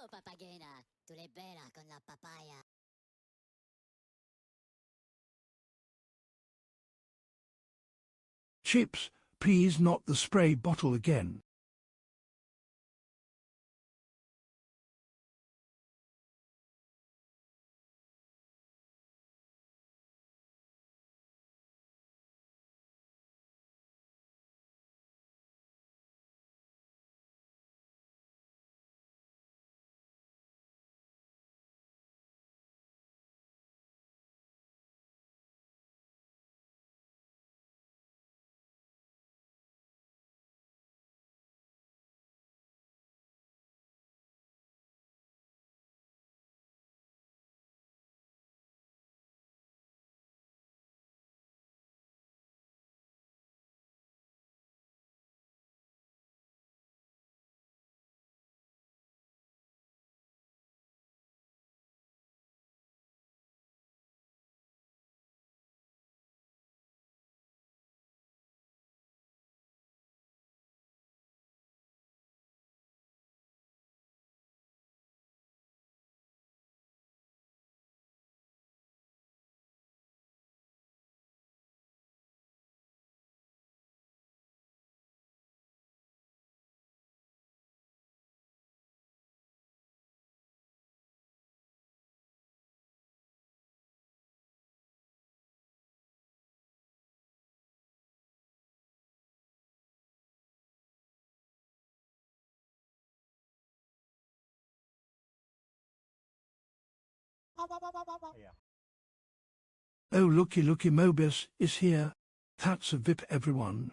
Oh, papagena, tu le bella con la papaya. Chips, please not the spray bottle again. Oh, looky, Mobius is here. That's a VIP, everyone.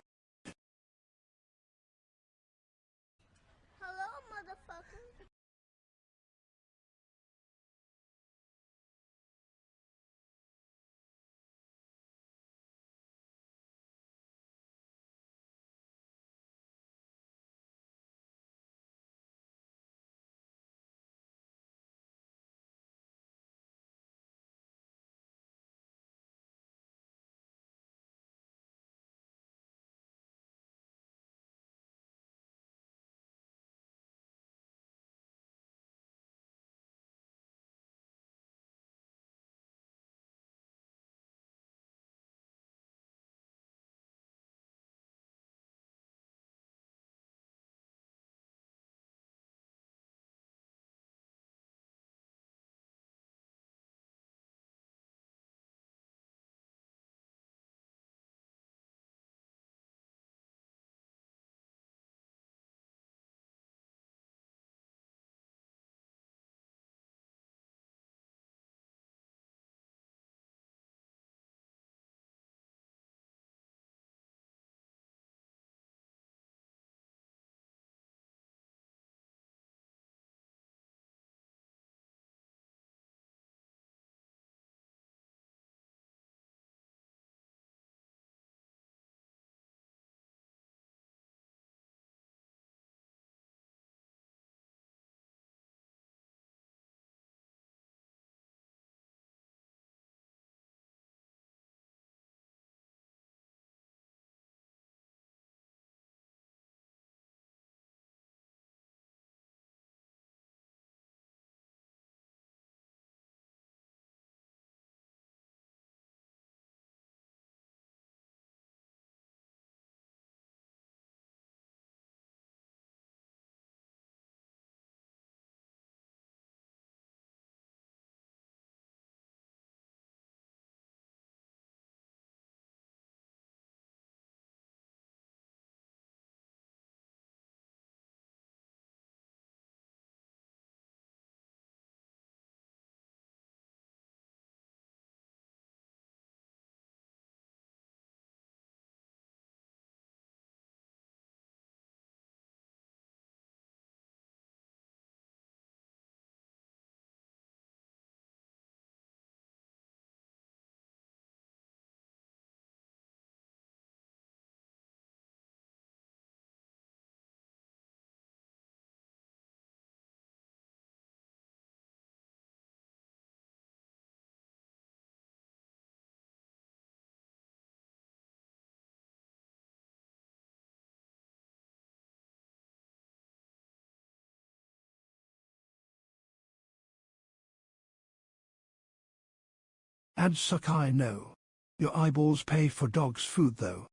Ads suck, I know. Your eyeballs pay for dog's food though.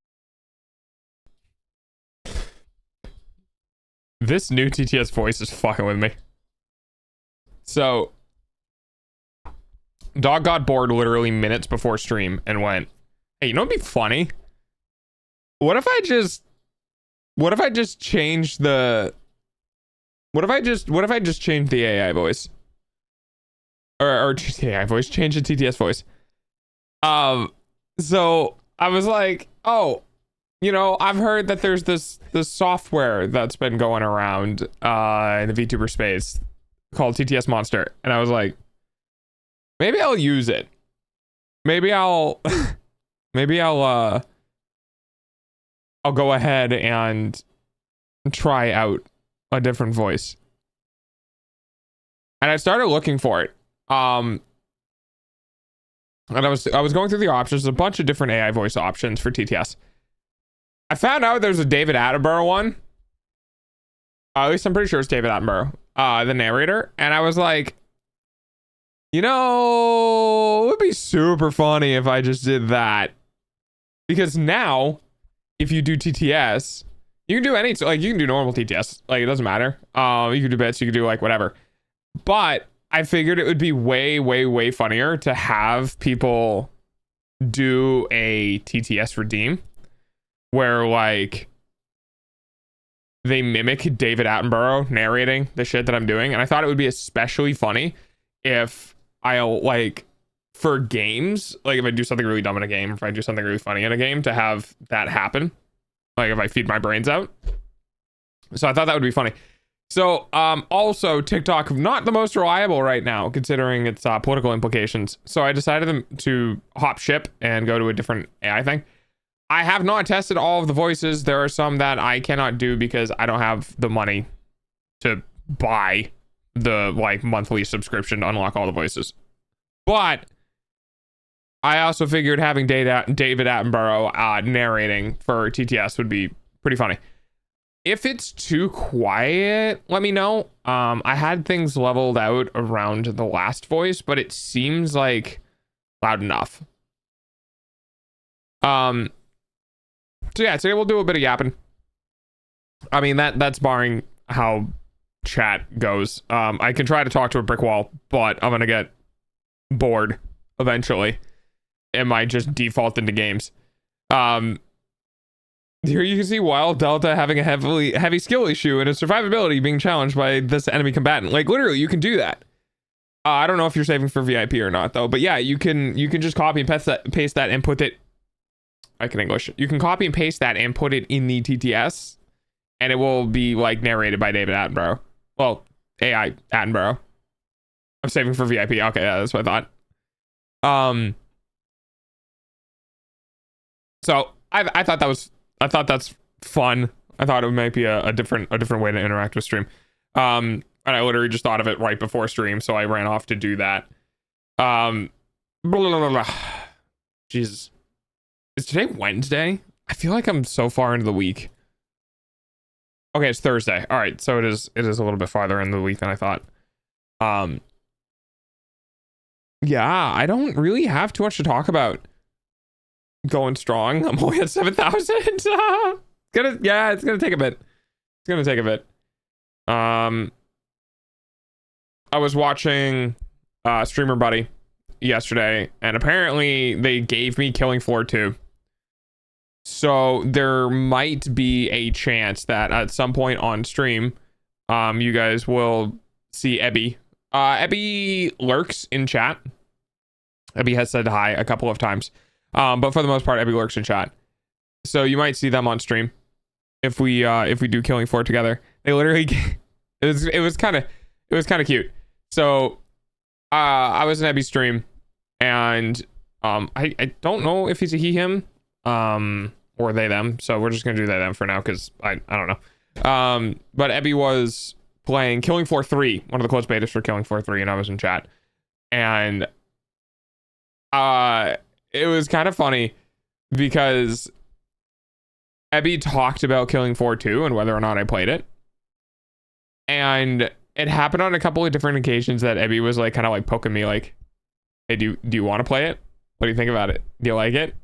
This new TTS voice is fucking with me. So, dog got bored literally minutes before stream and went, hey, you know what'd be funny? What if I just change the change the AI voice? Or the AI voice, change the TTS voice. So I was like, oh, you know, I've heard that there's this software that's been going around in the VTuber space called TTS Monster. And I was like, maybe I'll use it. Maybe I'll go ahead and try out a different voice. And I started looking for it. And I was going through the options, a bunch of different AI voice options for TTS. I found out there's a David Attenborough one. At least I'm pretty sure it's David Attenborough, the narrator. And I was like, you know, it would be super funny if I just did that. Because now, if you do TTS, you can do any, like, you can do normal TTS. Like, it doesn't matter. You can do bits, you can do, like, whatever. But I figured it would be way, way, way funnier to have people do a TTS redeem where, like, they mimic David Attenborough narrating the shit that I'm doing. And I thought it would be especially funny if I'll, like, for games, like if I do something really dumb in a game, if I do something really funny in a game, to have that happen. Like if I feed my brains out. So I thought that would be funny. So also TikTok, not the most reliable right now, considering its political implications. So I decided to hop ship and go to a different AI thing. I have not tested all of the voices. There are some that I cannot do because I don't have the money to buy the like monthly subscription to unlock all the voices. But I also figured having David Attenborough narrating for TTS would be pretty funny. If it's too quiet, let me know. I had things leveled out around the last voice, but it seems like loud enough. So yeah, today we'll do a bit of yapping. I mean, that's barring how chat goes. I can try to talk to a brick wall, but I'm gonna get bored eventually. It might just default into games. Here you can see Wild Delta having a heavy skill issue and his survivability being challenged by this enemy combatant. Like literally, you can do that. I don't know if you're saving for VIP or not though, but yeah, you can just copy and paste that and put it. I can English. You can copy and paste that and put it in the TTS, and it will be like narrated by David Attenborough. Well, AI Attenborough. I'm saving for VIP. Okay, yeah, that's what I thought. So I thought that's fun. I thought it might be a different way to interact with stream. And I literally just thought of it right before stream, so I ran off to do that. Blah, blah, blah. Jesus. Is today Wednesday? I feel like I'm so far into the week. Okay, it's Thursday. All right, so it is a little bit farther in the week than I thought. Yeah, I don't really have too much to talk about. Going strong. I'm only at 7,000. It's gonna take a bit. It's gonna take a bit. I was watching Streamer Buddy yesterday, and apparently they gave me Killing Floor 2. So there might be a chance that at some point on stream, you guys will see Ebby. Ebby lurks in chat. Ebby has said hi a couple of times. But for the most part, Ebby lurks in chat. So you might see them on stream if we do Killing Floor together. They literally it was kind of cute. So I was in Ebby's stream, and I don't know if he's a he him or they them, so we're just gonna do they them for now because I don't know. But Ebby was playing Killing Floor 3, one of the closed betas for Killing Floor 3, and I was in chat, and it was kind of funny because Ebby talked about Killing Floor 2 and whether or not I played it, and it happened on a couple of different occasions that Ebby was like kind of like poking me like, hey, do you want to play it? What do you think about it? Do you like it?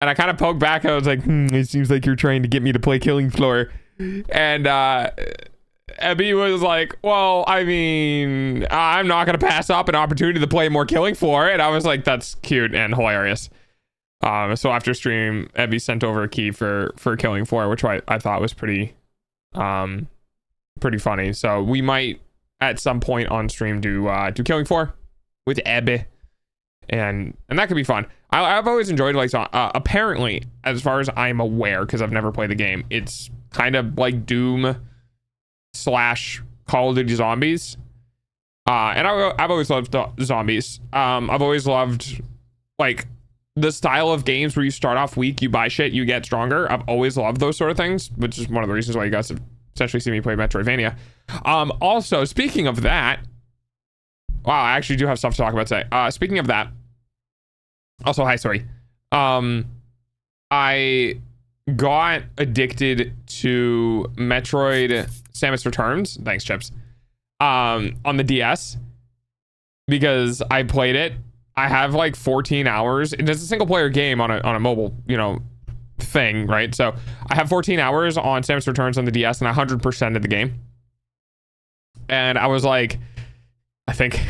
And I kind of poked back. I was like, it seems like you're trying to get me to play Killing Floor. And Ebby was like, well, I mean, I'm not going to pass up an opportunity to play more Killing Floor. And I was like, that's cute and hilarious. So after stream, Ebby sent over a key for Killing Floor, which I thought was pretty funny. So we might at some point on stream do Killing Floor with Ebby. And that could be fun. I've always enjoyed like apparently, as far as I'm aware, because I've never played the game, it's kind of like Doom / Call of Duty Zombies. And I've always loved zombies. I've always loved like the style of games where you start off weak, you buy shit, you get stronger. I've always loved those sort of things, which is one of the reasons why you guys have essentially seen me play Metroidvania. Also, speaking of that, wow, I actually do have stuff to talk about today. Speaking of that, also, hi, sorry. I got addicted to Metroid Samus Returns. Thanks, Chips. On the DS because I played it. I have like 14 hours. It's a single player game on a mobile, thing, right? So I have 14 hours on Samus Returns on the DS and I 100% of the game. And I was like, I think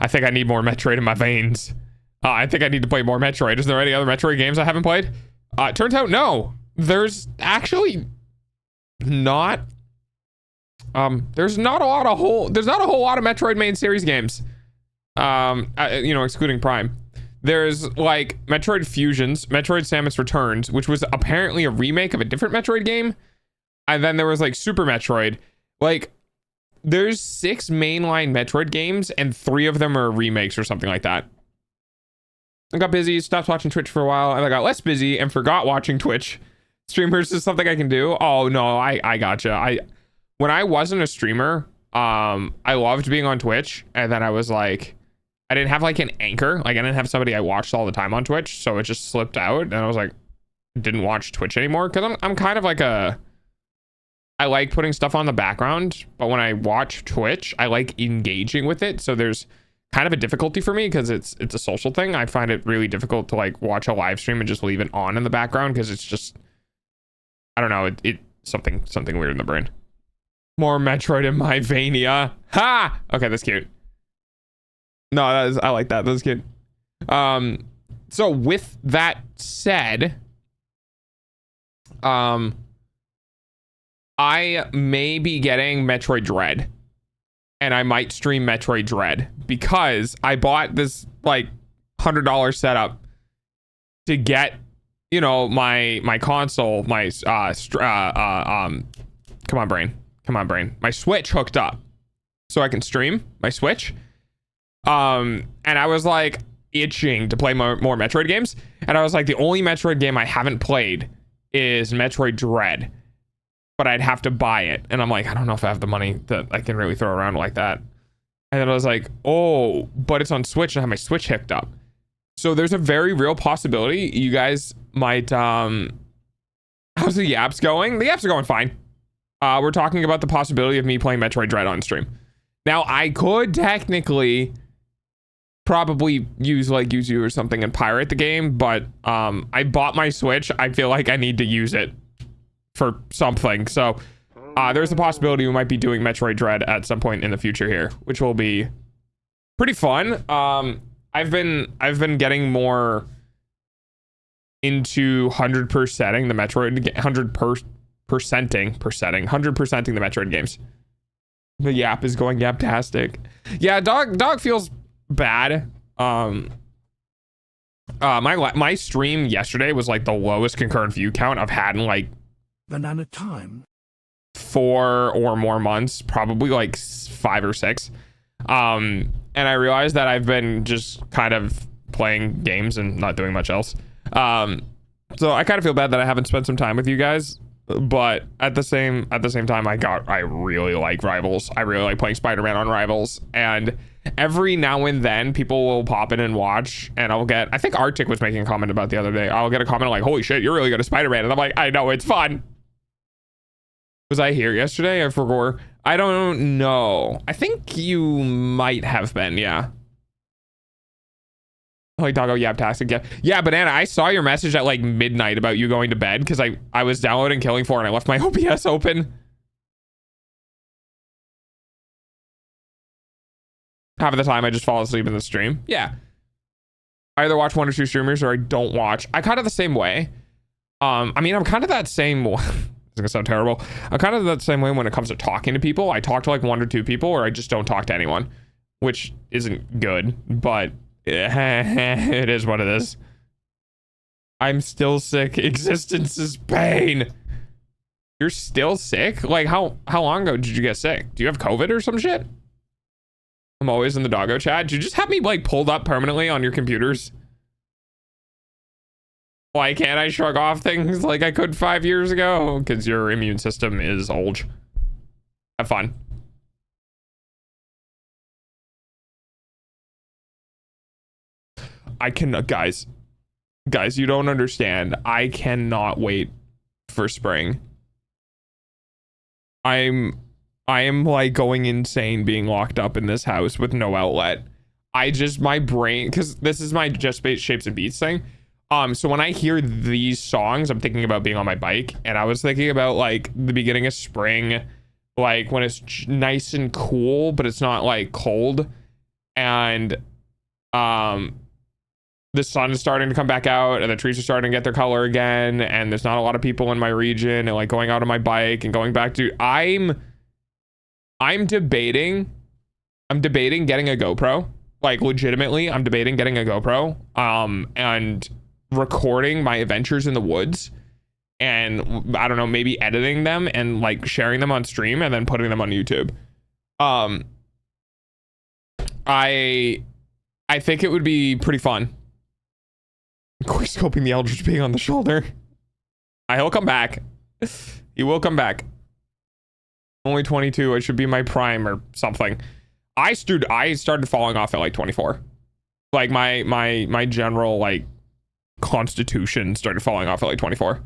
I need more Metroid in my veins. I think I need to play more Metroid. Is there any other Metroid games I haven't played? Turns out no. There's actually not. There's not a whole lot of Metroid main series games. Excluding Prime. There's like Metroid Fusions, Metroid Samus Returns, which was apparently a remake of a different Metroid game. And then there was like Super Metroid. Like, there's 6 mainline Metroid games and 3 of them are remakes or something like that. I got busy, stopped watching Twitch for a while, and I got less busy and forgot watching Twitch. Streamers is something I can do. Oh no, I gotcha. When I wasn't a streamer, I loved being on Twitch, and then I was like, I didn't have like an anchor. Like I didn't have somebody I watched all the time on Twitch, so it just slipped out, and I was like, didn't watch Twitch anymore because I'm kind of like I like putting stuff on the background, but when I watch Twitch, I like engaging with it. So there's kind of a difficulty for me because it's a social thing. I find it really difficult to like watch a live stream and just leave it on in the background because it's just, I don't know, it something weird in the brain. More Metroid in my Vania. Ha! Okay, that's cute. No, I like that. That's cute. So with that said, I may be getting Metroid Dread, and I might stream Metroid Dread because I bought this like $100 setup to get, my console, my come on brain, my Switch hooked up so I can stream my Switch. And I was like itching to play more Metroid games, and I was like, the only Metroid game I haven't played is Metroid Dread, but I'd have to buy it. And I'm like, I don't know if I have the money that I can really throw around like that. And then I was like, oh, but it's on Switch and I have my Switch hooked up. So there's a very real possibility you guys might, how's the Yaps going? The Yaps are going fine. We're talking about the possibility of me playing Metroid Dread on stream. Now I could technically probably use like you or something and pirate the game, but I bought my Switch. I feel like I need to use it for something. So there's a possibility we might be doing Metroid Dread at some point in the future here, which will be pretty fun. I've been getting more into 100%ing the Metroid, 100%ing the Metroid games. The Yap is going yaptastic. Yeah, dog feels bad. My stream yesterday was like the lowest concurrent view count I've had in like banana time 4 or more months, probably like 5 or 6. And I realized that I've been just kind of playing games and not doing much else. So I kind of feel bad that I haven't spent some time with you guys, but at the same time, I really like Rivals. I really like playing Spider-Man on Rivals, and every now and then people will pop in and watch, and I think Arctic was making a comment about the other day. I'll get a comment like, holy shit, you're really good at Spider-Man. And I'm like, I know, it's fun. Was I here yesterday? I forgot. I don't know. I think you might have been, yeah. Like doggo yap tastic. Yeah, Banana, I saw your message at like midnight about you going to bed because I was downloading Killing Floor and I left my OBS open. Half of the time I just fall asleep in the stream. Yeah. I either watch 1 or 2 streamers or I don't watch. I kind of the same way. I mean, I'm kind of that same it's gonna sound terrible. I'm kind of that same way when it comes to talking to people. I talk to like 1 or 2 people or I just don't talk to anyone, which isn't good, but it is what it is. I'm still sick. Existence is pain. You're still sick? Like how long ago did you get sick? Do you have COVID or some shit? I'm always in the doggo chat. Did you just have me like pulled up permanently on your computers? Why can't I shrug off things like I could 5 years ago? Because your immune system is old. Have fun. I cannot, guys, you don't understand. I cannot wait for spring. I am like going insane being locked up in this house with no outlet. My brain, because this is my Just Shapes and Beats thing. So when I hear these songs, I'm thinking about being on my bike, and I was thinking about like the beginning of spring, like when it's nice and cool, but it's not like cold, and the sun is starting to come back out and the trees are starting to get their color again, and there's not a lot of people in my region, and like going out on my bike and going back to I'm debating getting a GoPro. Like legitimately, I'm debating getting a GoPro and recording my adventures in the woods, and I don't know, maybe editing them and like sharing them on stream and then putting them on YouTube. I think it would be pretty fun. Quick scoping the Eldritch being on the shoulder. He'll come back. He will come back. Only 22. I should be my prime or something. I started falling off at like 24. Like my general like constitution started falling off at like 24.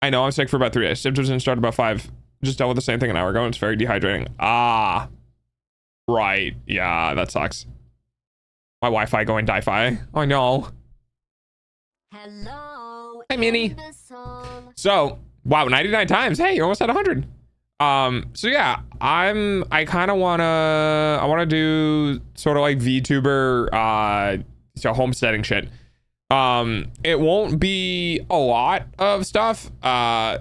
I know I'm sick for about 3 days. Symptoms didn't start about 5. Just dealt with the same thing an hour ago and it's very dehydrating. Ah, right. Yeah, that sucks. My Wi-Fi going die-fi. Oh no. Hello. Hi, Minnie. So, wow, 99 times. Hey, you're almost at 100. So yeah, I kind of wanna do sort of like VTuber, so homesteading shit. It won't be a lot of stuff. I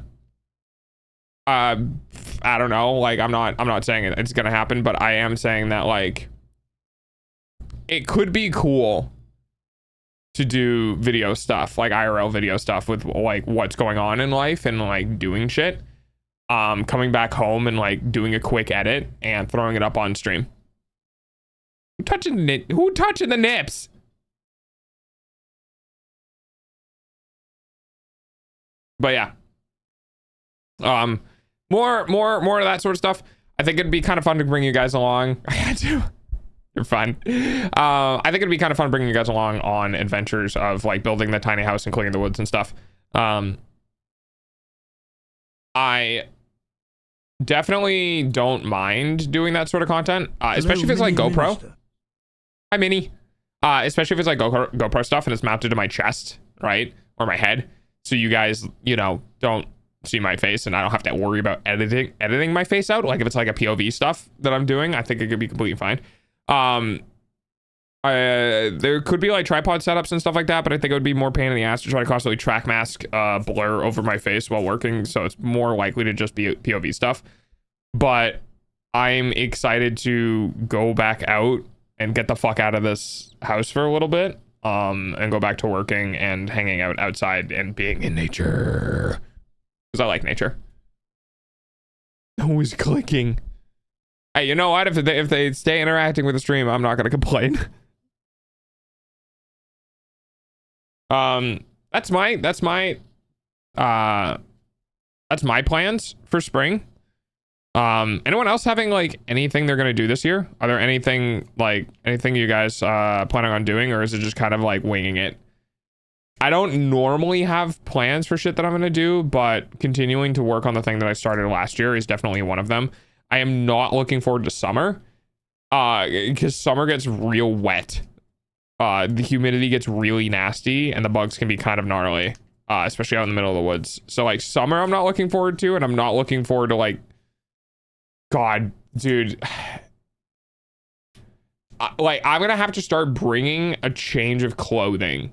don't know. Like, I'm not saying it's gonna happen, but I am saying that like, it could be cool to do video stuff, like IRL video stuff with like what's going on in life and like doing shit. Coming back home and like doing a quick edit and throwing it up on stream. Who touching the nips? But yeah. More of that sort of stuff. I think it'd be kind of fun to bring you guys along. I had to. You're fun. I think it'd be kind of fun bringing you guys along on adventures of like building the tiny house and clearing the woods and stuff. I definitely don't mind doing that sort of content, especially if it's like GoPro. Hi, Minnie. Especially if it's like GoPro stuff and it's mounted to my chest, right, or my head, so you guys, you know, don't see my face and I don't have to worry about editing my face out. Like if it's like a POV stuff that I'm doing, I think it could be completely fine. There could be like tripod setups and stuff like that, but I think it would be more pain in the ass to try to constantly track mask blur over my face while working, so it's more likely to just be POV stuff. But I'm excited to go back out and get the fuck out of this house for a little bit, and go back to working and hanging out outside and being in nature, because I like nature. Who's clicking? Hey, you know what? If they stay interacting with the stream, I'm not gonna complain. That's my plans for spring. Anyone else having like anything they're gonna do this year? Are there anything you guys planning on doing, or is it just kind of like winging it? I don't normally have plans for shit that I'm gonna do, but continuing to work on the thing that I started last year is definitely one of them. I am not looking forward to summer, because summer gets real wet. the humidity gets really nasty and the bugs can be kind of gnarly, especially out in the middle of the woods. So like summer, I'm not looking forward to, and I'm not looking forward to like, God, dude. Like I'm gonna have to start bringing a change of clothing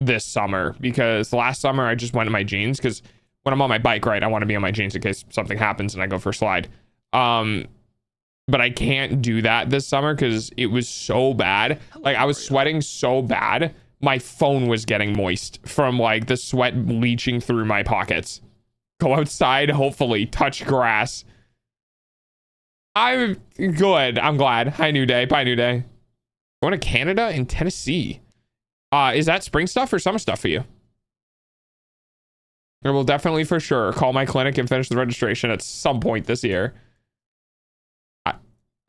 this summer, because last summer I just went in my jeans, because when I'm on my bike, right, I want to be on my jeans in case something happens and I go for a slide. But I can't do that this summer because it was so bad. Like I was sweating so bad, my phone was getting moist from like the sweat leaching through my pockets. Go outside, hopefully touch grass. I'm good. I'm glad. Hi, New Day. Bye, New Day. Going to Canada and Tennessee. Is that spring stuff or summer stuff for you? I will definitely for sure call my clinic and finish the registration at some point this year.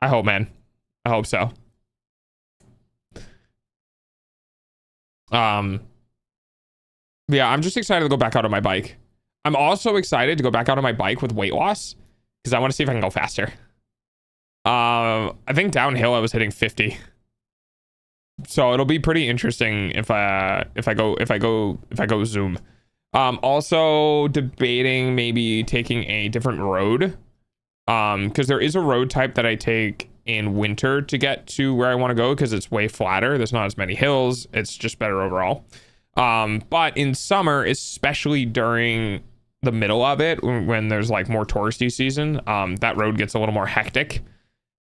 I hope, man. I hope so. Yeah, I'm just excited to go back out on my bike. I'm also excited to go back out on my bike with weight loss because I want to see if I can go faster. I think downhill I was hitting 50. So it'll be pretty interesting if I go zoom. Also debating maybe taking a different road. Because there is a road type that I take in winter to get to where I want to go because it's way flatter. There's not as many hills. It's just better overall. But in summer, especially during the middle of it, when there's like more touristy season, that road gets a little more hectic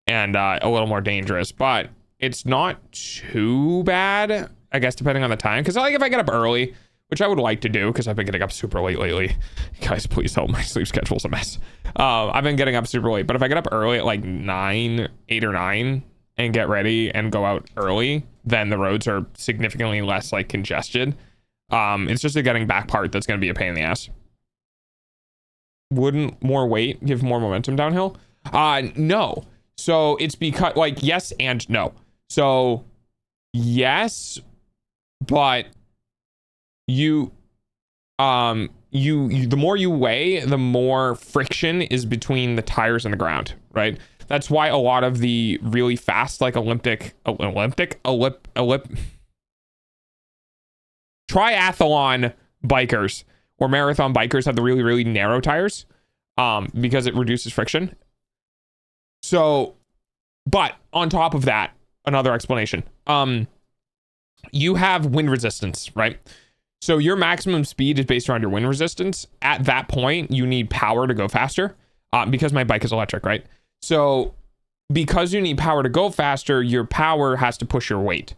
and a little more dangerous. But it's not too bad, I guess, depending on the time. Because like if I get up early, which I would like to do because I've been getting up super late lately. Guys, please help. My sleep schedule's a mess. I've been getting up super late, but if I get up early at like 8 or 9 and get ready and go out early, then the roads are significantly less like congested. It's just the getting back part that's going to be a pain in the ass. Wouldn't more weight give more momentum downhill? No. So it's because like yes and no. So yes, but the more you weigh, the more friction is between the tires and the ground, right? That's why a lot of the really fast, like triathlon bikers or marathon bikers have the really, really narrow tires, because it reduces friction. So, but on top of that, another explanation, you have wind resistance, right? So your maximum speed is based around your wind resistance. At that point, you need power to go faster, because my bike is electric, right? So because you need power to go faster, your power has to push your weight.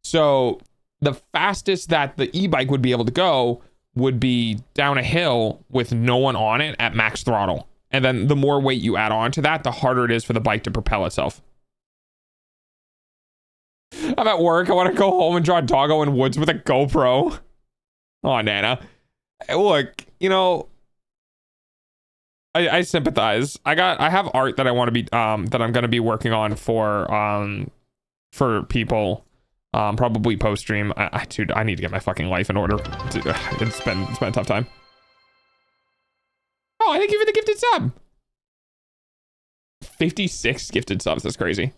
So the fastest that the e-bike would be able to go would be down a hill with no one on it at max throttle. And then the more weight you add on to that, the harder it is for the bike to propel itself. I'm at work. I want to go home and draw doggo in woods with a GoPro. Oh, Nana. Look, you know, I sympathize. I have art that I want to be that I'm going to be working on for people, probably post stream. Dude, I need to get my fucking life in order. It's been a tough time. Oh, thank you for the gifted sub. 56 gifted subs. That's crazy.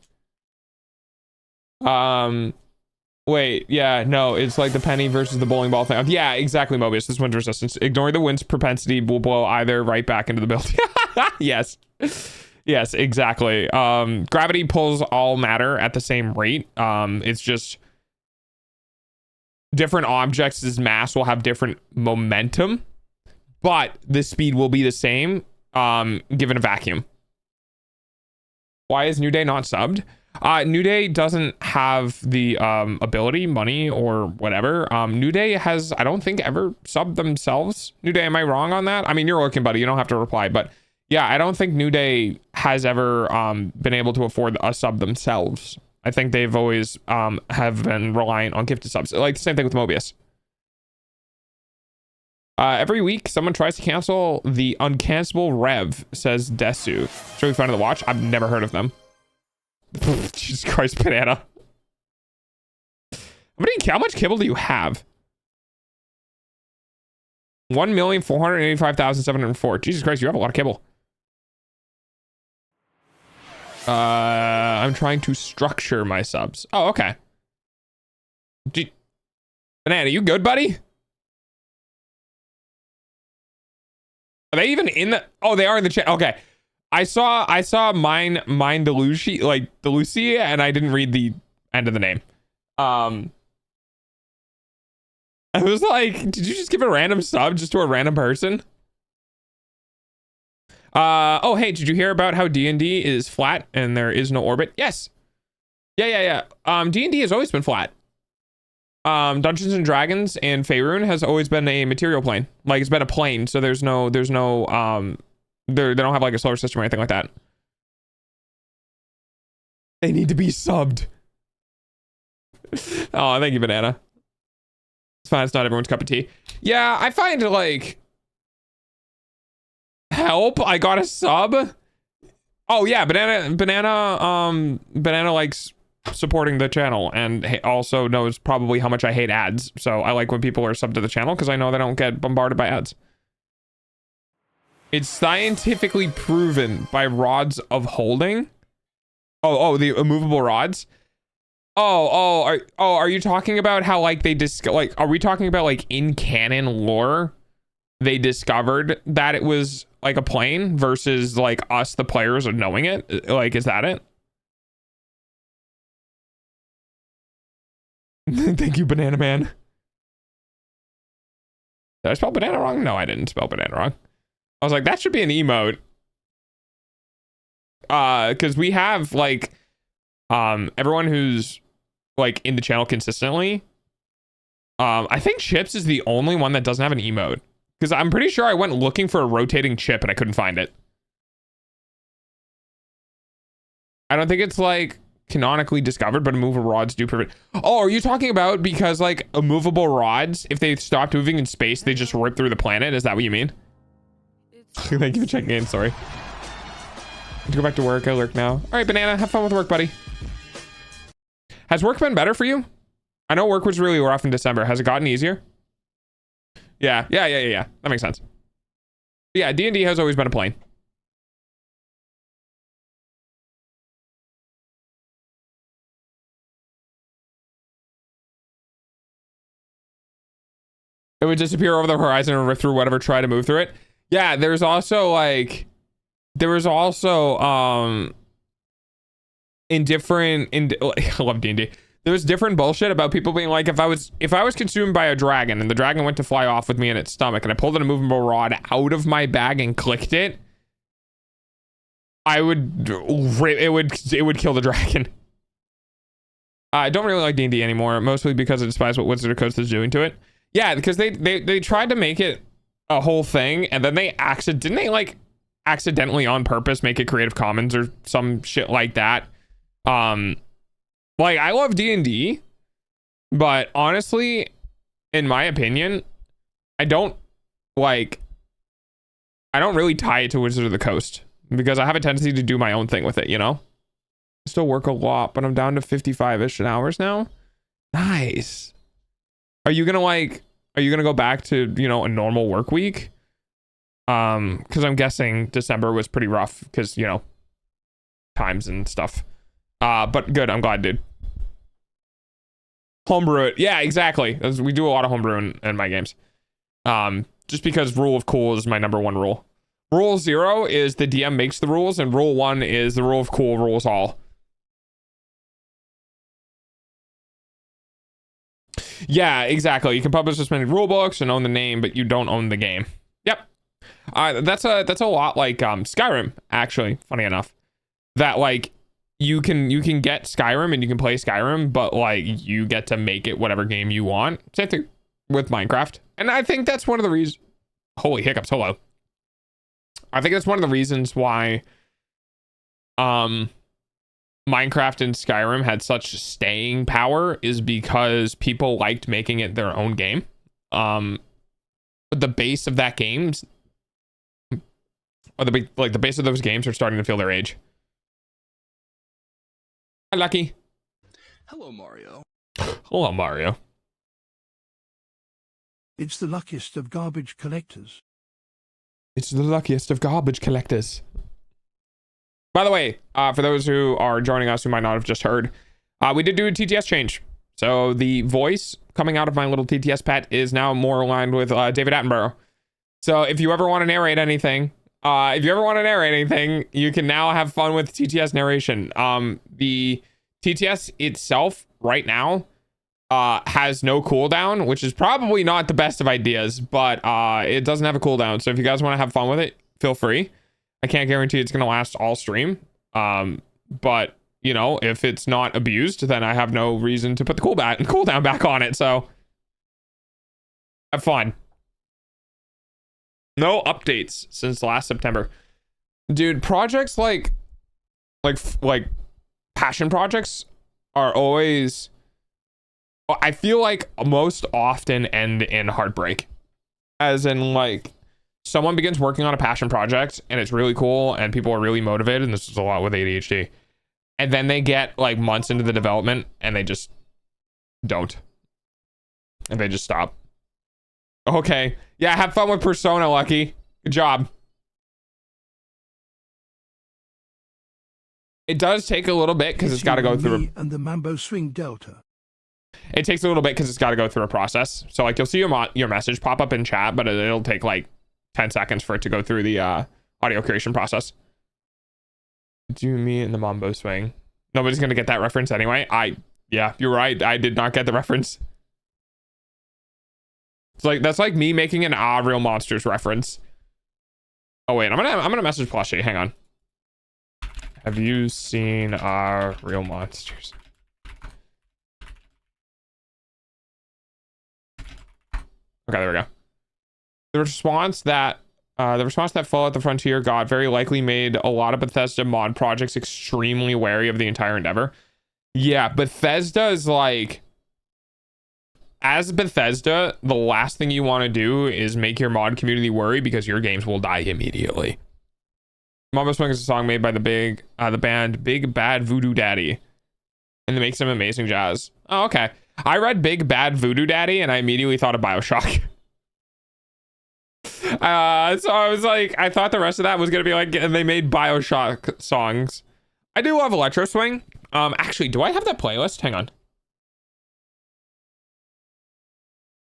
Wait, yeah, no, it's like the penny versus the bowling ball thing. Yeah, exactly, Mobius. This wind resistance. Ignoring the wind's propensity will blow either right back into the building. Yes. Yes, exactly. Gravity pulls all matter at the same rate. It's just different objects' mass will have different momentum, but the speed will be the same, given a vacuum. Why is New Day not subbed? New Day doesn't have the ability, money, or whatever. New Day has, I don't think, ever subbed themselves. New Day, am I wrong on that? I mean, you're looking, buddy. You don't have to reply. But yeah, I don't think New Day has ever been able to afford a sub themselves. I think they've always have been reliant on gifted subs. Like the same thing with Mobius. Every week, someone tries to cancel the uncancelable Rev, says Desu. Should we find the watch? I've never heard of them. Jesus Christ, banana. How much kibble do you have? 1,485,704. Jesus Christ, you have a lot of kibble. I'm trying to structure my subs. Oh, okay. Banana, you good, buddy? Are they even in the? Oh, they are in the chat. Okay, I saw mine Delucia, like Delucia, and I didn't read the end of the name. I was like, did you just give a random sub just to a random person? Oh, hey, did you hear about how D&D is flat and there is no orbit? Yes. Yeah. D&D has always been flat. Dungeons and Dragons and Faerun has always been a material plane. Like, it's been a plane, so there's no they don't have like a solar system or anything like that. They need to be subbed. Oh, thank you, Banana. It's fine, it's not everyone's cup of tea. Yeah, I find like help, I got a sub. Oh yeah, Banana likes supporting the channel and also knows probably how much I hate ads. So I like when people are subbed to the channel because I know they don't get bombarded by ads. It's scientifically proven by rods of holding. Oh, the immovable rods. Are you talking about how like they are we talking about like in canon lore they discovered that it was like a plane versus like us the players are knowing it? Like, is that it? Thank you, Banana Man. Did I spell banana wrong? No, I didn't spell banana wrong. I was like, that should be an emote. Because we have like everyone who's like in the channel consistently. I think Chips is the only one that doesn't have an emote. Because I'm pretty sure I went looking for a rotating chip and I couldn't find it. I don't think it's like canonically discovered, but immovable rods do prevent. Oh, are you talking about because like immovable rods, if they stopped moving in space, they just rip through the planet? Is that what you mean? Thank you for checking in. Sorry. To go back to work. I lurk now. All right, Banana, have fun with work, buddy. Has work been better for you? I know work was really rough in December. Has it gotten easier? Yeah. That makes sense. Yeah, D&D has always been a plane. It would disappear over the horizon and rip through whatever tried to move through it. Yeah, there was also in I love D&D. There was different bullshit about people being like, if I was consumed by a dragon and the dragon went to fly off with me in its stomach and I pulled an immovable rod out of my bag and clicked it, it would kill the dragon. I don't really like D&D anymore, mostly because I despise what Wizard of Coast is doing to it. Yeah, because they tried to make it a whole thing, and then they accidentally on purpose make it Creative Commons or some shit like that. Like, I love D&D, but honestly, in my opinion, I don't really tie it to Wizard of the Coast because I have a tendency to do my own thing with it, you know? I still work a lot, but I'm down to 55-ish hours now. Nice. Are you gonna go back to, you know, a normal work week? Because I'm guessing December was pretty rough because, you know, times and stuff. But good, I'm glad, dude. Homebrew it. Yeah, exactly. We do a lot of homebrew in my games. Just because rule of cool is my number one rule. Rule 0 is the DM makes the rules, and rule 1 is the rule of cool rules all. Yeah, exactly. You can publish as many rule books and own the name, but you don't own the game. Yep. That's a lot like Skyrim, actually, funny enough. That like you can get Skyrim and you can play Skyrim, but like you get to make it whatever game you want. Same thing with Minecraft. And I think that's one of the reasons. Holy hiccups, hello. I think that's one of the reasons why Minecraft and Skyrim had such staying power is because people liked making it their own game. But the base of that game's or the base of those games are starting to feel their age. Hi, Lucky. Hello, Mario. Hello, Mario. It's the luckiest of garbage collectors. It's the luckiest of garbage collectors. By the way, for those who are joining us who might not have just heard, we did do a TTS change. So the voice coming out of my little TTS pet is now more aligned with David Attenborough. So if you ever want to narrate anything, you can now have fun with TTS narration. The TTS itself right now has no cooldown, which is probably not the best of ideas, but it doesn't have a cooldown. So if you guys want to have fun with it, feel free. I can't guarantee it's going to last all stream. But you know, if it's not abused, then I have no reason to put the cooldown back on it. So have fun. No updates since last September. Dude, projects like passion projects are always, I feel like most often end in heartbreak. As in, like, someone begins working on a passion project and it's really cool and people are really motivated, and this is a lot with ADHD. And then they get like months into the development and they just don't. And they just stop. Okay. Yeah, have fun with Persona, Lucky. Good job. It does take a little bit because it's got to go through. And the Mambo Swing Delta. It takes a little bit because it's got to go through a process. So like you'll see your message pop up in chat, but it'll take like 10 seconds for it to go through the audio creation process. Do me and the Mambo Swing. Nobody's gonna get that reference anyway. Yeah, you're right. I did not get the reference. It's like that's like me making an Real Monsters reference. Oh wait, I'm gonna message Plushie. Hang on. Have you seen our Real Monsters? Okay, there we go. The response that Fallout the Frontier got very likely made a lot of Bethesda mod projects extremely wary of the entire endeavor. Yeah, Bethesda is like, as Bethesda, the last thing you want to do is make your mod community worry because your games will die immediately. Mambo Swing is a song made by the band Big Bad Voodoo Daddy, and it makes some amazing jazz. Oh, okay. I read Big Bad Voodoo Daddy and I immediately thought of BioShock. So I was like, I thought the rest of that was gonna be like, and they made BioShock songs. I do love Electro Swing. Actually, do I have that playlist? Hang on.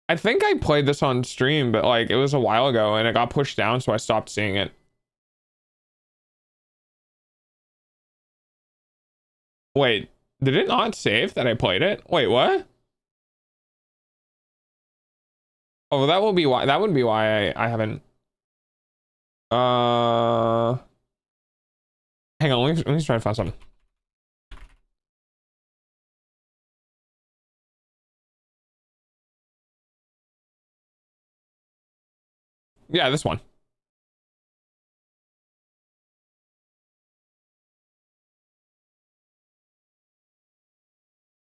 I think I played this on stream, but like it was a while ago and it got pushed down, so I stopped seeing it. Wait, did it not save that I played it? Wait, what? Oh, that will be why. That would be why I haven't. Hang on. Let me try to find something. Yeah, this one.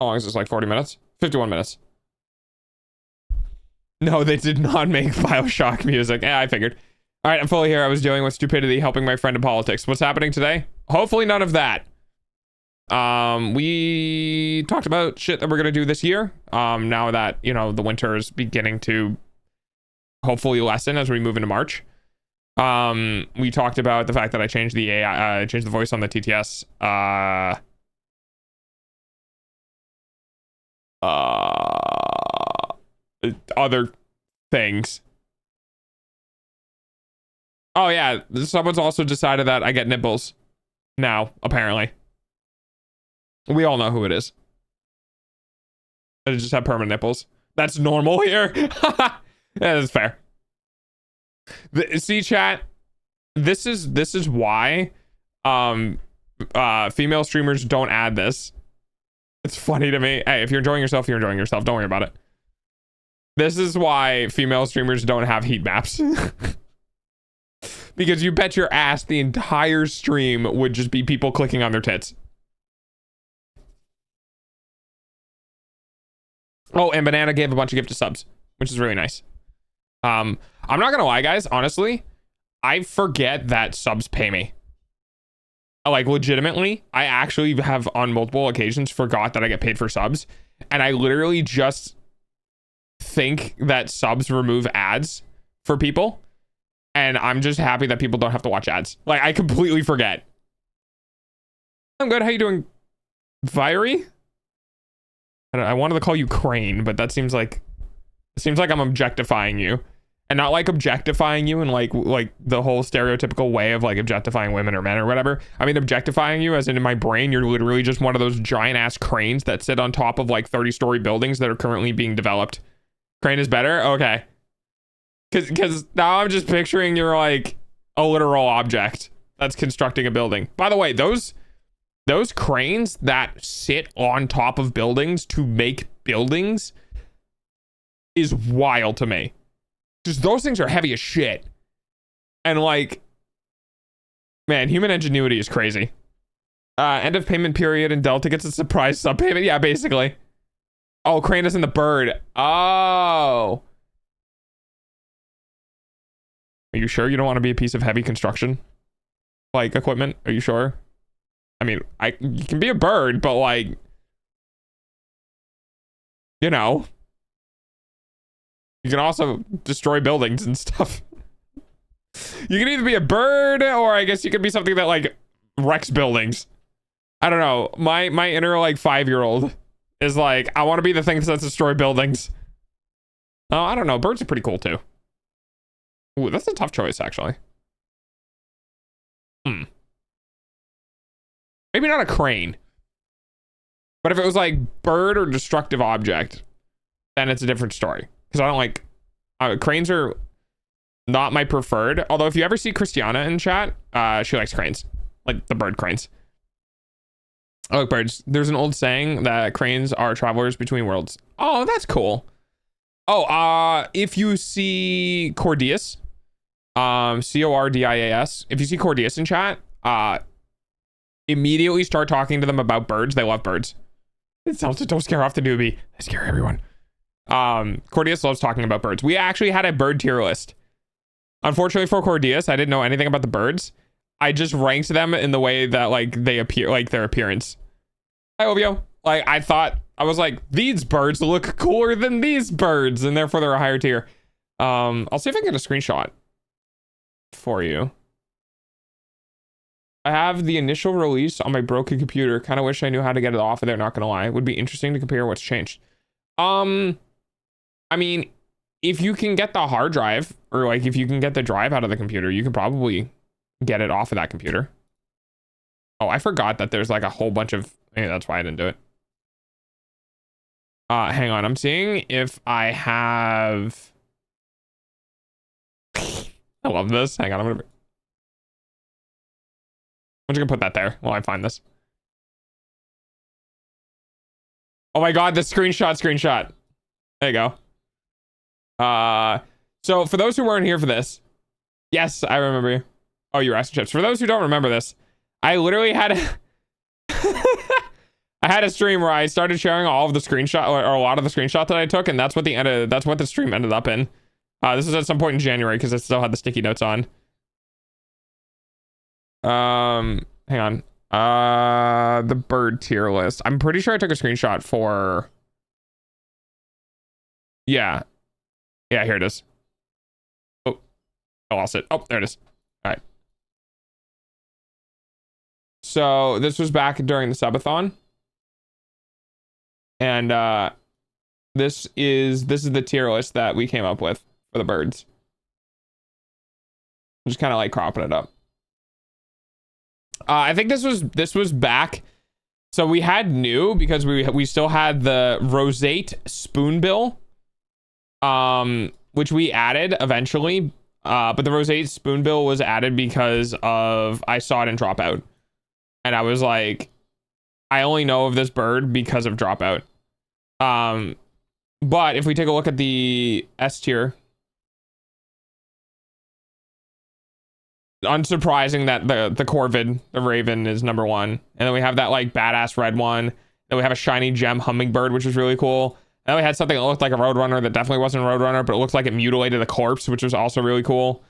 How long is this? Like 40 minutes? 51 minutes. No, they did not make BioShock music. Yeah, I figured. All right, I'm fully here. I was dealing with stupidity, helping my friend in politics. What's happening today? Hopefully none of that. We talked about shit that we're going to do this year. Now that, you know, the winter is beginning to hopefully lessen as we move into March. We talked about the fact that I changed the AI, changed the voice on the TTS. Other things. Oh yeah, someone's also decided that I get nipples now, apparently. We all know who it is. I just have permanent nipples. That's normal here. Yeah, that's fair. See, chat, this is why female streamers don't add this. It's funny to me. Hey, if you're enjoying yourself, you're enjoying yourself. Don't worry about it. This is why female streamers don't have heat maps. Because you bet your ass the entire stream would just be people clicking on their tits. Oh, and Banana gave a bunch of gifted subs, which is really nice. I'm not gonna lie, guys. Honestly, I forget that subs pay me. Like, legitimately, I actually have on multiple occasions forgot that I get paid for subs. And I literally just think that subs remove ads for people. And I'm just happy that people don't have to watch ads. Like, I completely forget. I'm good. How you doing, Fiery? I wanted to call you crane, but that seems like I'm objectifying you, and not like objectifying you in like the whole stereotypical way of like objectifying women or men or whatever. I mean objectifying you as in my brain, you're literally just one of those giant ass cranes that sit on top of like 30-story buildings that are currently being developed. Crane is better? Okay. Cause now I'm just picturing you're like a literal object that's constructing a building. By the way, those cranes that sit on top of buildings to make buildings is wild to me. Just those things are heavy as shit. And like, man, human ingenuity is crazy. End of payment period and Delta gets a surprise sub payment. Yeah, basically. Oh, crane is in the bird. Oh. Are you sure you don't want to be a piece of heavy construction like equipment? Are you sure? I mean, you can be a bird, but like, you know, you can also destroy buildings and stuff. You can either be a bird, or I guess you could be something that like wrecks buildings. I don't know. My inner like 5-year-old is like, I want to be the thing that destroy buildings. Oh, I don't know. Birds are pretty cool too. Ooh, that's a tough choice actually. Maybe not a crane. But if it was like bird or destructive object, then it's a different story. Because I don't like cranes are not my preferred. Although if you ever see Christiana in chat, she likes cranes, like the bird cranes. I like birds. There's an old saying that cranes are travelers between worlds. Oh, that's cool. Oh, if you see Cordius, Cordias, if you see Cordius in chat, immediately start talking to them about birds. They love birds. Don't scare off the newbie. They scare everyone. Cordius loves talking about birds. We actually had a bird tier list. Unfortunately for Cordius, I didn't know anything about the birds. I just ranked them in the way that like they appear, like their appearance. Hi, Ovio. Like I was like, these birds look cooler than these birds, and therefore they're a higher tier. I'll see if I can get a screenshot for you. I have the initial release on my broken computer. Kind of wish I knew how to get it off of there, not gonna lie. It would be interesting to compare what's changed. I mean, if you can get the hard drive, or like if you can get the drive out of the computer, you can probably get it off of that computer. Oh, I forgot that there's like a whole bunch of, maybe that's why I didn't do it. Hang on, I'm seeing if I have, I love this. Hang on, I'm just gonna put that there while I find this. Oh my god, the screenshot. There you go. So for those who weren't here for this, yes, I remember you. Oh, you were asking chips. For those who don't remember this, I literally had I had a stream where I started sharing all of the screenshot or a lot of the screenshots that I took, and that's what the stream ended up in. This was at some point in January because I still had the sticky notes on. Hang on. The bird tier list. I'm pretty sure I took a screenshot for. Yeah, here it is. Oh, I lost it. Oh, there it is. All right. So this was back during the subathon. And this is the tier list that we came up with for the birds. I'm just kind of like cropping it up. I think this was back. So we had new because we still had the roseate spoonbill, which we added eventually. But the roseate spoonbill was added because of I saw it in Dropout, and I was like, I only know of this bird because of Dropout. But if we take a look at the S tier, unsurprising that the Corvid, the Raven, is number one. And then we have that like badass red one. Then we have a shiny gem hummingbird, which was really cool. And then we had something that looked like a Roadrunner that definitely wasn't a Roadrunner, but it looked like it mutilated a corpse, which was also really cool.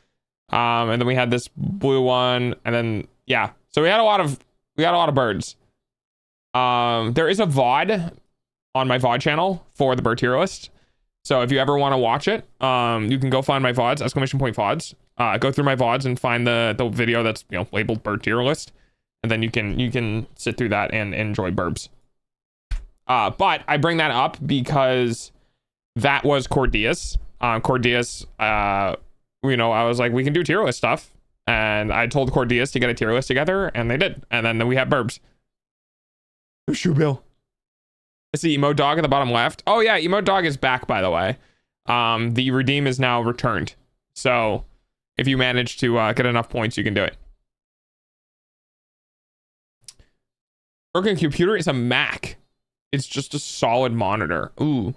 And then we had this blue one, and then yeah. So we had a lot of birds. There is a VOD on my VOD channel for the bird tier list. So if you ever want to watch it, you can go find my VODs, !VODS. Go through my VODs and find the video that's labeled bird tier list, and then you can sit through that and enjoy burbs. But I bring that up because that was Cordius. Cordius, you know, I was like, we can do tier list stuff. And I told Cordius to get a tier list together, and they did. And then we have Burbs. There's Shoebill. It's the emote dog at the bottom left. Oh yeah, emote dog is back, by the way. The redeem is now returned. So if you manage to get enough points, you can do it. Working computer is a Mac. It's just a solid monitor. Ooh.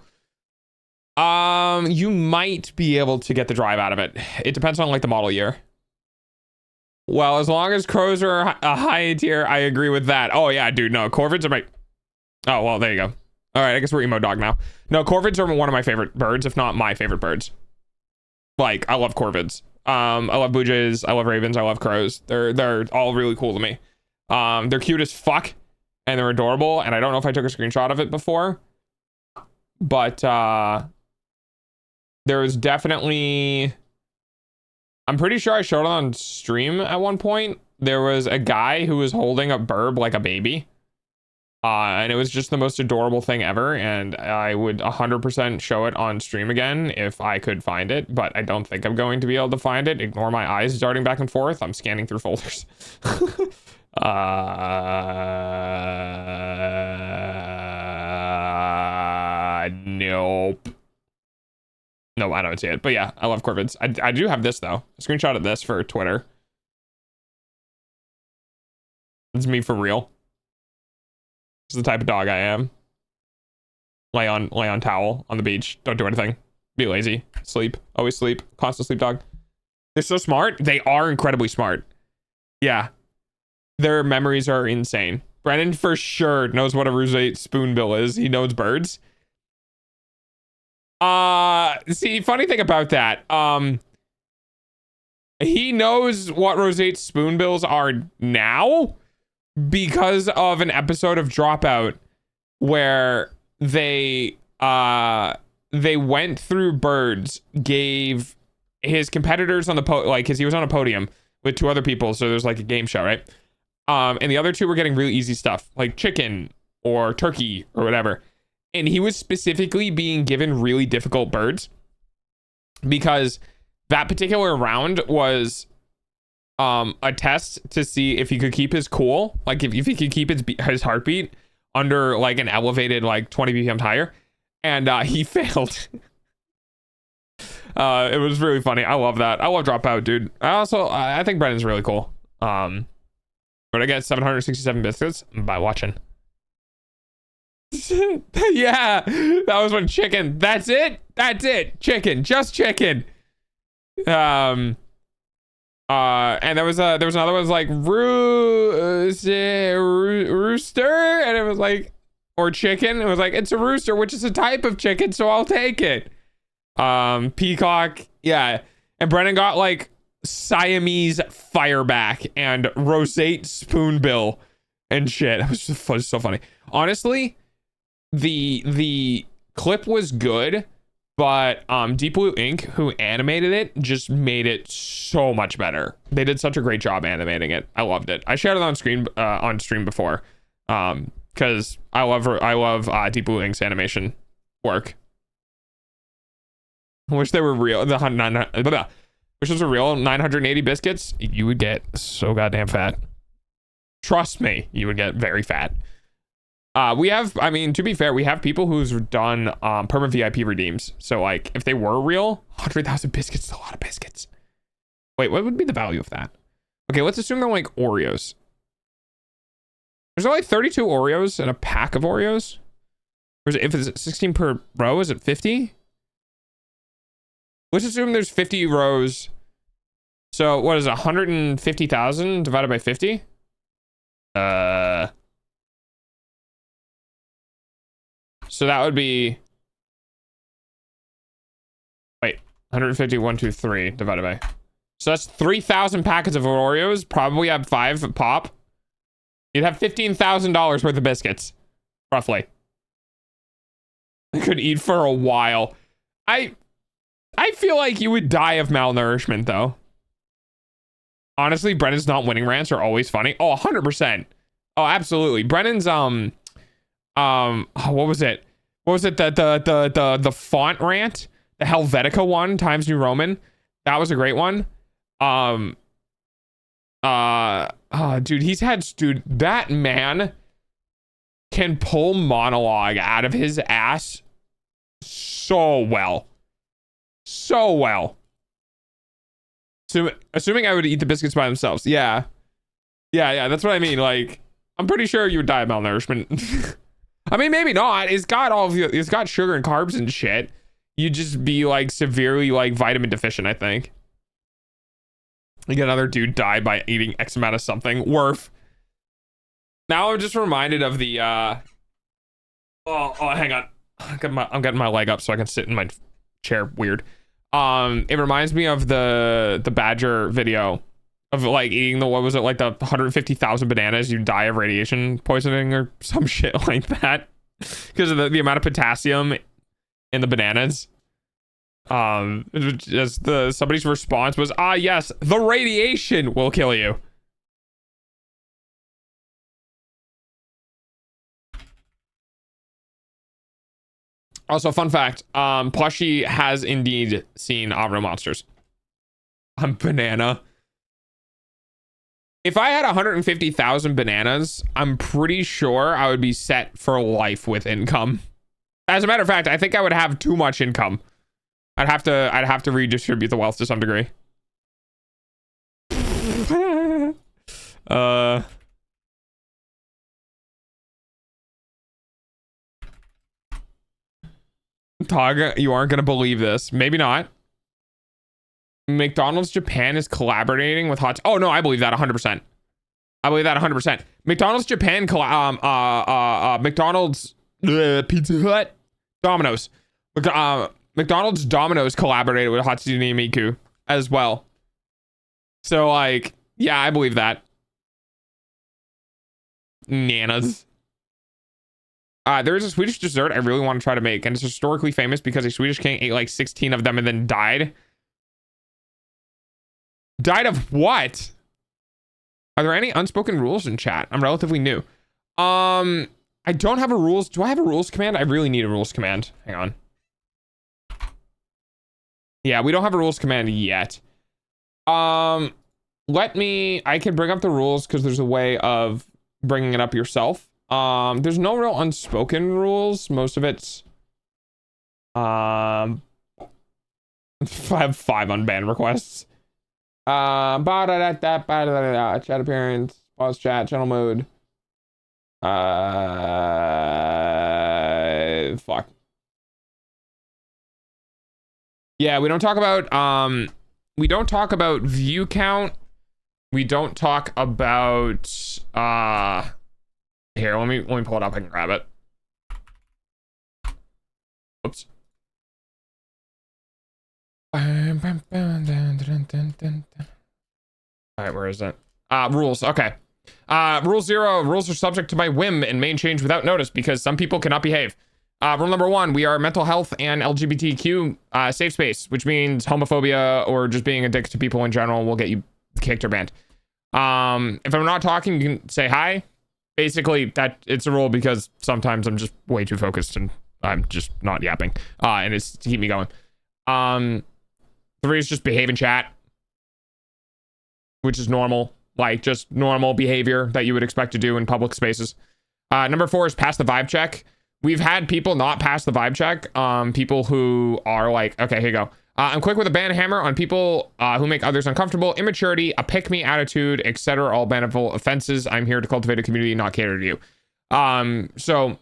You might be able to get the drive out of it. It depends on like the model year. Well, as long as crows are a high tier, I agree with that. Oh yeah, dude. No, corvids are my. Oh well, there you go. All right, I guess we're emo dog now. No, corvids are one of my favorite birds, if not my favorite birds. Like, I love corvids. I love blue jays. I love ravens. I love crows. They're all really cool to me. They're cute as fuck, and they're adorable. And I don't know if I took a screenshot of it before, but there was definitely. I'm pretty sure I showed it on stream at one point. There was a guy who was holding a burb like a baby. And it was just the most adorable thing ever. And I would 100% show it on stream again if I could find it. But I don't think I'm going to be able to find it. Ignore my eyes darting back and forth. I'm scanning through folders. Nope. No, I don't see it. But yeah, I love corvids. I do have this, though. A screenshot of this for Twitter. It's me for real. This is the type of dog I am. Lay on towel on the beach. Don't do anything. Be lazy. Sleep. Always sleep. Constant sleep dog. They're so smart. They are incredibly smart. Yeah. Their memories are insane. Brennan for sure knows what a roseate spoonbill is. He knows birds. See, funny thing about that. He knows what roseate spoonbills are now because of an episode of Dropout where they went through birds, gave his competitors on the like, cause he was on a podium with two other people, so there's like a game show, right? And the other two were getting really easy stuff like chicken or turkey or whatever, and he was specifically being given really difficult birds because that particular round was a test to see if he could keep his cool, like if he could keep his heartbeat under like an elevated like 20 BPM higher, and he failed. It was really funny. I love that. I love Dropout, dude. I think Brennan's really cool. But I get 767 biscuits by watching. Yeah, that was one chicken. That's it. Chicken, just chicken. And there was another one was like rooster, and it was like, or chicken. It was like, it's a rooster, which is a type of chicken, so I'll take it. Peacock, yeah. And Brennan got like Siamese fireback and roseate spoonbill and shit. It was so funny. Honestly, the clip was good. But Deep Blue Ink, who animated it, just made it so much better. They did such a great job animating it. I loved it. I shared it on stream before, because I love Deep Blue Ink's animation work. I wish they were real. Wish those were real 980 biscuits. You would get so goddamn fat. Trust me, you would get very fat. We have, I mean, to be fair, we have people who's done perma VIP redeems. So like if they were real, 100,000 biscuits is a lot of biscuits. Wait, what would be the value of that? Okay, let's assume they're like Oreos. There's only 32 Oreos in a pack of Oreos. Or is it, if it's 16 per row, is it 50? Let's assume there's 50 rows. So what is it, 150,000 divided by 50? So that would be, wait, 150, 1, 2, 3 divided by. So that's 3,000 packets of Oreos. Probably have 5 pop. You'd have $15,000 worth of biscuits, roughly. I could eat for a while. I feel like you would die of malnourishment, though. Honestly, Brennan's not winning rants are always funny. Oh, 100%. Oh, absolutely. Brennan's What was it? What was it? The font rant, the Helvetica one, Times New Roman. That was a great one. Dude, that man can pull monologue out of his ass so well. So well. So, assuming I would eat the biscuits by themselves. Yeah. Yeah, that's what I mean. Like, I'm pretty sure you would die of malnourishment. I mean, maybe not. It's got sugar and carbs and shit. You'd just be like severely like vitamin deficient, I think. Like another dude died by eating X amount of something. Worf. Now I'm just reminded of the hang on. I'm getting my leg up so I can sit in my chair weird. It reminds me of the Badger video of like eating the, what was it, like the 150,000 bananas, you die of radiation poisoning or some shit like that because of the amount of potassium in the bananas. Just somebody's response was, yes, the radiation will kill you. Also, fun fact, Plushie has indeed seen Real Monsters. Banana. If I had 150,000 bananas, I'm pretty sure I would be set for life with income. As a matter of fact, I think I would have too much income. I'd have to redistribute the wealth to some degree. Tog, you aren't gonna believe this. Maybe not. McDonald's Japan is collaborating with Hot. Oh no, I believe that 100%. I believe that 100%. McDonald's Japan, McDonald's Pizza Hut, Domino's. McDonald's Domino's collaborated with Hatsune Miku as well. So like, yeah, I believe that. Nanas. There's a Swedish dessert I really want to try to make, and it's historically famous because a Swedish king ate like 16 of them and then died. Died of what? Are there any unspoken rules in chat? I'm relatively new. I don't have a rules. Do I have a rules command? I really need a rules command. Hang on. Yeah, we don't have a rules command yet. I can bring up the rules because there's a way of bringing it up yourself. There's no real unspoken rules. Most of it's I have 5 unbanned requests. Chat appearance, pause chat, channel mode. Fuck. Yeah, we don't talk about view count. We don't talk about here, let me pull it up. I can grab it. Oops. All right, where is it? Rules. Okay. Rule 0. Rules are subject to my whim and may change without notice because some people cannot behave. Rule number 1. We are mental health and LGBTQ safe space, which means homophobia or just being a dick to people in general will get you kicked or banned. If I'm not talking, you can say hi. Basically, that it's a rule because sometimes I'm just way too focused and I'm just not yapping. And it's to keep me going. 3 is just behave in chat, which is normal, like just normal behavior that you would expect to do in public spaces. Number 4 is pass the vibe check. We've had people not pass the vibe check. People who are like, okay, here you go. I'm quick with a ban hammer on people who make others uncomfortable, immaturity, a pick-me attitude, etc. All bannable offenses. I'm here to cultivate a community, not cater to you. So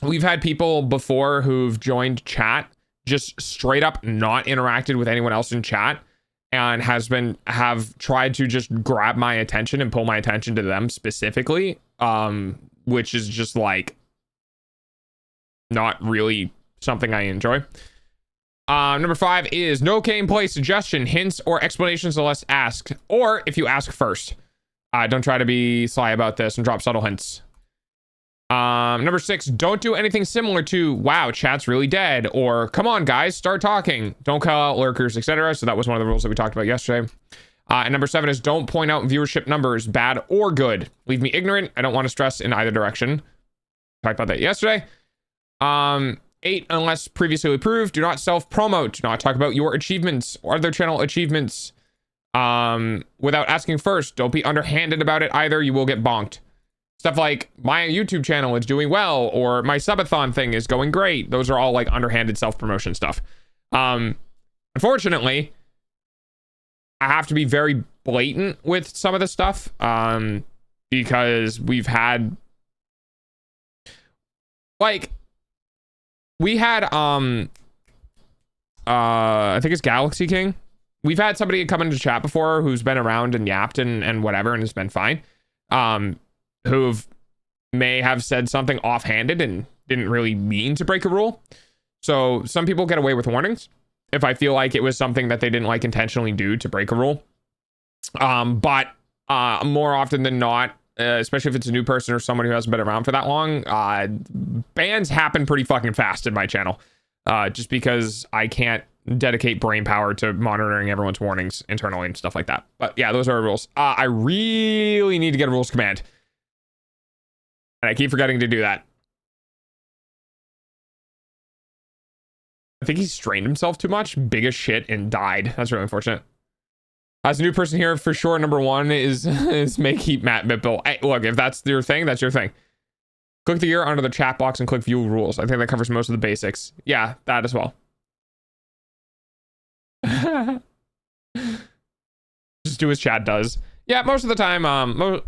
we've had people before who've joined chat just straight up not interacted with anyone else in chat and have tried to just grab my attention and pull my attention to them specifically, which is just like not really something I enjoy. Number 5 is no gameplay suggestion, hints, or explanations unless asked, or if you ask first. Don't try to be sly about this and drop subtle hints. Number 6, don't do anything similar to, wow, chat's really dead, or come on, guys, start talking. Don't call out lurkers, etc. So that was one of the rules that we talked about yesterday. And number 7 is don't point out viewership numbers, bad or good. Leave me ignorant. I don't want to stress in either direction. Talked about that yesterday. 8, unless previously approved, do not self-promote. Do not talk about your achievements or other channel achievements without asking first. Don't be underhanded about it either. You will get bonked. Stuff like, my YouTube channel is doing well, or my subathon thing is going great. Those are all like underhanded self-promotion stuff. Unfortunately, I have to be very blatant with some of this stuff because we've had like we had I think it's Galaxy King. We've had somebody come into chat before who's been around and yapped and whatever and has been fine. Who may have said something offhanded and didn't really mean to break a rule. So some people get away with warnings if I feel like it was something that they didn't like intentionally do to break a rule. But more often than not, especially if it's a new person or someone who hasn't been around for that long, bans happen pretty fucking fast in my channel. Just because I can't dedicate brain power to monitoring everyone's warnings internally and stuff like that. But yeah, those are our rules. I really need to get a rules command. And I keep forgetting to do that. I think he strained himself too much, big as shit, and died. That's really unfortunate. As a new person here, for sure, number one is make heat Matt Mipple. Hey, look, if that's your thing, that's your thing. Click the year under the chat box and click view rules. I think that covers most of the basics. Yeah, that as well. Just do as chat does. Yeah, most of the time,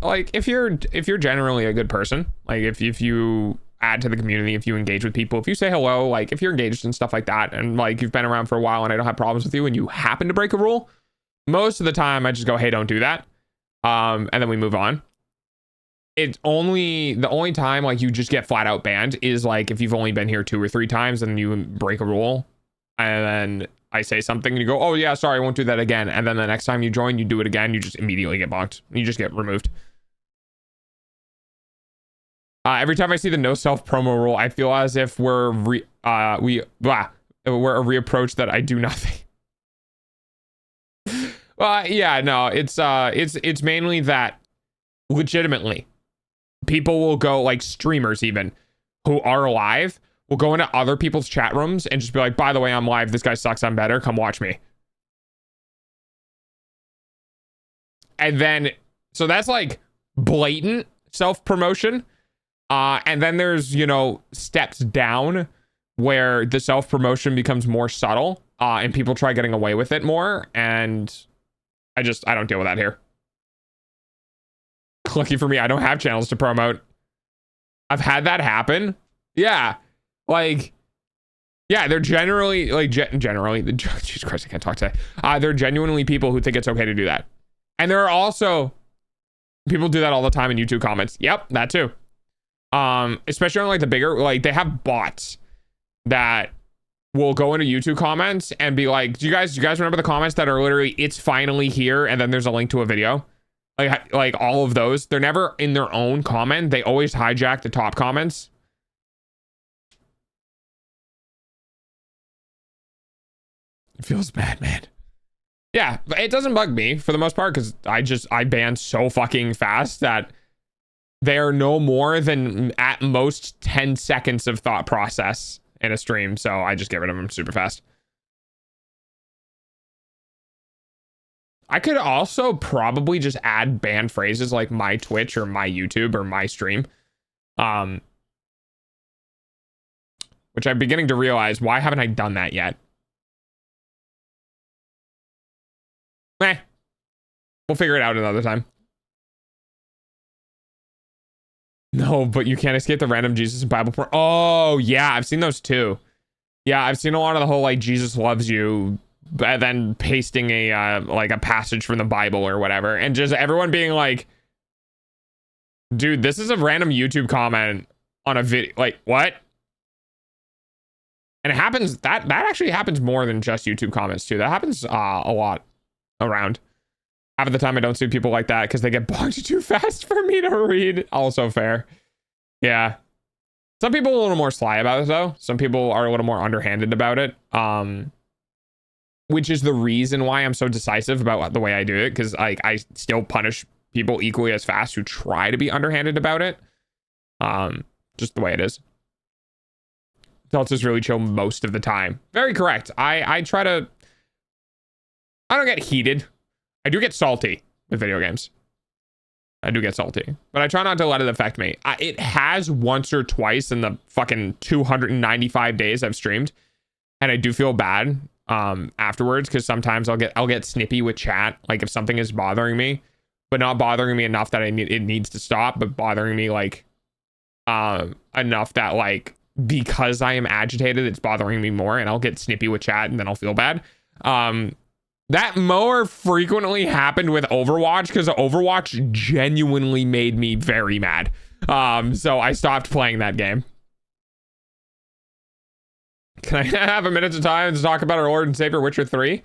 like if you're generally a good person, like if you add to the community, if you engage with people, if you say hello, like if you're engaged and stuff like that, and like you've been around for a while and I don't have problems with you and you happen to break a rule, most of the time I just go, hey, don't do that. And then we move on. It's only the only time like you just get flat out banned is like if you've only been here 2 or 3 times and you break a rule and then I say something and you go, oh yeah, sorry, I won't do that again. And then the next time you join, you do it again, you just immediately get blocked. You just get removed. Every time I see the no self promo rule, I feel as if we're a reapproach that I do nothing. Yeah, no, it's mainly that legitimately people will go, like streamers even who are live will go into other people's chat rooms and just be like, by the way, I'm live, this guy sucks, I'm better, come watch me. And then so that's like blatant self-promotion. And then there's, you know, steps down where the self-promotion becomes more subtle and people try getting away with it more, and I don't deal with that here. Lucky for me, I don't have channels to promote. I've had that happen. Yeah. Like, yeah, they're generally, like, generally, Jesus Christ, I can't talk today. They're genuinely people who think it's okay to do that. And there are also people do that all the time in YouTube comments. Yep, that too. Especially on like the bigger, like they have bots that will go into YouTube comments and be like, do you guys remember the comments that are literally, it's finally here, and then there's a link to a video? Like all of those, they're never in their own comment. They always hijack the top comments. It feels bad, man. Yeah, it doesn't bug me for the most part because I ban so fucking fast that they are no more than at most 10 seconds of thought process in a stream. So I just get rid of them super fast. I could also probably just add banned phrases like my Twitch or my YouTube or my stream. Which I'm beginning to realize, why haven't I done that yet? We'll figure it out another time. No, but you can't escape the random Jesus and Bible. Oh, yeah, I've seen those too. Yeah, I've seen a lot of the whole like Jesus loves you, and then pasting a like a passage from the Bible or whatever, and just everyone being like, dude, this is a random YouTube comment on a video. Like, what? And it happens, that actually happens more than just YouTube comments too. That happens a lot around. Half of the time I don't see people like that because they get blocked too fast for me to read. Also fair. Yeah. Some people are a little more sly about it though. Some people are a little more underhanded about it. Which is the reason why I'm so decisive about the way I do it. Because like I still punish people equally as fast who try to be underhanded about it. just the way it is. Adults is really chill most of the time. Very correct. I try to... I don't get heated. I do get salty with video games. I do get salty, but I try not to let it affect me. It has once or twice in the fucking 295 days I've streamed, and I do feel bad afterwards, because sometimes I'll get snippy with chat, like if something is bothering me, but not bothering me enough that it needs to stop, but bothering me like enough that like because I am agitated, it's bothering me more, and I'll get snippy with chat, and then I'll feel bad. That more frequently happened with Overwatch, because Overwatch genuinely made me very mad. So I stopped playing that game. Can I have a minute of time to talk about our Lord and Savior Witcher 3?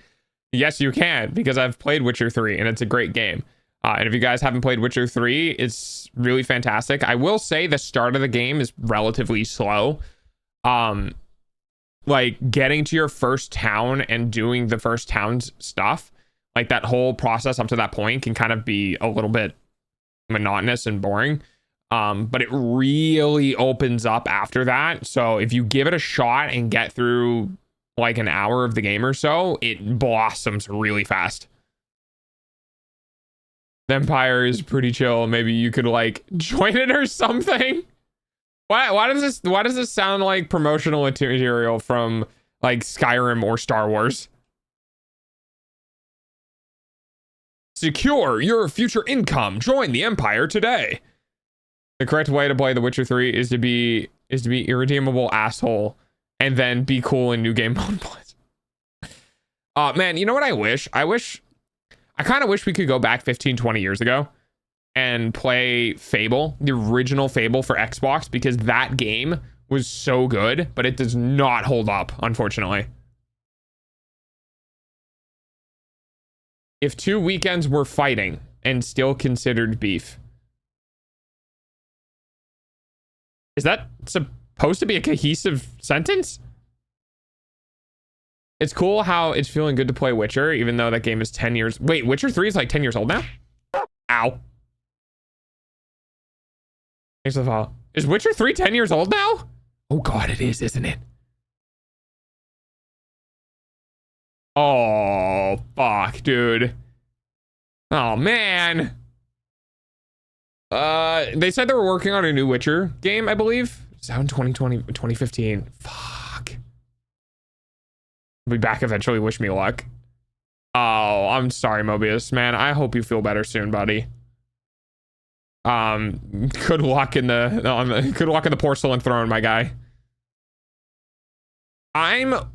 Yes, you can, because I've played Witcher 3, and it's a great game. And if you guys haven't played Witcher 3, it's really fantastic. I will say the start of the game is relatively slow. Like getting to your first town and doing the first town's stuff, like that whole process up to that point can kind of be a little bit monotonous and boring. But it really opens up after that. So if you give it a shot and get through like an hour of the game or so, it blossoms really fast. The Empire is pretty chill. Maybe you could like join it or something. Why does this sound like promotional material from like Skyrim or Star Wars? Secure your future income. Join the Empire today. The correct way to play The Witcher 3 is to be irredeemable asshole and then be cool in new game mode. Man, you know what I wish? I kind of wish we could go back 15, 20 years ago and play Fable, the original Fable for Xbox, because that game was so good, but it does not hold up, unfortunately. If 2 weekends were fighting and still considered beef. Is that supposed to be a cohesive sentence? It's cool how it's feeling good to play Witcher, even though that game is 10 years... Wait, Witcher 3 is like 10 years old now? Ow. Thanks for the follow. Is Witcher 3 10 years old now? Oh god, it is, isn't it? Oh, fuck, dude. Oh, man. They said they were working on a new Witcher game, I believe. Is that in 2020, 2015? Fuck. I'll be back eventually. Wish me luck. Oh, I'm sorry, Mobius, man. I hope you feel better soon, buddy. Good luck in the porcelain throne, my guy.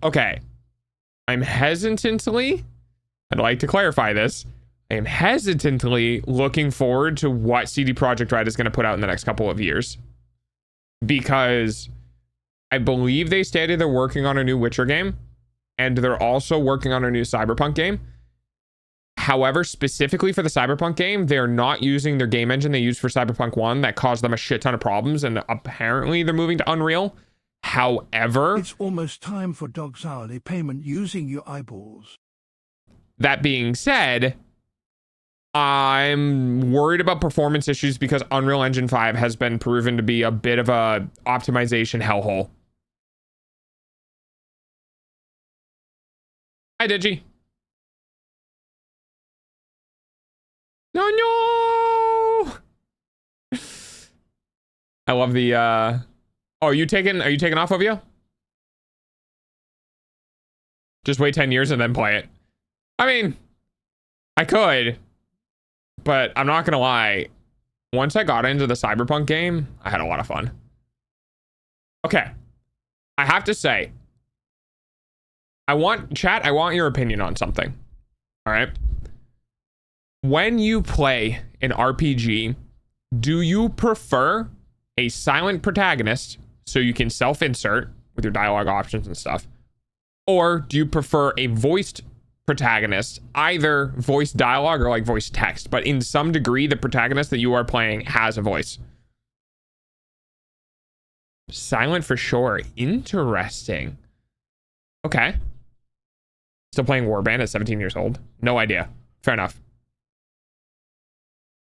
Okay. I'm hesitantly, I'd like to clarify this. I am hesitantly looking forward to what CD Projekt Red is going to put out in the next couple of years. Because I believe they stated they're working on a new Witcher game, and they're also working on a new Cyberpunk game. However, specifically for the Cyberpunk game, they're not using their game engine they used for Cyberpunk 1 that caused them a shit ton of problems, and apparently they're moving to Unreal. However, it's almost time for Dog's hourly payment using your eyeballs. That being said, I'm worried about performance issues because Unreal Engine 5 has been proven to be a bit of a optimization hellhole. Hi, Digi. No. I love the oh, are you taking off of you? Just wait 10 years and then play it. I mean, I could, but I'm not gonna lie. Once I got into the Cyberpunk game, I had a lot of fun. Okay. I have to say, I want your opinion on something. All right. When you play an RPG, do you prefer a silent protagonist so you can self-insert with your dialogue options and stuff? Or do you prefer a voiced protagonist, either voice dialogue or like voice text, but in some degree, the protagonist that you are playing has a voice? Silent for sure. Interesting. Okay. Still playing Warband at 17 years old? No idea. Fair enough.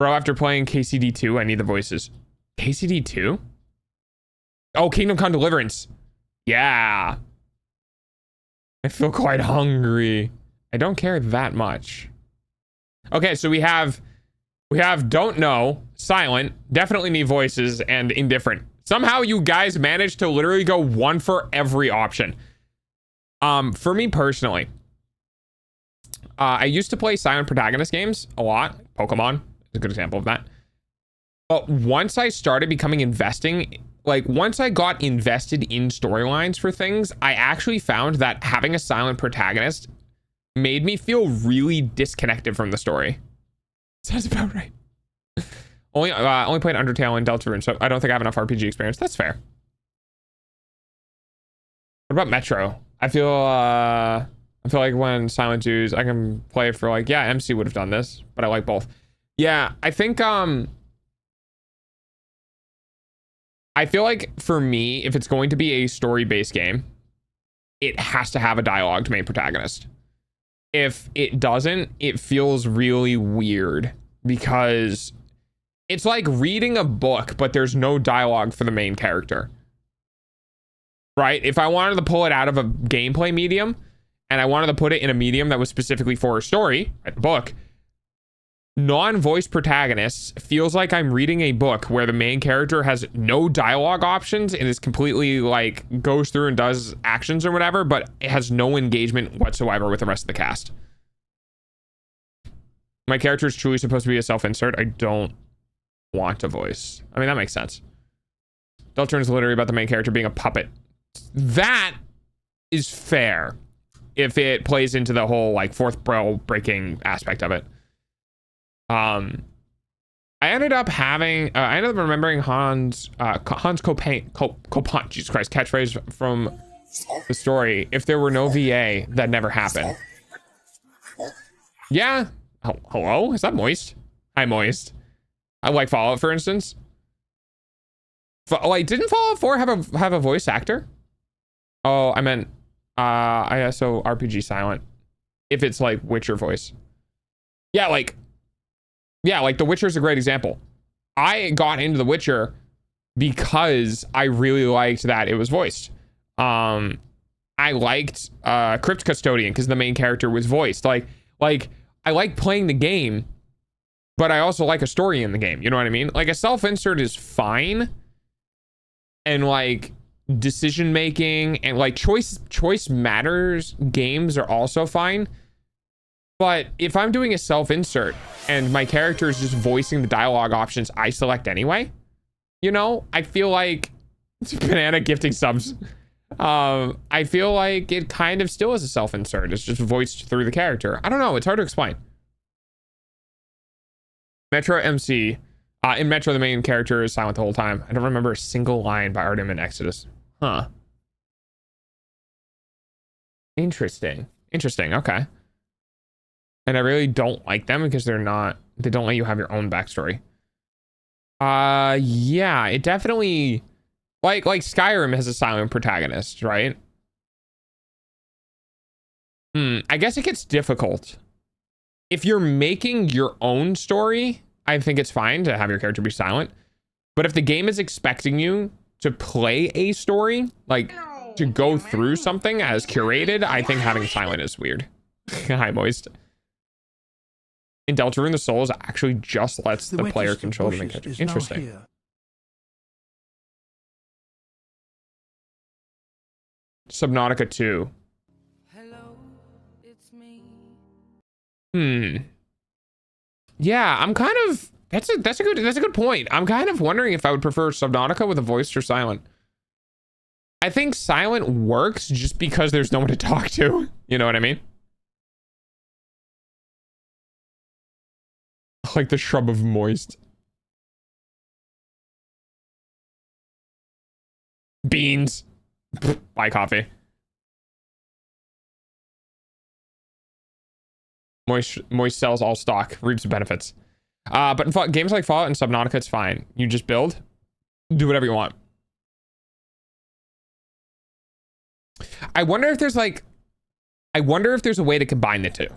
Bro, after playing KCD2, I need the voices. KCD2? Oh, Kingdom Come Deliverance. Yeah. I feel quite hungry. I don't care that much. Okay, so we have don't know, silent, definitely need voices, and indifferent. Somehow you guys managed to literally go one for every option. For me personally, I used to play silent protagonist games a lot. Pokemon is a good example of that. But once I started becoming once I got invested in storylines for things, I actually found that having a silent protagonist made me feel really disconnected from the story. Sounds about right. Only played Undertale and Deltarune, so I don't think I have enough RPG experience. That's fair. What about Metro? I feel like when Silent Jews, I can play for like, yeah, MC would have done this, but I like both. Yeah, I think I feel like for me, if it's going to be a story-based game, it has to have a dialogued main protagonist. If it doesn't, it feels really weird because it's like reading a book, but there's no dialogue for the main character. Right? If I wanted to pull it out of a gameplay medium and I wanted to put it in a medium that was specifically for a story, right, a book, non-voice protagonists feels like I'm reading a book where the main character has no dialogue options and is completely like goes through and does actions or whatever, but it has no engagement whatsoever with the rest of the cast. My character is truly supposed to be a self-insert. I don't want a voice. I mean, that makes sense. Deltarune is literally about the main character being a puppet. That is fair if it plays into the whole like fourth braille breaking aspect of it. I ended up remembering Hans Copan, Jesus Christ, catchphrase from the story. If there were no VA, that never happened. Yeah. Hello? Is that Moist? Hi, Moist. I like Fallout, for instance. Like, didn't Fallout 4 have a voice actor? Oh, I meant ISO RPG silent. If it's like Witcher voice. Yeah, like The Witcher is a great example. I got into The Witcher because I really liked that it was voiced. I liked Crypt Custodian because the main character was voiced. Like I like playing the game, but I also like a story in the game. You know what I mean? Like a self-insert is fine. And like decision making and like choice matters games are also fine. But if I'm doing a self-insert and my character is just voicing the dialogue options I select anyway, you know, I feel like it's Banana gifting subs. I feel like it kind of still is a self-insert. It's just voiced through the character. I don't know. It's hard to explain. Metro MC. In Metro, the main character is silent the whole time. I don't remember a single line by Artem in Exodus. Huh. Interesting. Okay. And I really don't like them because they don't let you have your own backstory. Yeah, it definitely like Skyrim has a silent protagonist, right? I guess it gets difficult. If you're making your own story, I think it's fine to have your character be silent. But if the game is expecting you to play a story, like to go through something as curated, I think having silent is weird. Hi, Moist. In Deltarune, the Souls actually just lets the player control the main character. Interesting. Subnautica 2. Hello, it's me. Yeah, I'm kind of that's a good point. I'm kind of wondering if I would prefer Subnautica with a voice or silent. I think silent works just because there's no one to talk to. You know what I mean? Like the shrub of Moist. Beans. Buy coffee. Moist sells all stock, reaps benefits. But in games like Fallout and Subnautica, it's fine. You just build, do whatever you want. I wonder if there's a way to combine the two.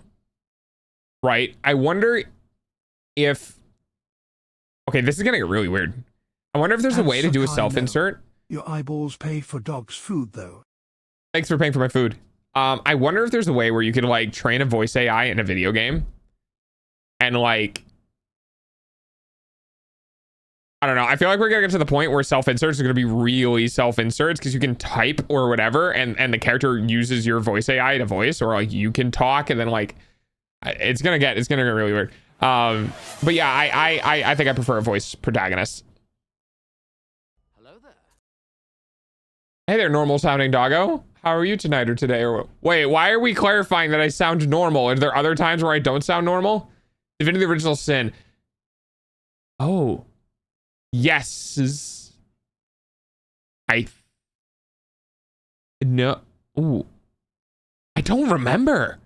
Right? I wonder if... Okay, this is gonna get really weird. I wonder if there's a way to do a self-insert Your eyeballs pay for dog's food, though. Thanks for paying for my food. I wonder if there's a way where you could like train a voice AI in a video game and like, I don't know. I feel like we're gonna get to the point where self-inserts are gonna be really self-inserts because you can type or whatever, and the character uses your voice AI to voice, or like you can talk, and then like it's gonna get really weird. But yeah, I think I prefer a voice protagonist. Hello there. Hey there, normal sounding doggo. How are you tonight or today? Or wait, why are we clarifying that I sound normal? Are there other times where I don't sound normal? Divinity Original Sin. Oh. Yes. No. Ooh. I don't remember.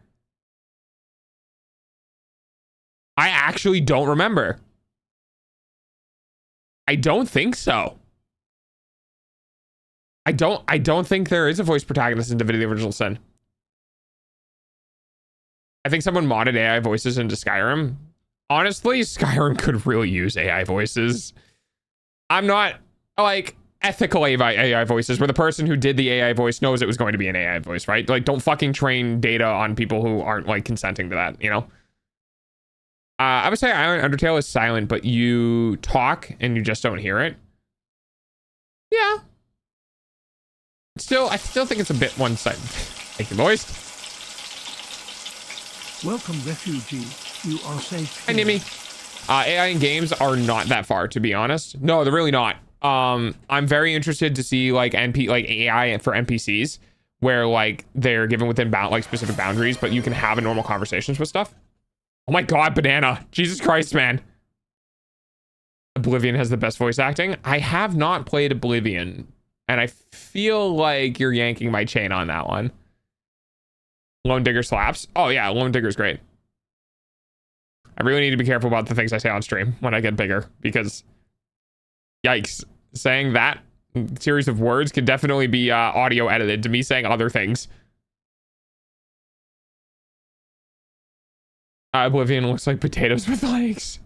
I actually don't remember. I don't think so. I don't think there is a voice protagonist in Divinity Original Sin. I think someone modded AI voices into Skyrim. Honestly, Skyrim could really use AI voices. I'm not like ethical AI voices where the person who did the AI voice knows it was going to be an AI voice, right? Like, don't fucking train data on people who aren't like consenting to that, you know? I would say Undertale is silent, but you talk and you just don't hear it. Yeah. I still think it's a bit one-sided. Thank you, boys. Welcome, refugee. You are safe. Hi, Nimmy. AI in games are not that far, to be honest. No, they're really not. I'm very interested to see like AI for NPCs where like they're given within like specific boundaries, but you can have a normal conversations with stuff. Oh my God, Banana. Jesus Christ, man. Oblivion has the best voice acting. I have not played Oblivion, and I feel like you're yanking my chain on that one. Lone Digger slaps. Oh yeah, Lone Digger's great. I really need to be careful about the things I say on stream when I get bigger, because yikes, saying that series of words can definitely be audio edited to me saying other things. Oblivion looks like potatoes with legs.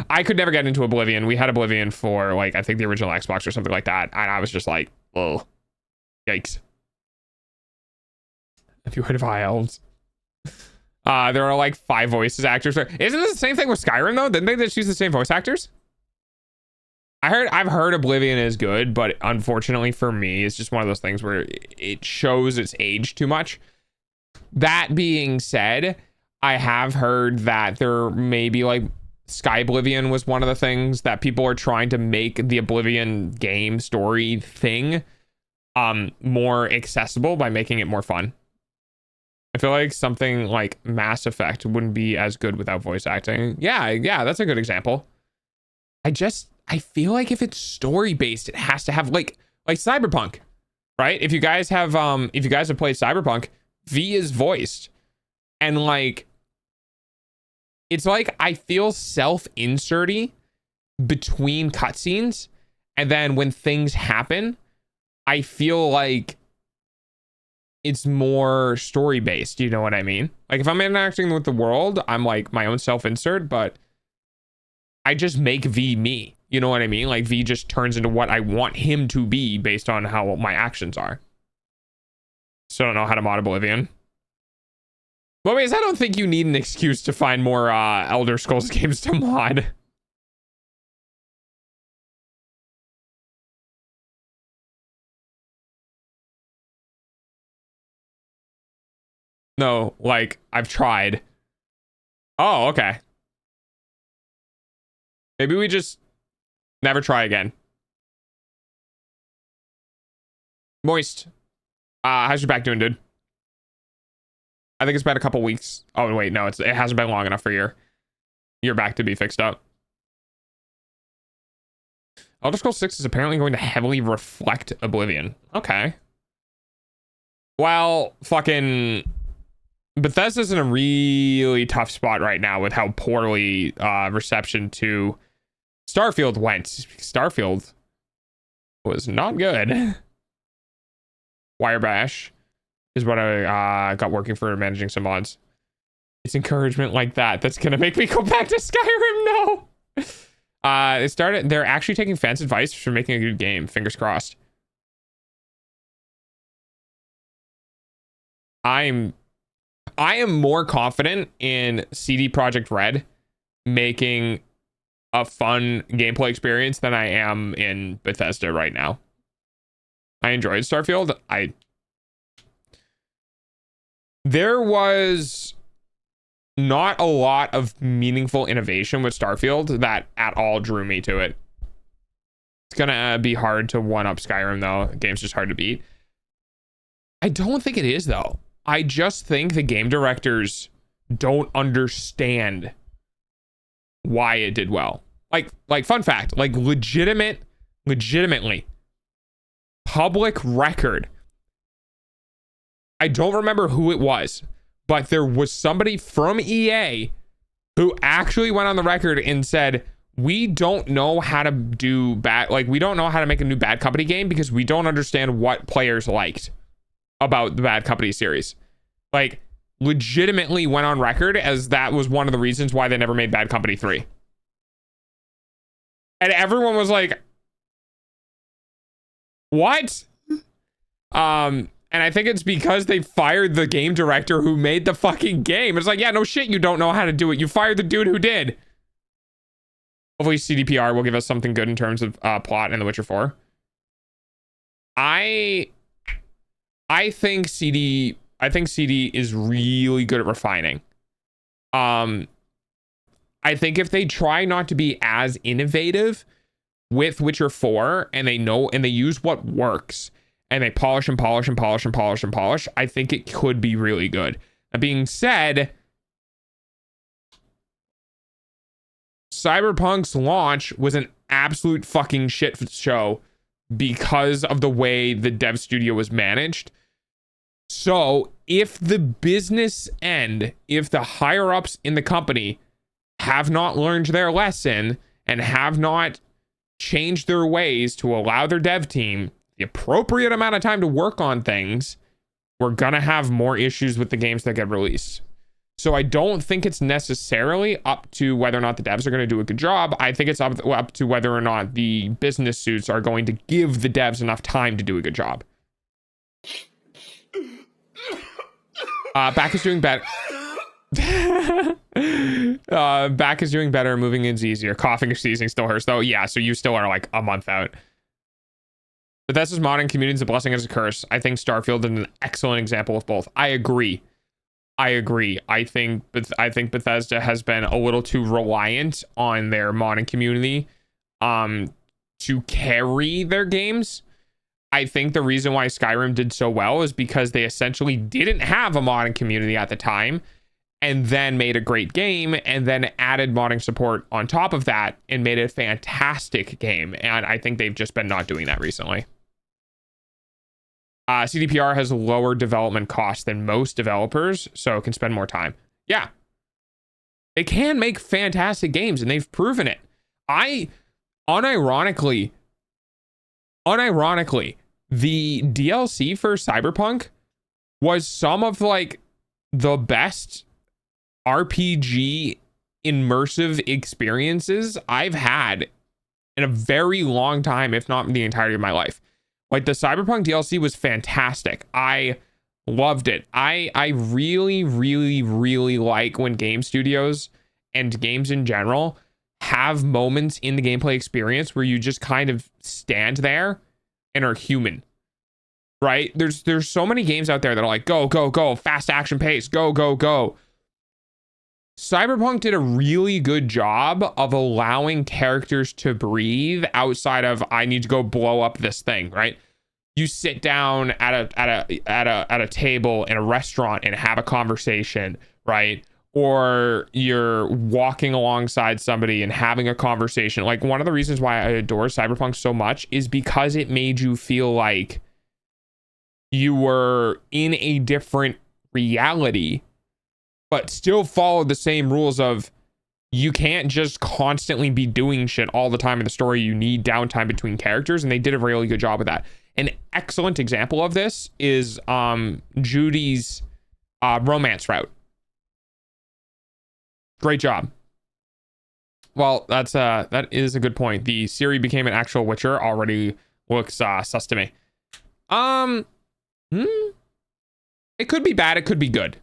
I could never get into Oblivion. We had Oblivion for like, I think the original Xbox or something like that, and I was just like, oh, yikes. Have you heard of High Elves? There are like 5 voices actors. Isn't this the same thing with Skyrim though? Didn't they just use the same voice actors? I've heard Oblivion is good, but unfortunately for me, it's just one of those things where it shows its age too much. That being said, I have heard that there may be like Sky Oblivion was one of the things that people are trying to make the Oblivion game story thing more accessible by making it more fun. I feel like something like Mass Effect wouldn't be as good without voice acting. Yeah, that's a good example. I feel like if it's story based, it has to have like Cyberpunk, right? If you guys have played Cyberpunk, V is voiced, and like it's like I feel self-inserty between cutscenes, and then when things happen, I feel like it's more story based. You know what I mean? Like if I'm interacting with the world, I'm like my own self-insert, but I just make V me. You know what I mean? Like V just turns into what I want him to be based on how my actions are. So I don't know how to mod Oblivion. But anyways, I don't think you need an excuse to find more Elder Scrolls games to mod. No, like I've tried. Oh, okay. Maybe we just never try again. Moist. How's your back doing, dude? I think it's been a couple weeks. Oh wait, no, it hasn't been long enough for your back to be fixed up. Elder Scrolls 6 is apparently going to heavily reflect Oblivion. Okay. Well, fucking Bethesda's in a really tough spot right now with how poorly reception to Starfield went. Starfield was not good. Wirebash is what I got working for managing some mods. It's encouragement like that that's gonna make me go back to Skyrim. No. They're actually taking fans' advice for making a good game. Fingers crossed. I am more confident in CD Projekt Red making a fun gameplay experience than I am in Bethesda right now. I enjoyed Starfield. There was not a lot of meaningful innovation with Starfield that at all drew me to it. It's gonna be hard to one up Skyrim though. The game's just hard to beat. I don't think it is though. I just think the game directors don't understand why it did well. Like fun fact, like legitimately public record. I don't remember who it was, but there was somebody from EA who actually went on the record and said, we don't know how to do bad, like we don't know how to make a new Bad Company game because we don't understand what players liked about the Bad Company series. Like legitimately went on record as that was one of the reasons why they never made Bad Company 3. And everyone was like, what? And I think it's because they fired the game director who made the fucking game. It's like, yeah, no shit, you don't know how to do it. You fired the dude who did. Hopefully CDPR will give us something good in terms of plot in The Witcher 4. I think CD is really good at refining. I think if they try not to be as innovative with Witcher 4 and they use what works and they polish and polish and polish and polish and polish, I think it could be really good. That being said, Cyberpunk's launch was an absolute fucking shit show because of the way the dev studio was managed. So if the business end, if the higher ups in the company have not learned their lesson and have not changed their ways to allow their dev team the appropriate amount of time to work on things, we're gonna have more issues with the games that get released. So I don't think it's necessarily up to whether or not the devs are going to do a good job. I think it's up to whether or not the business suits are going to give the devs enough time to do a good job. Back is doing better. Back is doing better. Moving is easier. Coughing or sneezing still hurts though. Yeah, so you still are like a month out. Bethesda's modding community is a blessing and a curse. I think Starfield is an excellent example of both. I agree. I think Bethesda has been a little too reliant on their modding community to carry their games. I think the reason why Skyrim did so well is because they essentially didn't have a modding community at the time and then made a great game and then added modding support on top of that and made a fantastic game. And I think they've just been not doing that recently. CDPR has lower development costs than most developers, so it can spend more time. Yeah. They can make fantastic games, and they've proven it. Unironically, the DLC for Cyberpunk was some of like the best RPG immersive experiences I've had in a very long time, if not the entirety of my life. Like the Cyberpunk DLC was fantastic. I loved it. I really, really, really like when game studios and games in general have moments in the gameplay experience where you just kind of stand there and are human, right? There's so many games out there that are like, go, go, go, fast action pace, go, go, go. Cyberpunk did a really good job of allowing characters to breathe outside of I need to go blow up this thing, right? You sit down at a table in a restaurant and have a conversation, right? Or you're walking alongside somebody and having a conversation. Like one of the reasons why I adore Cyberpunk so much is because it made you feel like you were in a different reality, but still follow the same rules of you can't just constantly be doing shit all the time in the story. You need downtime between characters, and they did a really good job of that. An excellent example of this is Judy's romance route. Great job. Well, that is a good point. The Ciri became an actual Witcher already looks sus to me. It it could be bad, it could be good.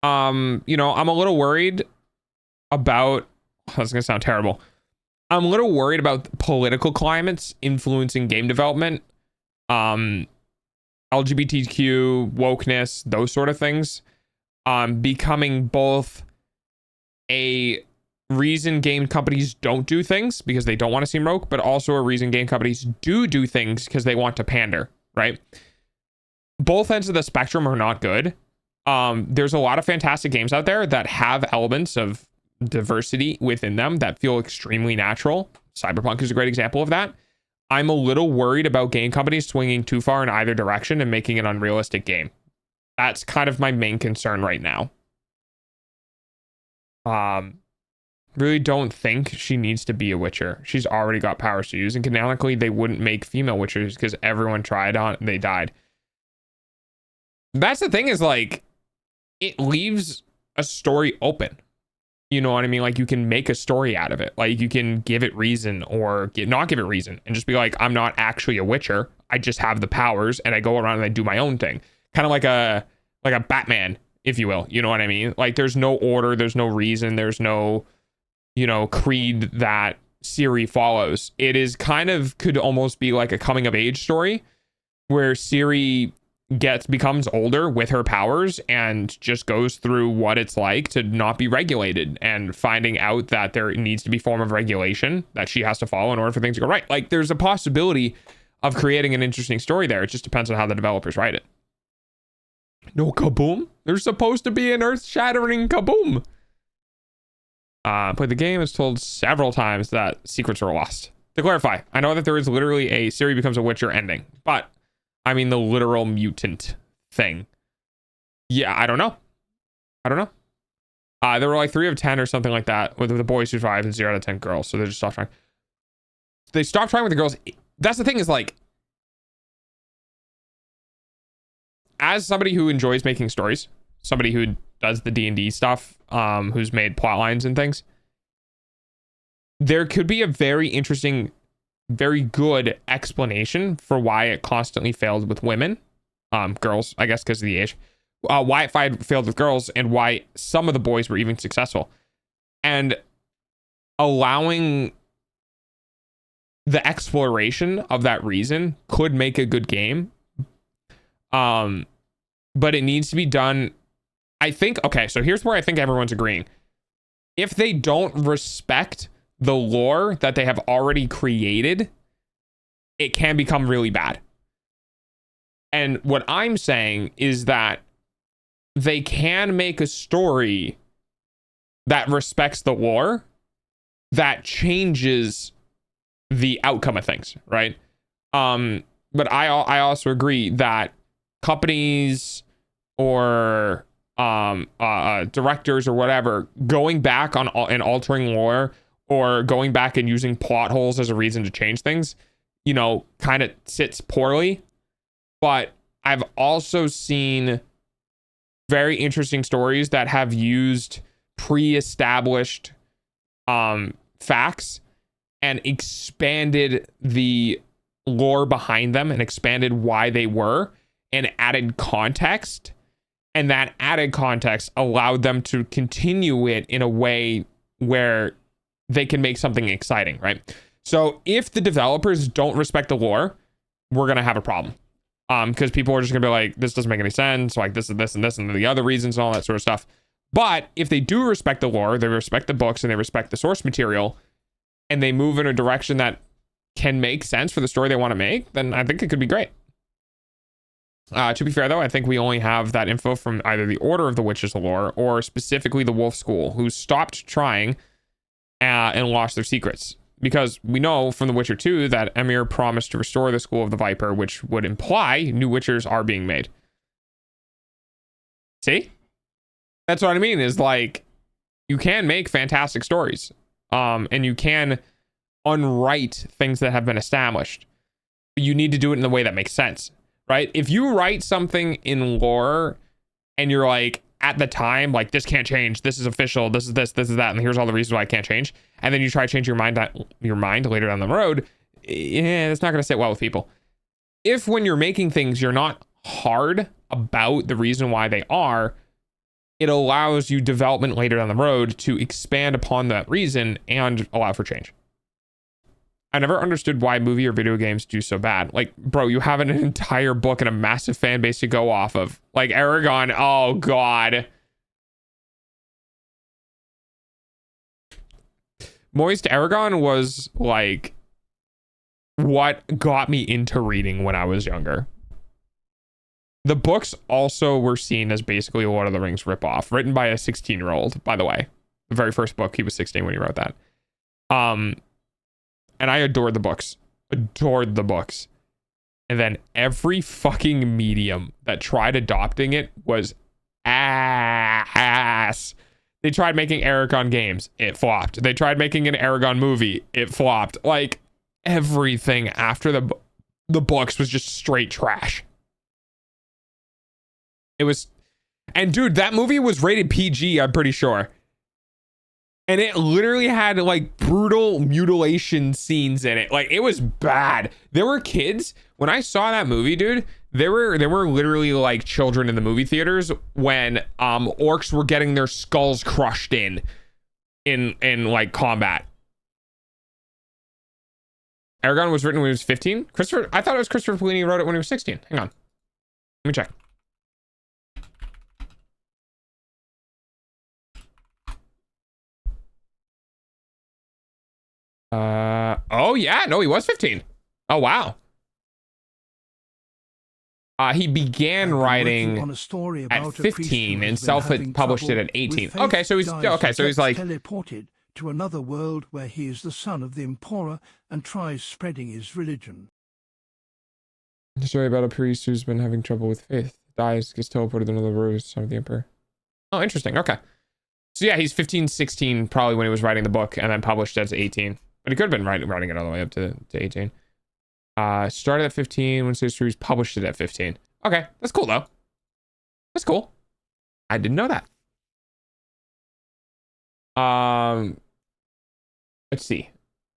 You know, I'm a little worried about, that's gonna sound terrible. I'm a little worried about political climates influencing game development. LGBTQ, wokeness, those sort of things, becoming both a reason game companies don't do things because they don't want to seem woke, but also a reason game companies do things because they want to pander, right? Both ends of the spectrum are not good. There's a lot of fantastic games out there that have elements of diversity within them that feel extremely natural. Cyberpunk is a great example of that. I'm a little worried about game companies swinging too far in either direction and making an unrealistic game. That's kind of my main concern right now. Really don't think she needs to be a Witcher. She's already got powers to use, and canonically they wouldn't make female Witchers because everyone tried on it and they died. That's the thing, is like, it leaves a story open. You know what I mean? Like, you can make a story out of it. Like, you can give it reason or not give it reason and just be like, I'm not actually a Witcher. I just have the powers and I go around and I do my own thing. Kind of like a Batman, if you will. You know what I mean? Like, there's no order, there's no reason, there's no, you know, creed that Ciri follows. It is kind of, could almost be like a coming of age story where Ciri becomes older with her powers and just goes through what it's like to not be regulated and finding out that there needs to be form of regulation that she has to follow in order for things to go right. Like, there's a possibility of creating an interesting story there. It just depends on how the developers write it. No kaboom. There's supposed to be an earth-shattering kaboom. Played the game, is told several times that secrets are lost. To clarify, I know that there is literally a Ciri becomes a Witcher ending, but I mean the literal mutant thing. Yeah, I don't know. There were like 3 of 10 or something like that with the boys who survived and 0 out of 10 girls. So they just stopped trying. They stopped trying with the girls. That's the thing, is like, as somebody who enjoys making stories, somebody who does the D&D stuff, who's made plot lines and things, there could be a very interesting, very good explanation for why it constantly failed with women, girls, I guess, because of the age, why it failed with girls, and why some of the boys were even successful, and allowing the exploration of that reason could make a good game. But it needs to be done, I think. Okay, so here's where I think everyone's agreeing. If they don't respect the lore that they have already created, it can become really bad. And what I'm saying is that they can make a story that respects the lore, that changes the outcome of things, right? But I also agree that companies or directors or whatever going back on and altering lore, or going back and using plot holes as a reason to change things, you know, kind of sits poorly. But I've also seen very interesting stories that have used pre-established facts and expanded the lore behind them and expanded why they were and added context. And that added context allowed them to continue it in a way where they can make something exciting, right? So if the developers don't respect the lore, we're going to have a problem. Because people are just going to be like, this doesn't make any sense. Like, this and this and this and the other reasons and all that sort of stuff. But if they do respect the lore, they respect the books and they respect the source material, and they move in a direction that can make sense for the story they want to make, then I think it could be great. To be fair, though, I think we only have that info from either the Order of the Witches lore or specifically the Wolf School, who stopped trying and lost their secrets. Because we know from The Witcher 2 that Emir promised to restore the School of the Viper, which would imply new Witchers are being made. See? That's what I mean, is like, you can make fantastic stories. And you can unwrite things that have been established. But you need to do it in a way that makes sense, right? If you write something in lore and you're like, at the time, like, this can't change, this is official, this is this is that, and here's all the reasons why it can't change, and then you try to change your mind later down the road, yeah, it's not going to sit well with people. If when you're making things, you're not hard about the reason why they are, it allows you development later down the road to expand upon that reason and allow for change. I never understood why movie or video games do so bad. Like, bro, you have an entire book and a massive fan base to go off of. Like Aragon, oh god. Moist, Aragon was like what got me into reading when I was younger. The books also were seen as basically a Lord of the Rings ripoff, written by a 16-year-old, by the way. The very first book, he was 16 when he wrote that. And I adored the books. Adored the books. And then every fucking medium that tried adopting it was ass. They tried making Aragon games. It flopped. They tried making an Aragon movie. It flopped. Like, everything after the books was just straight trash. It was... And dude, that movie was rated PG, I'm pretty sure. And it literally had like brutal mutilation scenes in it. Like, it was bad. There were kids when I saw that movie, dude. There were literally like children in the movie theaters when orcs were getting their skulls crushed in like combat. Aragon was written when he was 15. I thought it was Christopher Paolini wrote it when he was 16. Hang on, let me check. Oh yeah, no, he was 15. Oh wow. He began writing on a story at about 15 and self-published it at 18. Okay, so he's like teleported to another world where he is the son of the Emperor and tries spreading his religion. a story about a priest who's been having trouble with faith, dies, gets teleported to another world, son of the Emperor. Oh, interesting. Okay. So yeah, he's 15, 16 probably when he was writing the book and then published it as 18. But he could have been writing it all the way up to 18. Started at 15 when series published it at 15. Okay, that's cool though. That's cool. I didn't know that. Let's see.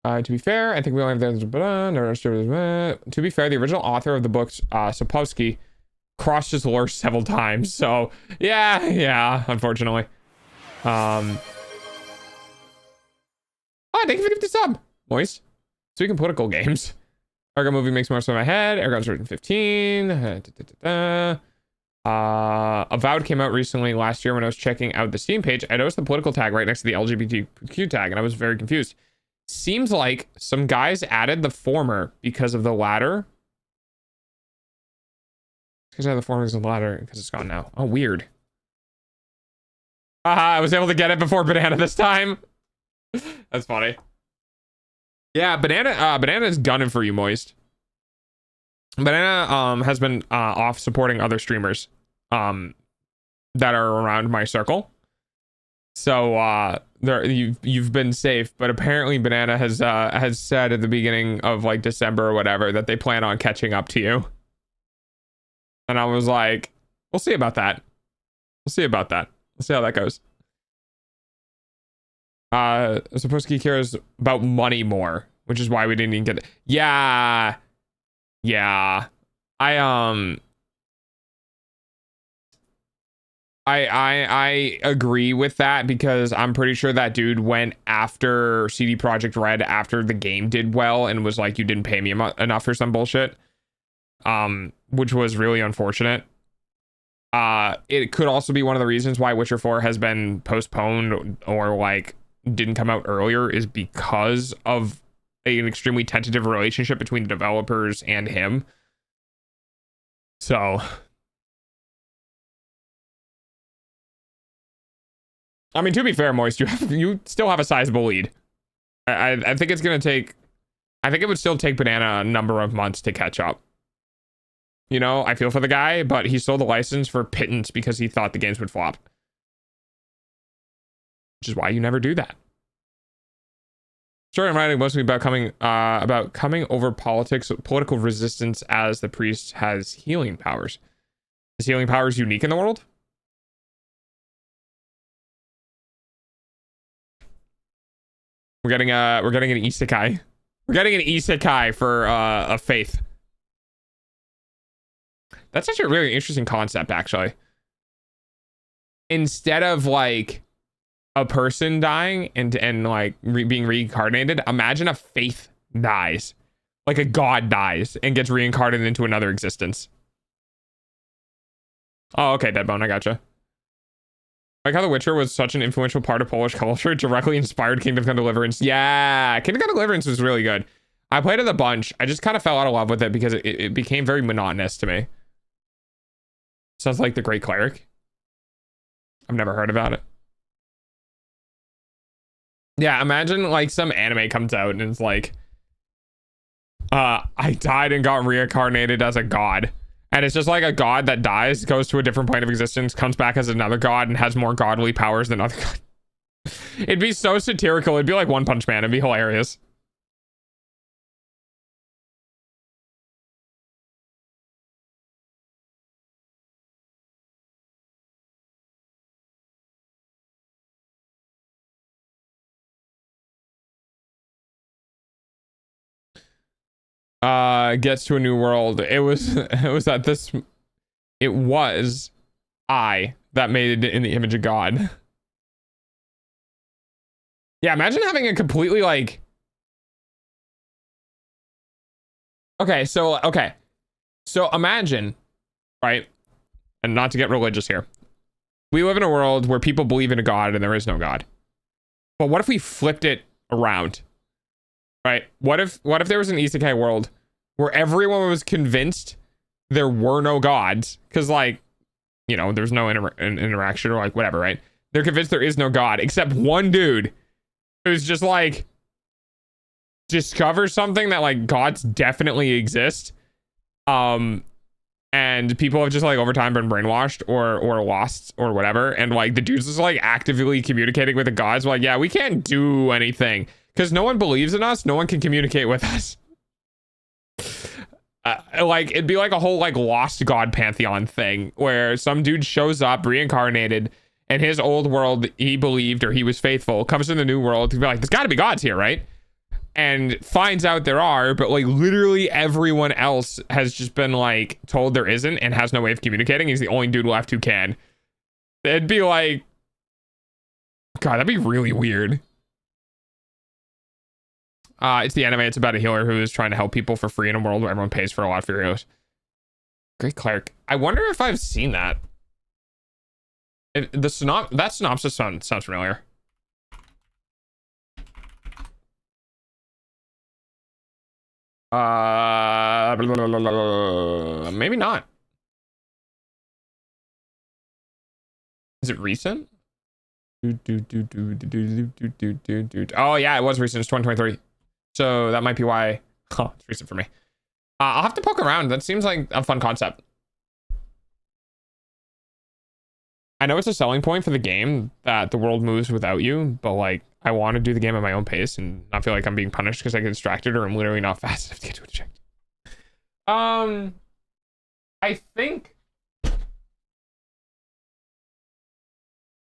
To be fair, I think we only have the to be fair, the original author of the books, Sapkowski, crossed his lore several times. So yeah, unfortunately. Oh, thank you for the sub, Moist. Speaking political games. Aragon movie makes more sense in my head. Aragon's written 15. Avowed came out recently last year when I was checking out the Steam page. I noticed the political tag right next to the LGBTQ tag, and I was very confused. Seems like some guys added the former because of the latter. Because I have the former because of the latter, because it's gone now. Oh, weird. I was able to get it before Banana this time. That's funny. Yeah, Banana is gunning for you, Moist. Banana has been off supporting other streamers that are around my circle. So you've been safe, but apparently Banana has said at the beginning of like December or whatever that they plan on catching up to you. And I was like, we'll see about that. We'll see about that. We'll see how that goes. Sapkowski cares about money more, which is why we didn't even get it. Yeah. I agree with that because I'm pretty sure that dude went after CD Projekt Red after the game did well and was like, you didn't pay me enough for some bullshit. Which was really unfortunate. It could also be one of the reasons why Witcher 4 has been postponed or like didn't come out earlier is because of an extremely tentative relationship between the developers and him. So I mean, to be fair, Moist, you still have a sizable lead. I think it's gonna take, I think it would still take Banana a number of months to catch up. You know, I feel for the guy, but he sold the license for pittance because he thought the games would flop. Which is why you never do that. Story I'm writing mostly about coming over political resistance as the priest has healing powers. Is healing powers unique in the world? We're getting an isekai. We're getting an isekai for a faith. That's actually a really interesting concept, actually. Instead of like a person dying and like being reincarnated, imagine a faith dies, like a god dies and gets reincarnated into another existence. Oh, okay, Deadbone, I gotcha. Like how The Witcher was such an influential part of Polish culture, directly inspired Kingdom Come Deliverance. Yeah, Kingdom Come Deliverance was really good. I played it a bunch. I just kind of fell out of love with it because it became very monotonous to me. Sounds like The Great Cleric. I've never heard about it. Yeah, imagine like some anime comes out and it's like, I died and got reincarnated as a god. And it's just like a god that dies, goes to a different plane of existence, comes back as another god, and has more godly powers than other gods. It'd be so satirical. It'd be like One Punch Man. It'd be hilarious. Gets to a new world. It was I that made it in the image of God. Yeah, imagine having a completely like, okay, so imagine, right, and not to get religious here, we live in a world where people believe in a god and there is no god. But what if we flipped it around? Right? What if there was an isekai world where everyone was convinced there were no gods? Because like, you know, there's no interaction or like whatever, right? They're convinced there is no god except one dude who's just like discovers something that like gods definitely exist. And people have just like over time been brainwashed or lost or whatever. And like the dude's just like actively communicating with the gods. Like, yeah, we can't do anything. Because no one believes in us, no one can communicate with us. Like, it'd be like a whole, like, lost god pantheon thing, where some dude shows up, reincarnated, and his old world, he believed, or he was faithful, comes to the new world, to be like, there's gotta be gods here, right? And finds out there are, but, like, literally everyone else has just been, like, told there isn't, and has no way of communicating. He's the only dude left who can. It'd be like... God, that'd be really weird. It's the anime. It's about a healer who is trying to help people for free in a world where everyone pays for a lot for heroes. Great Cleric. I wonder if I've seen that. That synopsis sounds familiar. Maybe not. Is it recent? Oh yeah, it was recent. It's 2023. So that might be why. Oh, it's recent for me. I'll have to poke around. That seems like a fun concept. I know it's a selling point for the game that the world moves without you, but like I want to do the game at my own pace and not feel like I'm being punished because I get distracted or I'm literally not fast enough to get to a check. I think,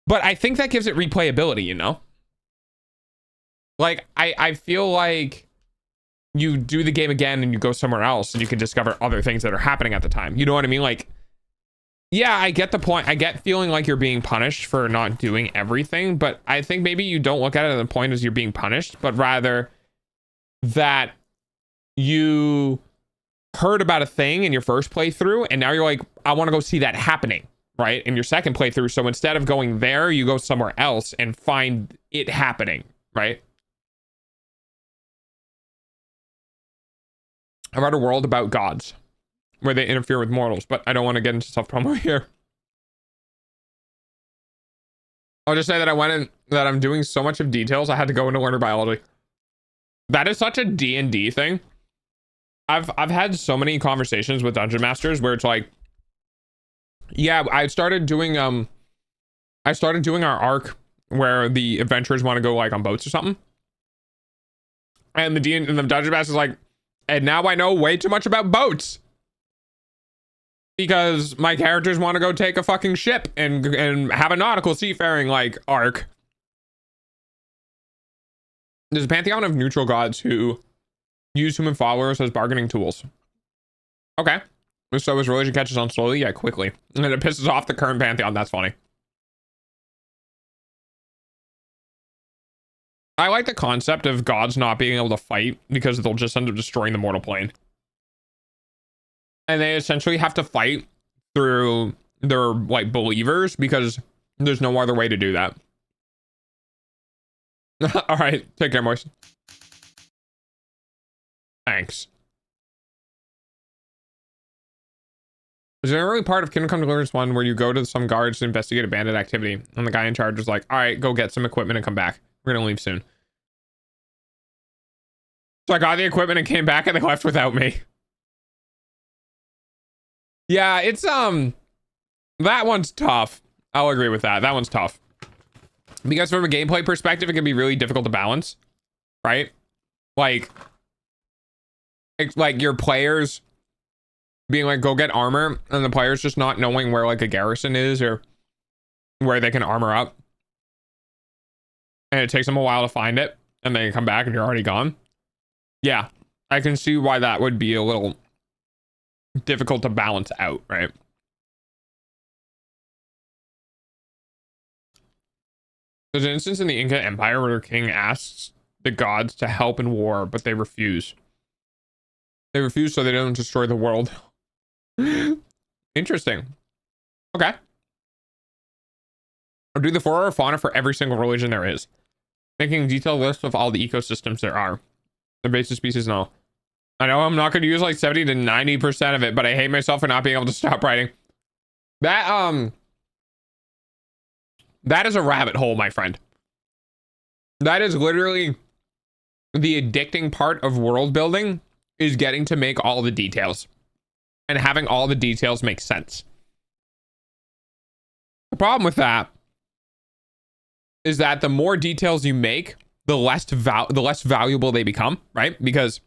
but I think that gives it replayability, you know? Like I feel like you do the game again and you go somewhere else and you can discover other things that are happening at the time. You know what I mean? Like, yeah, I get the point. I get feeling like you're being punished for not doing everything, but I think maybe you don't look at it at the point as you're being punished, but rather that you heard about a thing in your first playthrough and now you're like, I want to go see that happening, right? In your second playthrough. So instead of going there, you go somewhere else and find it happening, right? I read a world about gods where they interfere with mortals, but I don't want to get into self-promo here. I'll just say that I went in, that I'm doing so much of details, I had to go into learner biology. That is such a D&D thing. I've had so many conversations with dungeon masters where it's like, yeah, I started doing our arc where the adventurers want to go like on boats or something. And the dungeon master's like, and now I know way too much about boats. Because my characters want to go take a fucking ship and have a nautical seafaring like arc. There's a pantheon of neutral gods who use human followers as bargaining tools. Okay. So his religion catches on slowly, yeah, quickly. And it pisses off the current pantheon. That's funny. I like the concept of gods not being able to fight because they'll just end up destroying the mortal plane. And they essentially have to fight through their like believers because there's no other way to do that. All right, take care, boys. Thanks. Is there really part of Kingdom Come Deliverance 1 where you go to some guards to investigate a bandit activity and the guy in charge is like, all right, go get some equipment and come back. We're gonna leave soon. So I got the equipment and came back and they left without me. Yeah, it's that one's tough. I'll agree with that. That one's tough. Because from a gameplay perspective, it can be really difficult to balance, right? Like your players being like, go get armor, and the players just not knowing where like a garrison is or where they can armor up. And it takes them a while to find it, and then you come back and you're already gone. Yeah, I can see why that would be a little difficult to balance out, right? There's an instance in the Inca Empire where the king asks the gods to help in war, but they refuse. They refuse so they don't destroy the world. Interesting. Okay. Or do the flora or fauna for every single religion there is, making a detailed list of all the ecosystems there are. The basic species, no. I know I'm not going to use like 70 to 90% of it, but I hate myself for not being able to stop writing. That is a rabbit hole, my friend. That is literally the addicting part of world building, is getting to make all the details and having all the details make sense. The problem with that is that the more details you make, the less valuable they become, right? Because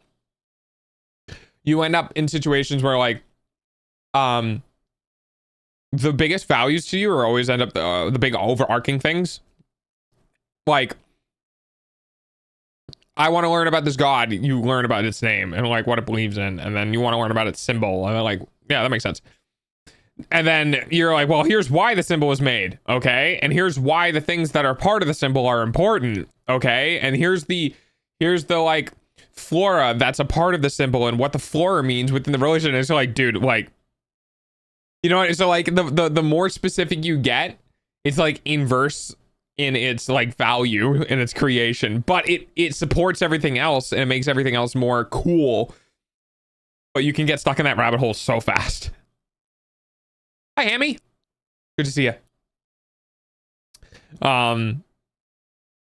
you end up in situations where like the biggest values to you are always end up the big overarching things. Like, I want to learn about this god, you learn about its name and like what it believes in, and then you want to learn about its symbol, and then like, yeah, that makes sense. And then you're like, well, here's why the symbol was made, okay? And here's why the things that are part of the symbol are important, okay? And here's the like flora that's a part of the symbol and what the flora means within the religion. It's like, dude, like, you know what? So like the more specific you get, it's like inverse in its like value in its creation, but it supports everything else and it makes everything else more cool. But you can get stuck in that rabbit hole so fast. Hi, Hammy. Good to see you. I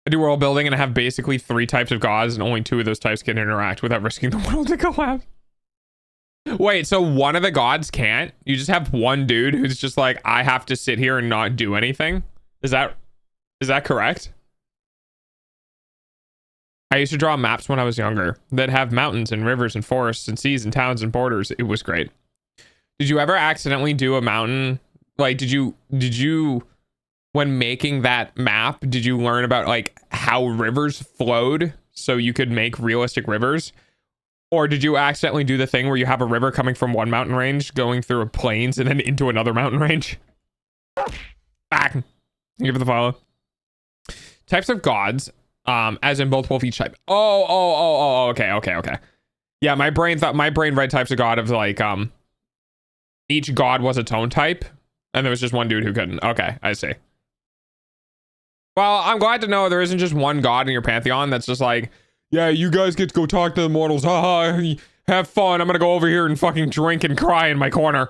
do world building and I have basically 3 types of gods, and only 2 of those types can interact without risking the world to collapse. Wait, so one of the gods can't? You just have one dude who's just like, I have to sit here and not do anything? Is that correct? I used to draw maps when I was younger that have mountains and rivers and forests and seas and towns and borders. It was great. Did you ever accidentally do a mountain? Like, did you, when making that map, did you learn about like how rivers flowed so you could make realistic rivers? Or did you accidentally do the thing where you have a river coming from one mountain range going through a plains and then into another mountain range? Back. Thank you for the follow. Types of gods, as in multiple of each type. Okay. Yeah, my brain read types of god of like, each god was its own type, and there was just one dude who couldn't. Okay, I see. Well, I'm glad to know there isn't just one god in your pantheon that's just like, yeah, you guys get to go talk to the mortals. Haha, have fun. I'm gonna go over here and fucking drink and cry in my corner.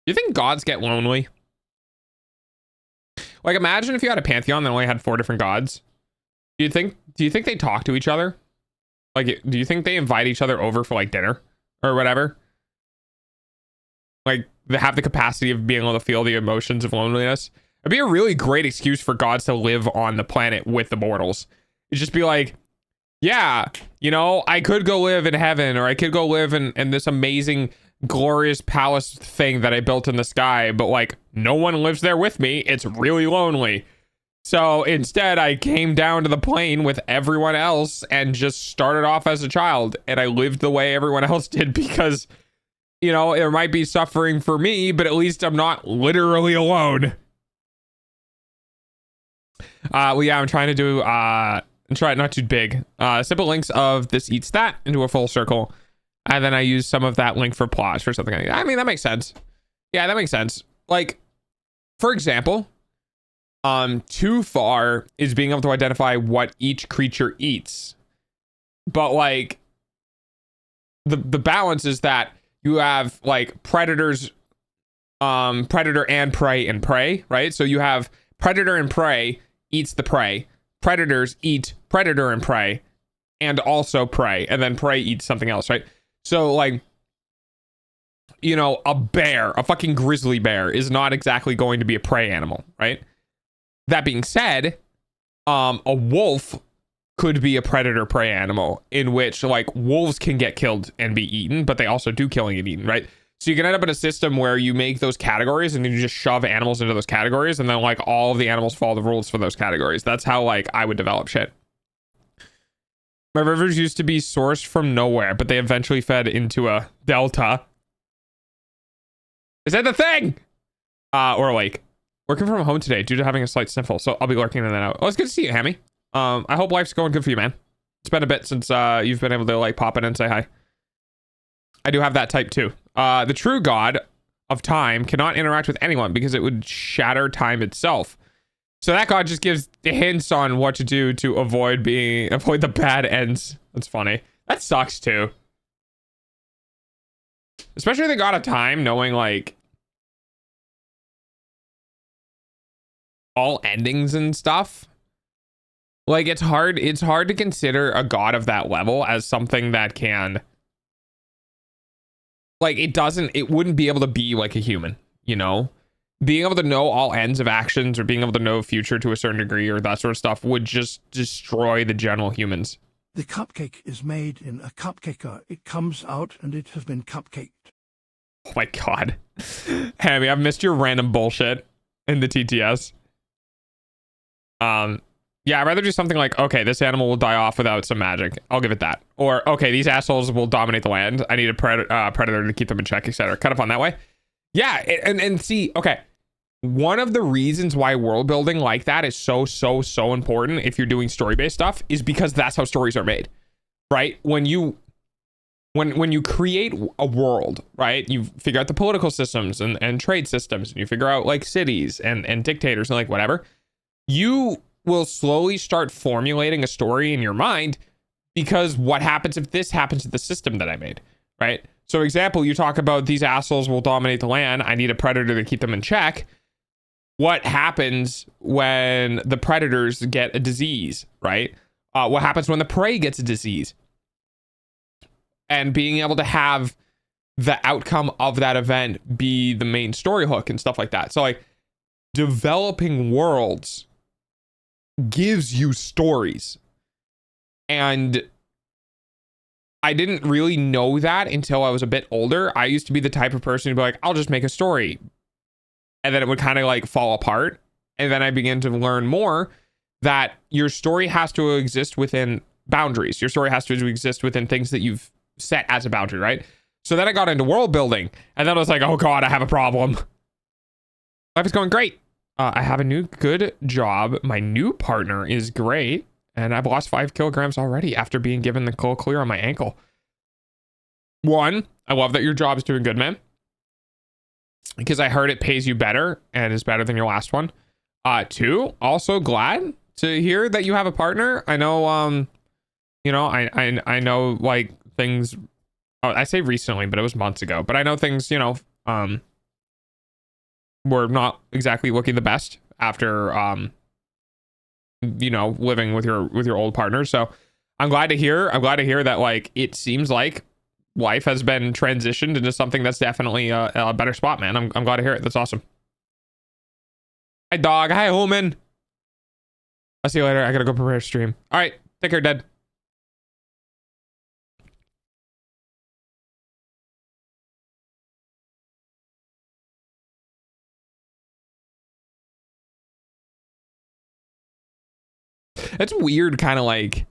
Do you think gods get lonely? Like, imagine if you had a pantheon that only had 4 different gods. Do you think they talk to each other? Like, do you think they invite each other over for like dinner or whatever? Like, they have the capacity of being able to feel the emotions of loneliness. It'd be a really great excuse for gods to live on the planet with the mortals. It'd just be like, yeah, you know, I could go live in heaven, or I could go live in this amazing, glorious palace thing that I built in the sky, but like, no one lives there with me. It's really lonely. So instead, I came down to the plane with everyone else and just started off as a child. And I lived the way everyone else did because, you know, there might be suffering for me, but at least I'm not literally alone. Well, yeah, I'm trying to do, try it not too big. Simple links of this eats that into a full circle. And then I use some of that link for plots for something like that. I mean, that makes sense. Yeah, that makes sense. Like, for example, too far is being able to identify what each creature eats. But like the balance is that you have like predators, predator and prey, right? So you have predator and prey eats the prey. Predators eat predator and prey and also prey, and then prey eats something else, right? So like, you know, a bear, a fucking grizzly bear is not exactly going to be a prey animal, right? That being said, a wolf could be a predator prey animal, in which like wolves can get killed and be eaten, but they also do killing and eaten, right? So you can end up in a system where you make those categories and you just shove animals into those categories, and then like all of the animals follow the rules for those categories. That's how like I would develop shit. My rivers used to be sourced from nowhere, but they eventually fed into a delta. Is that the thing? Or a lake. Working from home today due to having a slight sniffle, so I'll be lurking in and out. Oh, it's good to see you, Hammy. I hope life's going good for you, man. It's been a bit since you've been able to like pop in and say hi. I do have that type too. The true god of time cannot interact with anyone because it would shatter time itself. So that god just gives hints on what to do to avoid the bad ends. That's funny. That sucks too. Especially the god of time, knowing like all endings and stuff. Like it's hard to consider a god of that level as something that can like it wouldn't be able to be like a human, you know? Being able to know all ends of actions or being able to know future to a certain degree or that sort of stuff would just destroy the general humans. The cupcake is made in a cupcaker. It comes out and it has been cupcaked. Oh my god. Hammy, I've missed your random bullshit in the TTS. Yeah, I'd rather do something like, okay, this animal will die off without some magic. I'll give it that. Or, okay, these assholes will dominate the land. I need a predator to keep them in check, etc. Cut up on that way. Yeah, and see, okay. One of the reasons why world building like that is so important if you're doing story-based stuff is because that's how stories are made, right? When you create a world, right, you figure out the political systems and trade systems, and you figure out like cities and dictators and like whatever, you will slowly start formulating a story in your mind because what happens if this happens to the system that I made, right? So example, you talk about these assholes will dominate the land. I need a predator to keep them in check. What happens when the predators get a disease, right? What happens when the prey gets a disease? And being able to have the outcome of that event be the main story hook and stuff like that. So like developing worlds gives you stories. And I didn't really know that until I was a bit older. I used to be the type of person to be like, I'll just make a story. And then it would kind of like fall apart. And then I began to learn more that your story has to exist within boundaries. Your story has to exist within things that you've set as a boundary, right? So then I got into world building, and then I was like, oh God, I have a problem. Life is going great. I have a new good job. My new partner is great. And I've lost 5 kilograms already after being given the cold clear on my ankle. 1, I love that your job is doing good, man. Because I heard it pays you better and is better than your last one. 2, also glad to hear that you have a partner. I know, you know, I know like things, I say recently, but it was months ago, but I know things, you know, were not exactly looking the best after, you know, living with your old partner. So I'm glad to hear that like it seems like life has been transitioned into something that's definitely a better spot, man. I'm glad to hear it. That's awesome. Hi dog. Hi Holman. I'll see you later. I gotta go prepare a stream. All right, take care, Dead. That's weird, kind of like.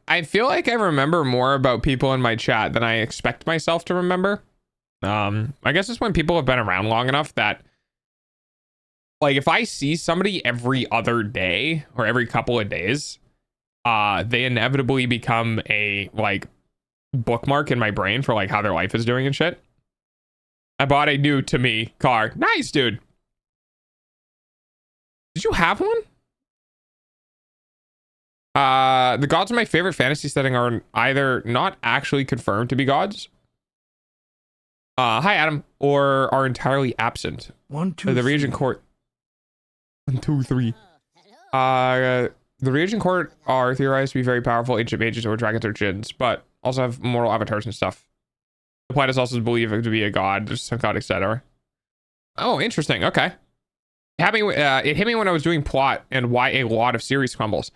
I feel like I remember more about people in my chat than I expect myself to remember. I guess it's when people have been around long enough that, like, if I see somebody every other day or every couple of days, they inevitably become a, like, bookmark in my brain for, like, how their life is doing and shit. I bought a new, to me, car. Nice, dude. Did you have one? The gods in my favorite fantasy setting are either not actually confirmed to be gods. Hi, Adam. Or are entirely absent. 1, 2, The Regent Court. 1, 2, 3. The Regent Court are theorized to be very powerful ancient mages or dragons or jinns, but also have mortal avatars and stuff. The planet is also believed to be a god, some god, etc. Oh, interesting. Okay. It hit me when I was doing plot and why a lot of series crumbles.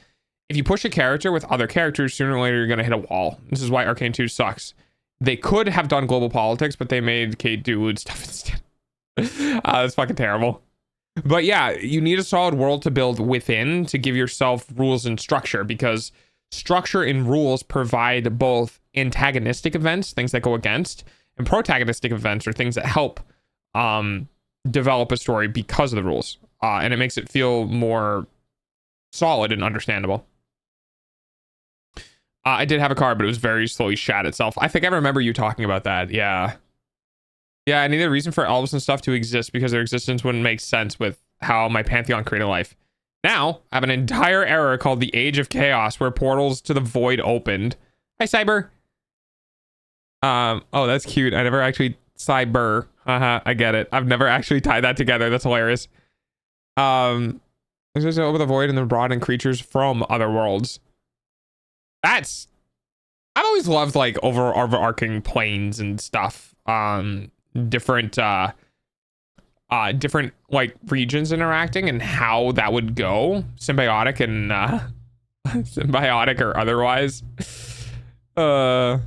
If you push a character with other characters, sooner or later you're going to hit a wall. This is why Arcane 2 sucks. They could have done global politics, but they made Kate do lewd stuff instead. That's fucking terrible. But yeah, you need a solid world to build within to give yourself rules and structure, because structure and rules provide both antagonistic events, things that go against, and protagonistic events, or things that help develop a story because of the rules. And it makes it feel more solid and understandable. I did have a car, but it was very slowly shat itself. I think I remember you talking about that. Yeah. Yeah, I needed a reason for elves and stuff to exist because their existence wouldn't make sense with how my pantheon created life. Now, I have an entire era called the Age of Chaos where portals to the void opened. Hi, Cyber. Oh, that's cute. I never actually... Cyber. I get it. I've never actually tied that together. That's hilarious. There's just over the void and then brought in creatures from other worlds. That's... I've always loved, like, overarching planes and stuff. Different like regions interacting and how that would go, symbiotic and symbiotic or otherwise. Then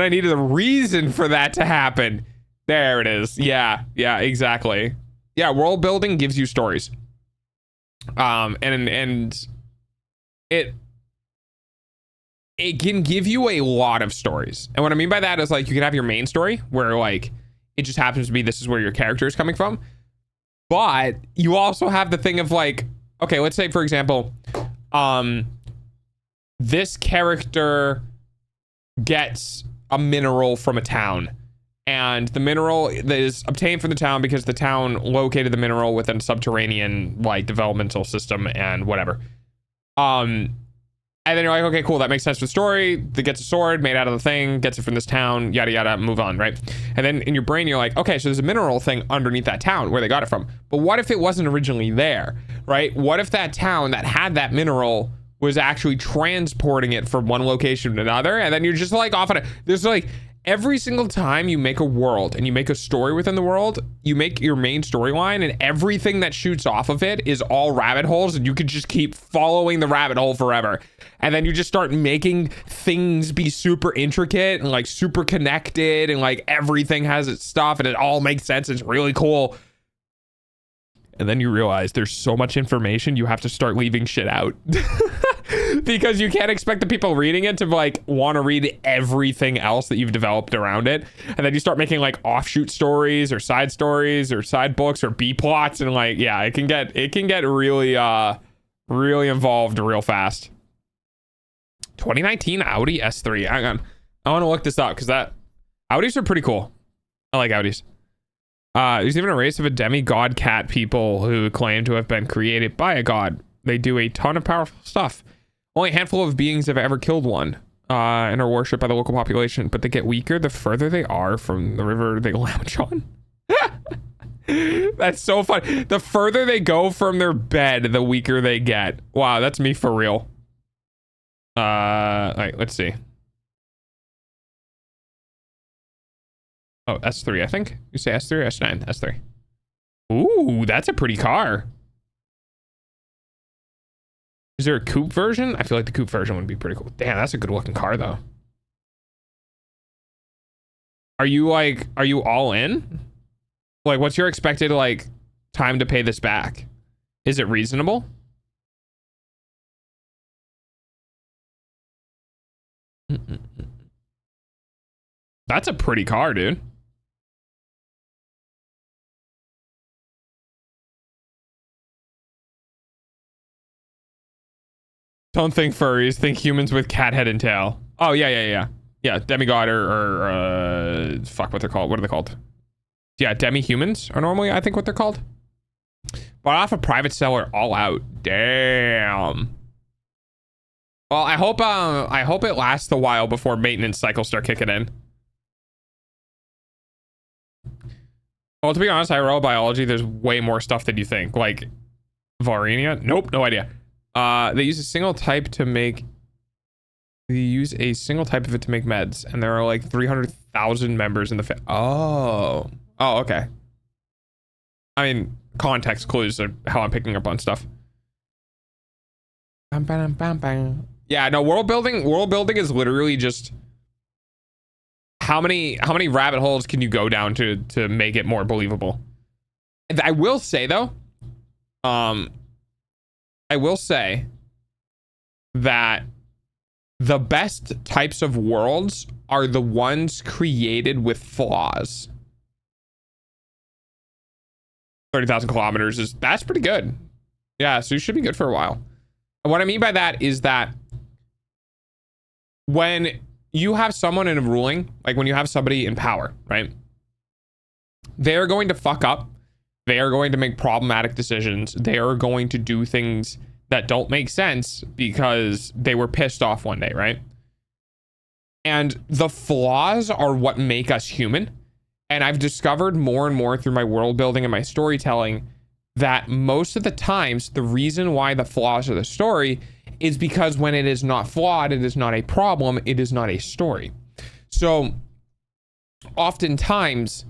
I needed a reason for that to happen. There it is. Yeah, exactly. Yeah, world building gives you stories. And it can give you a lot of stories. And what I mean by that is, like, you can have your main story where, like, it just happens to be this is where your character is coming from. But you also have the thing of, like, okay, let's say, for example, this character gets a mineral from a town. And the mineral that is obtained from the town because the town located the mineral within a subterranean, like, developmental system and whatever. And then you're like, okay, cool, that makes sense for the story. That gets a sword made out of the thing, gets it from this town, yada, yada, move on, right? And then in your brain, you're like, okay, so there's a mineral thing underneath that town where they got it from. But what if it wasn't originally there, right? What if that town that had that mineral was actually transporting it from one location to another? And then you're just like off on it. There's like, every single time you make a world and you make a story within the world, you make your main storyline, and everything that shoots off of it is all rabbit holes, and you could just keep following the rabbit hole forever. And then you just start making things be super intricate and, like, super connected, and, like, everything has its stuff and it all makes sense. It's really cool. And then you realize there's so much information, you have to start leaving shit out. Because you can't expect the people reading it to, like, want to read everything else that you've developed around it. And then you start making, like, offshoot stories or side books or B plots, and, like, yeah, it can get really really involved real fast. 2019 Audi S3. Hang on, I want to look this up because that Audis are pretty cool. I like Audis. There's even a race of a demigod cat people who claim to have been created by a god. They do a ton of powerful stuff. Only a handful of beings have ever killed one, and are worshipped by the local population, but they get weaker the further they are from the river they lounge on. That's so fun. The further they go from their bed, the weaker they get. Wow, that's me for real. All right, let's see. Oh, S3, I think. You say S3 or S9? S3. Ooh, that's a pretty car. Is there a coupe version? I feel like the coupe version would be pretty cool. Damn, that's a good looking car though. Are you all in? Like, what's your expected, like, time to pay this back? Is it reasonable? That's a pretty car, dude. Don't think furries, think humans with cat head and tail. Oh, yeah, demigod or fuck what they're called. What are they called? Yeah, demi-humans are normally, I think, what they're called. Bought off a private seller all out. Damn. Well, I hope it lasts a while before maintenance cycles start kicking in. Well, to be honest, aerobiology, there's way more stuff than you think. Like, Varenia? Nope, no idea. They use a single type to make... They use a single type of it to make meds. And there are like 300,000 members in the... Oh, okay. I mean, context clues are how I'm picking up on stuff. Yeah, no, world building is literally just... How many rabbit holes can you go down to make it more believable? And I will say though, I will say that the best types of worlds are the ones created with flaws. 30,000 kilometers that's pretty good. Yeah, so you should be good for a while. And what I mean by that is that when you have someone in a ruling, like when you have somebody in power, right? They're going to fuck up. They are going to make problematic decisions. They are going to do things that don't make sense because they were pissed off one day, right? And the flaws are what make us human. And I've discovered more and more through my world building and my storytelling that most of the times, the reason why the flaws of the story is because when it is not flawed, it is not a problem, it is not a story. So oftentimes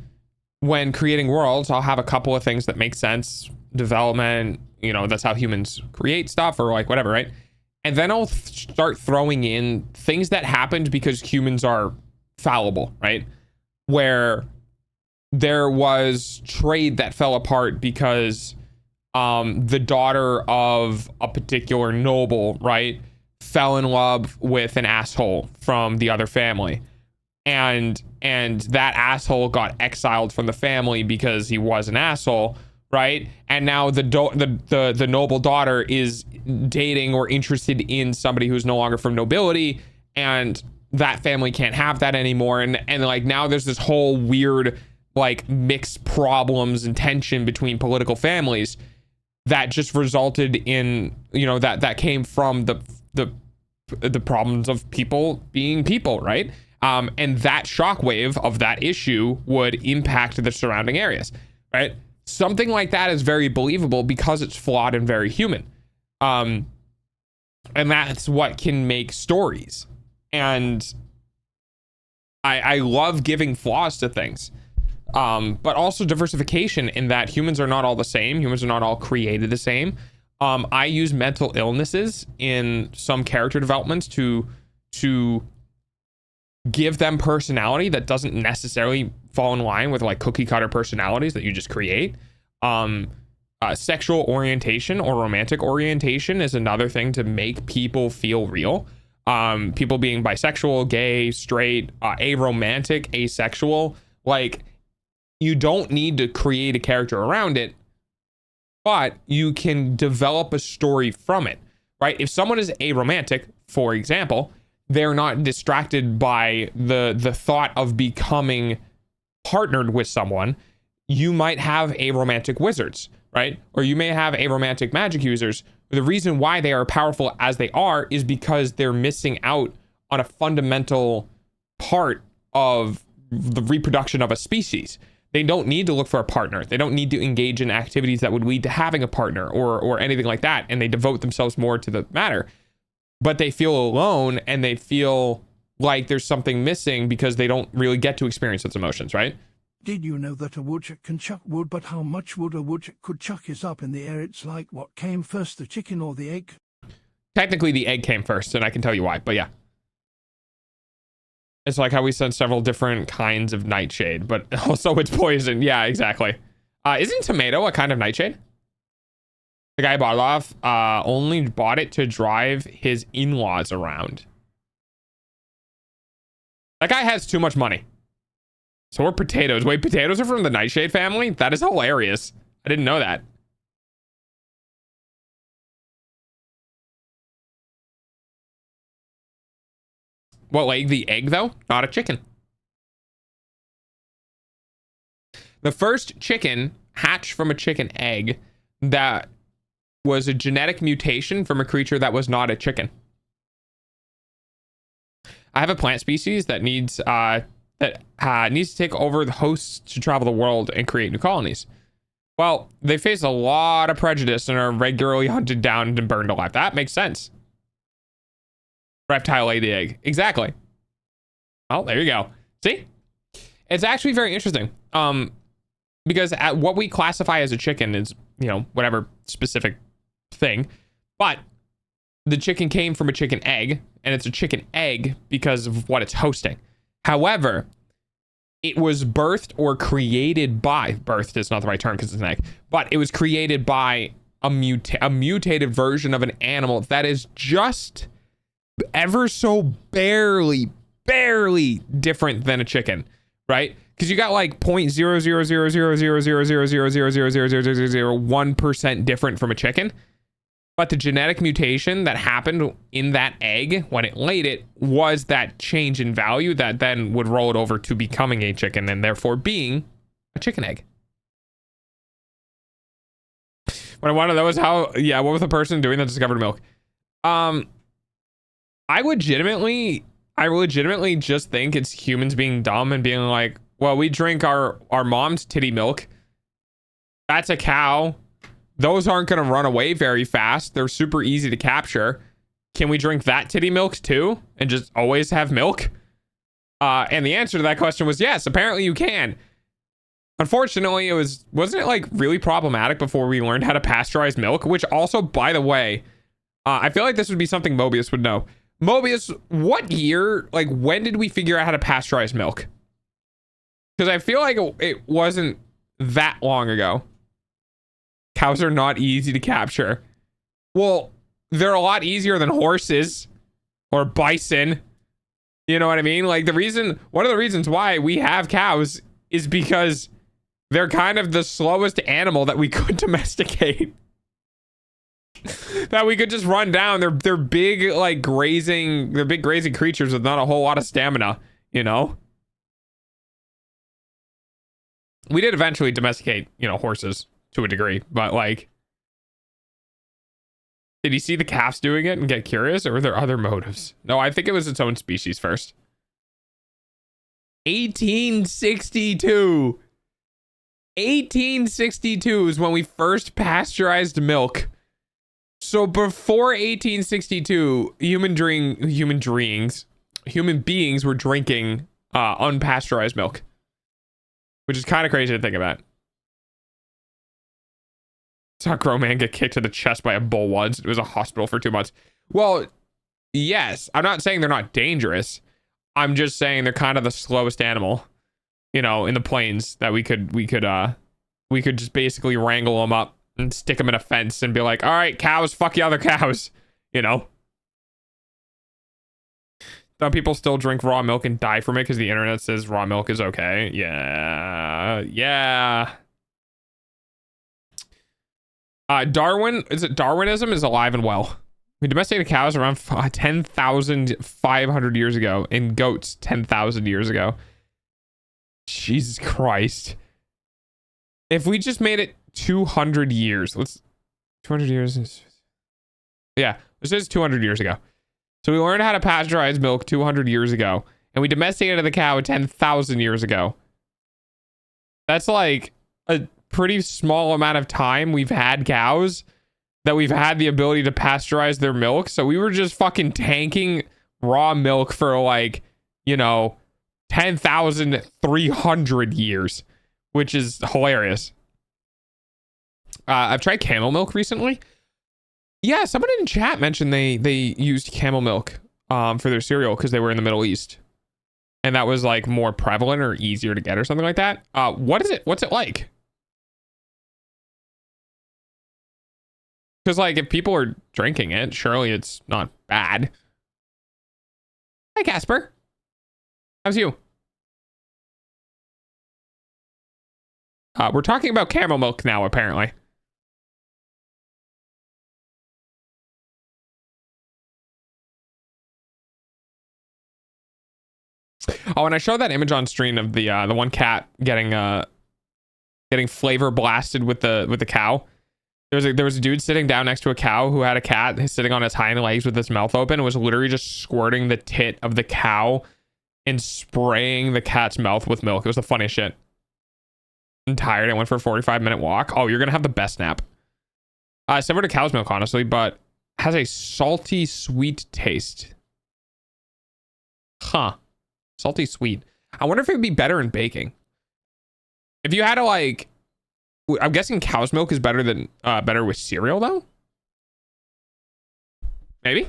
when creating worlds, I'll have a couple of things that make sense, development, you know, that's how humans create stuff or like whatever, right? And then I'll start throwing in things that happened because humans are fallible, right? Where there was trade that fell apart because the daughter of a particular noble, right, fell in love with an asshole from the other family, and that asshole got exiled from the family because he was an asshole, right? And now the noble daughter is dating or interested in somebody who's no longer from nobility, and that family can't have that anymore, and like now there's this whole weird like mixed problems and tension between political families that just resulted in, you know, that came from the problems of people being people, right? And that shockwave of that issue would impact the surrounding areas, right? Something like that is very believable because it's flawed and very human. And that's what can make stories. And I love giving flaws to things. But also diversification in that humans are not all the same. Humans are not all created the same. I use mental illnesses in some character developments to give them personality that doesn't necessarily fall in line with like cookie cutter personalities that you just create. Sexual orientation or romantic orientation is another thing to make people feel real. People being bisexual, gay, straight, aromantic, asexual, like, you don't need to create a character around it, but you can develop a story from it, right? If someone is aromantic, for example, they're not distracted by the thought of becoming partnered with someone. You might have aromantic wizards, right? Or you may have aromantic magic users. The reason why they are powerful as they are is because they're missing out on a fundamental part of the reproduction of a species. They don't need to look for a partner. They don't need to engage in activities that would lead to having a partner or anything like that. And they devote themselves more to the matter. But they feel alone and they feel like there's something missing because they don't really get to experience those emotions, right? Did you know that a woodchuck can chuck wood, but how much wood a woodchuck could chuck is up in the air? It's like what came first, the chicken or the egg? Technically, the egg came first, and I can tell you why, but yeah. It's like how we send several different kinds of nightshade, but also it's poison. Yeah, exactly. Isn't tomato a kind of nightshade? The guy bought it off, only bought it to drive his in-laws around. That guy has too much money. So are potatoes. Wait, potatoes are from the Nightshade family? That is hilarious. I didn't know that. What, like the egg though? Not a chicken. The first chicken hatched from a chicken egg that was a genetic mutation from a creature that was not a chicken. I have a plant species that needs to take over the hosts to travel the world and create new colonies. Well, they face a lot of prejudice and are regularly hunted down and burned alive. That makes sense. Reptile laid the egg. Exactly. Well, there you go. See? It's actually very interesting. Because what we classify as a chicken is, you know, whatever specific thing. But the chicken came from a chicken egg, and it's a chicken egg because of what it's hosting. However, it was birthed or created by, birthed is not the right term because it's an egg, but it was created by a mutated version of an animal that is just ever so barely different than a chicken, right? Because you got like 0.00000000000001% different from a chicken. But the genetic mutation that happened in that egg when it laid it was that change in value that then would roll it over to becoming a chicken and therefore being a chicken egg. What I wanted to know was how, yeah, what was the person doing that discovered milk? I legitimately just think it's humans being dumb and being like, well, we drink our mom's titty milk. That's a cow. Those aren't going to run away very fast. They're super easy to capture. Can we drink that titty milk too and just always have milk? And the answer to that question was yes, apparently you can. Unfortunately, wasn't it like really problematic before we learned how to pasteurize milk? Which also, by the way, I feel like this would be something Mobius would know. Mobius, what year, like when did we figure out how to pasteurize milk? Because I feel like it wasn't that long ago. Cows are not easy to capture. Well, they're a lot easier than horses or bison. You know what I mean? Like one of the reasons why we have cows is because they're kind of the slowest animal that we could domesticate. That we could just run down. They're big, like grazing. They're big grazing creatures with not a whole lot of stamina, you know? We did eventually domesticate, horses to a degree, but like, did he see the calves doing it and get curious, or were there other motives? No, I think it was its own species first. 1862. 1862 is when we first pasteurized milk. So before 1862, human beings were drinking unpasteurized milk, which is kind of crazy to think about. Saw a grown man get kicked to the chest by a bull once. It was a hospital for 2 months. Well, yes, I'm not saying they're not dangerous. I'm just saying they're kind of the slowest animal, in the plains that we could just basically wrangle them up and stick them in a fence and be like, all right, cows, fuck the other cows, Some people still drink raw milk and die from it because the internet says raw milk is okay. Yeah. Darwinism is alive and well. We domesticated cows around 10,500 years ago and goats 10,000 years ago. Jesus Christ. If we just made it 200 years, 200 years. Yeah, this is 200 years ago. So we learned how to pasteurize milk 200 years ago, and we domesticated the cow 10,000 years ago. That's like a pretty small amount of time we've had cows that we've had the ability to pasteurize their milk. So we were just fucking tanking raw milk for like, 10,300 years, which is hilarious. I've tried camel milk recently. Yeah, someone in chat mentioned they used camel milk for their cereal because they were in the Middle East. And that was like more prevalent or easier to get or something like that. What is it? What's it like? Because like if people are drinking it, surely it's not bad. Hi Casper. How's you? We're talking about camel milk now, apparently. Oh, and I showed that image on stream of the one cat getting flavor blasted with the cow. There was a dude sitting down next to a cow who had a cat sitting on its hind legs with its mouth open and was literally just squirting the tit of the cow and spraying the cat's mouth with milk. It was the funniest shit. I'm tired. I went for a 45-minute walk. Oh, you're gonna have the best nap. Similar to cow's milk, honestly, but has a salty sweet taste. Huh. Salty sweet. I wonder if it would be better in baking. If you had to like, I'm guessing cow's milk is better than better with cereal though. Maybe.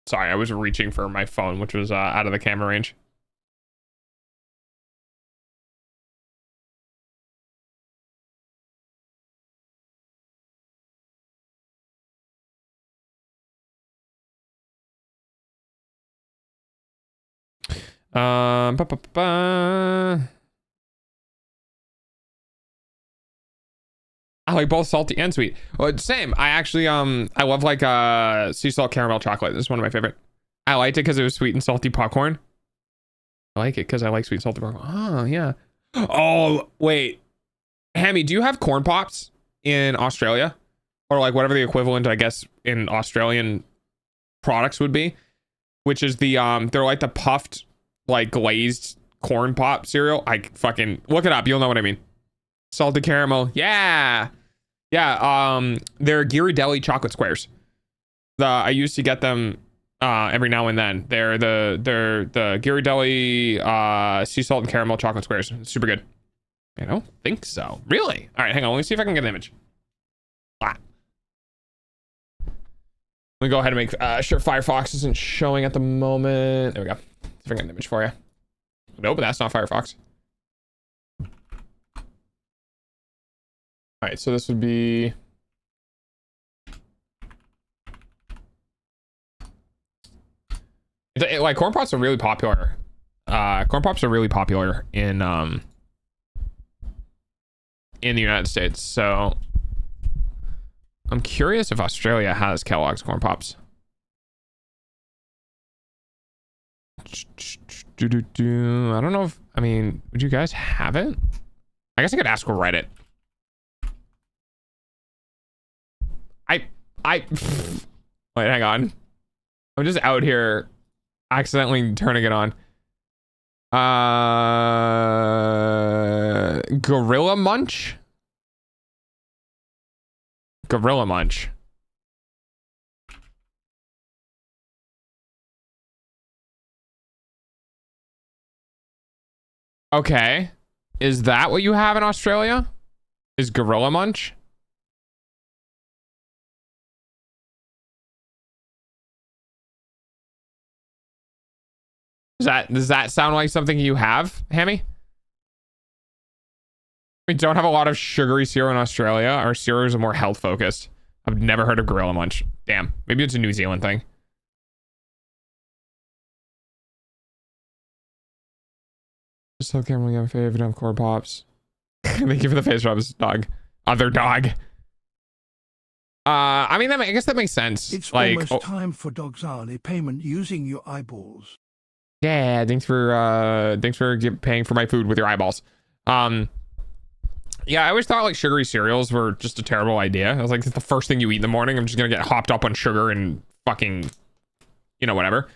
Sorry, I was reaching for my phone, which was out of the camera range. Ba, ba, ba. I like both salty and sweet. Well, same. I actually I love like sea salt caramel chocolate. This is one of my favorite. I liked it because it was sweet and salty popcorn. I like it because I like sweet and salty popcorn. Oh yeah. Oh wait, Hammy, do you have corn pops in Australia, or like whatever the equivalent, I guess, in Australian products would be, which is the they're like the puffed, like glazed corn pop cereal. I fucking look it up. You'll know what I mean. Salted caramel. Yeah. They're Ghirardelli chocolate squares. I used to get them every now and then. They're the Ghirardelli sea salt and caramel chocolate squares. It's super good. I don't think so. Really? All right, hang on. Let me see if I can get an image. Let me go ahead and make sure Firefox isn't showing at the moment. There we go. See if I can get an image for you. No, but that's not Firefox. All right, so this would be like corn pops are really popular. Corn pops are really popular in the United States. So I'm curious if Australia has Kellogg's corn pops. I don't know if, I mean, would you guys have it? I guess I could ask Reddit. Wait, hang on. I'm just out here accidentally turning it on. Gorilla Munch? Gorilla Munch. Okay. Is that what you have in Australia? Is Gorilla Munch? Does that sound like something you have, Hammy? We don't have a lot of sugary cereal in Australia. Our cereals are more health focused. I've never heard of Gorilla Munch. Damn. Maybe it's a New Zealand thing. Just so camera, you have a favorite of corn pops. Thank you for the face rubs, dog. Other dog. I mean, I guess that makes sense. It's like, almost time for Dog's hourly payment using your eyeballs. Yeah, thanks for paying for my food with your eyeballs. Yeah, I always thought like sugary cereals were just a terrible idea. I was like, it's the first thing you eat in the morning. I'm just gonna get hopped up on sugar and fucking, you know, whatever.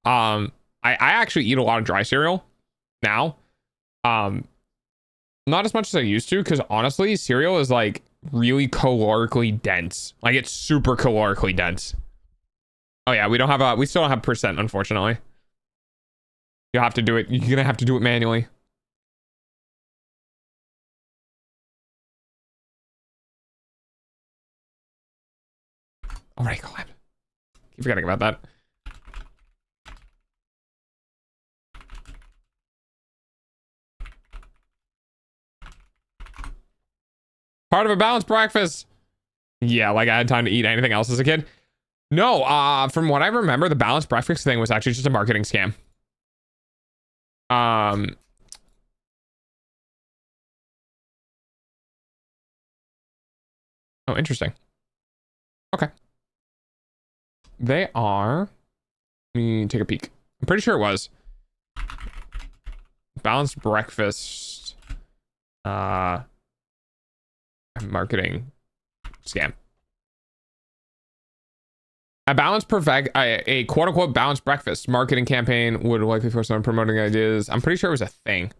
I actually eat a lot of dry cereal now. Not as much as I used to, because honestly, cereal is like really calorically dense. Like it's super calorically dense. Oh yeah, we still don't have percent, unfortunately. You'll have to do it. You're gonna have to do it manually. All right, Collab. Keep forgetting about that. Part of a balanced breakfast. Yeah, like I had time to eat anything else as a kid. No, from what I remember, the balanced breakfast thing was actually just a marketing scam. Oh, interesting. Okay. They are. Let me take a peek. I'm pretty sure it was balanced breakfast. Marketing scam. A quote unquote balanced breakfast marketing campaign would likely focus on promoting ideas. I'm pretty sure it was a thing.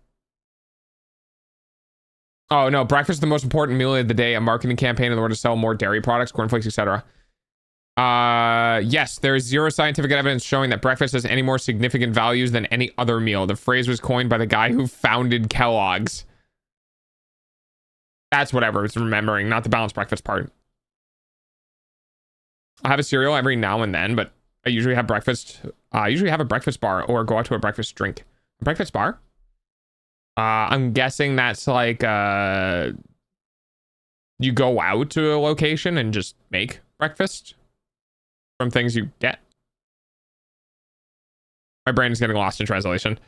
Oh no, breakfast is the most important meal of the day. A marketing campaign in order to sell more dairy products, cornflakes, etc. Yes, there is zero scientific evidence showing that breakfast has any more significant values than any other meal. The phrase was coined by the guy who founded Kellogg's. That's what I was remembering, not the balanced breakfast part. I have a cereal every now and then, but I usually have breakfast. I usually have a breakfast bar or go out to a breakfast drink. A breakfast bar? I'm guessing that's like you go out to a location and just make breakfast from things you get. My brain is getting lost in translation.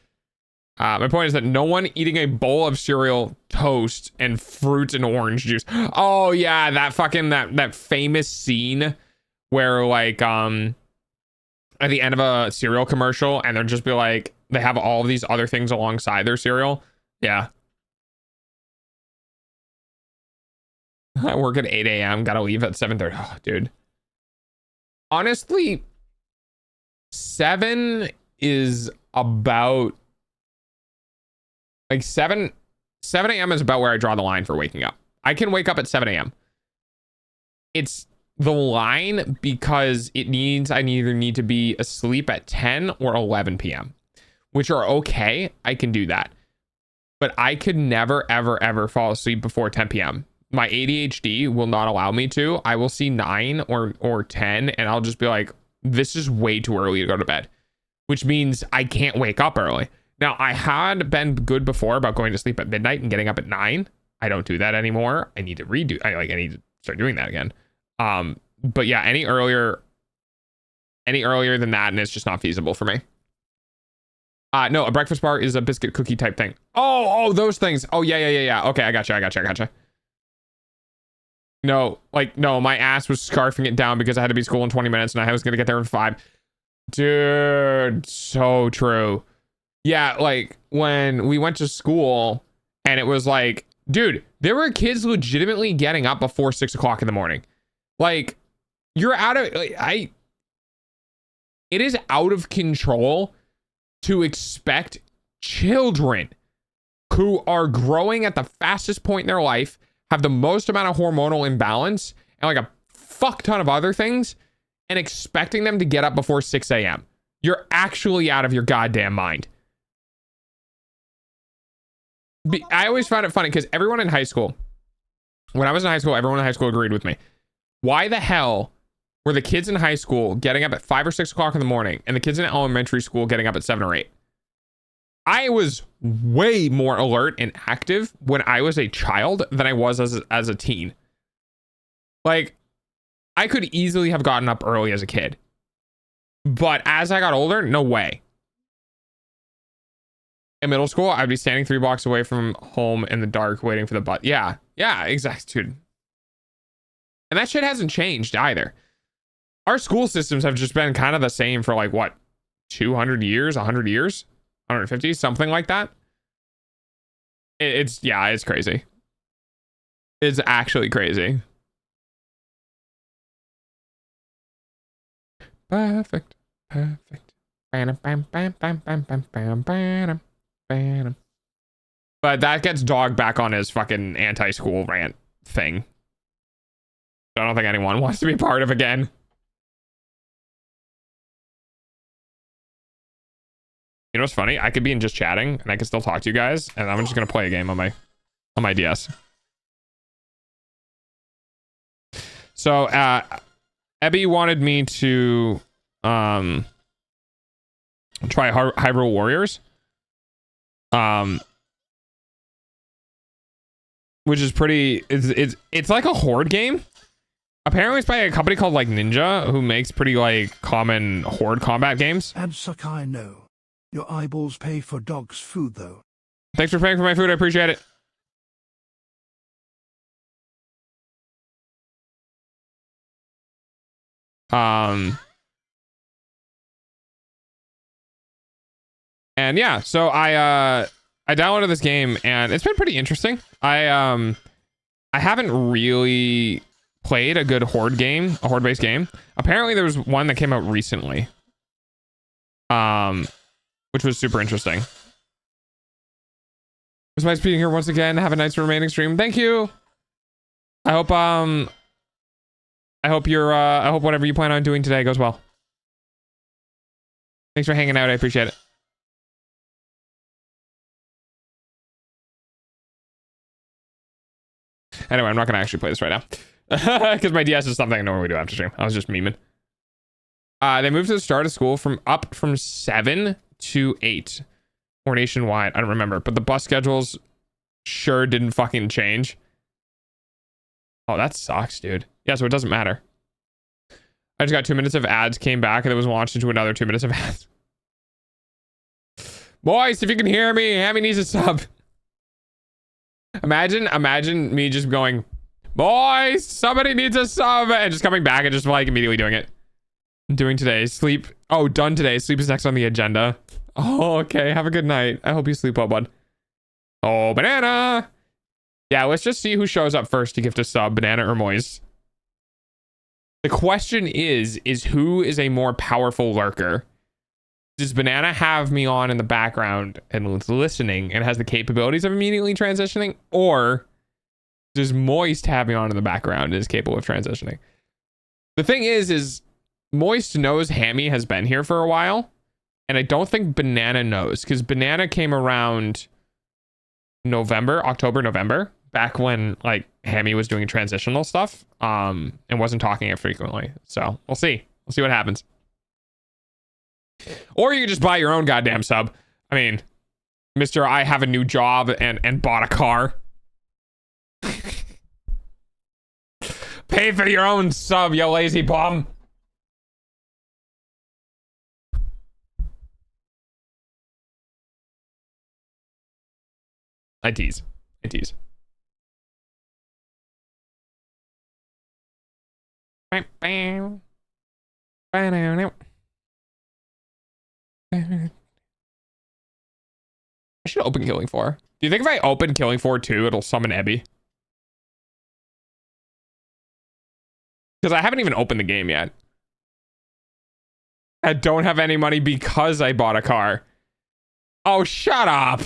My point is that no one eating a bowl of cereal, toast, and fruit and orange juice. Oh yeah, that fucking that famous scene where like at the end of a cereal commercial and they'll just be like they have all of these other things alongside their cereal. Yeah. I work at 8 a.m. Gotta leave at 7:30. Oh, dude. Honestly, 7 is about like 7 a.m. is about where I draw the line for waking up. I can wake up at 7 a.m. It's the line because I either need to be asleep at 10 or 11 p.m., which are okay. I can do that. But I could never, ever, ever fall asleep before 10 p.m. My ADHD will not allow me to. I will see 9 or 10 and I'll just be like, this is way too early to go to bed, which means I can't wake up early. Now, I had been good before about going to sleep at midnight and getting up at 9. I don't do that anymore. I need to I need to start doing that again. But yeah, any earlier than that, and it's just not feasible for me. No, a breakfast bar is a biscuit cookie type thing. Oh, those things. Oh, yeah. Okay, I gotcha. No, my ass was scarfing it down because I had to be at school in 20 minutes and I was going to get there in 5. Dude, so true. Yeah, like when we went to school and it was like, dude, there were kids legitimately getting up before 6 o'clock in the morning. Like, you're out of, it is out of control to expect children who are growing at the fastest point in their life, have the most amount of hormonal imbalance and like a fuck ton of other things, and expecting them to get up before 6 a.m. You're actually out of your goddamn mind. I always found it funny because everyone in high school, when I was in high school, everyone in high school agreed with me. Why the hell were the kids in high school getting up at 5 or 6 o'clock in the morning and the kids in elementary school getting up at 7 or 8? I was way more alert and active when I was a child than I was as a teen. Like, I could easily have gotten up early as a kid. But as I got older, no way. In middle school, I'd be standing 3 blocks away from home in the dark waiting for the bus. Yeah, exactly, dude. And that shit hasn't changed either. Our school systems have just been kind of the same for like, what, 200 years, 100 years, 150, something like that. It's crazy. It's actually crazy. Perfect. But that gets Dog back on his fucking anti-school rant thing. I don't think anyone wants to be part of again. You know what's funny? I could be in just chatting and I can still talk to you guys, and I'm just gonna play a game on my DS. So Ebby wanted me to try Hyrule Warriors. which is pretty. It's like a horde game. Apparently, it's by a company called like Ninja, who makes pretty like common horde combat games. And Sakai, no. Your eyeballs pay for dog's food, though. Thanks for paying for my food. I appreciate it. And yeah, so I downloaded this game and it's been pretty interesting. I haven't really played a good horde game, a horde based game. Apparently there was one that came out recently. Which was super interesting. It was nice being here once again. Have a nice remaining stream. Thank you. I hope whatever you plan on doing today goes well. Thanks for hanging out. I appreciate it. Anyway, I'm not going to actually play this right now. Because my DS is something I normally do after stream. I was just memeing. They moved to the start of school from 7 to 8. Or nationwide. I don't remember. But the bus schedules sure didn't fucking change. Oh, that sucks, dude. Yeah, so it doesn't matter. I just got 2 minutes of ads, came back, and it was launched into another 2 minutes of ads. Boys, if you can hear me, Hammy needs a sub. Imagine me just going, boys, somebody needs a sub, and just coming back and just like immediately doing it. Doing today, sleep. Oh, done today. Sleep is next on the agenda. Oh, okay. Have a good night. I hope you sleep well, bud. Oh, banana. Yeah, let's just see who shows up first to gift a sub, banana or Moise. The question is who is a more powerful lurker? Does banana have me on in the background and listening and has the capabilities of immediately transitioning? Or does Moist have me on in the background and is capable of transitioning? The thing is Moist knows Hammy has been here for a while. And I don't think Banana knows, because Banana came around October, November, back when like Hammy was doing transitional stuff, and wasn't talking it frequently. So we'll see. We'll see what happens. Or you can just buy your own goddamn sub. I mean, Mr. I have a new job and bought a car. Pay for your own sub, you lazy bum. I tease. I tease. I should open Killing Floor. Do you think if I open Killing Floor 2, it'll summon Ebby? Because I haven't even opened the game yet. I don't have any money because I bought a car. Oh, shut up.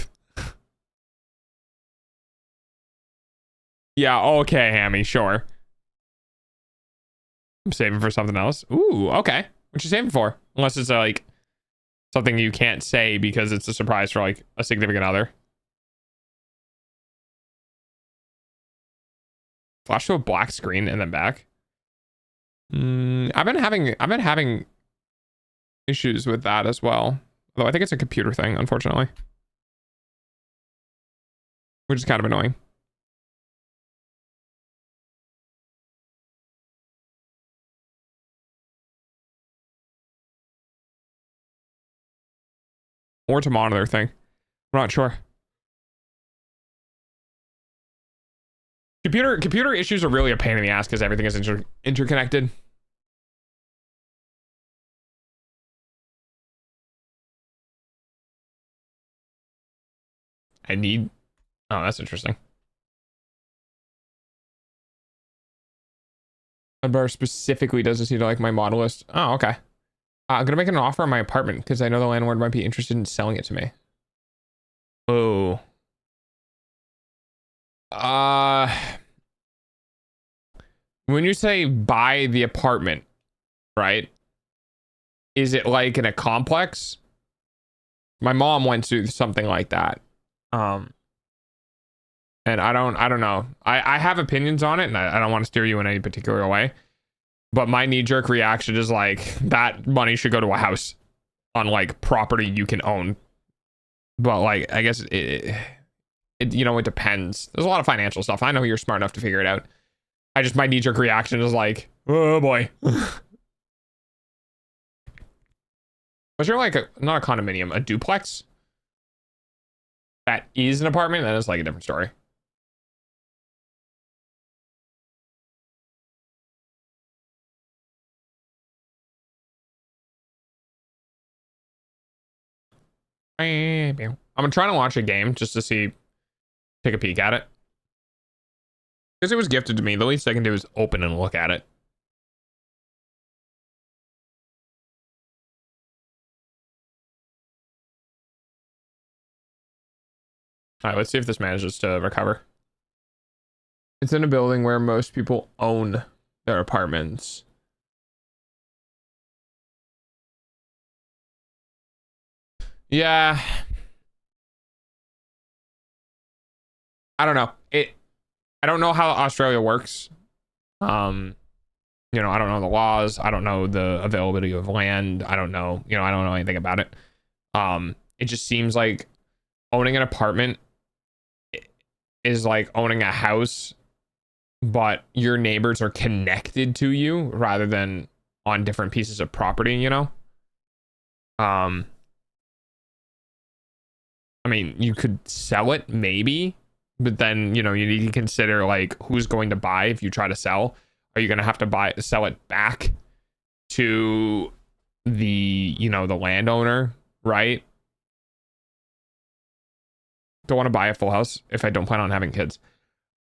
Yeah, okay, Hammy, sure. I'm saving for something else. Ooh, okay. What you saving for? Unless it's like something you can't say because it's a surprise for like a significant other. Flash to a black screen and then back. I've been having issues with that as well. Although I think it's a computer thing, unfortunately. Which is kind of annoying. Or to monitor thing. I'm not sure. Computer issues are really a pain in the ass because everything is interconnected. I need... Oh, that's interesting. Bar specifically doesn't seem to like my model list. Oh, okay. I'm gonna make an offer on my apartment because I know the landlord might be interested in selling it to me. Oh. When you say buy the apartment, right? Is it like in a complex? My mom went through something like that. And I don't know. I have opinions on it and I don't want to steer you in any particular way. But my knee-jerk reaction is like, that money should go to a house on like property you can own. But like, I guess it, you know, it depends. There's a lot of financial stuff. I know you're smart enough to figure it out. My knee-jerk reaction is like, oh boy. Was there like not a condominium, a duplex? That is an apartment? That is like a different story. I'm trying to watch a game just to see, take a peek at it. Because it was gifted to me. The least I can do is open and look at it. All right, let's see if this manages to recover. It's in a building where most people own their apartments. Yeah. I don't know. I don't know how Australia works. You know, I don't know the laws. I don't know the availability of land. I don't know, you know, I don't know anything about it. It just seems like owning an apartment is like owning a house, but your neighbors are connected to you rather than on different pieces of property, you know? I mean, you could sell it maybe, but then, you know, you need to consider like who's going to buy if you try to sell. Are you going to have to sell it back to the, you know, the landowner, right? Don't want to buy a full house if I don't plan on having kids.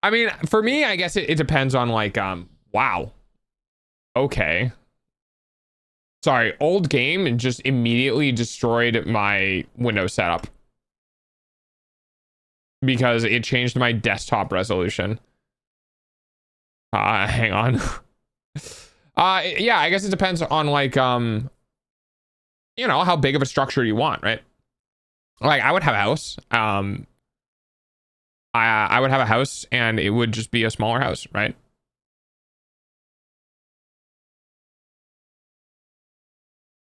I mean, for me, I guess it depends on like, wow. Okay. Sorry, old game and just immediately destroyed my Windows setup. Because it changed my desktop resolution. Hang on. Yeah, I guess it depends on like, you know, how big of a structure you want, right? Like I would have a house. I would have a house and it would just be a smaller house, right?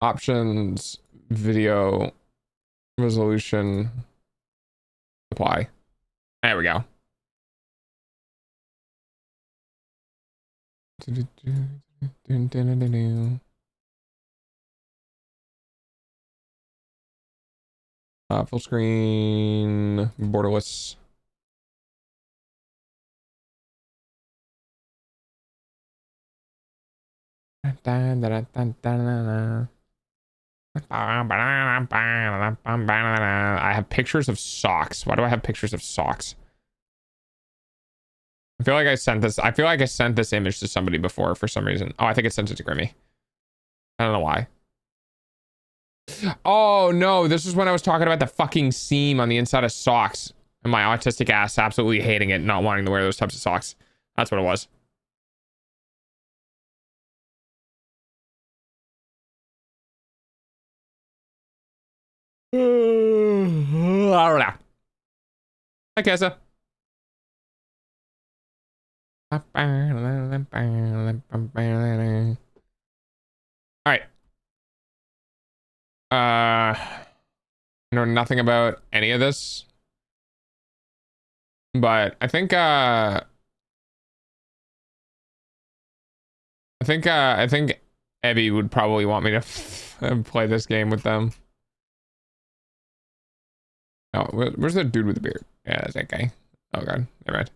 Options, video, resolution, apply. There we go. Full screen, borderless. I have pictures of socks. Why do I have pictures of socks? I feel like I sent this. I feel like I sent this image to somebody before for some reason. Oh, I think I sent it to Grimmy. I don't know why. Oh no, this is when I was talking about the fucking seam on the inside of socks and my autistic ass absolutely hating it, not wanting to wear those types of socks. That's what it was. Hi, Kessa. All right. Know nothing about any of this, but I think Evie would probably want me to play this game with them. Oh, where's the dude with the beard? Yeah, that's that guy. Oh god, never mind.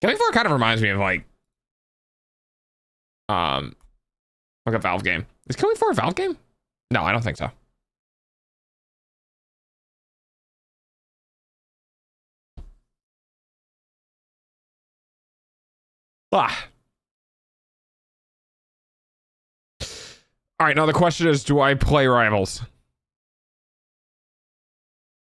Killing Floor kind of reminds me of like a Valve game. Is Killing Floor a Valve game? No, I don't think so. Ah. All right, now the question is, do I play Rivals?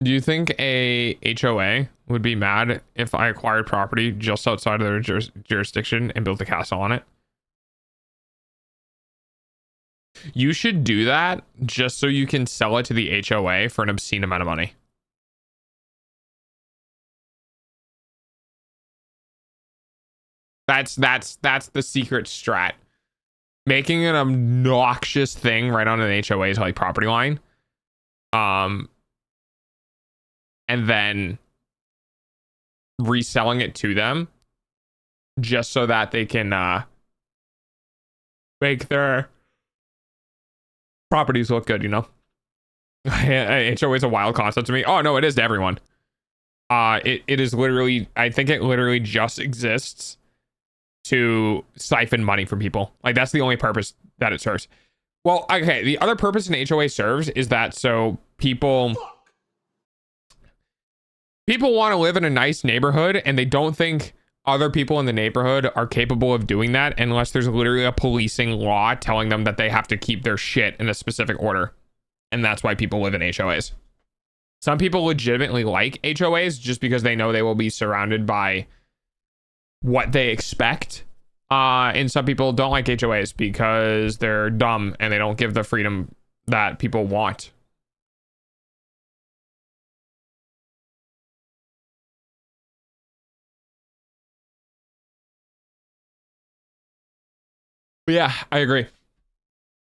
Do you think a HOA would be mad if I acquired property just outside of their jurisdiction and built a castle on it? You should do that just so you can sell it to the HOA for an obscene amount of money. That's the secret strat. Making an obnoxious thing right on an HOA's like property line. And then reselling it to them just so that they can make their properties look good, you know? HOA is a wild concept to me. Oh no, it is to everyone. It is literally, I think it literally just exists to siphon money from people. Like, that's the only purpose that it serves. Well, okay, the other purpose an HOA serves is that so people want to live in a nice neighborhood, and they don't think other people in the neighborhood are capable of doing that unless there's literally a policing law telling them that they have to keep their shit in a specific order. And that's why people live in HOAs. Some people legitimately like HOAs just because they know they will be surrounded by what they expect. And some people don't like HOAs because they're dumb and they don't give the freedom that people want. But yeah, I agree.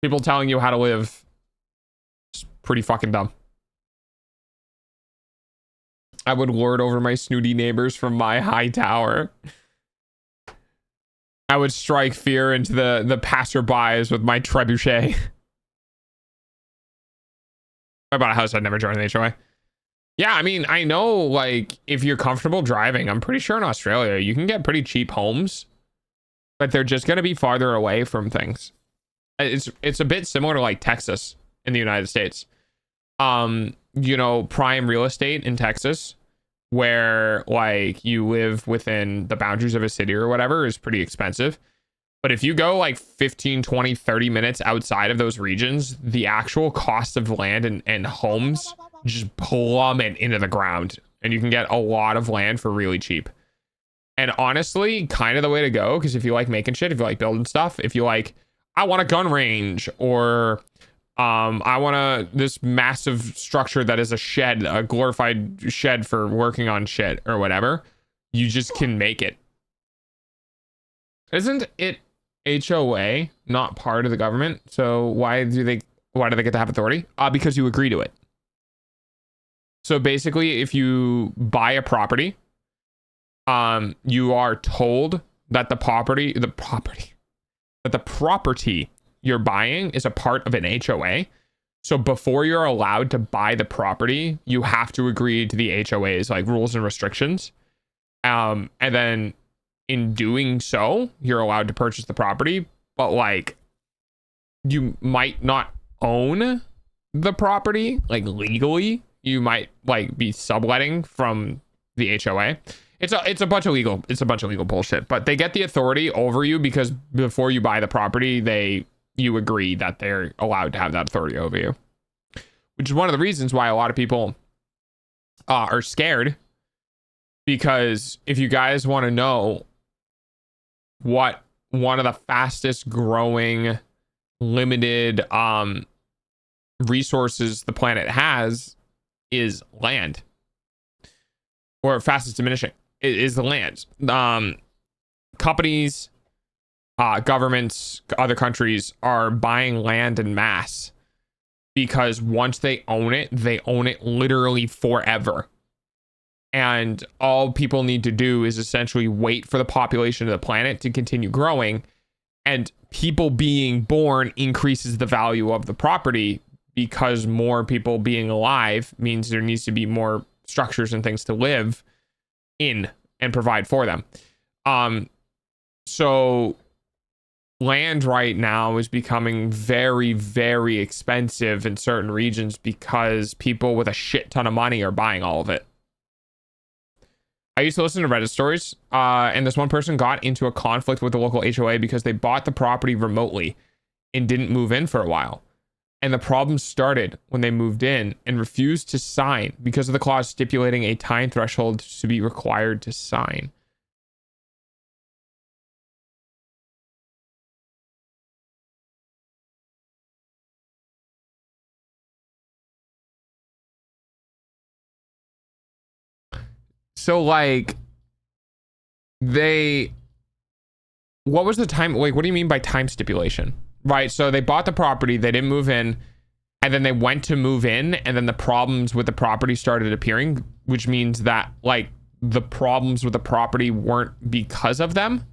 People telling you how to live is pretty fucking dumb. I would lord over my snooty neighbors from my high tower. I would strike fear into the passerbys with my trebuchet. I bought a house, I'd never join an HOA. Yeah, I mean, I know, like, if you're comfortable driving, I'm pretty sure in Australia you can get pretty cheap homes, but they're just going to be farther away from things. It's a bit similar to like Texas in the United States. You know, prime real estate in Texas, where like you live within the boundaries of a city or whatever, is pretty expensive. But if you go like 15, 20, 30 minutes outside of those regions, the actual cost of land and homes just plummet into the ground, and you can get a lot of land for really cheap. And honestly, kind of the way to go, because if you like making shit, if you like building stuff, if you like, I want a gun range, or I want this massive structure that is a shed, a glorified shed for working on shit or whatever, you just can make it. Isn't it HOA not part of the government? So why do they get to have authority? Because you agree to it. So basically, if you buy a property, you are told that the property you're buying is a part of an HOA. So before you're allowed to buy the property, you have to agree to the HOA's like rules and restrictions. And then in doing so, you're allowed to purchase the property, but like you might not own the property like legally. You might like be subletting from the HOA. It's a bunch of legal bullshit, but they get the authority over you because before you buy the property, you agree that they're allowed to have that authority over you, which is one of the reasons why a lot of people are scared. Because if you guys want to know what one of the fastest growing limited resources the planet has is land, or fastest diminishing is the land. Companies, governments, other countries are buying land in mass because once they own it literally forever. And all people need to do is essentially wait for the population of the planet to continue growing. And people being born increases the value of the property because more people being alive means there needs to be more structures and things to live in and provide for them. So land right now is becoming very, very expensive in certain regions because people with a shit ton of money are buying all of it. I used to listen to Reddit stories, and this one person got into a conflict with the local HOA because they bought the property remotely and didn't move in for a while. And the problem started when they moved in and refused to sign because of the clause stipulating a time threshold to be required to sign. So like what was the time? Like, what do you mean by time stipulation? Right. So they bought the property, they didn't move in, and then they went to move in, and then the problems with the property started appearing, which means that like the problems with the property weren't because of them.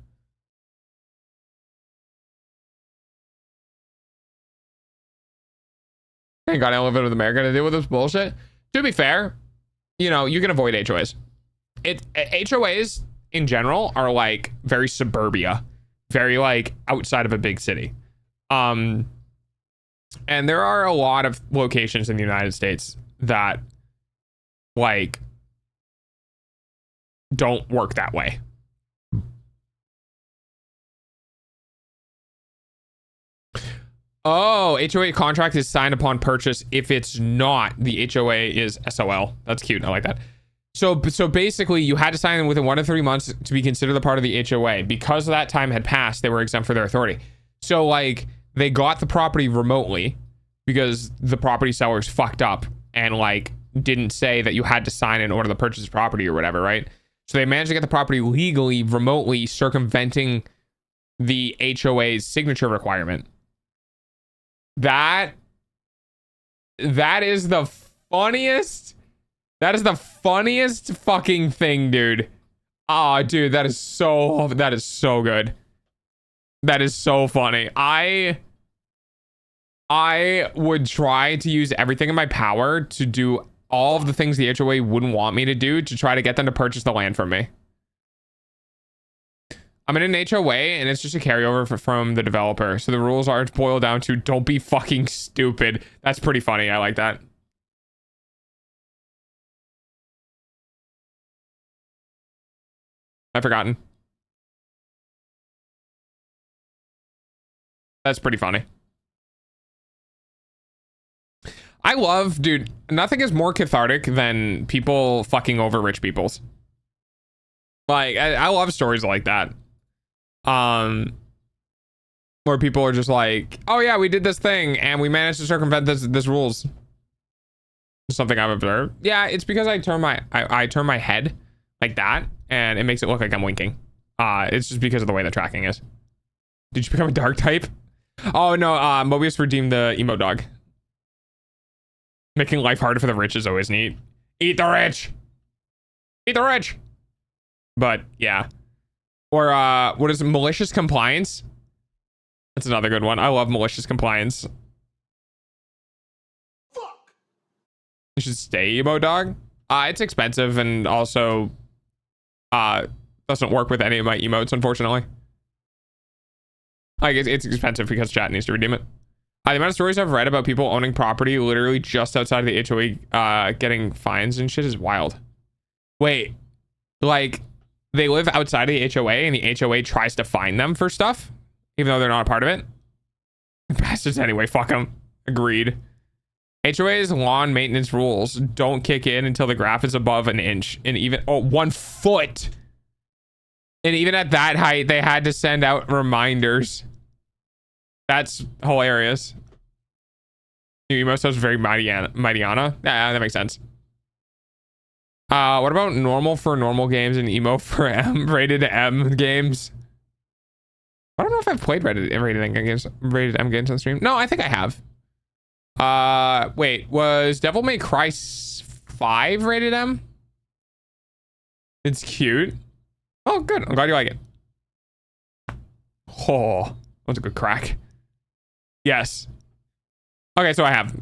Thank God I don't live in America to deal with this bullshit. To be fair, you know, you can avoid HOAs. HOAs in general are like very suburbia, very like outside of a big city. And there are a lot of locations in the United States that like don't work that way. Oh, HOA contract is signed upon purchase. If it's not, the HOA is SOL. That's cute. I like that. So basically, you had to sign in within 1 to 3 months to be considered a part of the HOA. Because that time had passed, they were exempt for their authority. So like they got the property remotely because the property sellers fucked up and like didn't say that you had to sign in order to purchase the property or whatever, right? So they managed to get the property legally, remotely, circumventing the HOA's signature requirement. That is the funniest. That is the funniest fucking thing, dude. Oh, dude, that is so good. That is so funny. I would try to use everything in my power to do all of the things the HOA wouldn't want me to do to try to get them to purchase the land from me. I'm in an HOA and it's just a carryover from the developer. So the rules are boiled down to don't be fucking stupid. That's pretty funny. I like that. I've forgotten. That's pretty funny. I love, dude, nothing is more cathartic than people fucking over rich peoples. Like, I love stories like that. Where people are just like, oh yeah, we did this thing and we managed to circumvent this rules. Something I've observed. Yeah, it's because I turn my head like that and it makes it look like I'm winking. It's just because of the way the tracking is. Did you become a dark type? Oh no, Mobius redeemed the emo dog. Making life harder for the rich is always neat. Eat the rich! Eat the rich! But yeah. Or what is it? Malicious compliance? That's another good one. I love malicious compliance. Fuck! You should stay emo dog. It's expensive and also doesn't work with any of my emotes, unfortunately. Like it's expensive because chat needs to redeem it. The amount of stories I've read about people owning property literally just outside of the HOA getting fines and shit is wild. Wait, like they live outside of the HOA and the HOA tries to fine them for stuff, even though they're not a part of it? Bastards anyway, fuck them. Agreed. HOA's lawn maintenance rules don't kick in until the graph is above an inch and even 1 foot. And even at that height, they had to send out reminders. That's hilarious. New emo stuff's very Mightyana. Yeah, that makes sense. What about normal for normal games and emo for rated M games? I don't know if I've played rated M games on stream. No, I think I have. Wait, was Devil May Cry 5 rated M? It's cute. Oh, good. I'm glad you like it. Oh, that was a good crack. Yes. Okay, so I have.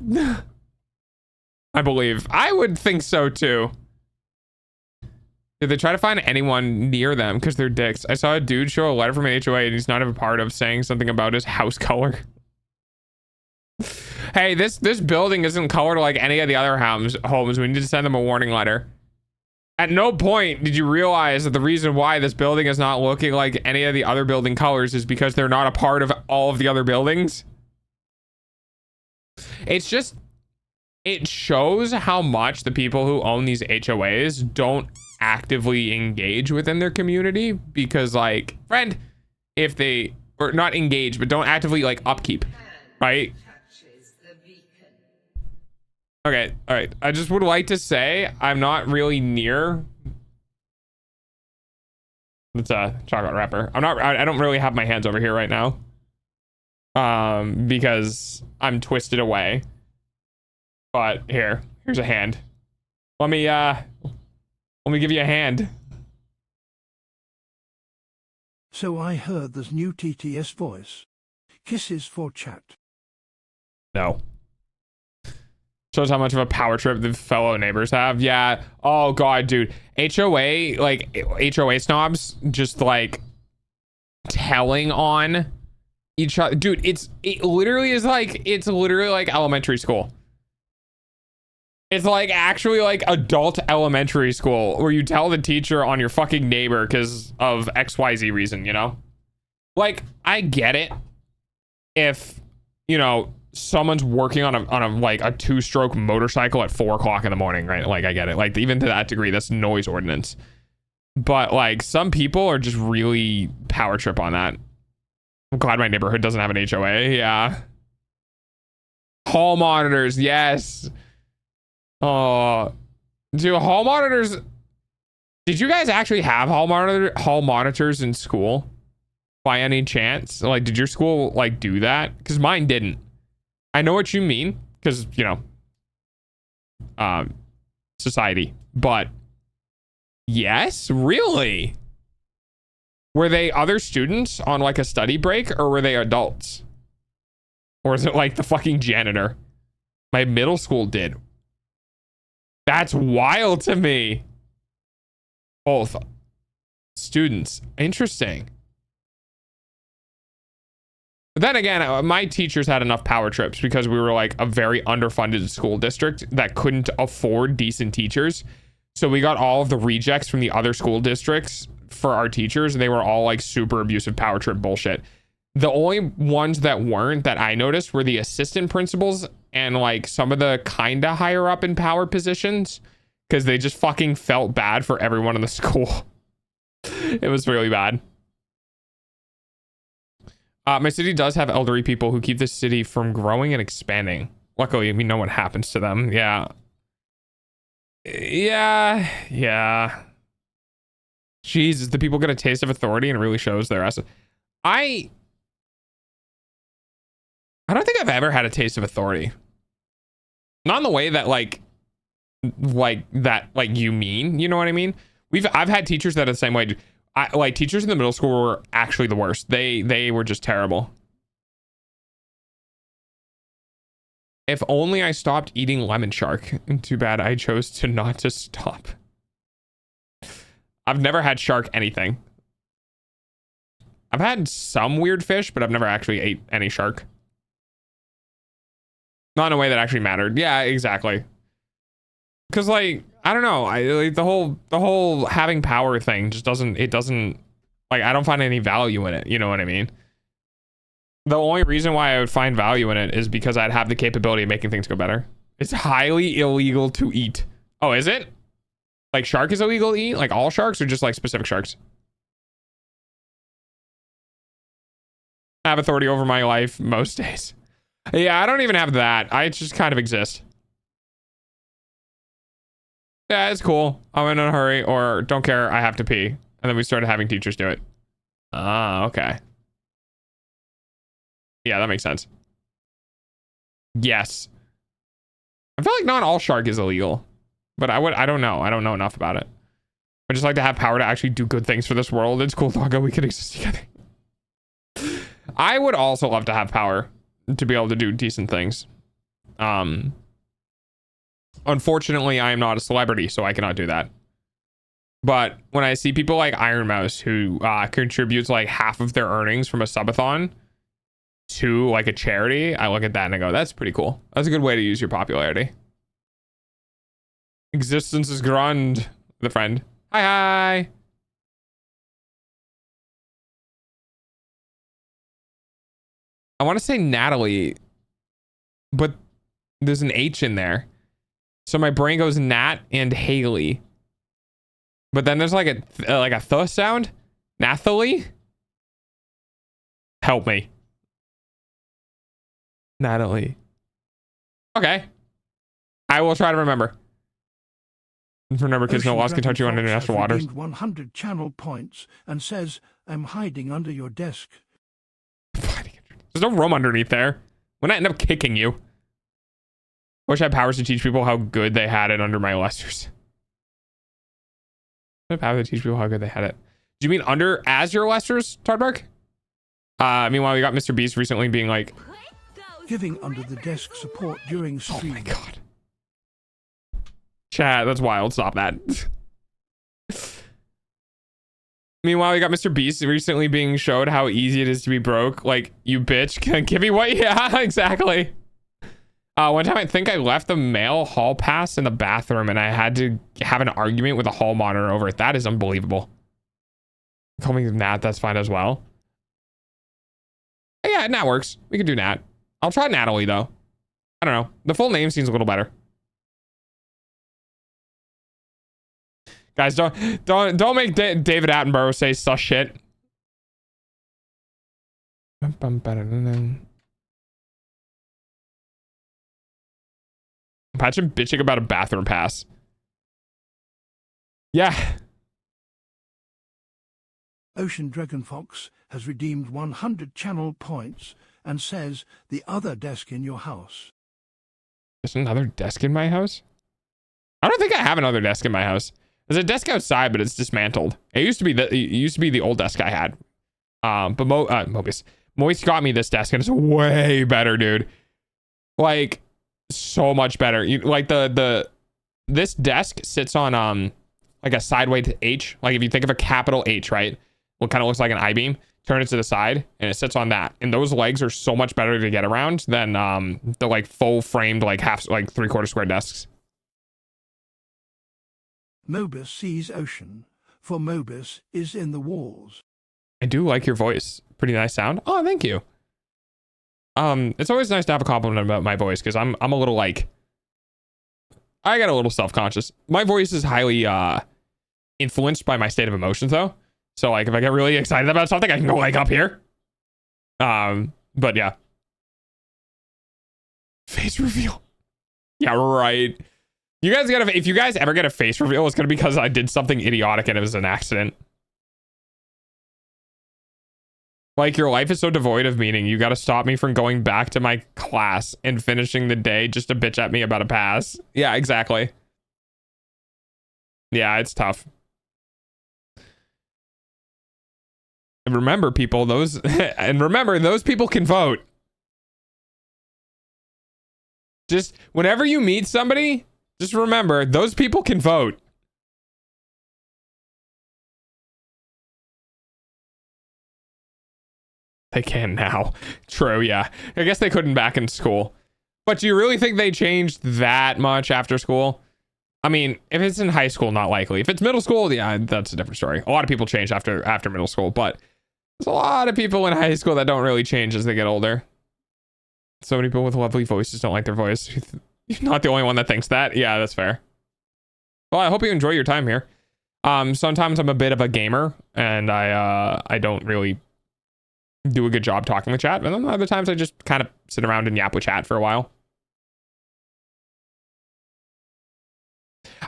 I believe. I would think so too. Did they try to find anyone near them because they're dicks? I saw a dude show a letter from an HOA and he's not a part of saying something about his house color. Hey, this building isn't colored like any of the other homes. We need to send them a warning letter. At no point did you realize that the reason why this building is not looking like any of the other building colors is because they're not a part of all of the other buildings. It's just, it shows how much the people who own these HOAs don't actively engage within their community because, like, friend, if they, or not engage, but don't actively, like, upkeep, right? Okay, all right. I just would like to say I'm not really near. It's a chocolate wrapper. I don't really have my hands over here right now. Because I'm twisted away. But here's a hand. Let me Let me give you a hand. So I heard there's new TTS voice. Kisses for chat. No. Shows how much of a power trip the fellow neighbors have. Yeah. Oh god, dude. HOA, like HOA snobs just like telling on each other. Dude, it's literally like elementary school. It's like actually like adult elementary school where you tell the teacher on your fucking neighbor because of XYZ reason, you know? Like, I get it if, you know, someone's working on a like a 2-stroke motorcycle at 4 o'clock in the morning, right? Like, I get it. Like, even to that degree, that's noise ordinance. But like, some people are just really power trip on that. I'm glad my neighborhood doesn't have an HOA. Yeah. Hall monitors, yes. Oh, do hall monitors? Did you guys actually have hall monitors in school by any chance? Like, did your school like do that? Because mine didn't. I know what you mean, because you know, society. But yes, really. Were they other students on like a study break, or were they adults? Or is it like the fucking janitor? My middle school did. That's wild to me. Both students. Interesting. But then again, my teachers had enough power trips because we were like a very underfunded school district that couldn't afford decent teachers. So we got all of the rejects from the other school districts for our teachers, and they were all like super abusive power trip bullshit. The only ones that weren't that I noticed were the assistant principals and like some of the kind of higher up in power positions, because they just fucking felt bad for everyone in the school. It was really bad. My city does have elderly people who keep the city from growing and expanding. Luckily, we know what happens to them. Yeah. Jesus, the people get a taste of authority and it really shows their ass. I don't think I've ever had a taste of authority. Not in the way that like that like you mean, you know what I mean? I've had teachers that are the same way. Like teachers in the middle school were actually the worst. They were just terrible. If only I stopped eating lemon shark. Too bad I chose to not to stop. I've never had shark anything. I've had some weird fish, but I've never actually ate any shark. Not in a way that actually mattered. Yeah, exactly. Because like, I don't know, I like the whole having power thing just doesn't like, I don't find any value in it, you know what I mean? The only reason why I would find value in it is because I'd have the capability of making things go better. It's highly illegal to eat. Oh, is it? Like shark is illegal to eat? Like all sharks or just like specific sharks? I have authority over my life most days. Yeah, I don't even have that. I just kind of exist. Yeah, it's cool. I'm in a hurry or don't care. I have to pee. And then we started having teachers do it. Ah, okay. Yeah, that makes sense. Yes. I feel like not all shark is illegal, but I don't know. I don't know enough about it. I just like to have power to actually do good things for this world. It's cool, doggo. We could exist together. I would also love to have power to be able to do decent things. Unfortunately, I am not a celebrity, so I cannot do that. But when I see people like Iron Mouse who contributes like half of their earnings from a subathon to like a charity, I look at that and I go, that's pretty cool. That's a good way to use your popularity. Existence is grand, the friend. Hi. I want to say Natalie, but there's an H in there. So my brain goes Nat and Haley. But then there's like a th sound. Nathalie? Help me. Natalie. Okay. I will try to remember. Remember, kids, no laws can touch you on international waters. 100 channel points and says, I'm hiding under your desk. There's no room underneath there. When I end up kicking you. Wish I had powers to teach people how good they had it under my lessers. How to teach people how good they had it. Do you mean under as your Lesters, Tardberg? Meanwhile, we got Mr. Beast recently being like, Giving under the desk support during stream. oh my god. Chat, that's wild. Stop that. Meanwhile, we got Mr. Beast recently being showed how easy it is to be broke. Like, you bitch, can give me what? Yeah, exactly. One time I think I left the mail hall pass in the bathroom and I had to have an argument with a hall monitor over it. That is unbelievable. Call me Nat, that's fine as well. Yeah, Nat works. We can do Nat. I'll try Natalie though. I don't know. The full name seems a little better. Guys, don't make David Attenborough say sus shit. Imagine bitching about a bathroom pass. Yeah. Ocean Dragon Fox has redeemed 100 channel points and says the other desk in your house. There's another desk in my house? I don't think I have another desk in my house. There's a desk outside, but it's dismantled. It used to be the old desk I had. But Moist got me this desk and it's way better, dude. Like so much better. This desk sits on like a sideways H. Like if you think of a capital H, right? What kind of looks like an I-beam. Turn it to the side and it sits on that. And those legs are so much better to get around than the like full framed like three-quarter square desks. Mobus sees ocean, for Mobus is in the walls. I do like your voice. Pretty nice sound. Oh, thank you. It's always nice to have a compliment about my voice because I'm a little like I get a little self-conscious. My voice is highly influenced by my state of emotions though. So like if I get really excited about something, I can go like up here. But yeah. Face reveal. Yeah, right. You guys gotta, if you guys ever get a face reveal, it's gonna be because I did something idiotic and it was an accident. Like your life is so devoid of meaning. You gotta stop me from going back to my class and finishing the day just to bitch at me about a pass. Yeah, exactly. Yeah, it's tough. And remember, people, those people can vote. Just whenever you meet somebody, just remember, those people can vote. They can now. True, yeah. I guess they couldn't back in school. But do you really think they changed that much after school? I mean, if it's in high school, not likely. If it's middle school, yeah, that's a different story. A lot of people change after middle school, but there's a lot of people in high school that don't really change as they get older. So many people with lovely voices don't like their voice. You're not the only one that thinks that. Yeah, that's fair. Well, I hope you enjoy your time here. Sometimes I'm a bit of a gamer and I don't really do a good job talking with chat. And then other times I just kind of sit around and yap with chat for a while.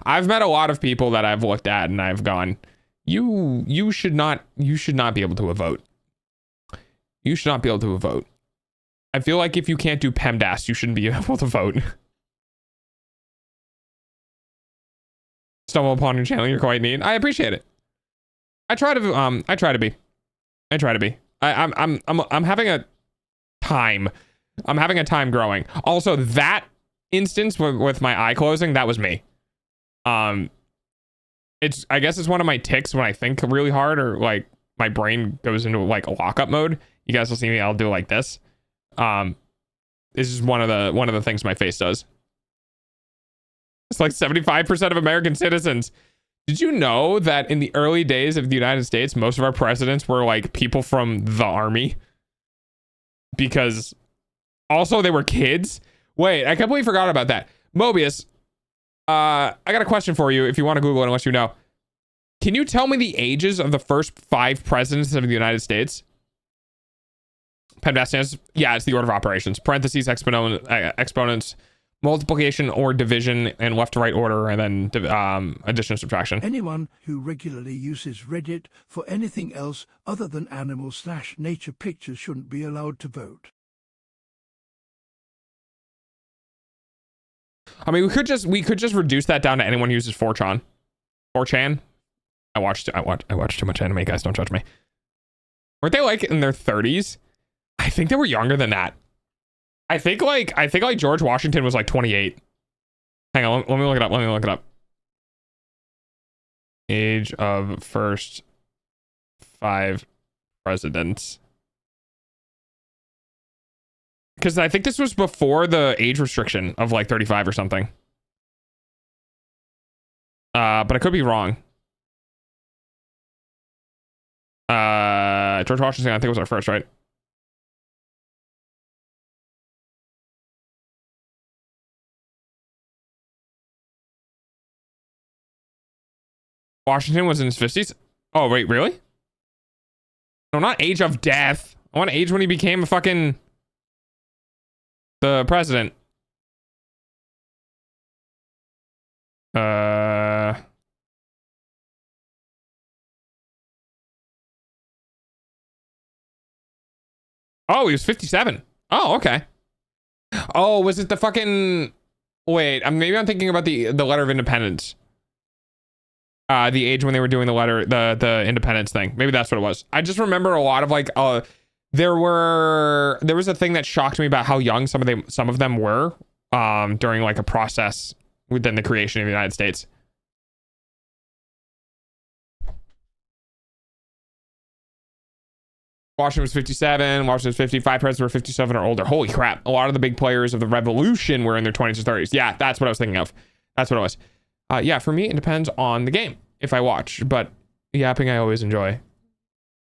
I've met a lot of people that I've looked at and I've gone, you should not be able to vote. You should not be able to vote. I feel like if you can't do PEMDAS, you shouldn't be able to vote. Stumble upon your channel, you're quite neat. I appreciate it. I try to be. I'm having a time. I'm having a time growing. Also, that instance with my eye closing, that was me. I guess it's one of my tics when I think really hard or like my brain goes into like a lockup mode. You guys will see me. I'll do like this. This is one of the things my face does. It's like 75% of American citizens. Did you know that in the early days of the United States, most of our presidents were like people from the army? Because also they were kids. Wait, I completely forgot about that. Mobius, I got a question for you if you want to Google it, unless you know. Can you tell me the ages of the first 5 presidents of the United States? PEMDAS stands, yeah, it's the order of operations. Parentheses, exponents, multiplication or division, and left to right order, and then addition and subtraction. Anyone who regularly uses Reddit for anything else other than animal/nature pictures shouldn't be allowed to vote. I mean, we could just reduce that down to anyone who uses 4chan. 4chan. I watch too much anime, guys. Don't judge me. Weren't they like in their 30s? I think they were younger than that. I think like George Washington was like 28. Hang on, let me look it up. Age of first 5 presidents. Because I think this was before the age restriction of like 35 or something. But I could be wrong. George Washington, I think, was our first, right? Washington was in his 50s. Oh, wait, really? No, not age of death. I want age when he became a fucking the president. Oh, he was 57. Oh, okay. Oh, was it the fucking... Wait, maybe I'm thinking about the letter of independence. The age when they were doing the independence thing. Maybe that's what it was. I just remember a lot of like, there was a thing that shocked me about how young some of them were, during like a process within the creation of the United States. Washington was 57. Washington was 55. Presidents were 57 or older. Holy crap. A lot of the big players of the revolution were in their 20s or 30s. Yeah, that's what I was thinking of. That's what it was. Yeah, for me, it depends on the game if I watch, but yapping I always enjoy.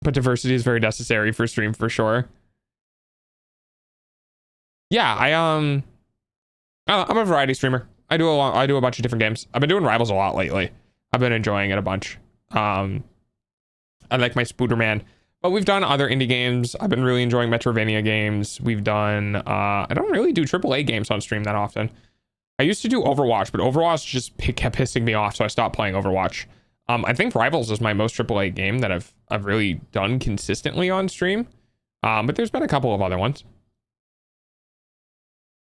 But diversity is very necessary for stream for sure. Yeah, I'm a variety streamer. I do a bunch of different games. I've been doing Rivals a lot lately. I've been enjoying it a bunch. I like my Spooderman. But we've done other indie games. I've been really enjoying Metrovania games. We've done I don't really do AAA games on stream that often. I used to do Overwatch, but Overwatch just kept pissing me off, so I stopped playing Overwatch. I think Rivals is my most AAA game that I've really done consistently on stream. But there's been a couple of other ones.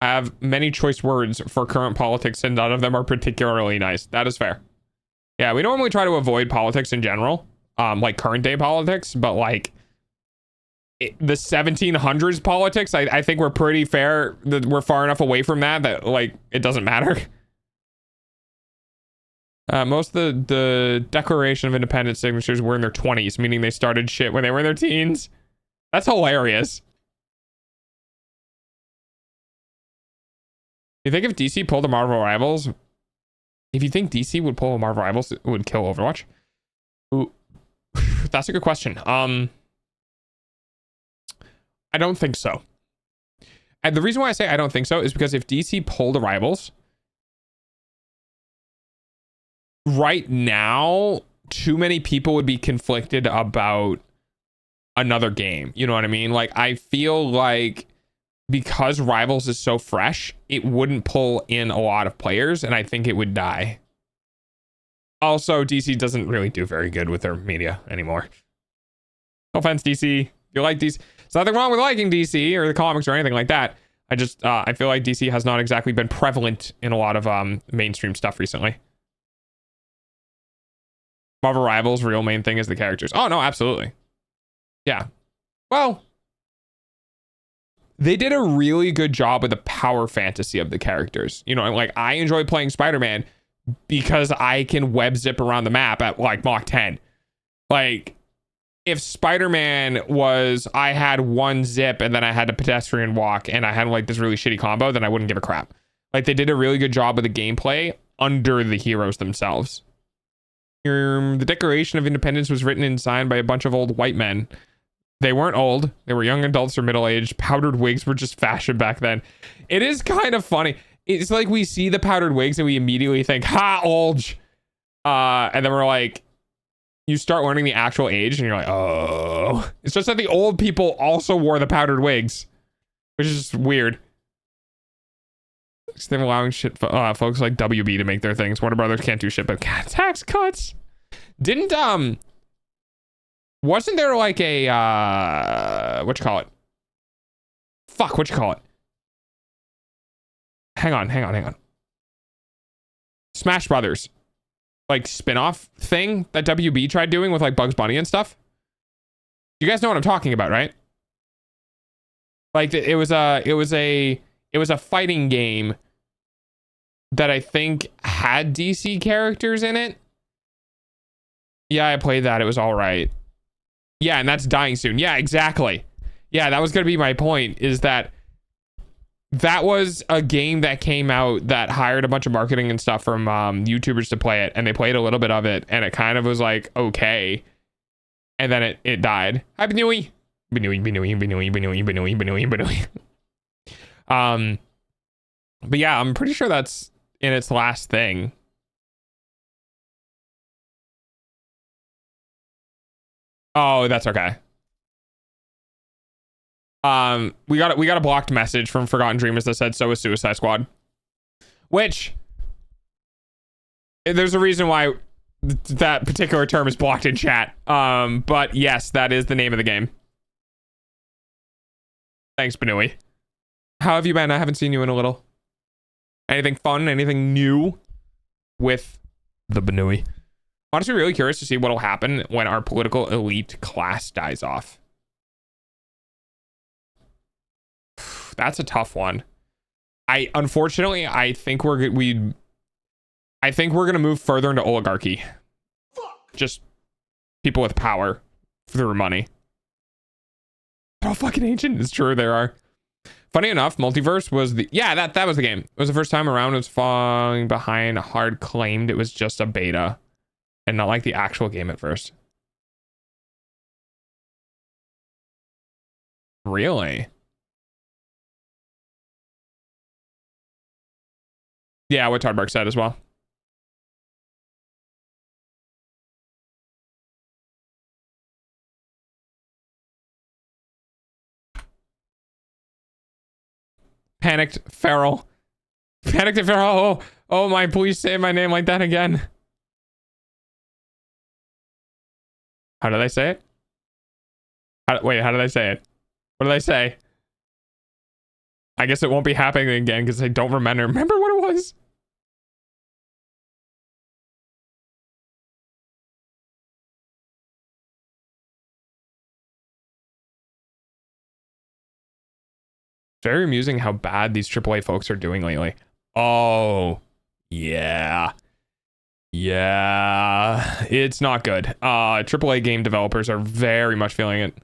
I have many choice words for current politics, and none of them are particularly nice. That is fair. Yeah, we normally try to avoid politics in general, like current day politics, but like the 1700s politics, I think we're pretty fair. That we're far enough away from that like it doesn't matter. Most of the Declaration of Independence signatures were in their 20s, meaning they started shit when they were in their teens. That's hilarious. You think if DC pulled a Marvel Rivals, if you think DC would pull a Marvel Rivals, it would kill Overwatch? Ooh, that's a good question. I don't think so. And the reason why I say I don't think so is because if DC pulled a Rivals, right now, too many people would be conflicted about another game. You know what I mean? Like, I feel like because Rivals is so fresh, it wouldn't pull in a lot of players, and I think it would die. Also, DC doesn't really do very good with their media anymore. No offense, DC. You like DC? There's nothing wrong with liking DC or the comics or anything like that. I just, I feel like DC has not exactly been prevalent in a lot of mainstream stuff recently. Marvel Rivals' real main thing is the characters. Oh, no, absolutely. Yeah. Well, they did a really good job with the power fantasy of the characters. You know, like, I enjoy playing Spider-Man because I can web zip around the map at like Mach 10. Like, if Spider-Man was, I had one zip and then I had a pedestrian walk and I had like this really shitty combo, then I wouldn't give a crap. Like, they did a really good job with the gameplay under the heroes themselves. The Declaration of Independence was written and signed by a bunch of old white men. They weren't old. They were young adults or middle-aged. Powdered wigs were just fashion back then. It is kind of funny. It's like we see the powdered wigs and we immediately think, ha, old. And then we're like, you start learning the actual age and you're like, oh. It's just that the old people also wore the powdered wigs, which is just weird. They're allowing shit folks like WB to make their things. Warner Brothers can't do shit but tax cuts. Didn't wasn't there like a hang on. Smash Brothers. like spin-off thing that WB tried doing with like Bugs Bunny and stuff. You guys know what I'm talking about, right? Like it was a fighting game that I think had DC characters in it. Yeah, I played that. It was all right. Yeah, and that's dying soon. Yeah, exactly. Yeah, that was going to be my point, is that was a game that came out that hired a bunch of marketing and stuff from YouTubers to play it, and they played a little bit of it, and it kind of was like, okay. And then it died. Hi, Benui. But yeah, I'm pretty sure that's in its last thing. Oh, that's okay. We got a blocked message from Forgotten Dreamers that said so is Suicide Squad, which there's a reason why that particular term is blocked in chat. But yes, that is the name of the game. Thanks, Benui. How have you been? I haven't seen you in a little. Anything fun? Anything new with the Benui? Honestly, really curious to see what'll happen when our political elite class dies off. That's a tough one. Unfortunately, I think we're gonna move further into oligarchy. Just people with power through money. Oh, fucking ancient. It's true, there are. Funny enough, Multiverse was that was the game. It was the first time around. It was falling behind. Hard claimed it was just a beta and not like the actual game at first. Really? Yeah, what Tardberg said as well. Panicked Feral. Panicked and Feral. Oh my, please say my name like that again. How did I say it? Wait, how did I say it? What did I say? I guess it won't be happening again because I don't remember what it was. Very amusing how bad these AAA folks are doing lately. Oh, yeah. Yeah, it's not good. AAA game developers are very much feeling it.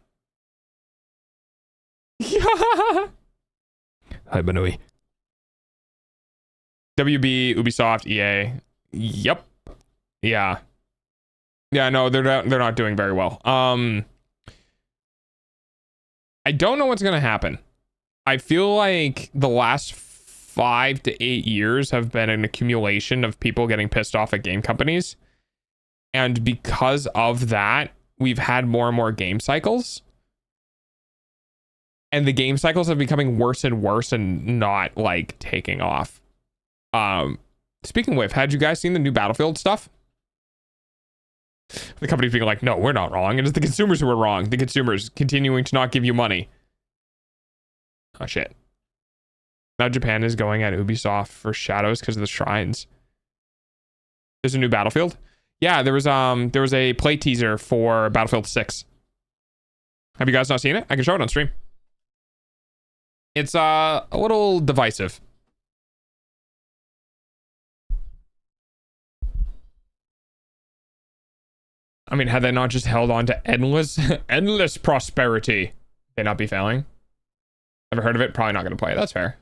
Hi, Benui. WB, Ubisoft, EA. Yep. Yeah. Yeah, no, they're not doing very well. I don't know what's gonna happen. I feel like the last 5 to 8 years have been an accumulation of people getting pissed off at game companies. And because of that, we've had more and more game cycles. And the game cycles are becoming worse and worse and not like taking off. Speaking of which, had you guys seen the new Battlefield stuff? The company's being like, no, we're not wrong. It is the consumers who are wrong. The consumers continuing to not give you money. Oh shit. Now Japan is going at Ubisoft for Shadows because of the shrines. There's a new Battlefield. Yeah, there was a play teaser for Battlefield 6. Have you guys not seen it? I can show it on stream. It's a little divisive. I mean, had they not just held on to endless prosperity, they not be failing? Ever heard of it? Probably not going to play it. That's fair.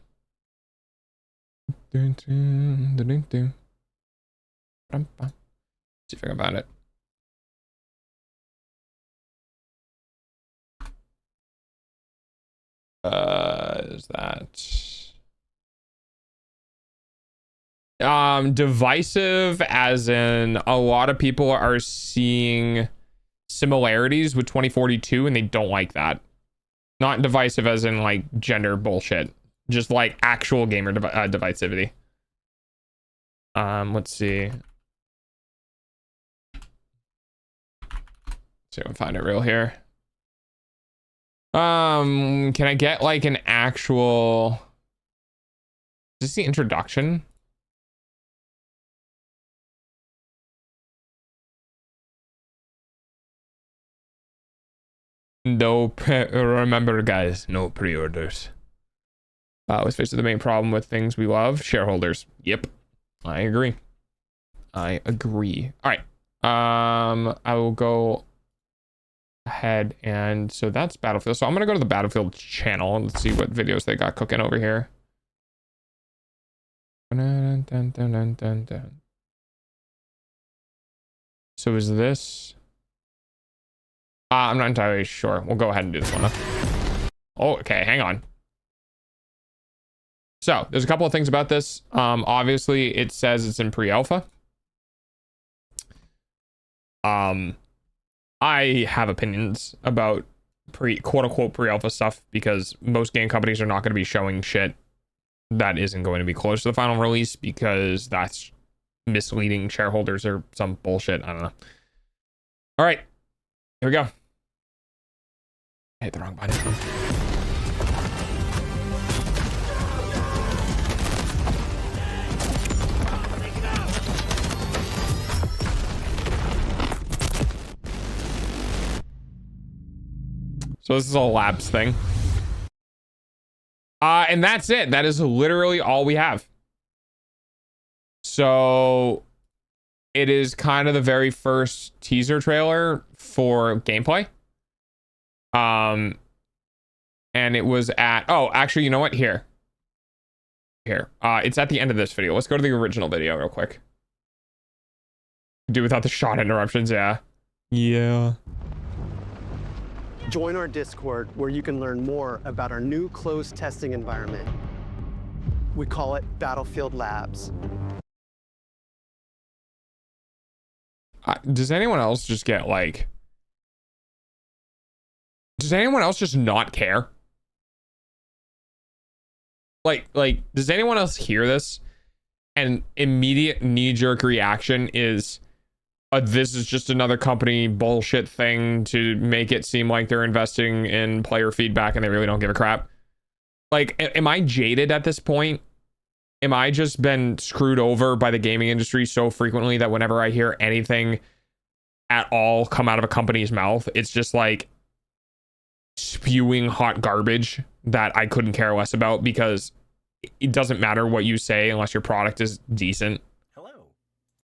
See if I can find it. Is that divisive as in a lot of people are seeing similarities with 2042 and they don't like that. Not divisive as in like gender bullshit, just like actual gamer divisivity. Let's see. See if I can find it real here. Can I get like an actual, is this the introduction? Remember, guys, no pre-orders. Let's face it, the main problem with things we love, shareholders. Yep, I agree. I agree. All right. I will go ahead and so that's Battlefield. So I'm gonna go to the Battlefield channel and let's see what videos they got cooking over here. Dun, dun, dun, dun, dun, dun. So is this? I'm not entirely sure. We'll go ahead and do this one. Oh, okay. Hang on. So there's a couple of things about this. Obviously, it says it's in pre-alpha. I have opinions about quote-unquote pre-alpha stuff because most game companies are not going to be showing shit that isn't going to be close to the final release because that's misleading shareholders or some bullshit. I don't know. All right, here we go. I hit the wrong button. So this is a labs thing. And that's it. That is literally all we have. So it is kind of the very first teaser trailer for gameplay. And it was at, oh, actually, you know what? Here. It's at the end of this video. Let's go to the original video real quick. Do without the shot interruptions, yeah. Yeah. Join our Discord where you can learn more about our new closed testing environment. We call it Battlefield Labs. Does anyone else just get like... Does anyone else just not care? Like, does anyone else hear this? And immediate knee-jerk reaction is... this is just another company bullshit thing to make it seem like they're investing in player feedback and they really don't give a crap. Like, am I jaded at this point? Am I just been screwed over by the gaming industry so frequently that whenever I hear anything at all come out of a company's mouth, it's just like spewing hot garbage that I couldn't care less about because it doesn't matter what you say unless your product is decent. Hello.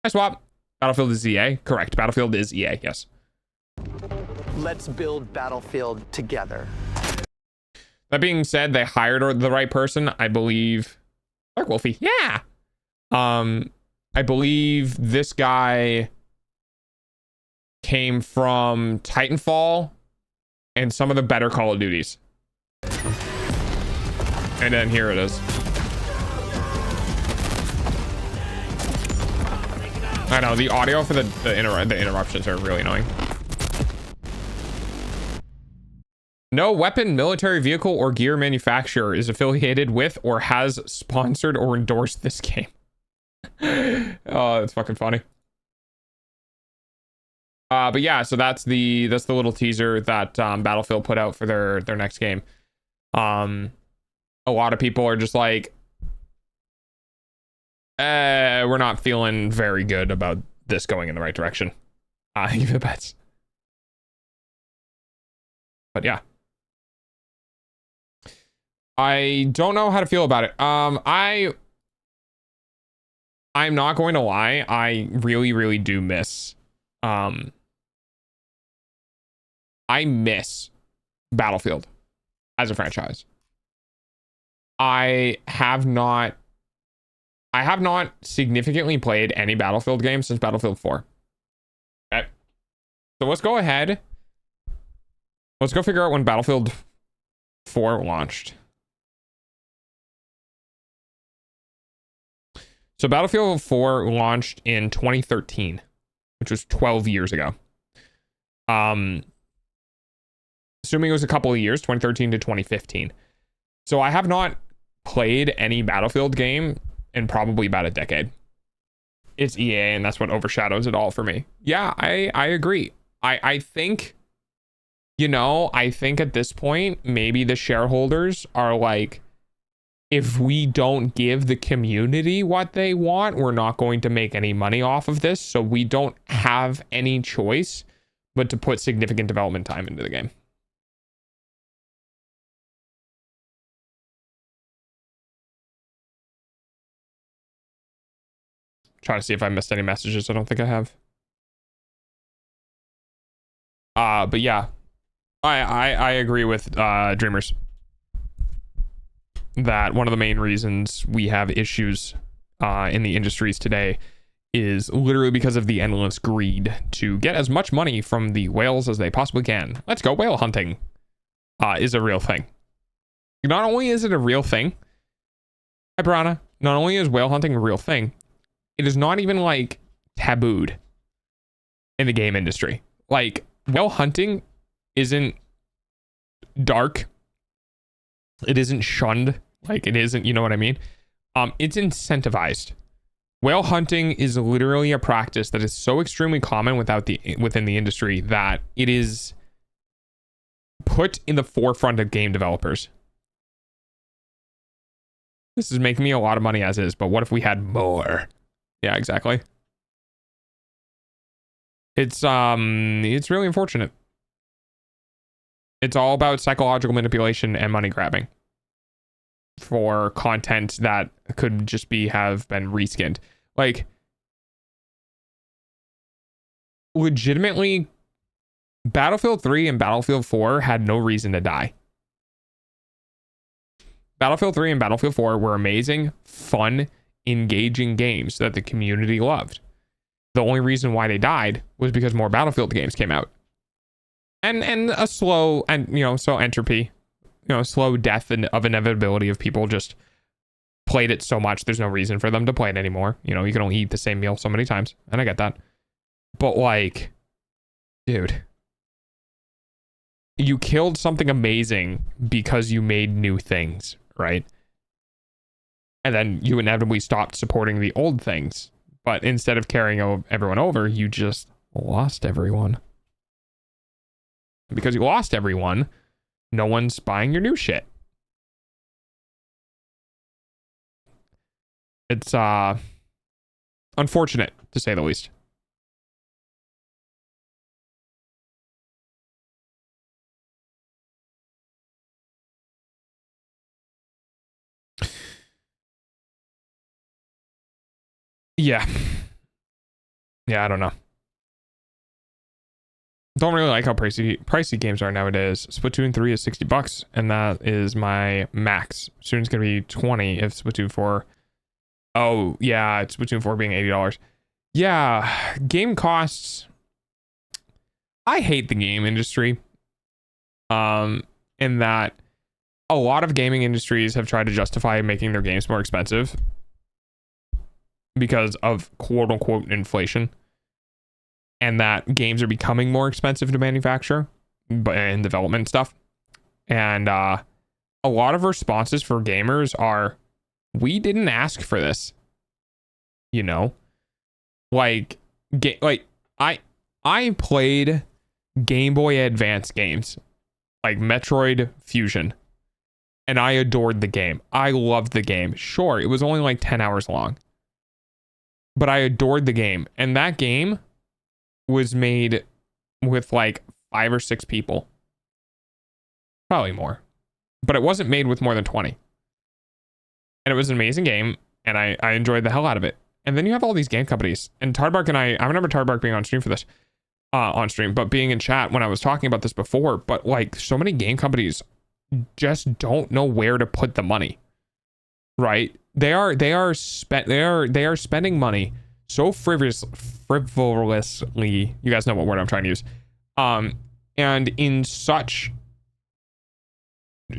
Hi, Swap. Battlefield is EA. Correct. Battlefield is EA. Yes. Let's build Battlefield together. That being said, they hired the right person, I believe. Dark Wolfie. Yeah. I believe this guy came from Titanfall and some of the better Call of Duties. And then here it is. I know the audio for the interruptions are really annoying. No weapon, military vehicle, or gear manufacturer is affiliated with or has sponsored or endorsed this game. Oh, that's fucking funny. But yeah, so that's the little teaser that Battlefield put out for their next game. A lot of people are just like, we're not feeling very good about this going in the right direction. Give it bets. But yeah. I don't know how to feel about it. I'm not going to lie. I really, really do miss. I miss Battlefield as a franchise. I have not significantly played any Battlefield game since Battlefield 4. Okay. So let's go ahead. Let's go figure out when Battlefield 4 launched. So Battlefield 4 launched in 2013, which was 12 years ago. Assuming it was a couple of years, 2013 to 2015. So I have not played any Battlefield game in probably about a decade. It's EA, and that's what overshadows it all for me. Yeah, I agree. I think, you know, I think at this point, maybe the shareholders are like, if we don't give the community what they want, we're not going to make any money off of this. So we don't have any choice but to put significant development time into the game. Trying to see if I missed any messages. I don't think I have. But yeah, I agree with Dreamers that one of the main reasons we have issues in the industries today is literally because of the endless greed to get as much money from the whales as they possibly can. Let's go. Whale hunting is a real thing. Not only is it a real thing, hi Piranha, not only is whale hunting a real thing, it is not even like tabooed in the game industry. Like, whale hunting isn't dark. It isn't shunned. Like, it isn't, you know what I mean? It's incentivized. Whale hunting is literally a practice that is so extremely common within the industry that it is put in the forefront of game developers. This is making me a lot of money as is, but what if we had more? Yeah, exactly. It's really unfortunate. It's all about psychological manipulation and money grabbing for content that could just have been reskinned. Like, legitimately, Battlefield 3 and Battlefield 4 had no reason to die. Battlefield 3 and Battlefield 4 were amazing, fun, engaging games that the community loved. The only reason why they died was because more Battlefield games came out. And a slow, and so entropy, slow death of inevitability of people just played it so much there's no reason for them to play it anymore. You can only eat the same meal so many times, and I get that. But like, dude, you killed something amazing because you made new things, right? And then you inevitably stopped supporting the old things. But instead of carrying everyone over, you just lost everyone. Because you lost everyone, no one's buying your new shit. It's unfortunate, to say the least. Yeah, I don't know. Don't really like how pricey games are nowadays. Splatoon 3 is $60, and that is my max. Soon it's gonna be 20 if Splatoon 4. Oh yeah, it's Splatoon 4 being $80. Yeah, game costs. I hate the game industry. In that a lot of gaming industries have tried to justify making their games more expensive because of quote unquote inflation. And that games are becoming more expensive to manufacture and development stuff. And a lot of responses for gamers are, we didn't ask for this. Like I played Game Boy Advance games like Metroid Fusion, and I adored the game. I loved the game. Sure, it was only like 10 hours long, but I adored the game. And that game was made with like 5 or 6 people, probably more, but it wasn't made with more than 20. And it was an amazing game, and I enjoyed the hell out of it. And then you have all these game companies, and Tardbark and I remember Tardbark being on stream for this, but being in chat when I was talking about this before. But like, so many game companies just don't know where to put the money, right? They are spending money so frivolously. You guys know what word I'm trying to use. And in such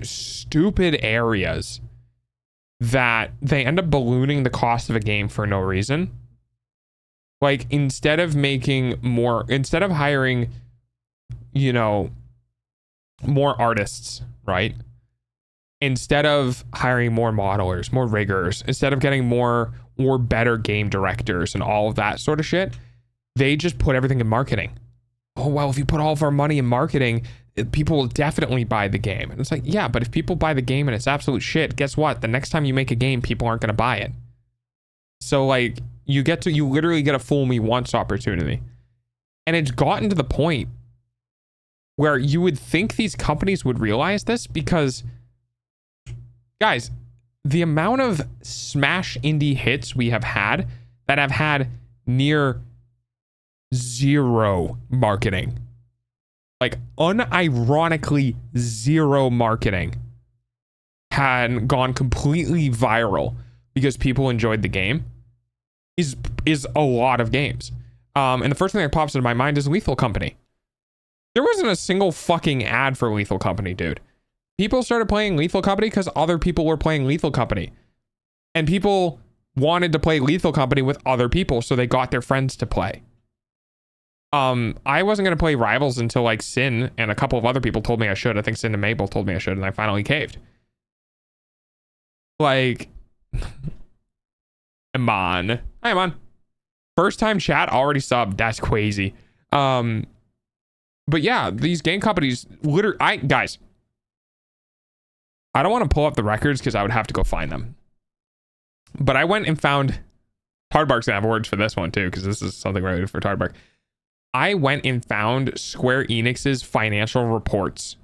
stupid areas that they end up ballooning the cost of a game for no reason. Like, instead of hiring, more artists, right? Instead of hiring more modelers, more riggers, instead of getting more or better game directors and all of that sort of shit, they just put everything in marketing. Oh, well, if you put all of our money in marketing, people will definitely buy the game. And it's like, yeah, but if people buy the game and it's absolute shit, guess what? The next time you make a game, people aren't going to buy it. So like, you literally get a fool me once opportunity. And it's gotten to the point where you would think these companies would realize this, because guys, the amount of smash indie hits we have had that have had near zero marketing. Like unironically zero marketing, had gone completely viral because people enjoyed the game is a lot of games. And the first thing that pops into my mind is Lethal Company. There wasn't a single fucking ad for Lethal Company, dude. People started playing Lethal Company because other people were playing Lethal Company. And people wanted to play Lethal Company with other people, so they got their friends to play. I wasn't going to play Rivals until like Sin and a couple of other people told me I should. I think Sin and Mabel told me I should, and I finally caved. Like, Iman. Hi, Iman. First time chat, already subbed. That's crazy. But yeah, these game companies, guys, I don't want to pull up the records because I would have to go find them. But I went and found, Tardbark's gonna have words for this one too, because this is something related for Tardbark. I went and found Square Enix's financial reports.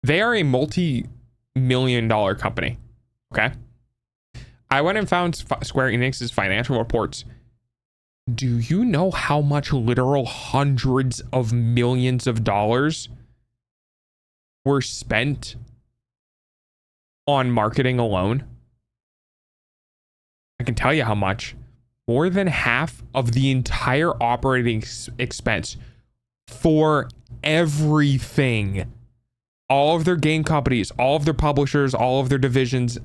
They are a multi-million-dollar company. Okay. I went and found Square Enix's financial reports. Do you know how much literal hundreds of millions of dollars were spent on marketing alone? I can tell you how much. More than half of the entire operating expense for everything. All of their game companies, all of their publishers, all of their divisions,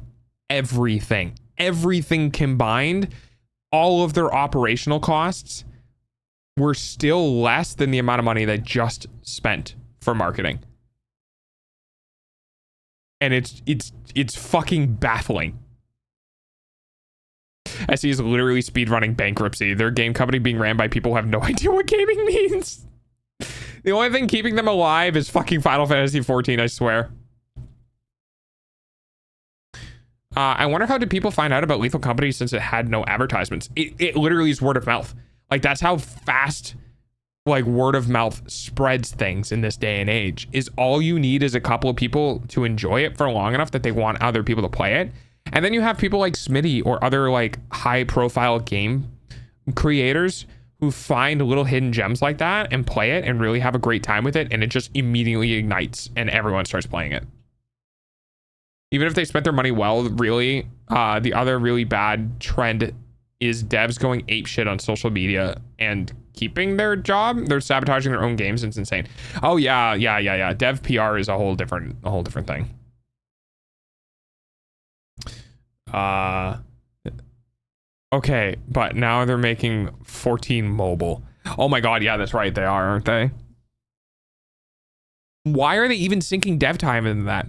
everything. Everything combined, all of their operational costs were still less than the amount of money they just spent for marketing. And it's fucking baffling. SE is literally speedrunning bankruptcy. Their game company being ran by people who have no idea what gaming means. The only thing keeping them alive is fucking Final Fantasy 14, I swear. I wonder how did people find out about Lethal Company since it had no advertisements? It literally is word of mouth. Like, that's how fast, like, word of mouth spreads things in this day and age. Is all you need is a couple of people to enjoy it for long enough that they want other people to play it. And then you have people like Smitty or other, like, high-profile game creators who find little hidden gems like that and play it and really have a great time with it, and it just immediately ignites and everyone starts playing it. Even if they spent their money well, really, the other really bad trend is devs going apeshit on social media and keeping their job. They're sabotaging their own games. It's insane. Oh yeah. Dev PR is a whole different thing. Okay, but now they're making 14 mobile. Oh my god, yeah, that's right, they are, aren't they? Why are they even sinking dev time into that?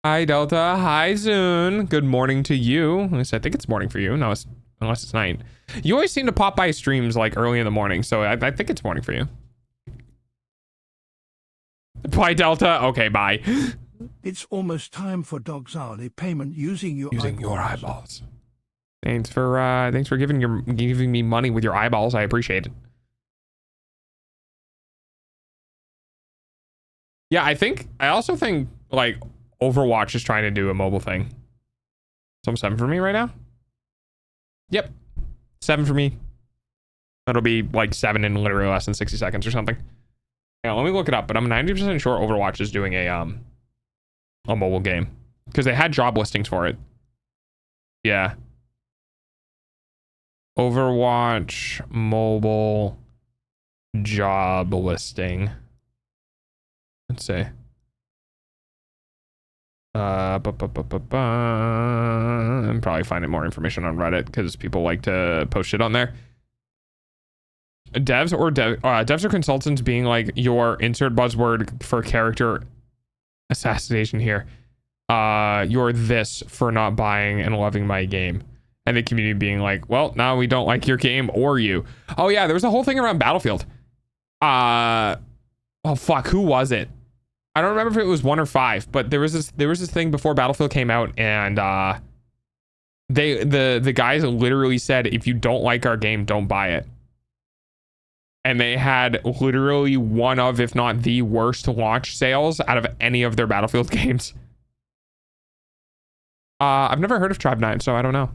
Hi Delta, hi Zune. Good morning to you. At least I think it's morning for you. No, unless it's night. You always seem to pop by streams like early in the morning, so I think it's morning for you. Bye Delta. Okay, bye. It's almost time for Dog's hourly payment using your eyeballs. Thanks for giving me money with your eyeballs. I appreciate it. Yeah, I also think like Overwatch is trying to do a mobile thing. So I'm 7 for me right now. Yep, 7 for me. That'll be like 7 in literally less than 60 seconds or something. Yeah, let me look it up. But I'm 90% sure Overwatch is doing a mobile game because they had job listings for it. Yeah. Overwatch mobile job listing. Let's see. And probably finding more information on Reddit because people like to post shit on there. Devs or consultants being like your insert buzzword for character assassination here. You're this for not buying and loving my game. And the community being like, well, now we don't like your game or you. Oh yeah, there was a whole thing around Battlefield. Oh fuck, who was it? I don't remember if it was 1 or 5, but there was this thing before Battlefield came out, and the guys literally said, if you don't like our game, don't buy it. And they had literally one of, if not the worst launch sales out of any of their Battlefield games. I've never heard of Tribe 9, so I don't know.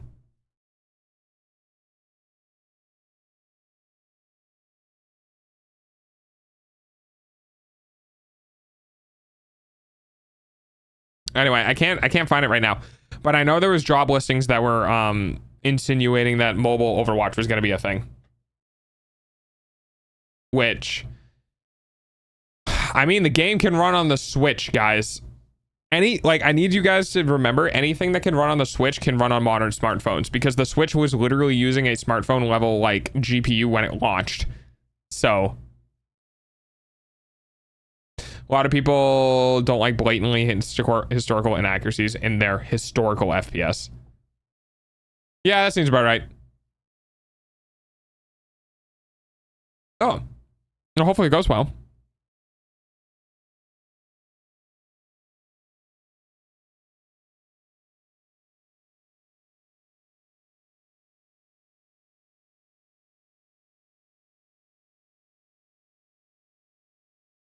Anyway, I can't find it right now, but I know there was job listings that were insinuating that mobile Overwatch was going to be a thing. Which, I mean, the game can run on the Switch, guys. I need you guys to remember, anything that can run on the Switch can run on modern smartphones, because the Switch was literally using a smartphone level like GPU when it launched. So a lot of people don't like blatantly historical inaccuracies in their historical FPS. Yeah, that seems about right. Oh, well, hopefully it goes well.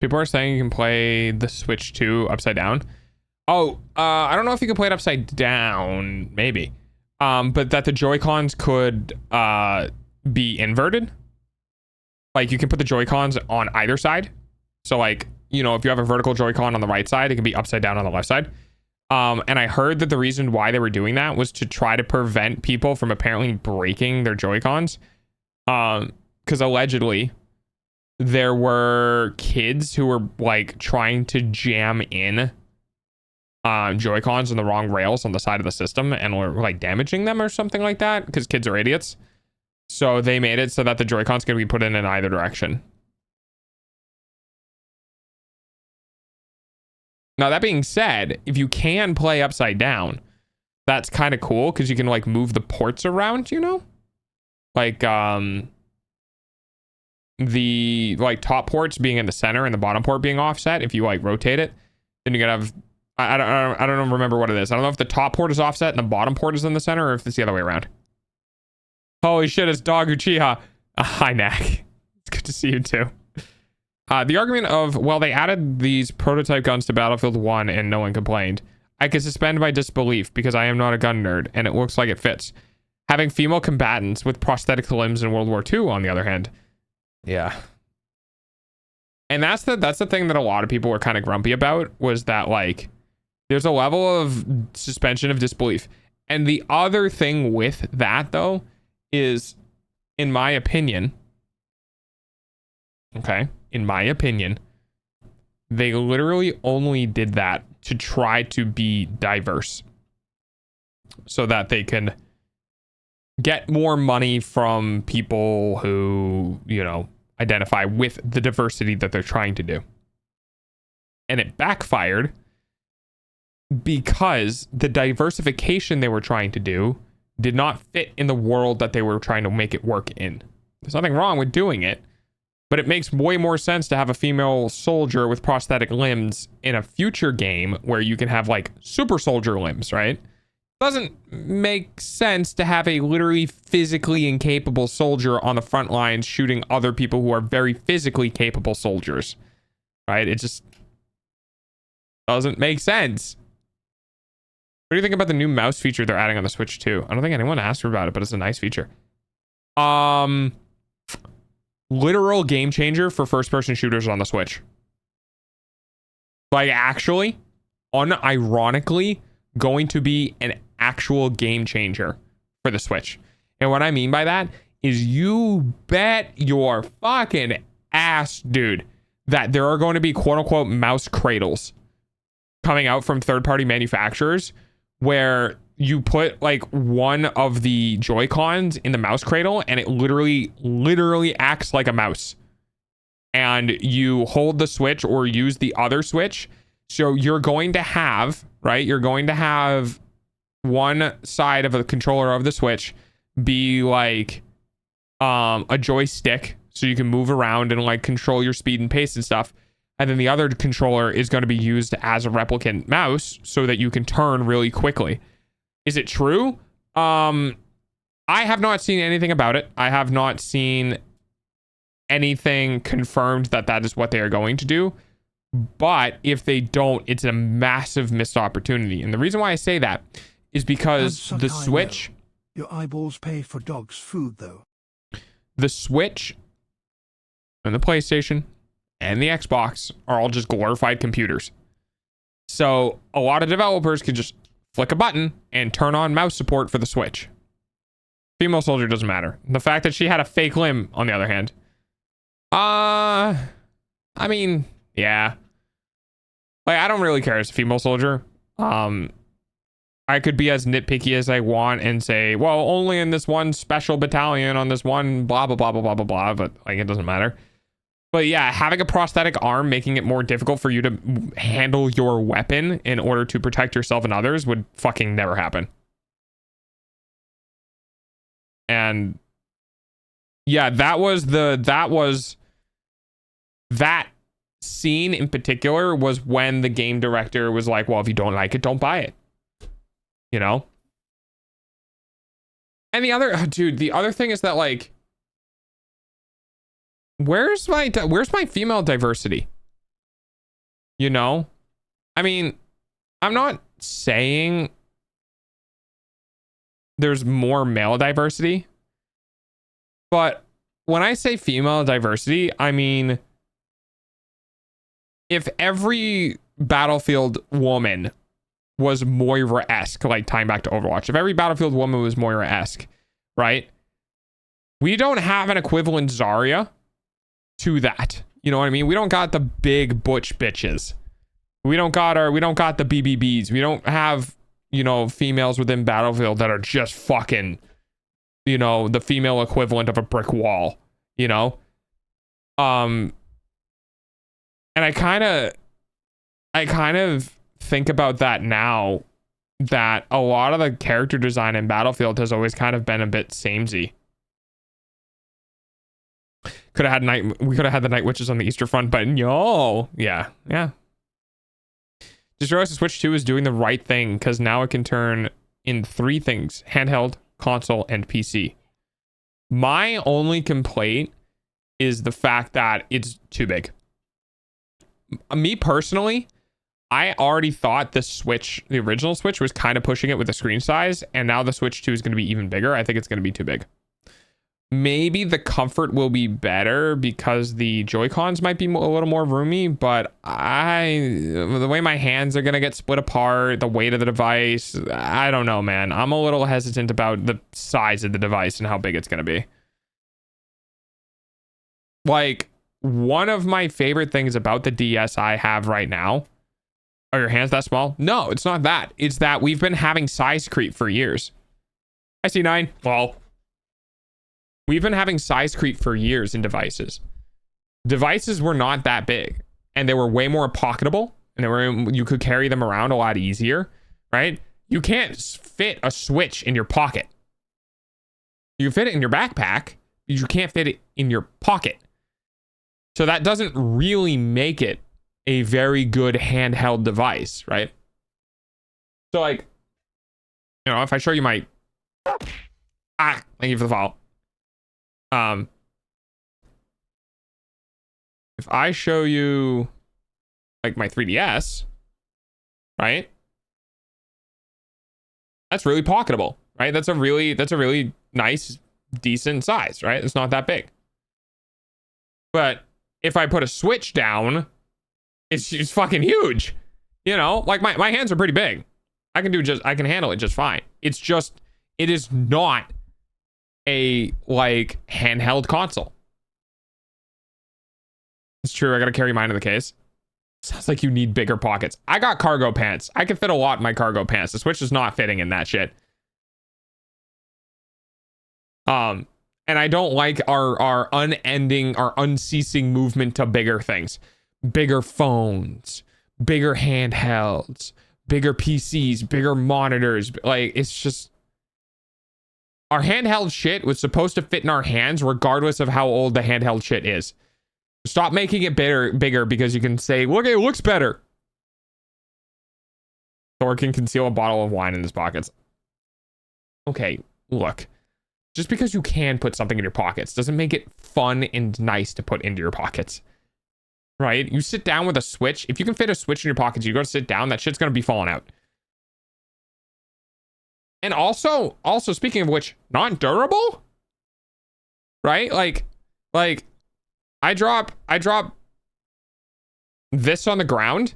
People are saying you can play the Switch 2 upside down. Oh, I don't know if you can play it upside down, maybe. But that the Joy-Cons could be inverted. Like, you can put the Joy-Cons on either side. So, like, you know, if you have a vertical Joy-Con on the right side, it can be upside down on the left side. And I heard that the reason why they were doing that was to try to prevent people from apparently breaking their Joy-Cons. Because allegedly, there were kids who were like trying to jam in Joy-Cons on the wrong rails on the side of the system and were like damaging them or something like that, because kids are idiots. So they made it so that the Joy-Cons can be put in either direction. Now, that being said, if you can play upside down, that's kind of cool, because you can like move the ports around, you know? Like, the like top ports being in the center and the bottom port being offset. If you like rotate it, then you're gonna have, I don't remember what it is. I don't know if the top port is offset and the bottom port is in the center, or if it's the other way around. Holy shit, it's Dog Uchiha. Hi, Knack. It's good to see you too. The argument of, well, they added these prototype guns to Battlefield 1 and no one complained. I could suspend my disbelief because I am not a gun nerd and it looks like it fits. Having female combatants with prosthetic limbs in World War II, on the other hand. Yeah. And that's the thing that a lot of people were kind of grumpy about, was that like there's a level of suspension of disbelief. And the other thing with that though is, in my opinion, they literally only did that to try to be diverse so that they can get more money from people who, you know, identify with the diversity that they're trying to do. And it backfired because the diversification they were trying to do did not fit in the world that they were trying to make it work in. There's nothing wrong with doing it, but it makes way more sense to have a female soldier with prosthetic limbs in a future game where you can have like super soldier limbs, right? Doesn't make sense to have a literally physically incapable soldier on the front lines shooting other people who are very physically capable soldiers, right? It just doesn't make sense. What do you think about the new mouse feature they're adding on the Switch 2? I don't think anyone asked about it, but it's a nice feature. Literal game changer for first-person shooters on the Switch. Like, actually, unironically, going to be an actual game changer for the Switch. And what I mean by that is, you bet your fucking ass, dude, that there are going to be quote-unquote mouse cradles coming out from third-party manufacturers where you put like one of the Joy-Cons in the mouse cradle and it literally acts like a mouse. And you hold the Switch or use the other Switch. So you're going to have, right? You're going to have one side of the controller of the Switch be like a joystick, so you can move around and like control your speed and pace and stuff. And then the other controller is going to be used as a replicant mouse so that you can turn really quickly. Is it true? I have not seen anything about it. I have not seen anything confirmed that that is what they are going to do. But if they don't, it's a massive missed opportunity. And the reason why I say that is because the Switch... Your eyeballs pay for dog's food, though. The Switch and the PlayStation and the Xbox are all just glorified computers. So a lot of developers could just flick a button and turn on mouse support for the Switch. Female soldier doesn't matter. The fact that she had a fake limb, on the other hand. I mean, yeah. Like, I don't really care as a female soldier. I could be as nitpicky as I want and say, well, only in this one special battalion on this one blah, blah, blah, blah, blah, blah, blah, but like, it doesn't matter. But yeah, having a prosthetic arm, making it more difficult for you to handle your weapon in order to protect yourself and others would fucking never happen. And yeah, that scene in particular was when the game director was like, well, if you don't like it, don't buy it. You know? And the other thing is that, like, where's my female diversity? You know? I mean, I'm not saying there's more male diversity, but when I say female diversity, I mean, if every Battlefield woman was Moira-esque, like tying back to Overwatch, if every Battlefield woman was Moira-esque, right? We don't have an equivalent Zarya to that. You know what I mean? We don't got the big butch bitches. We don't got the BBBs. We don't have, you know, females within Battlefield that are just fucking, you know, the female equivalent of a brick wall, you know? And I kind of think about that now, that a lot of the character design in Battlefield has always kind of been a bit samey. We could have had the Night Witches on the Easter Front, but no. Yeah. Just realized the Switch 2 is doing the right thing, because now it can turn in 3 things: handheld, console, and PC. My only complaint is the fact that it's too big. Me personally, I already thought the original Switch was kind of pushing it with the screen size, and now the Switch 2 is going to be even bigger. I think it's going to be too big. Maybe the comfort will be better because the Joy-Cons might be a little more roomy, but the way my hands are going to get split apart, the weight of the device, I don't know, man. I'm a little hesitant about the size of the device and how big it's going to be. Like, one of my favorite things about the DS I have right now. Are your hands that small? No, it's not that. It's that we've been having size creep for years. I see 9. Well, we've been having size creep for years in devices. Devices were not that big, and they were way more pocketable, and you could carry them around a lot easier, right? You can't fit a Switch in your pocket. You fit it in your backpack, but you can't fit it in your pocket. So that doesn't really make it a very good handheld device, right? So, like, you know, if I show you my thank you for the follow. If I show you like my 3DS, right? That's really pocketable, right? That's a really nice, decent size, right? It's not that big. But if I put a Switch down, it's fucking huge. You know, like my hands are pretty big. I can handle it just fine. It is not a like handheld console. It's true. I gotta carry mine in the case. Sounds like you need bigger pockets. I got cargo pants. I can fit a lot in my cargo pants. The Switch is not fitting in that shit. And I don't like our unceasing movement to bigger things. Bigger phones, bigger handhelds, bigger PCs, bigger monitors. Like, it's just, our handheld shit was supposed to fit in our hands regardless of how old the handheld shit is. Stop making it bigger because you can say, look, it looks better. Thor can conceal a bottle of wine in his pockets. Okay, look. Just because you can put something in your pockets doesn't make it fun and nice to put into your pockets. Right? You sit down with a Switch. If you can fit a Switch in your pockets, you go to sit down, that shit's going to be falling out. And also speaking of which, not durable? Right? Like I drop this on the ground.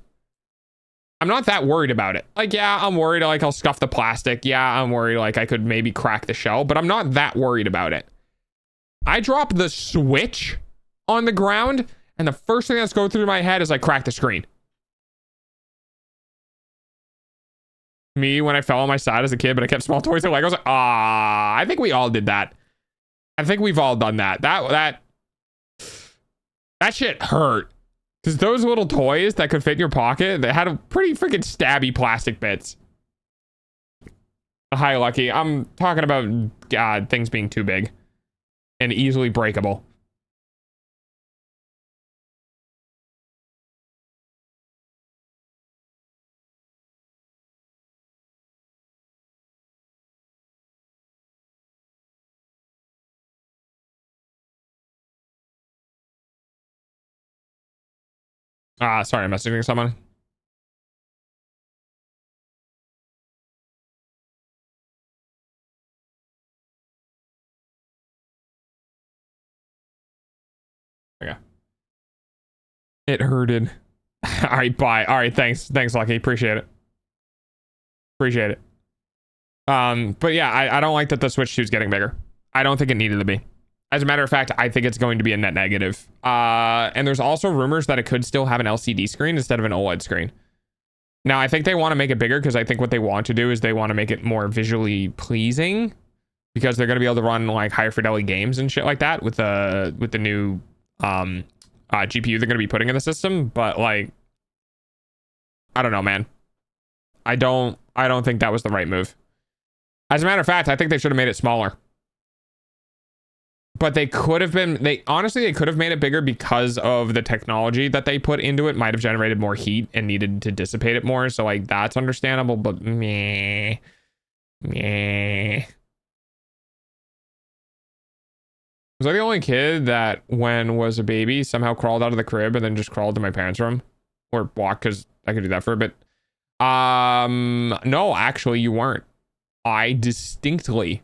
I'm not that worried about it. Like, yeah, I'm worried like I'll scuff the plastic. Yeah, I'm worried like I could maybe crack the shell, but I'm not that worried about it. I drop the Switch on the ground, and the first thing that's going through my head is I crack the screen. Me, when I fell on my side as a kid, but I kept small toys and Legos. I think we all did that. I think we've all done that. That shit hurt. Because those little toys that could fit in your pocket, they had a pretty freaking stabby plastic bits. Hi, Lucky. I'm talking about things being too big and easily breakable. Sorry, I'm messaging someone. Okay. It hurted. All right, bye. All right, thanks, Lucky. Appreciate it. Appreciate it. But yeah, I don't like that the Switch 2 is getting bigger. I don't think it needed to be. As a matter of fact, I think it's going to be a net negative. And there's also rumors that it could still have an LCD screen instead of an OLED screen. Now, I think they want to make it bigger because I think what they want to do is they want to make it more visually pleasing because they're going to be able to run like higher fidelity games and shit like that with the new GPU they're going to be putting in the system. But like, I don't know, man. I don't think that was the right move. As a matter of fact, I think they should have made it smaller. But they could have been, they could have made it bigger because of the technology that they put into it might have generated more heat and needed to dissipate it more. So like, that's understandable, but meh. Was I the only kid that when was a baby somehow crawled out of the crib and then just crawled to my parents' room or walked? Cause I could do that for a bit. No, actually you weren't. I distinctly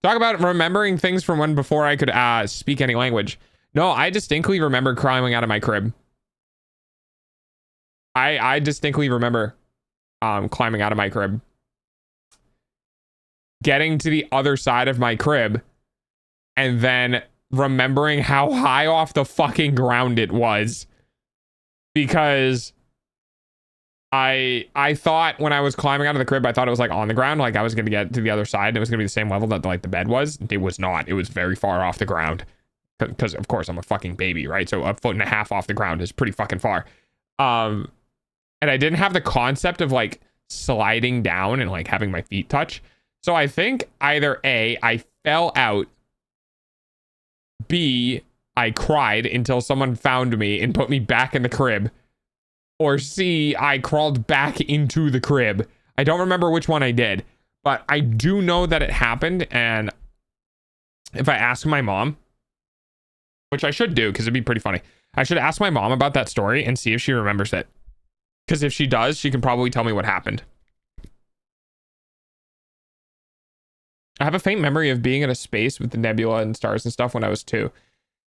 Talk about remembering things from when before I could speak any language. No, I distinctly remember climbing out of my crib. I distinctly remember climbing out of my crib. Getting to the other side of my crib and then remembering how high off the fucking ground it was. Because I thought when I was climbing out of the crib, I thought it was like on the ground, like I was going to get to the other side and it was going to be the same level that like the bed was. It was not. It was very far off the ground because of course I'm a fucking baby, right? So 1.5 feet off the ground is pretty fucking far. And I didn't have the concept of like sliding down and like having my feet touch. So I think either A, I fell out, B, I cried until someone found me and put me back in the crib, or C, I crawled back into the crib. I don't remember which one I did, but I do know that it happened. And if I ask my mom, which I should do because it'd be pretty funny, I should ask my mom about that story and see if she remembers it. Because if she does, she can probably tell me what happened. I have a faint memory of being in a space with the nebula and stars and stuff when I was 2.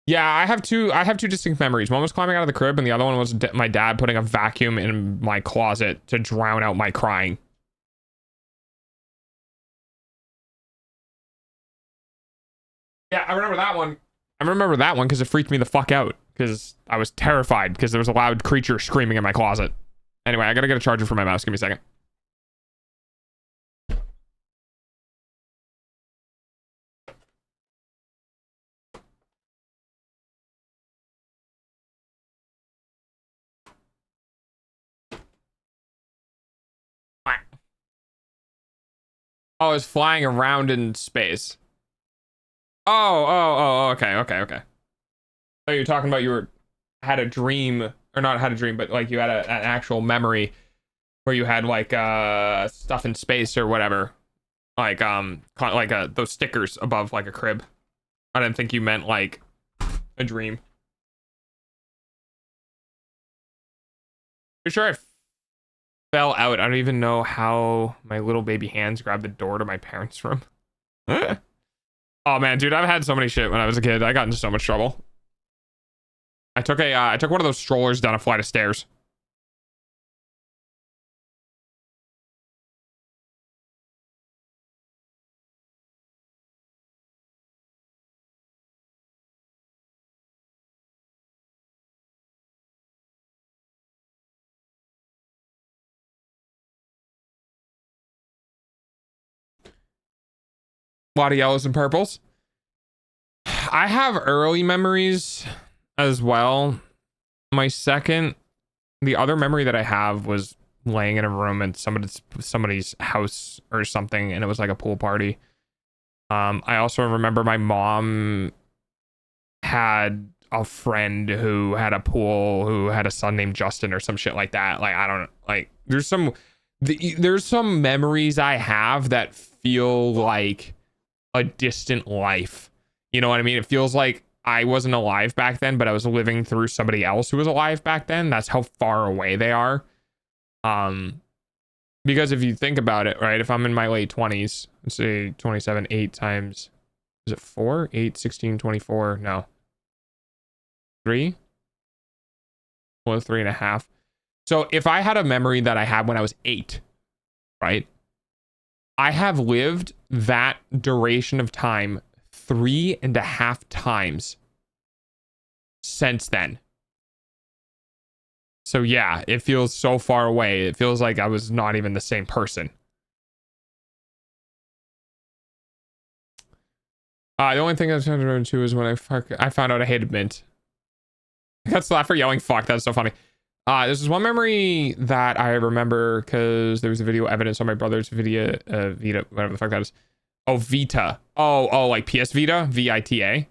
Yeah, I have two distinct memories. One was climbing out of the crib and the other one was my dad putting a vacuum in my closet to drown out my crying. Yeah, I remember that one. I remember that one because it freaked me the fuck out because I was terrified because there was a loud creature screaming in my closet. Anyway, I gotta get a charger for my mouse. Give me a second. Oh, it's flying around in space. Oh, okay. Oh, you're talking about had a dream, or not had a dream, but like you had an actual memory where you had like stuff in space or whatever, like those stickers above like a crib. I didn't think you meant like a dream. Pretty sure I fell out. I don't even know how my little baby hands grabbed the door to my parents' room. Oh man, dude, I've had so many shit when I was a kid. I got into so much trouble. I took one of those strollers down a flight of stairs A lot of yellows and purples. I have early memories as well. The other memory that I have was laying in a room at somebody's house or something, and it was like a pool party. I also remember my mom had a friend who had a pool, who had a son named Justin or some shit like that. Like, I don't like, there's some memories I have that feel like a distant life. You know what I mean? It feels like I wasn't alive back then, but I was living through somebody else who was alive back then. That's how far away they are. Because if you think about it, right, if I'm in my late 20s, let's say 27, 8 times, is it 4? 8, 16, 24, no. 3? Well, 3.5. So if I had a memory that I had when I was 8, right, I have lived that duration of time 3.5 times since then. So yeah, it feels so far away. It feels like I was not even the same person. The only thing I was trying to is when I found out I hated mint. I got slapped for yelling fuck. That's so funny. This is one memory that I remember because there was a video evidence on my brother's Vita, whatever the fuck that is. Oh, Vita. Oh, like PS Vita, Vita.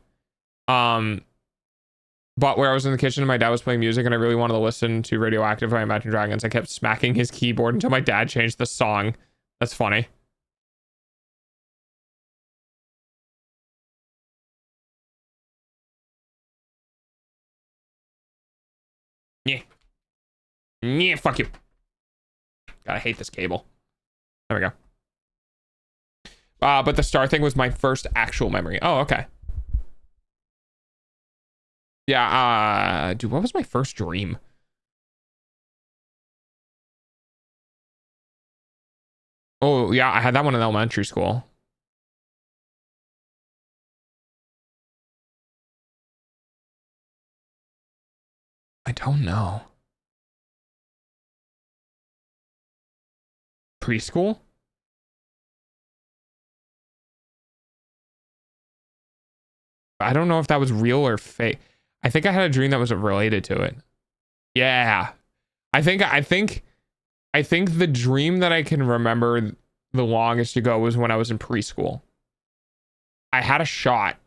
But where I was in the kitchen and my dad was playing music and I really wanted to listen to Radioactive by Imagine Dragons, I kept smacking his keyboard until my dad changed the song. That's funny. Yeah. Yeah, fuck you. God, I hate this cable. There we go. But the star thing was my first actual memory. Oh, okay. Yeah, dude, what was my first dream? Oh, yeah, I had that one in elementary school. I don't know. Preschool? I don't know if that was real or fake. I think I had a dream that was related to it. Yeah. I think the dream that I can remember the longest ago was when I was in preschool. I had a shot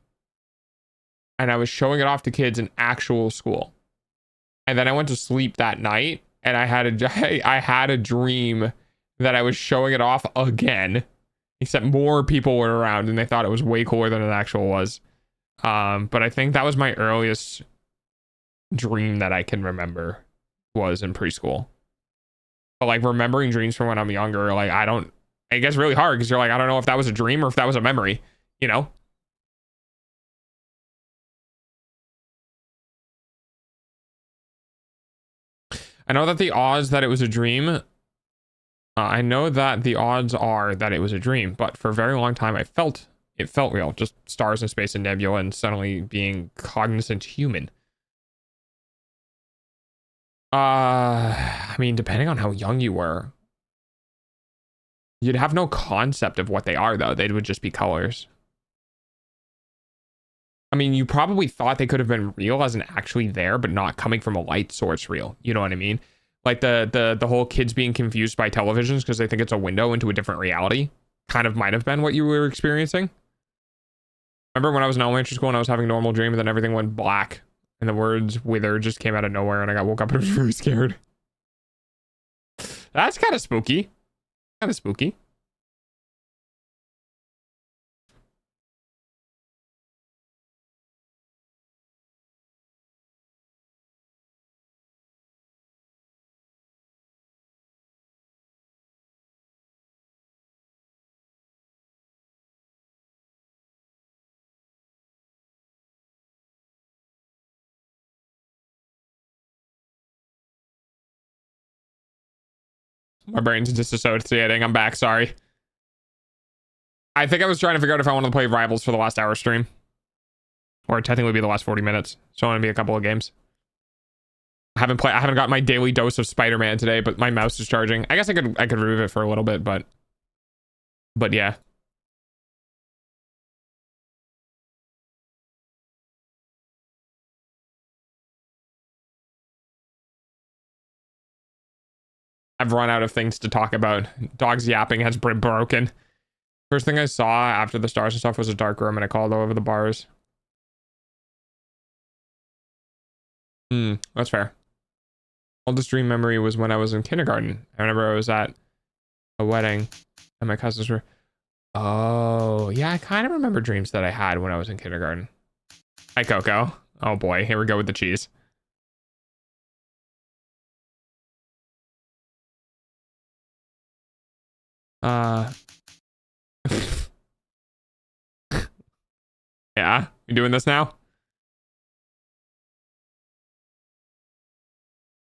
and I was showing it off to kids in actual school. And then I went to sleep that night and I had a dream that I was showing it off again, except more people were around and they thought it was way cooler than it actually was. But I think that was my earliest dream that I can remember was in preschool. But like remembering dreams from when I'm younger, like it gets really hard because you're like, I don't know if that was a dream or if that was a memory, you know? I know that the odds that it was a dream, I know that the odds are that it was a dream, but for a very long time it felt real, just stars in space and nebula and suddenly being cognizant human. I mean, depending on how young you were, you'd have no concept of what they are, though. They would just be colors. I mean, you probably thought they could have been real as in actually there, but not coming from a light source real. You know what I mean? Like the whole kids being confused by televisions because they think it's a window into a different reality kind of might have been what you were experiencing. Remember when I was in elementary school and I was having a normal dream and then everything went black and the words wither just came out of nowhere and I woke up and I was really scared. That's kind of spooky. Kind of spooky. My brain's disassociating. I'm back. Sorry. I think I was trying to figure out if I wanted to play Rivals for the last hour stream. Or technically be the last 40 minutes. So I want to be a couple of games. I haven't got my daily dose of Spider-Man today, but my mouse is charging. I guess I could remove it for a little bit, but yeah. I've run out of things to talk about. Dog's yapping has been broken. First thing I saw after the stars and stuff was a dark room, and I called all over the bars. That's fair. Oldest dream memory was when I was in kindergarten. I remember I was at a wedding and my cousins were... Oh, yeah, I kind of remember dreams that I had when I was in kindergarten. Hi, Coco. Oh boy, here we go with the cheese. Yeah, you doing this now?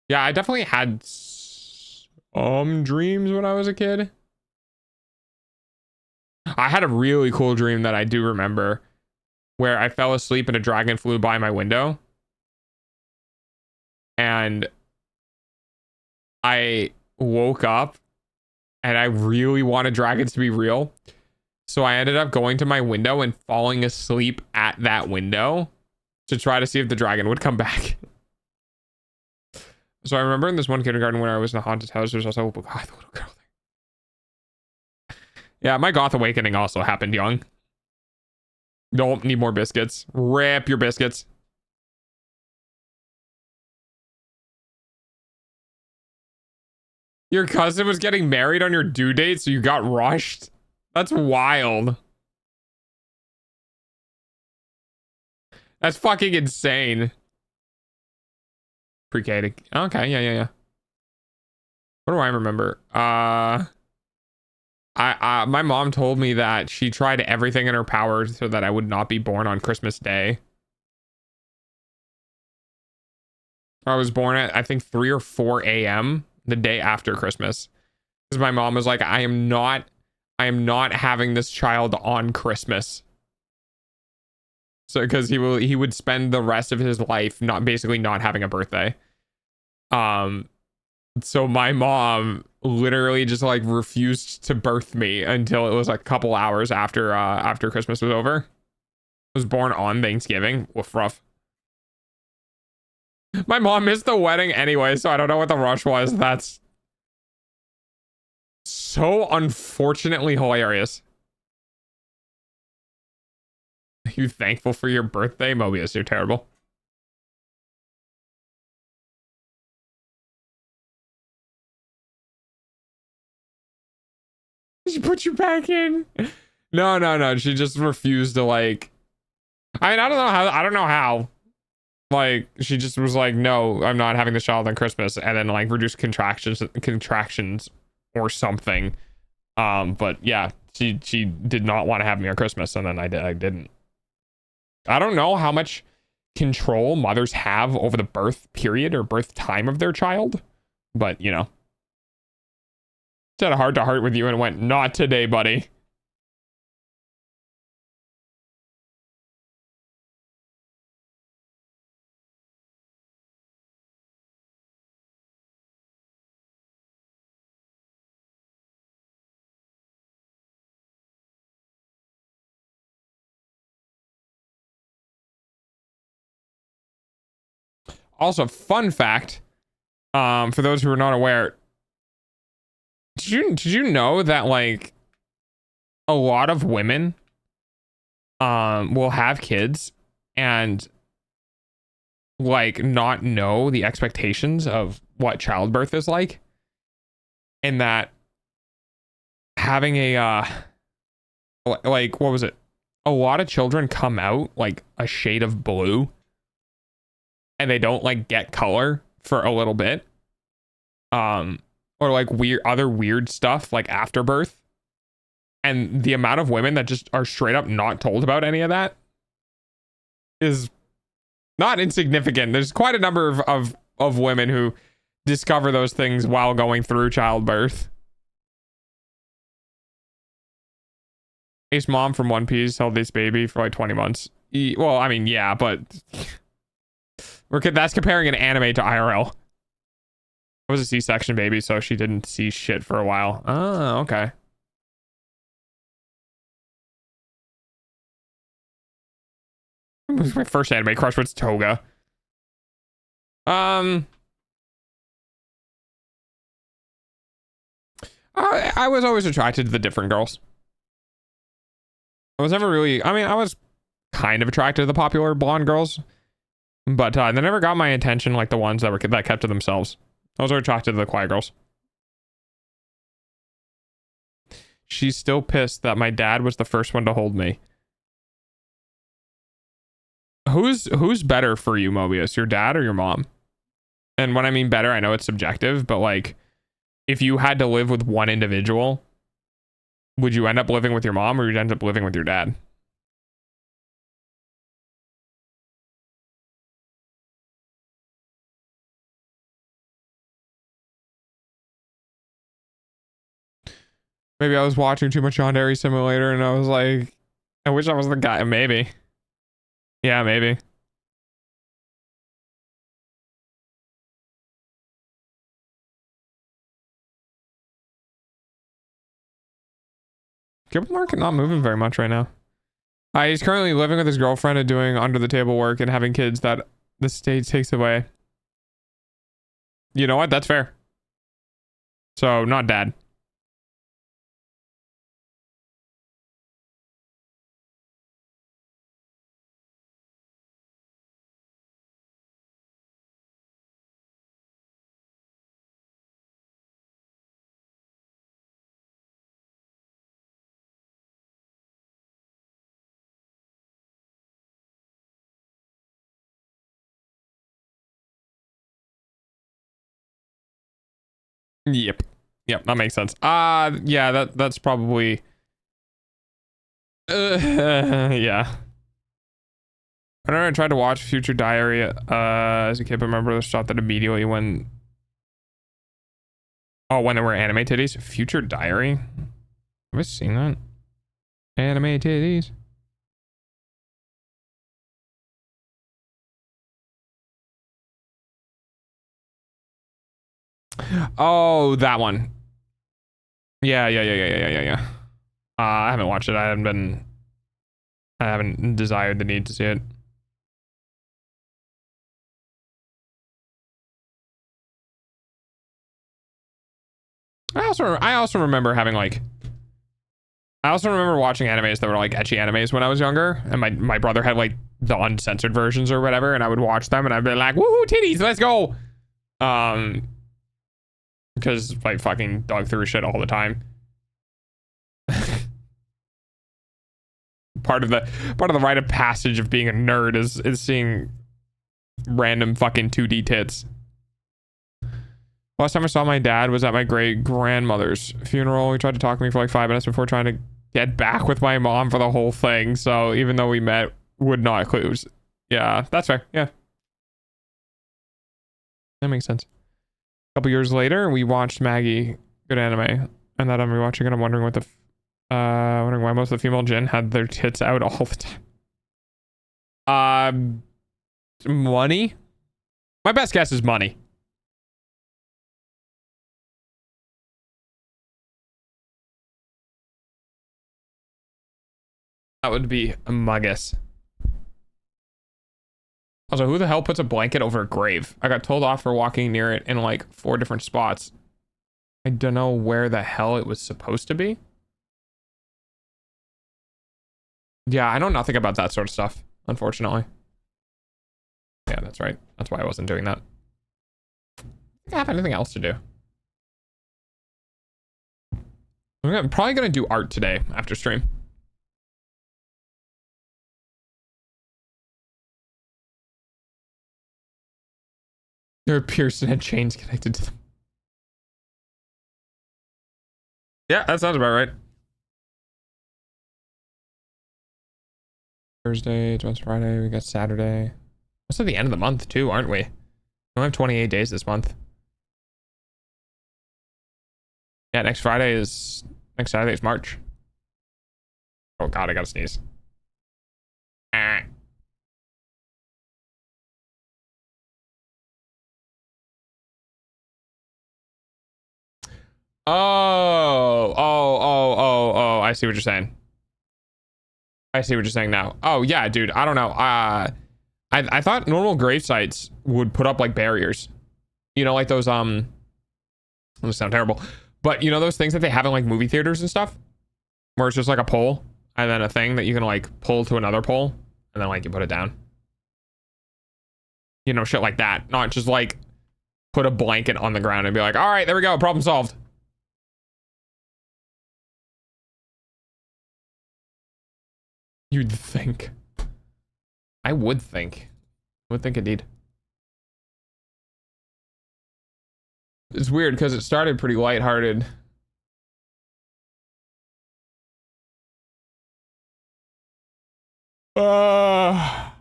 Yeah, I definitely had some dreams when I was a kid. I had a really cool dream that I do remember where I fell asleep and a dragon flew by my window. And I woke up and I really wanted dragons to be real. So I ended up going to my window and falling asleep at that window to try to see if the dragon would come back. So I remember in this one kindergarten when I was in a haunted house, there's also the little girl there. Yeah, my goth awakening also happened young. Don't need more biscuits. Rip your biscuits. Your cousin was getting married on your due date, so you got rushed? That's wild. That's fucking insane. Pre-K. Okay, yeah. What do I remember? My mom told me that she tried everything in her power so that I would not be born on Christmas Day. I was born at, I think, 3 or 4 a.m. the day after Christmas. Because my mom was like, I am not having this child on Christmas. So because he would spend the rest of his life basically not having a birthday. So my mom literally just like refused to birth me until it was like a couple hours after Christmas was over. I was born on Thanksgiving. Woof rough. My mom missed the wedding anyway, so I don't know what the rush was. That's so unfortunately hilarious. Are you thankful for your birthday, Mobius? You're terrible. She put you back in. No. She just refused to like. I mean, I don't know how. Like, she just was like, no, I'm not having this child on Christmas, and then like reduced contractions or something. But yeah, she did not want to have me on Christmas, and then I didn't. I don't know how much control mothers have over the birth period or birth time of their child, but you know, she had a heart to heart with you and went, not today, buddy. Also, fun fact, for those who are not aware, did you know that like a lot of women will have kids and like not know the expectations of what childbirth is like, and that having a like, what was it, a lot of children come out like a shade of blue and they don't like get color for a little bit, or like other weird stuff like after birth, and the amount of women that just are straight up not told about any of that is not insignificant. There's quite a number of women who discover those things while going through childbirth. Ace mom from One Piece held this baby for like 20 months. Well, I mean, yeah, but that's comparing an anime to IRL. It was a C-section baby, so she didn't see shit for a while. Oh, okay. My first anime crush was Toga. I was always attracted to the different girls. I was never really, I mean, I was kind of attracted to the popular blonde girls, but they never got my attention like the ones that kept to themselves. I was attracted to the quiet girls. She's still pissed that my dad was the first one to hold me. Who's better for you, Mobius? Your dad or your mom? And when I mean better, I know it's subjective, but like, if you had to live with one individual, would you end up living with your mom or you'd end up living with your dad? Maybe I was watching too much Yandere Simulator and I was like, I wish I was the guy. Maybe. Yeah, maybe. Cable market not moving very much right now. He's currently living with his girlfriend and doing under the table work and having kids that the state takes away. You know what? That's fair. So, not dad. Yep. Yep, that makes sense. Yeah, that's probably yeah. I remember I tried to watch Future Diary as a kid, but remember the shot that immediately when there were anime titties. Future Diary? Have I seen that? Anime titties. Oh, that one. Yeah. I haven't watched it. I haven't desired the need to see it. I also remember having like, I also remember watching animes that were like ecchi animes when I was younger, and my brother had like the uncensored versions or whatever, and I would watch them and I'd be like, woohoo, titties, let's go. Because I fucking dug through shit all the time. part of the rite of passage of being a nerd is seeing random fucking 2D tits. Last time I saw my dad was at my great grandmother's funeral. He tried to talk to me for like 5 minutes before trying to get back with my mom for the whole thing. So even though we met, would not clues. Yeah, that's fair. Yeah, that makes sense. A couple years later, we watched Maggie, good anime, and that I'm rewatching it. I'm wondering wondering why most of the female Jin had their tits out all the time. Money. My best guess is money. That would be my guess. Also, who the hell puts a blanket over a grave? I got told off for walking near it in like 4 different spots. I don't know where the hell it was supposed to be. Yeah, I know nothing about that sort of stuff, unfortunately. Yeah, that's right. That's why I wasn't doing that. I think I have anything else to do. I'm probably going to do art today after stream. There are Pearson and chains connected to them. Yeah, that sounds about right. Thursday, just Friday, we got Saturday. That's at the end of the month too, aren't we? We only have 28 days this month. Yeah, next Saturday is March. Oh god, I gotta sneeze. Ah. Oh, I see what you're saying. I see what you're saying now. Oh yeah, dude, I don't know. I thought normal grave sites would put up like barriers. You know, like those, this sound terrible, But you know those things that they have in like movie theaters and stuff, where it's just like a pole and then a thing that you can like pull to another pole and then like you put it down. You know, shit like that. Not just like put a blanket on the ground and be like, all right, there we go, problem solved. You'd think. I would think. I would think indeed. It's weird because it started pretty lighthearted. Let's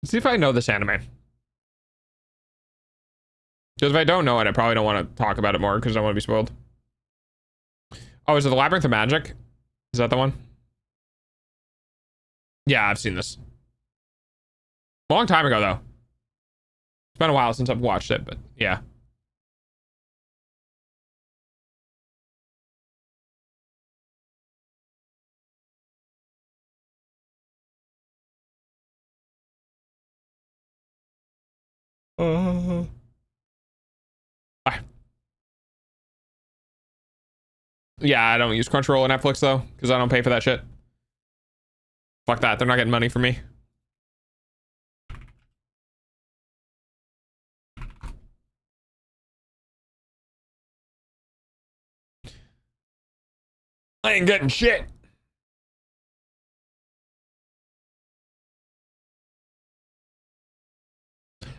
see if I know this anime. Because if I don't know it, I probably don't want to talk about it more because I don't want to be spoiled. Oh, is it the Labyrinth of Magic? Is that the one? Yeah, I've seen this. A long time ago, though. It's been a while since I've watched it, but yeah. Bye. Yeah, I don't use Crunchyroll or Netflix though, because I don't pay for that shit. Fuck that, they're not getting money from me. I ain't getting shit.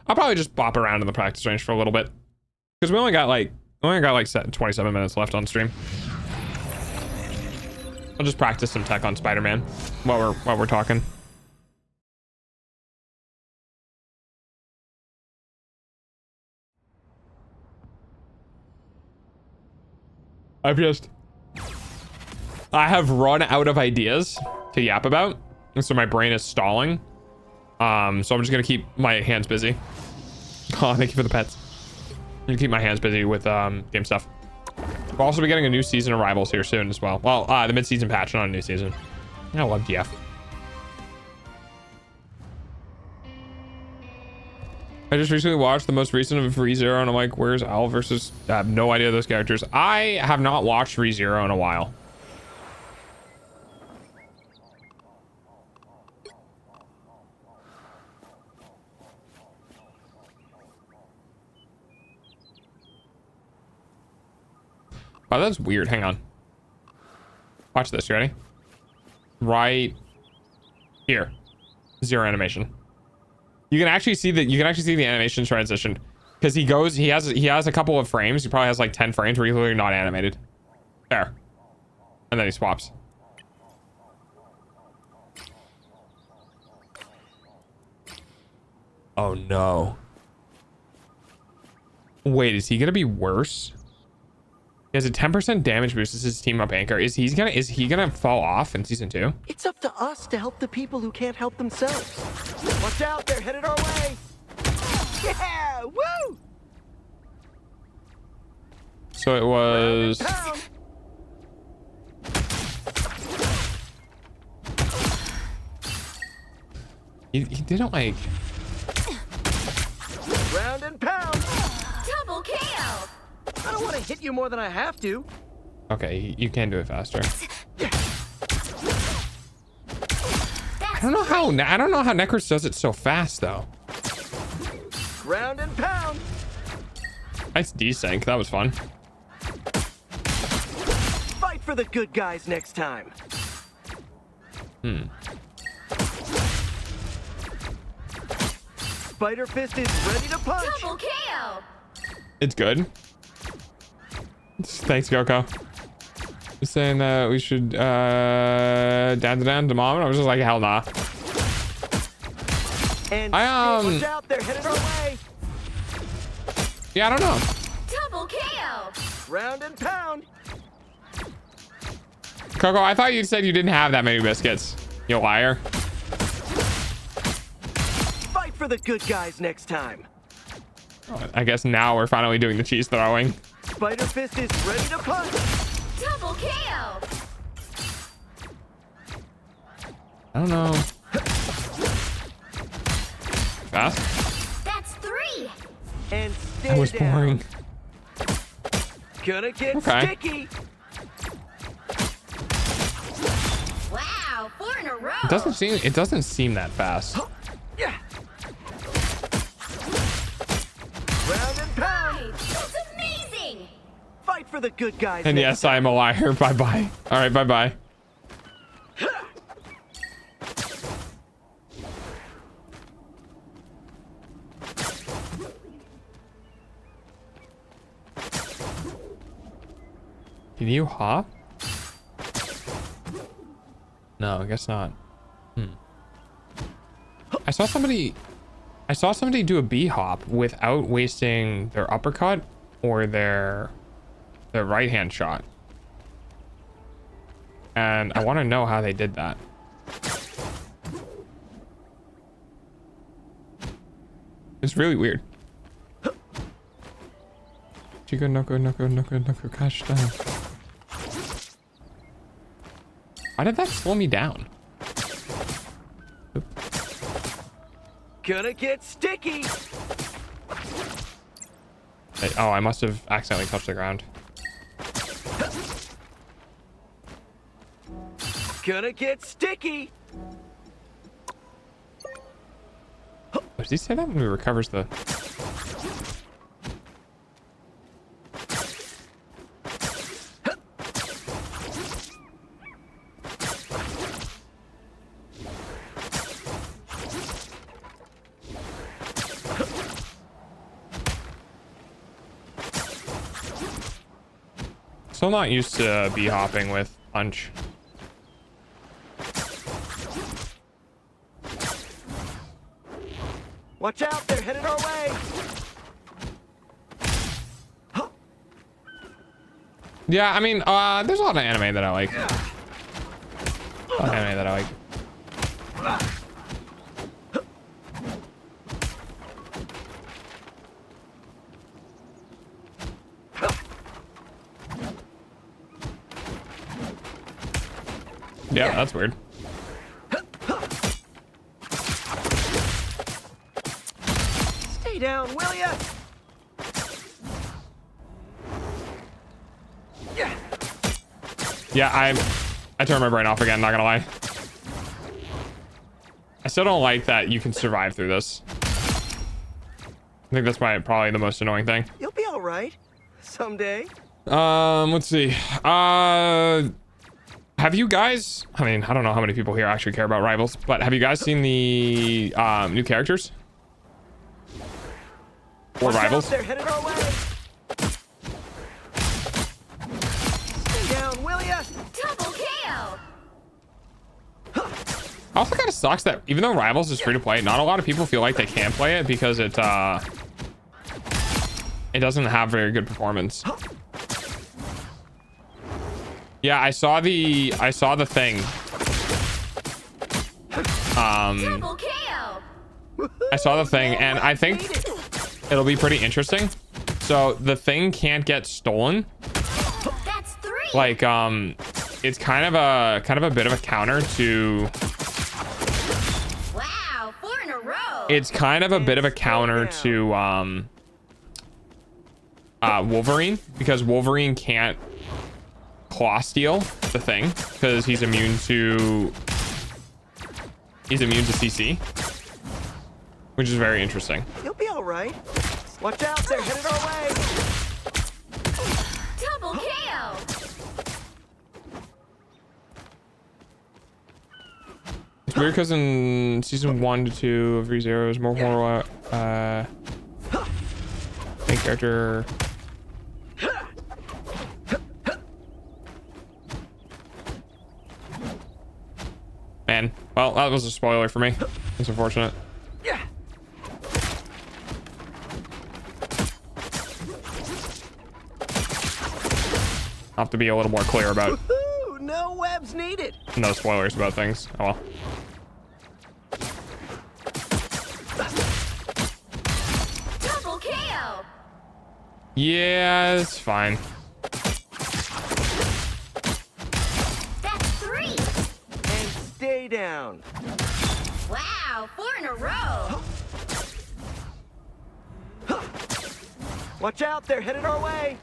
I'll probably just bop around in the practice range for a little bit. Because we only got like 27 minutes left on stream. I'll just practice some tech on Spider-Man while we're talking. I have run out of ideas to yap about, and so my brain is stalling. So I'm just gonna keep my hands busy. Oh, thank you for the pets. I'm gonna keep my hands busy with game stuff. We'll also be getting a new season of Rivals here soon as well. Well, the mid-season patch, not a new season. I love DF. I just recently watched the most recent of ReZero, and I'm like, where's Al versus... I have no idea those characters. I have not watched ReZero in a while. Oh, that's weird. Hang on. Watch this. You ready? Right here. Zero animation. You can actually see the animation transition because he has a couple of frames. He probably has like 10 frames where he's literally not animated. There. And then he swaps. Oh no. Wait, is he gonna be worse? He has a 10% damage boost as his team up anchor. Is he gonna fall off in season 2? It's up to us to help the people who can't help themselves. Watch out, they're headed our way. Yeah, woo! So it was... He didn't like... Round and pound. Double KO. I don't want to hit you more than I have to. Okay, you can do it faster. I don't know how Necros does it so fast though. Round and pound. Nice desync, that was fun. Fight for the good guys next time. Spider Fist is ready to punch. Double KO. It's good. Thanks, Goko. Just saying that we should down to mom, and I was just like, hell nah. And watch out, they're headed our way. Yeah, I don't know. Double KO. Round and pound. Coco, I thought you said you didn't have that many biscuits. You liar. Fight for the good guys next time. I guess now we're finally doing the cheese throwing. Spider Fist is ready to punch. Double KO. I don't know. Fast? That's 3. And That was boring. Gonna get Okay. sticky. Wow, 4 in a row. It doesn't seem that fast. Yeah. Round and pound. Right, that's amazing. Fight for the good guys. And next yes, I am a liar. Bye bye. All right, bye bye. Can you hop? No, I guess not. I saw somebody do a B hop without wasting their uppercut or their right hand shot. And I want to know how they did that. It's really weird. Chico noko cash down. Why did that slow me down? Gonna get sticky. Oh, I must have accidentally touched the ground. Gonna get sticky. Does he say that when he recovers the... Still not used to bee hopping with punch. Watch out, they're headed our way. Yeah, I mean, there's a lot of anime that I like. A lot of anime that I like. Yeah, that's weird. Stay down, will ya? Yeah, I turned my brain off again, not gonna lie. I still don't like that you can survive through this. I think that's probably the most annoying thing. You'll be all right someday. Let's see. Have you guys, I mean, I don't know how many people here actually care about Rivals, but have you guys seen the new characters? Or Watch out, Rivals? they're headed our way. Stay down, will ya? Double KO. Also kind of sucks that even though Rivals is free to play, not a lot of people feel like they can play it because it doesn't have very good performance. Yeah, I saw the thing. Double KO. I saw the thing, and I think it'll be pretty interesting. So the thing can't get stolen. That's 3. Like, it's kind of a bit of a counter to. Wow, 4 in a row. It's kind of a bit of a counter to Wolverine, because Wolverine can't claw steal the thing because he's immune to CC, which is very interesting. You'll be all right. Watch out, they're headed our way. Double KO. It's weird because in season 1 to 2 of ReZero is more main character. Man, well, that was a spoiler for me. It's unfortunate. Yeah. I'll have to be a little more clear about Woohoo! No webs needed. no spoilers about things. Oh well. Double KO. Yeah, it's fine. That's 3. And stay down. Wow, 4 in a row. Watch out, they're headed our way.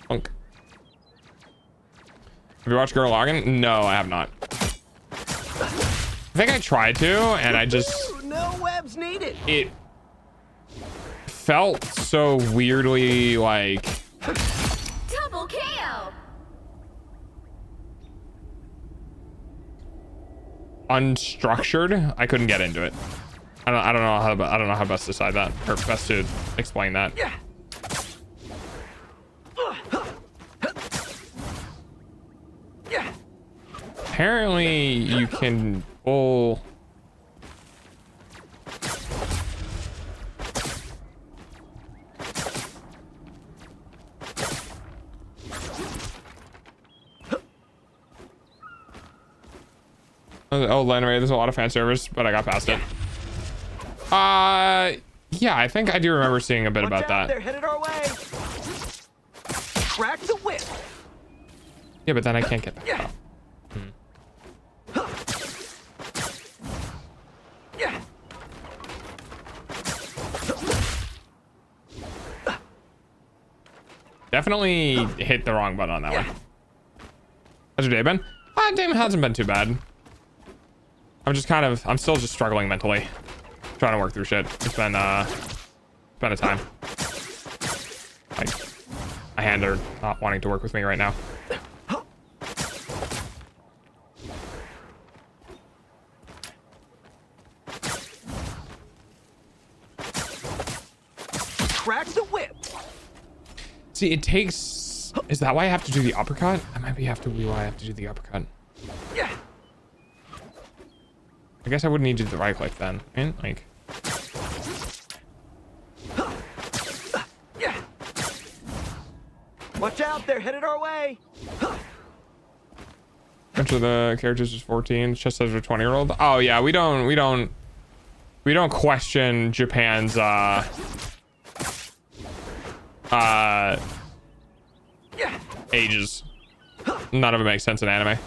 Punk. Have you watched Girl Loggin? No, I have not. I think I tried to, and I just... No webs needed. It felt so weirdly like... Double KO. unstructured. I couldn't get into it. I don't know how best to decide that, or best to explain that. Yeah. Yeah. Apparently you can pull. Oh, Lenray, there's a lot of fan service, but I got past it. Yeah, I think I do remember seeing a bit about that. They're headed our way. Crack the whip. Yeah, but then I can't get back Yeah. up. Yeah. Definitely hit the wrong button on that one. How's your day been? Day hasn't been too bad. I'm still just struggling mentally. Trying to work through shit. It's been a time. Like, my hand are not wanting to work with me right now. Crack the whip. See, it takes... Is that why I have to do the uppercut? That might be why I have to do the uppercut. Yeah. I guess I wouldn't need to do the right click then. Right? Like... Yeah. Watch out, they're headed our way. Bunch of the characters is 14. Just says a 20-year-old. Oh yeah, we don't question Japan's ages. None of it makes sense in anime.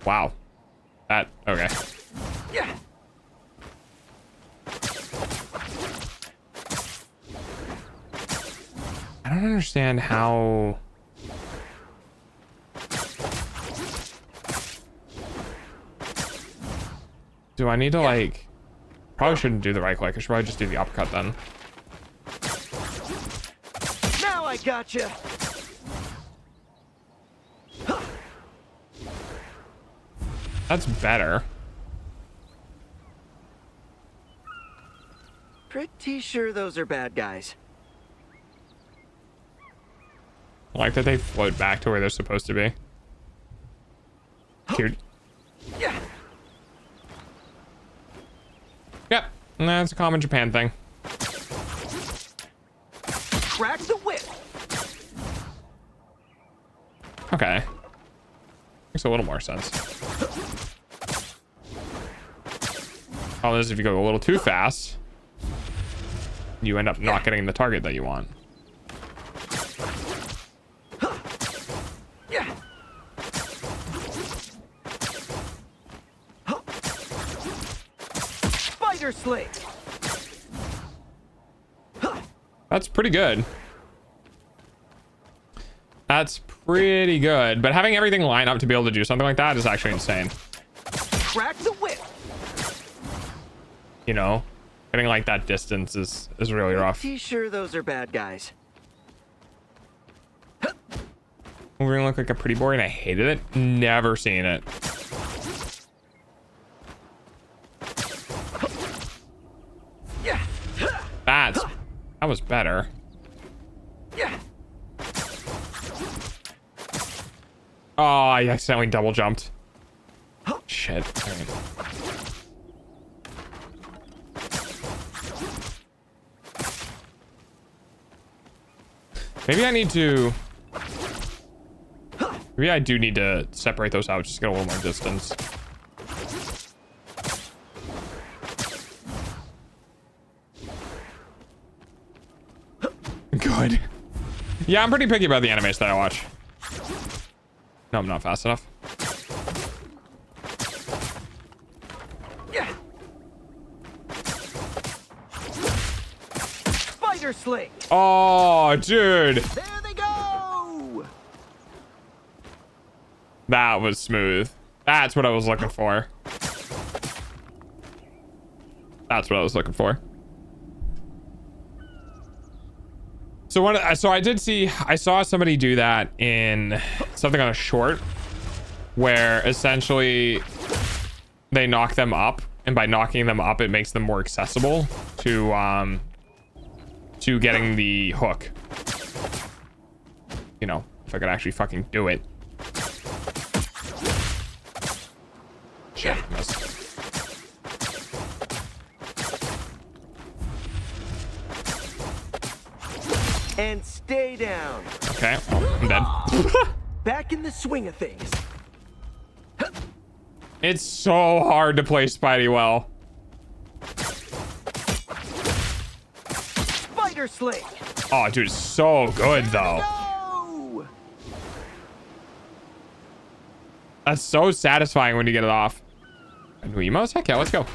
Wow. Okay. Yeah. I don't understand how... Do I need to like... Probably shouldn't do the right click. I should probably just do the uppercut then. Now I gotcha. That's better. Pretty sure those are bad guys. I like that they float back to where they're supposed to be. Cute. Yeah. Yep, that's a common Japan thing. Crack the whip. Okay. Makes a little more sense. Problem is, if you go a little too fast, you end up not getting the target that you want. Yeah. Spider sling. That's pretty good. That's pretty good. But having everything line up to be able to do something like that is actually insane. Crack the whip. You know, getting like that distance is really rough. Pretty sure those are bad guys. Wolverine looked like a pretty boy and I hated it. Never seen it. Yeah. That was better. Yeah. Oh, I accidentally double jumped. Shit. All right. Maybe I need to... Maybe I do need to separate those out, just get a little more distance. Good. Yeah, I'm pretty picky about the animes that I watch. No, I'm not fast enough. Yeah. Spider sling. Oh, dude. There they go. That was smooth. That's what I was looking for. That's what I was looking for. So I saw somebody do that in something on a short where essentially they knock them up, and by knocking them up it makes them more accessible to getting the hook. You know, if I could actually fucking do it. Shit, missed. And stay down. Okay, well, I'm dead. Back in the swing of things. It's so hard to play Spidey well. Spider sling. Oh, dude, it's so good though. Go. That's so satisfying when you get it off. New emotes? Heck yeah, let's go.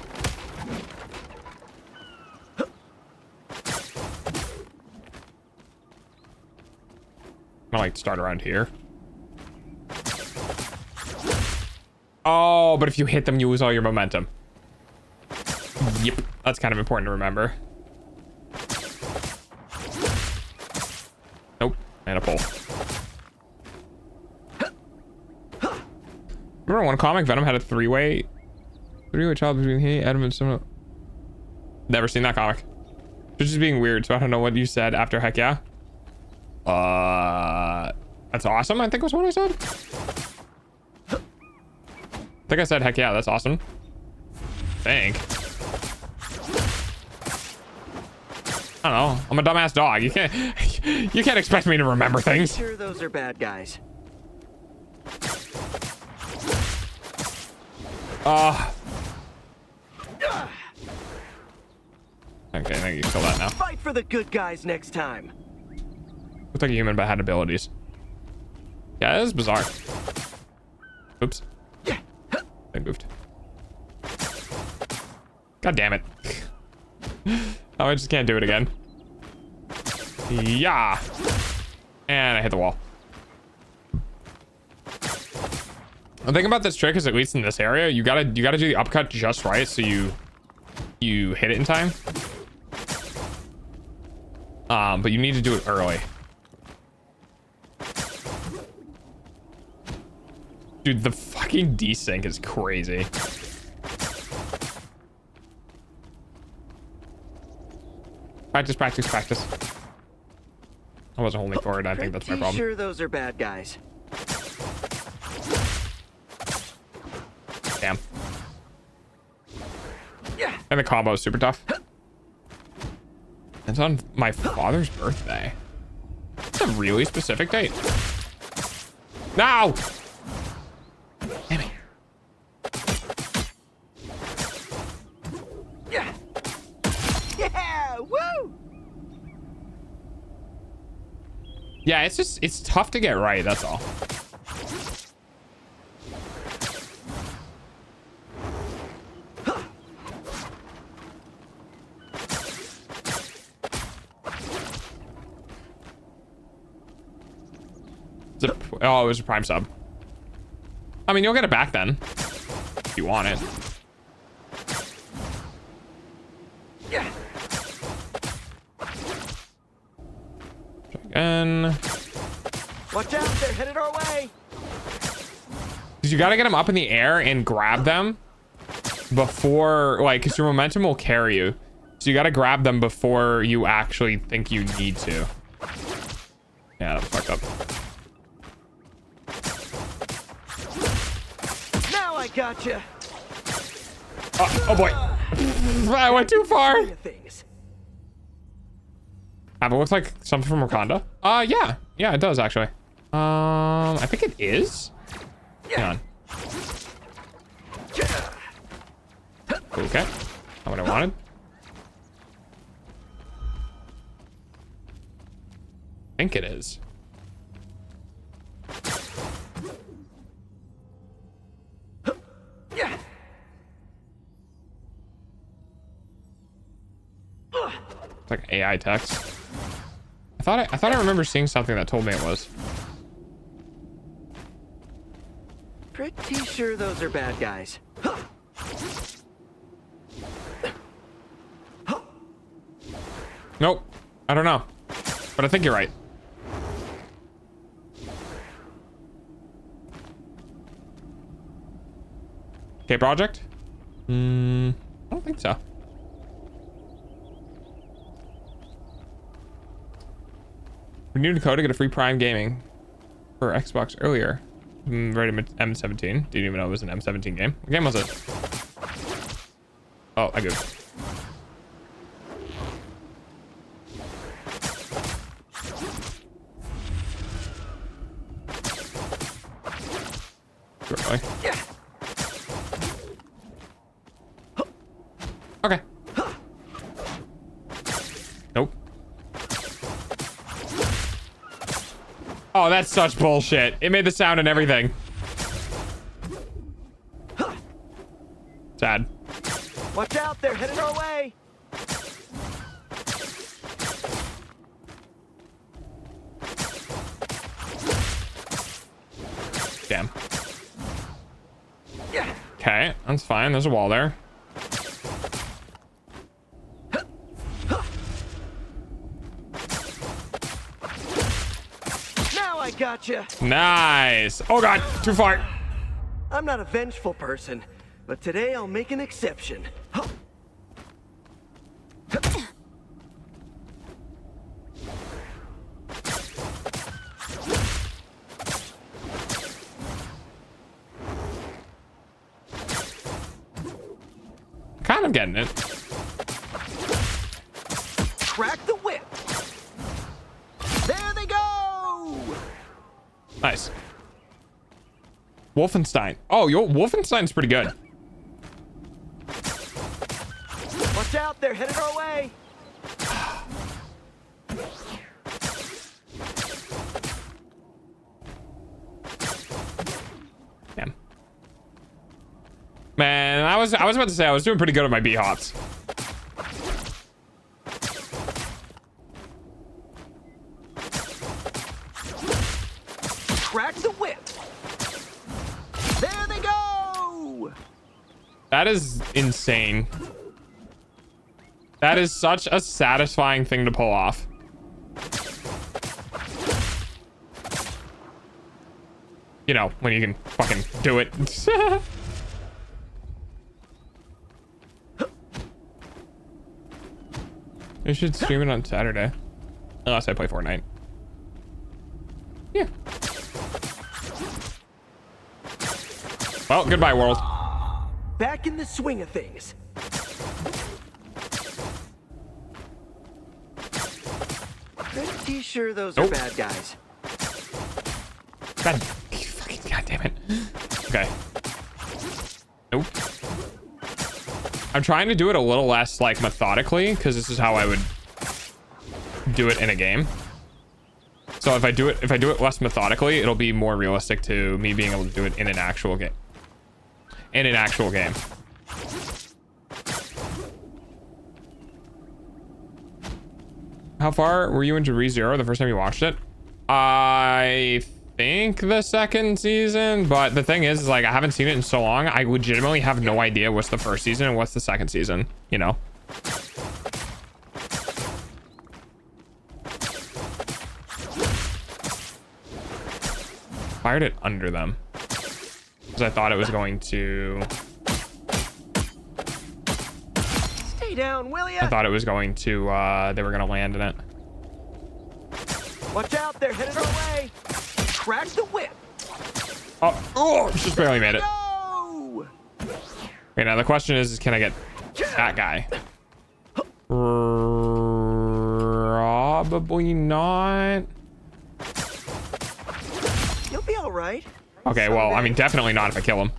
I like to start around here. Oh, but if you hit them, you lose all your momentum. Yep, that's kind of important to remember. Nope, and a pull. Remember one comic, Venom had a three-way child between he, Adam, and someone. Never seen that comic. It's just being weird, so I don't know what you said after heck yeah. That's awesome, I think was what I said. I think I said heck yeah, that's awesome. I don't know. I'm a dumbass dog. You can't expect me to remember things. Sure, those are bad guys. Okay, I think you can kill that now. Fight for the good guys next time. Looked like a human but had abilities. Yeah, that is bizarre. Oops. I moved. God damn it. Oh, I just can't do it again. Yeah. And I hit the wall. The thing about this trick is, at least in this area, you gotta do the upcut just right so you hit it in time. But you need to do it early. Dude, the fucking desync is crazy. Practice, practice, practice. I wasn't holding forward. I think that's my problem. Sure, those are bad guys. Damn. And the combo is super tough. It's on my father's birthday. It's a really specific date. No! Damn it. Yeah, woo! Yeah, it's tough to get right, that's all. Oh, it was a prime sub. I mean, you'll get it back then if you want it. Again. Watch out, they're headed our way. You gotta get them up in the air and grab them before, like, because your momentum will carry you. So you gotta grab them before you actually think you need to. Yeah, that's fucked up. Now I gotcha. Oh boy. I went too far. It looks like something from Wakanda. Yeah. Yeah, it does actually. I think it is. Hang on. Okay. Not what I wanted. I think it is. It's like AI text. I thought I remember seeing something that told me it was. Pretty sure those are bad guys. Nope. I don't know. But I think you're right. Okay, project? I don't think so. Renewed code to get a free Prime Gaming for Xbox earlier. Rated M17. Didn't even know it was an M17 game. What game was it? Oh, I googled. Really? Okay. Nope. Oh, that's such bullshit. It made the sound and everything. Sad. Watch out, they're headed our way. Damn. Okay, that's fine. There's a wall there. Now I gotcha. Nice. Oh god, too far. I'm not a vengeful person, but today I'll make an exception. Kind of getting it. Crack the whip. There they go. Nice. Wolfenstein. Oh, Wolfenstein's pretty good. Watch out, they're headed our way. Damn. Man, I was about to say I was doing pretty good with my B-hops. Crack the whip. There they go. That is insane. That is such a satisfying thing to pull off. You know, when you can fucking do it. You should stream it on Saturday. Unless I play Fortnite. Yeah. Well, goodbye, world. Back in the swing of things. Pretty sure those are bad guys. God, fucking goddamn it. Okay. Nope. I'm trying to do it a little less like methodically because this is how I would do it in a game. So if I do it less methodically, it'll be more realistic to me being able to do it in an actual game. In an actual game. How far were you into ReZero the first time you watched it? I think the second season, but the thing is like I haven't seen it in so long. I legitimately have no idea what's the first season and what's the second season, you know. Fired it under them because I thought it was going to Stay down, will ya? I thought it was going to they were gonna land in it. Watch out, they're headed our way. Crack the whip. Oh, just barely made it. Go! Okay, now the question is can I get that guy? Probably not. You'll be all right. Okay, well, I mean, definitely not if I kill him.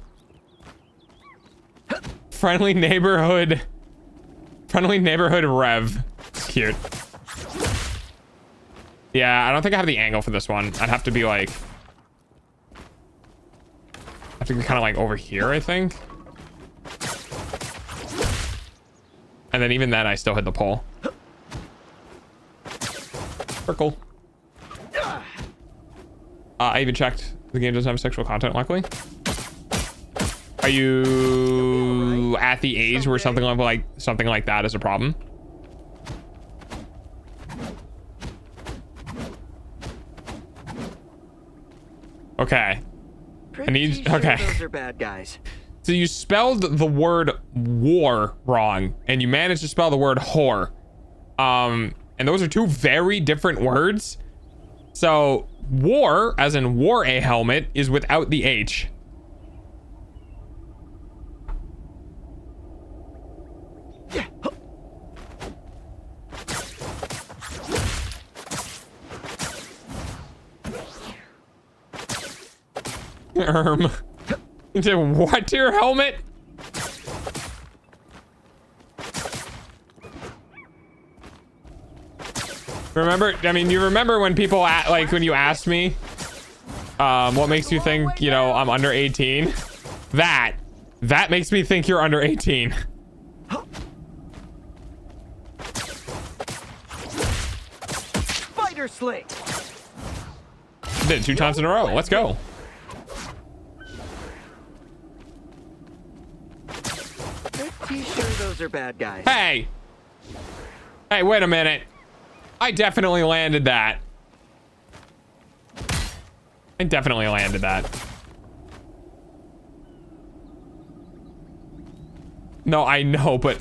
Friendly neighborhood Rev. It's cute. Yeah, I don't think I have the angle for this one. I'd have to be like, I have to be kind of like over here, I think. And then even then, I still hit the pole. Circle. I even checked. The game doesn't have sexual content, luckily. Are you at the age where something like that is a problem? Okay. I need. Okay. Those are bad guys. So you spelled the word war wrong, and you managed to spell the word whore. And those are two very different words. So war, as in wore a helmet, is without the H. Did what to your helmet? Remember, I mean, you remember when people like when you asked me what makes you think, you know, I'm under 18? That makes me think you're under 18. Spider sling. Did it 2 times in a row. Let's go. Pretty sure those are bad guys. Hey, wait a minute. I definitely landed that. No, I know, but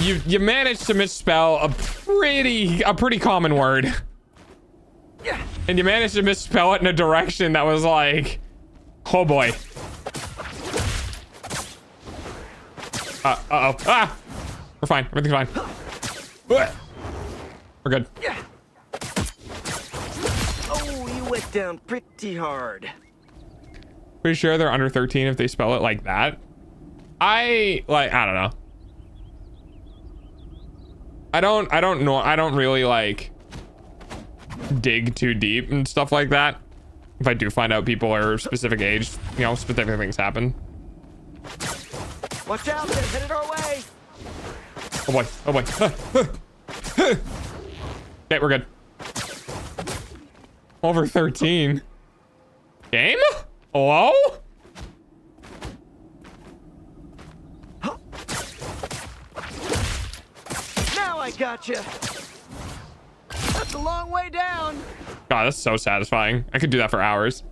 you managed to misspell a pretty common word. And you managed to misspell it in a direction that was like, oh boy. Uh-oh. Ah! We're fine. Everything's fine. We're good. Oh, you went down pretty hard. Pretty sure they're under 13 if they spell it like that. I don't know. I don't know. I don't really like dig too deep and stuff like that. If I do find out people are specific age, you know, specific things happen. Watch out, they're headed our way. Oh boy. Oh boy. Okay, we're good. Over 13. Game? Hello? Now I gotcha. That's a long way down. God, that's so satisfying. I could do that for hours.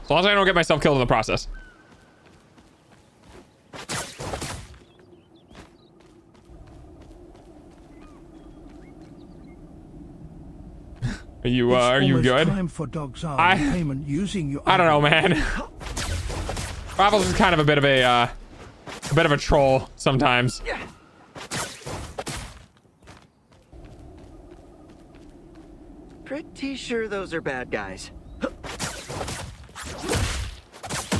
As long as I don't get myself killed in the process. Are you good? Time for Dog's hourly payment using your I don't know, man. Raffles is kind of a bit of a troll sometimes. Pretty sure those are bad guys.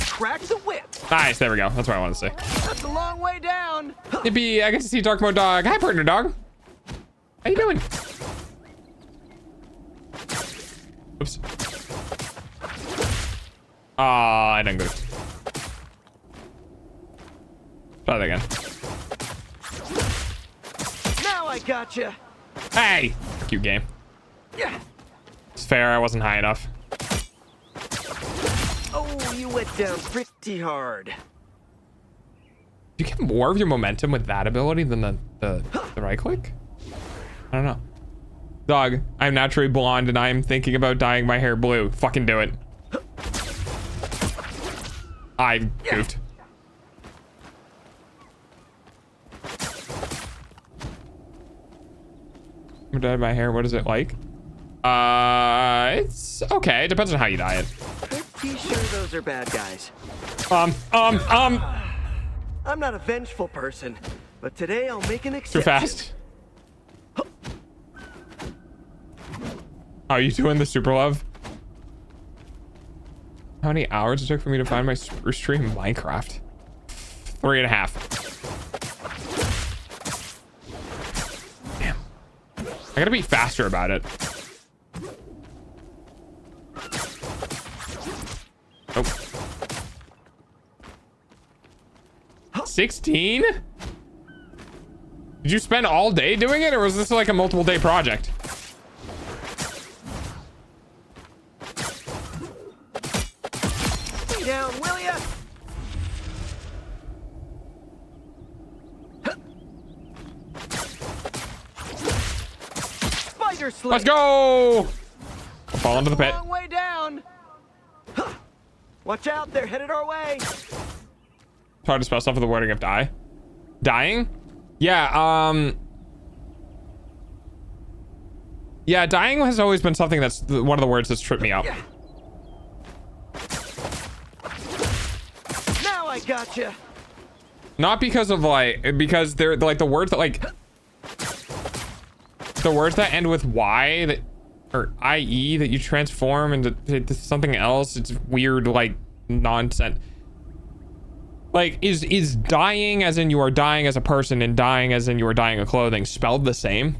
Crack the whip. Nice, there we go. That's what I wanted to say. That's a long way down. Yippee, I get to see Dark Mode Dog. Hi, partner dog. How you doing? Oops. Aw, I didn't go. Try that again. Now I gotcha. Hey! Cute game. Yeah. It's fair, I wasn't high enough. Oh, you went down pretty hard. Do you get more of your momentum with that ability than the right click? I don't know. Dog, I'm naturally blonde and I'm thinking about dyeing my hair blue. Fucking do it. I goofed. I'm dye my hair. What is it like? It's okay. It depends on how you dye it. Pretty sure those are bad guys. I'm not a vengeful person, but today I'll make an too exception. fast. How are you doing the super love? How many hours it took for me to find my stream Minecraft? 3.5. Damn. I gotta be faster about it. Nope. 16? Did you spend all day doing it, or was this like a multiple day project? Stay down, will ya? Spider sling. Let's go. I'll fall into the pit. Long way down. Watch out, they're headed our way. It's hard to spell stuff with the wording of die. Dying? Yeah, yeah, dying has always been something that's one of the words that's tripped me up. Now I gotcha. Not because of because they're like the words that the words that end with Y that, or IE, that you transform into something else. It's weird, like nonsense. Like, is dying as in you are dying as a person and dying as in you are dying of clothing spelled the same?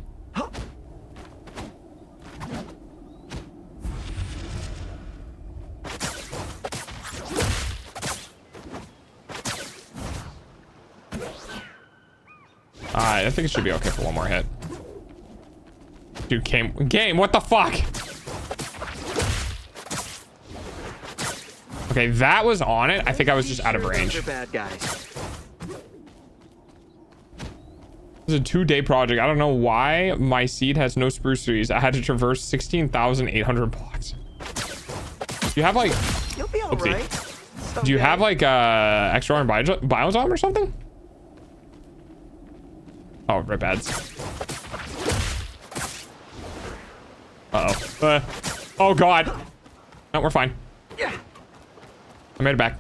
I think it should be okay for one more hit. Dude, game, what the fuck? Okay, that was on it. I think I was just out of range. Those are bad guys. This is a 2-day project. I don't know why my seed has no spruce trees. I had to traverse 16,800 blocks. Do you have like... You'll be all right. Do you have like extra arm biosome or something? Oh, rip ads. Uh-oh. Oh, God. No, we're fine. I made it back.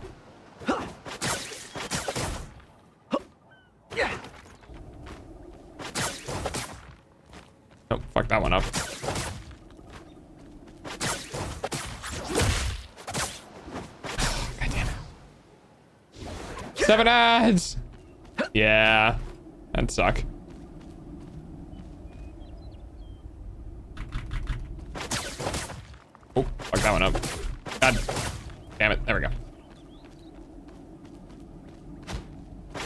Oh, fuck that one up. God damn it. 7 ads. Yeah. That'd suck. Oh, fuck that one up. God damn it. There we go.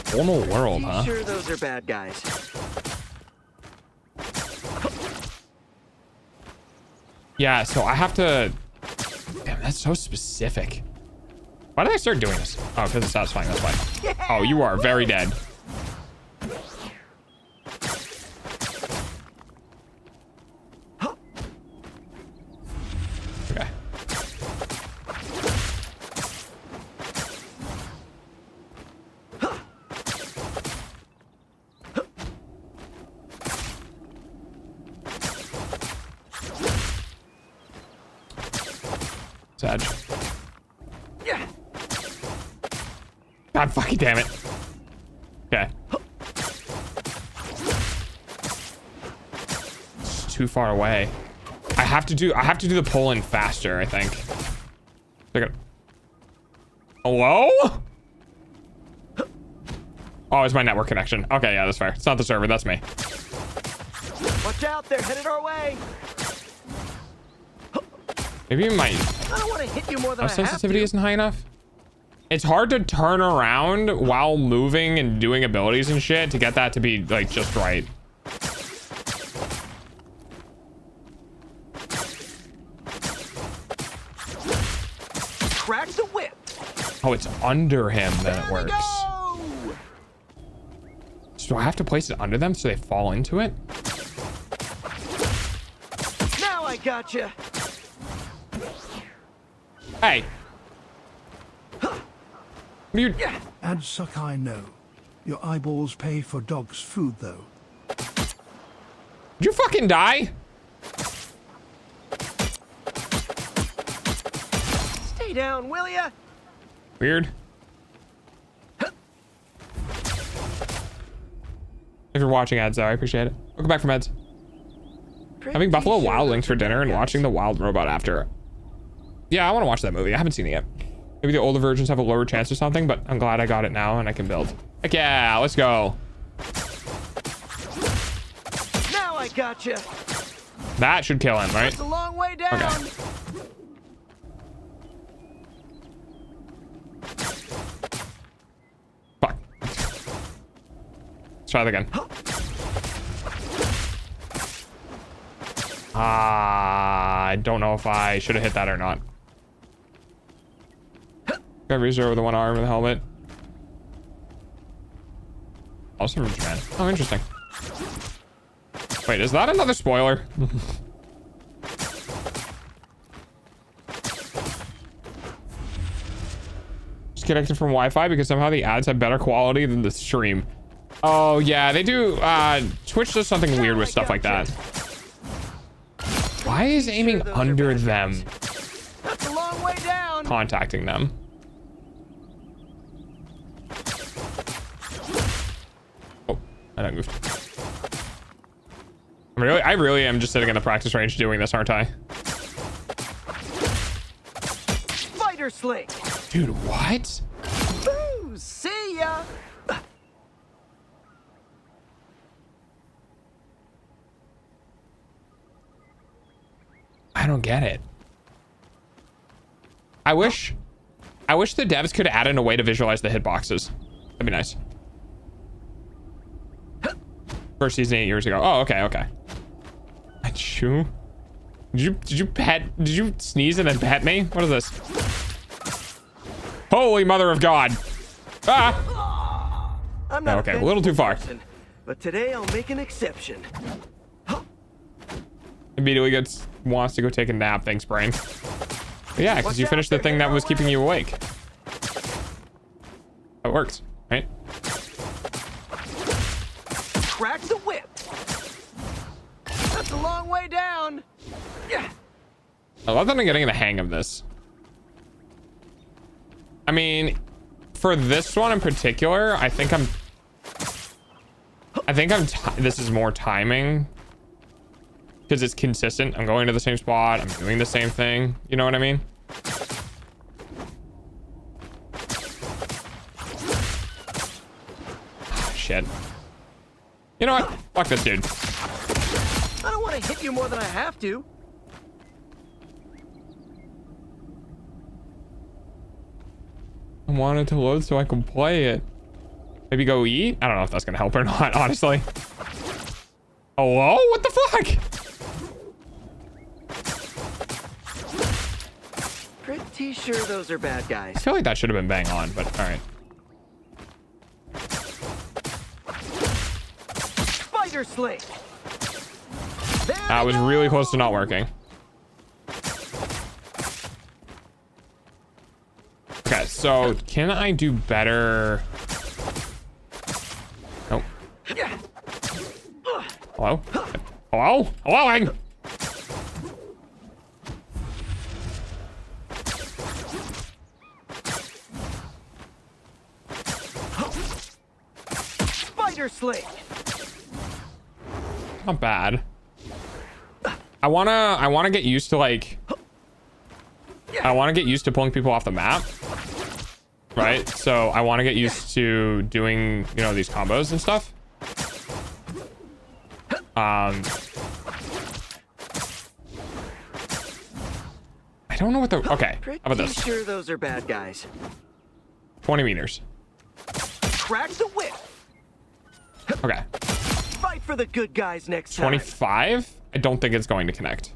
Formal world, huh? Sure, those are bad guys. Yeah, so I have to... Damn, that's so specific. Why did I start doing this? Oh, because it's satisfying, that's why. Yeah, Oh, you are very dead. Okay. Sag. God fucking damn it. Okay. It's too far away. I have to do the pull in faster, I think. Hello? Oh, it's my network connection. Okay, yeah, that's fair. It's not the server, that's me. Watch out, they're headed our way. Maybe my I don't want to hit you more than I have sensitivity to. isn't high enough. It's hard to turn around while moving and doing abilities and shit to get that to be like just right. Crack the whip. Oh, it's under him, then it works. Go! So I have to place it under them so they fall into it? Now I gotcha. Hey. You... Ad suck I know. Your eyeballs pay for dog's food though. Did you fucking die? Stay down, will ya? Weird. Thanks for watching, Ads, though. I appreciate it. Welcome back from Ads. Having Buffalo Wild Wings for dinner and watching The Wild Robot after. Yeah, I want to watch that movie. I haven't seen it yet. Maybe the older versions have a lower chance or something, but I'm glad I got it now and I can build. Heck yeah, let's go. Now I gotcha. That should kill him, right? It's a long way down. Okay. Fuck. try that again. I don't know if I should have hit that or not. Got Razor with the one arm and the helmet. Also from Japan. Oh, interesting. Wait, is that another spoiler? Disconnected from Wi-Fi because somehow the ads have better quality than the stream. Oh yeah, they do. Twitch does something weird with stuff like that. Why is aiming under them? That's a long way down. Contacting them. Oh, I moved. I really am just sitting in the practice range doing this, aren't I? Spider sling. Dude, what? Boo! See ya. I don't get it. I wish the devs could add in a way to visualize the hitboxes. That'd be nice. First season 8 years ago. Oh, okay. Achoo. Did you sneeze and then pet me? What is this? Holy mother of God. Ah! I'm not Okay, a little too far. person, but today I'll make an exception. Immediately wants to go take a nap. Thanks, brain. But yeah, because you finished the thing that was keeping you awake. It works, right? Crack the whip. That's a long way down. Yeah. I love that I'm getting the hang of this. I mean, for this one in particular, I think this is more timing because it's consistent. I'm going to the same spot. I'm doing the same thing. You know what I mean? Oh, shit. You know what? Fuck this dude. I don't want to hit you more than I have to. I wanted to load so I can play it. Maybe go eat? I don't know if that's gonna help or not, honestly. Hello? What the fuck? Pretty sure those are bad I guys. feel like that should have been bang on, but all right. Spider sling. I was really close to not working. Okay, so can I do better? Nope. Hello? Hello? Hello? Spider sling. Not bad. I wanna get used to like pulling people off the map. Right? So I want to get used to doing, you know, these combos and stuff. I don't know what the... Okay, how about this? Pretty sure those are bad guys. 20 meters. Crack the whip. Okay. Fight for the good guys next time. 25? I don't think it's going to connect.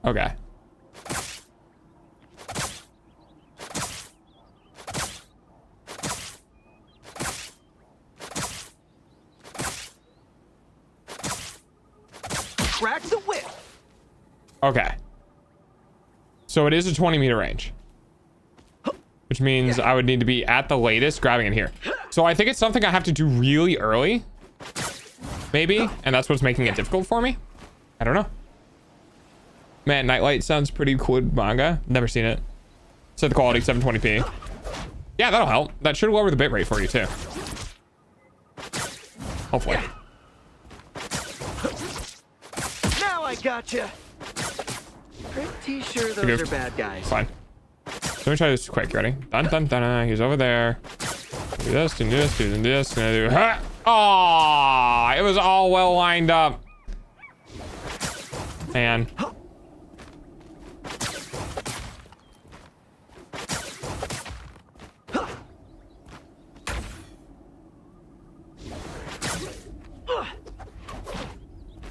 Okay. Crack the whip. Okay. So it is a 20-meter range. Which means I would need to be at the latest grabbing it here. So I think it's something I have to do really early. Maybe. And that's what's making it difficult for me. I don't know. Man, Nightlight sounds pretty cool manga. Never seen it. Set the quality 720p. Yeah, that'll help. That should lower the bitrate for you too. Hopefully. Now I gotcha. Pretty sure those are bad guys. Fine. Let me try this quick. Ready? Dun dun dun. He's over there. Do this, do this, do this. Gonna do. Oh, it was all well lined up. Man.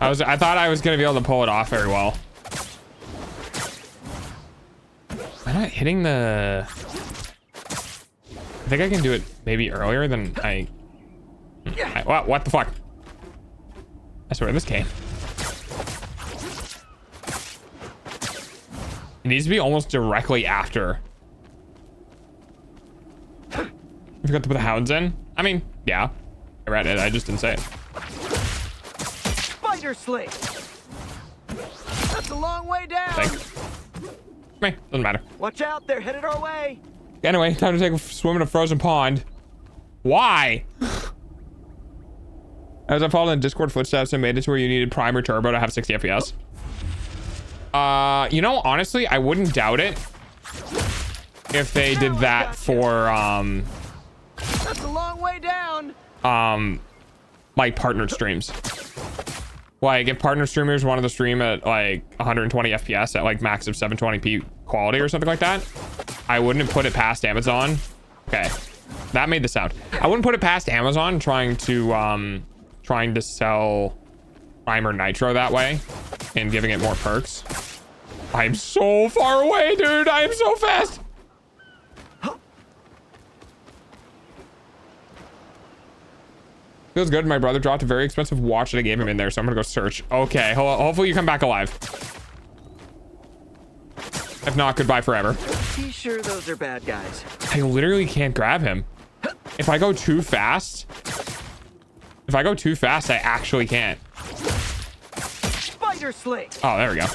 I thought I was gonna be able to pull it off very well. Am I not hitting the... I think I can do it maybe earlier than what the fuck? I swear this came. It needs to be almost directly after. I forgot to put the hounds in. I mean, yeah. I read it. I just didn't say it. Spider sling. That's a long way down. Meh, doesn't matter. Watch out, they're headed our way. Anyway, time to take a swim in a frozen pond. Why? As I followed in Discord footsteps and made it to where you needed Prime or Turbo to have 60 FPS. You know, honestly, I wouldn't doubt it if they did that for, That's a long way down. like partnered streams. Like if partner streamers wanted to stream at like 120 FPS at like max of 720p quality or something like that, I wouldn't put it past Amazon. Okay, that made the sound. I wouldn't put it past Amazon trying to sell Prime or Nitro that way and giving it more perks. I'm so far away, dude. I am so fast. Feels good. My brother dropped a very expensive watch that I gave him in there, so I'm gonna go search. Okay, hopefully you come back alive. If not, goodbye forever. Be sure those are bad guys. I literally can't grab him. If I go too fast, I actually can't. Spider sling. Oh, there we go.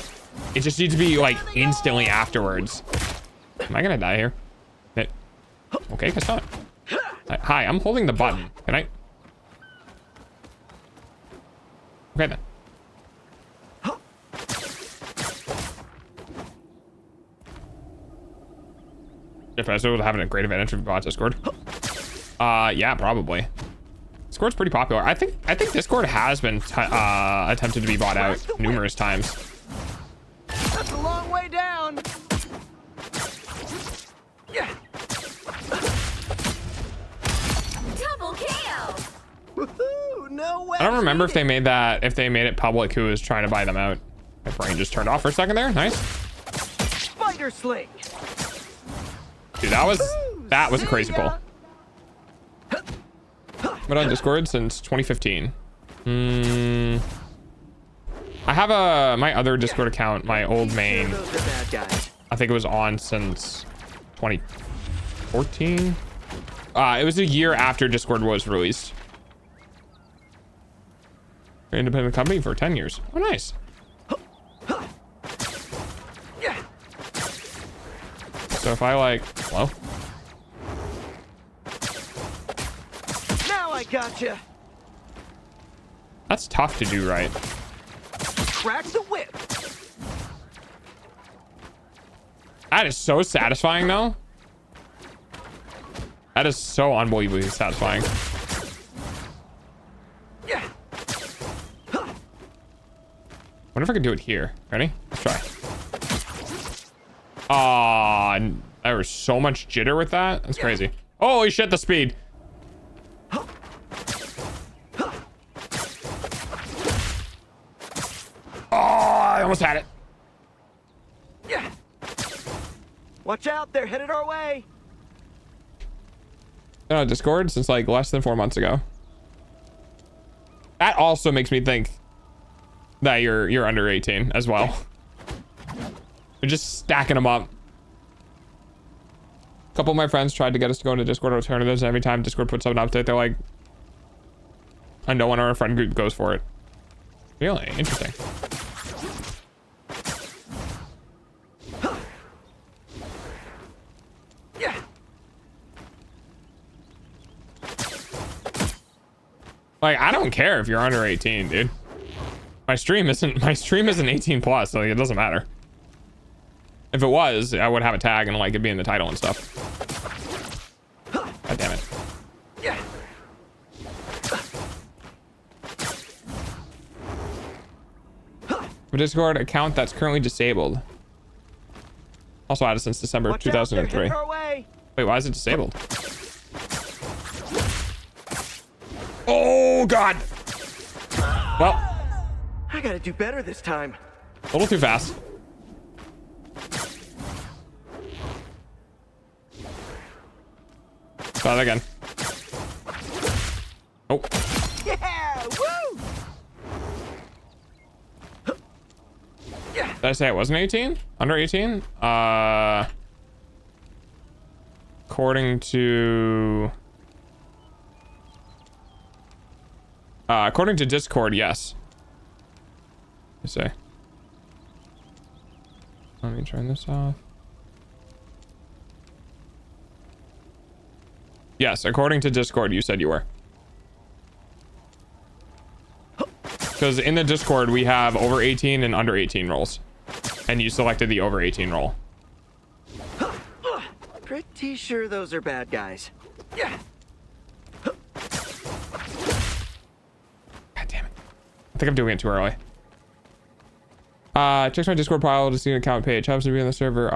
It just needs to be like instantly afterwards. Am I gonna die here? Okay, guess not. Hi, I'm holding the button. Can I? Okay then. If I was having a great advantage of VODS Discord. Yeah, probably. Discord's pretty popular. I think Discord has been attempted to be bought out numerous times. That's a long way down. Yeah. Double KO. Woohoo! No way. I don't remember if they made it public who was trying to buy them out. My brain just turned off for a second there. Nice. Spider sling. Dude, that was a crazy pull. Been on Discord since 2015. I have my other Discord account, my old main. I think it was on since 2014. It was a year after Discord was released. Independent company for 10 years. Oh, nice. So if I like, hello? Now I gotcha. That's tough to do right. Crack the whip. That is so satisfying though. That is so unbelievably satisfying. Yeah. Wonder if I can do it here. Ready? Let's try. Aw, there was so much jitter with that. That's crazy. Holy shit, the speed. Oh, I almost had it. Yeah. Watch out, they're headed our way. Discord since like less than 4 months ago. That also makes me think that you're under 18 as well. They're just stacking them up. A couple of my friends tried to get us to go into Discord alternatives. Every time Discord puts up an update, they're like, and no one in our friend group goes for it. Really interesting. Like, I don't care if you're under 18, dude. My stream isn't 18 plus, so it doesn't matter. If it was, I would have a tag and like it'd be in the title and stuff. God damn it. Yeah. A Discord account that's currently disabled. Also added since December of 2003. Wait, why is it disabled? Oh God. Well, gotta do better this time. A little too fast. Try that again. Oh. Yeah! Woo! Did I say it wasn't 18? Under 18? According to Discord, yes. Let me see. Let me turn this off. Yes, according to Discord, you said you were. Because in the Discord, we have over 18 and under 18 roles. And you selected the over 18 role. Pretty sure those are bad guys. Yeah. God damn it. I think I'm doing it too early. Check my Discord pile to see an account page. Happens to be on the server.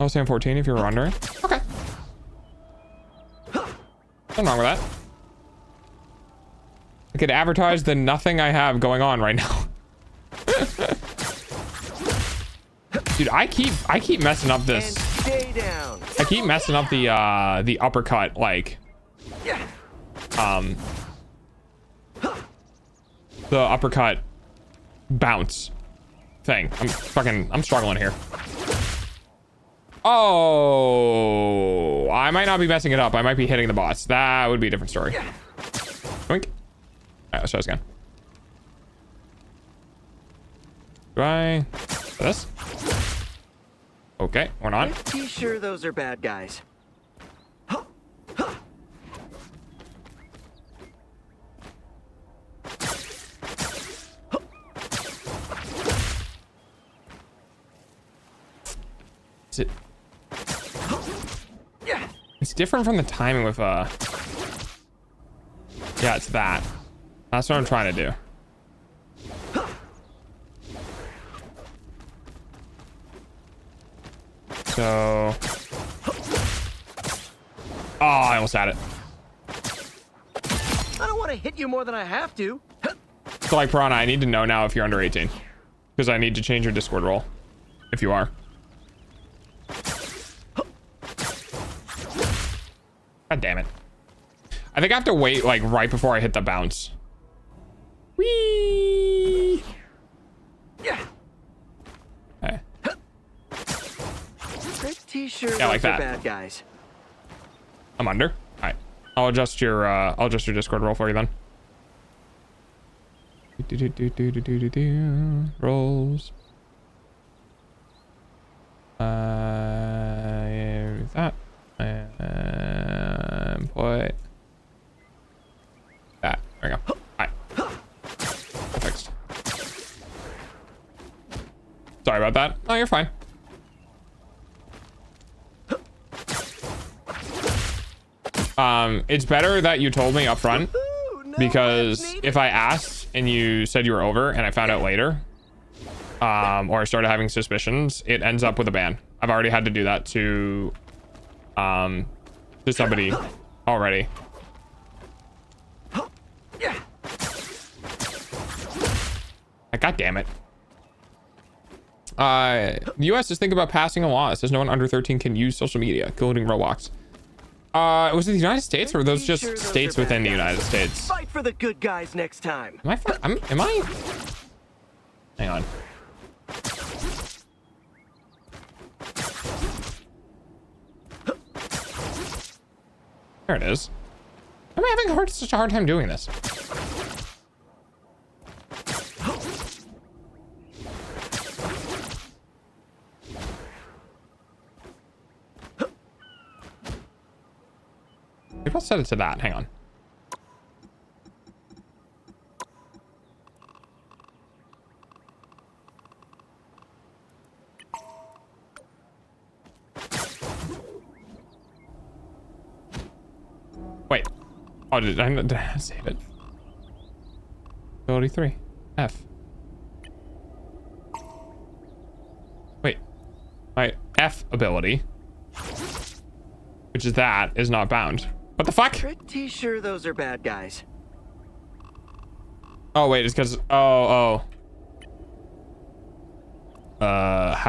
I'll say I'm 14 if you were wondering. Okay. Nothing wrong with that. I could advertise the nothing I have going on right now. Dude, I keep messing up this. And stay down. I keep messing up the uppercut, like the uppercut bounce thing. I'm struggling here. Oh, I might not be messing it up. I might be hitting the bots. That would be a different story. Wink. All right, let's try this again. Do I this? Okay, we're not. Pretty sure those are bad guys. Is it? It's different from the timing with yeah, it's that. That's what I'm trying to do. So, oh, I almost had it. I don't want to hit you more than I have to. So like Piranha, I need to know now if you're under 18. Because I need to change your Discord role. If you are. God damn it. I think I have to wait like right before I hit the bounce. Whee! Yeah. Okay. Pretty sure Yeah, like those are that. bad guys. I'm under. All right. I'll adjust your Discord role for you then. Rolls. That. And put that. There we go. Alright. Fixed. Sorry about that. No, you're fine. It's better that you told me up front, because if I asked and you said you were over and I found out later, or I started having suspicions, it ends up with a ban. I've already had to do that to somebody already. God damn it. The US is thinking about passing a law that says no one under 13 can use social media, including Roblox. Was it the United States, or were those just states within the United States? Fight for the good guys next time. Am I? Hang on. There it is. I'm having such a hard time doing this. Maybe I'll set it to that. Hang on. Wait. Oh, did I save it? Ability 3. F. Wait. My F ability, which is that, is not bound. What the fuck? Pretty sure those are bad guys. Oh wait, it's because how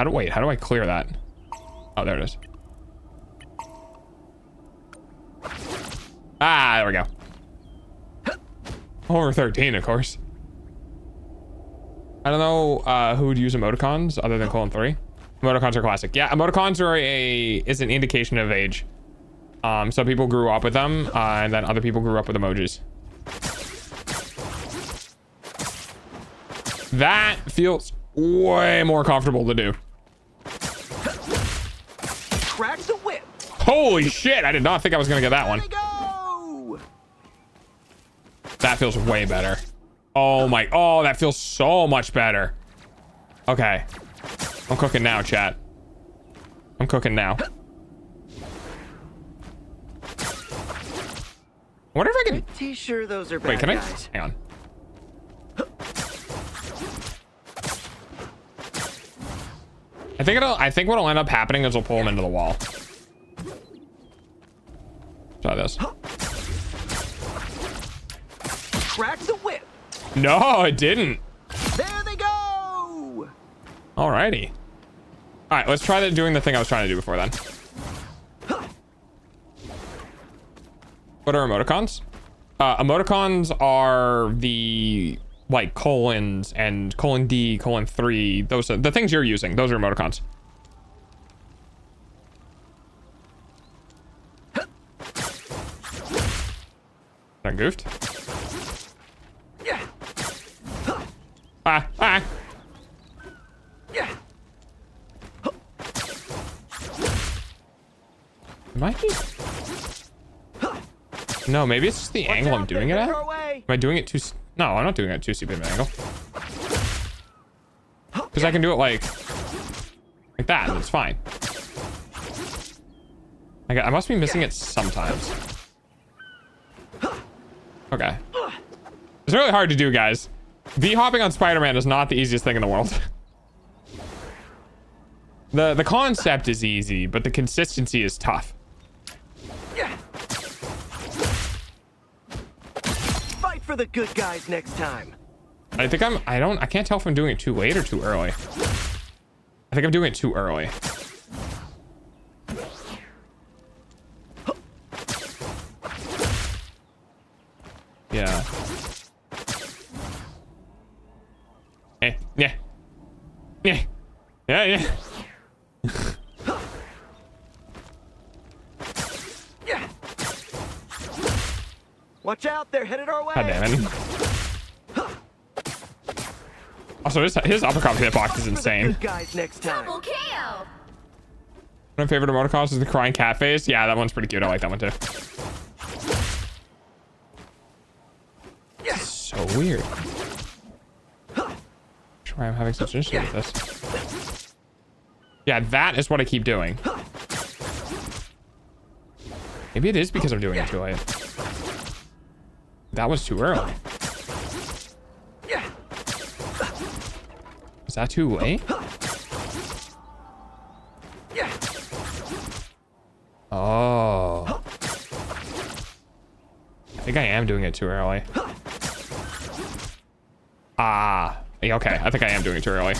do I clear that? Oh, there it is. Ah, there we go. Over 13, of course. I don't know who would use emoticons other than colon 3. Emoticons are classic. Yeah, emoticons are is an indication of age. Some people grew up with them, and then other people grew up with emojis. That feels way more comfortable to do. Crack the whip. Holy shit, I did not think I was gonna get that one. Go! That feels way better. Oh, that feels so much better. Okay. I'm cooking now, chat. I'm cooking now. I wonder if I can... Pretty sure those are bad Wait, can I... guys. Hang on. I think what'll end up happening is we'll pull him into the wall. Try this. Crack the whip. No, it didn't. There they go. Alrighty. Alright, let's try doing the thing I was trying to do before then. What are emoticons? Emoticons are the like colons and colon D, colon 3. Those are the things you're using. Those are emoticons. I goofed. Yeah. Ah. Yeah. Am I just... No, maybe it's just the angle I'm doing it at. Am I doing it too... No, I'm not doing it at too stupid of an angle. Because I can do it like that, and it's fine. I must be missing it sometimes. Okay. It's really hard to do, guys. V-hopping on Spider-Man is not the easiest thing in the world. The concept is easy, but the consistency is tough. Fight for the good guys next time. I can't tell if I'm doing it too late or too early. I think I'm doing it too early. Yeah. Yeah. Watch out, they're headed our way. God damn it. Also, his uppercut hitbox is insane. Good guys next time. Double KO. One of my favorite emoticons is the crying cat face. Yeah, that one's pretty cute. I like that one too. So weird. Why I'm having such an issue with this. Yeah, that is what I keep doing. Maybe it is because I'm doing it too late. That was too early. Is that too late? Oh. I think I am doing it too early. Ah. Okay, I think I am doing it too early.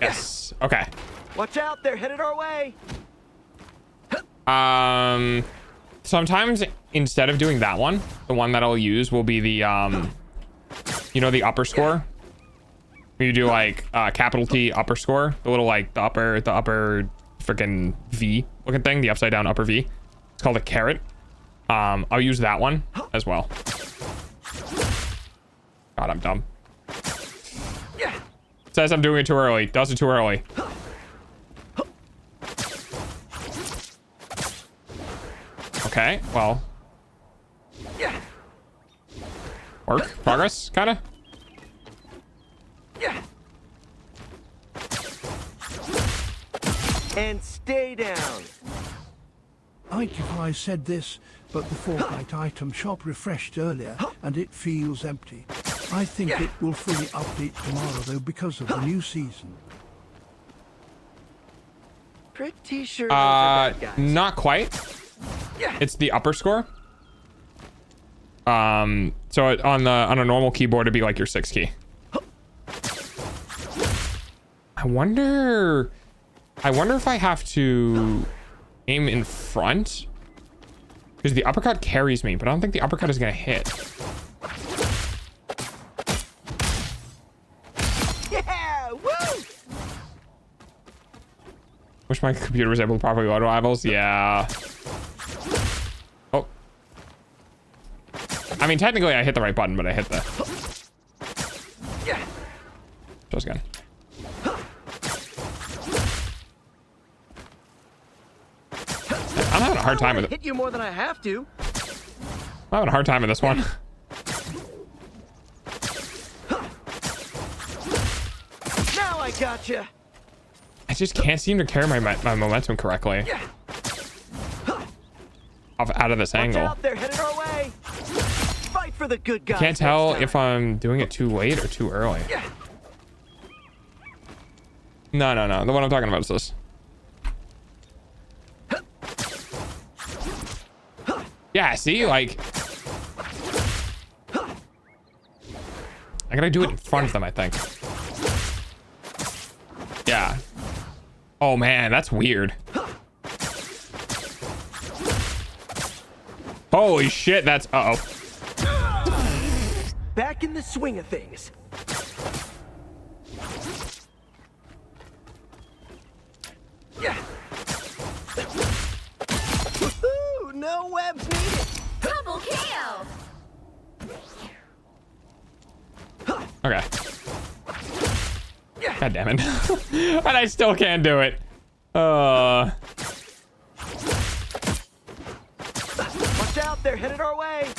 Yes. Okay. Watch out, they're headed our way. Sometimes instead of doing that one, the one that I'll use will be the you know, the upper score. You do like capital T upper score, the little like the upper freaking V looking thing, the upside down upper V. It's called a carrot. I'll use that one as well. God, I'm dumb. It says I'm doing it too early. Does it too early. Okay, well. Work, progress, kinda. And stay down. I said this, but the Fortnite item shop refreshed earlier and it feels empty. I think it will fully update tomorrow though because of the new season. Pretty sure those are bad guys. Not quite. It's the upper score. So on a normal keyboard, it'd be like your 6th key. I wonder if I have to aim in front, because the uppercut carries me, but I don't think the uppercut is gonna hit. Yeah, woo! Wish my computer was able to properly load rivals. Yeah. Oh. I mean, technically I hit the right button, but I hit the... Just again. I'm having a hard time with it. Hit you more than I have to. I'm having a hard time with this one. Now I gotcha. I just can't seem to carry my momentum correctly. Out of this angle. Watch out, they're headed our way. Fight for the good guys. Can't tell if I'm doing it too late or too early. No. The one I'm talking about is this. Yeah, see, like... I gotta do it in front of them, I think. Yeah. Oh, man, that's weird. Holy shit, that's... Uh-oh. Back in the swing of things. Woohoo! No webs needed. Double KO. Okay. God damn it. And I still can't do it. Watch out, they're headed our way.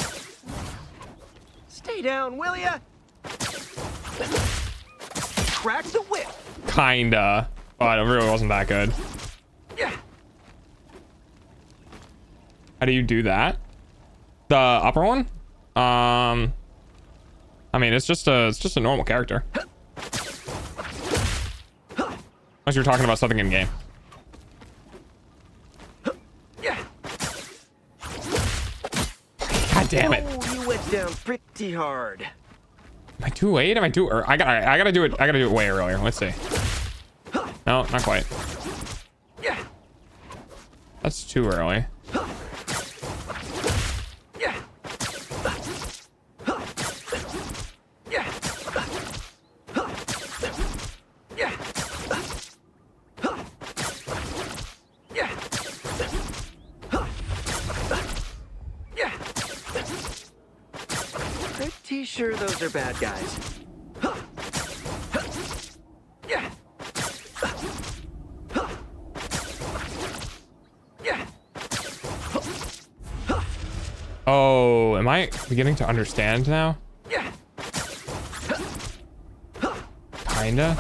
Stay down, will ya? Crack the whip. Kinda. But it really wasn't that good. How do you do that? The upper one? I mean, it's just a normal character. Unless you're talking about something in game. God damn it. Oh, you went down pretty hard. Am I too late? Am I too I gotta do it. I gotta do it way earlier. Let's see. No, not quite. That's too early. Pretty sure those are bad guys. Oh, am I beginning to understand now? Kinda.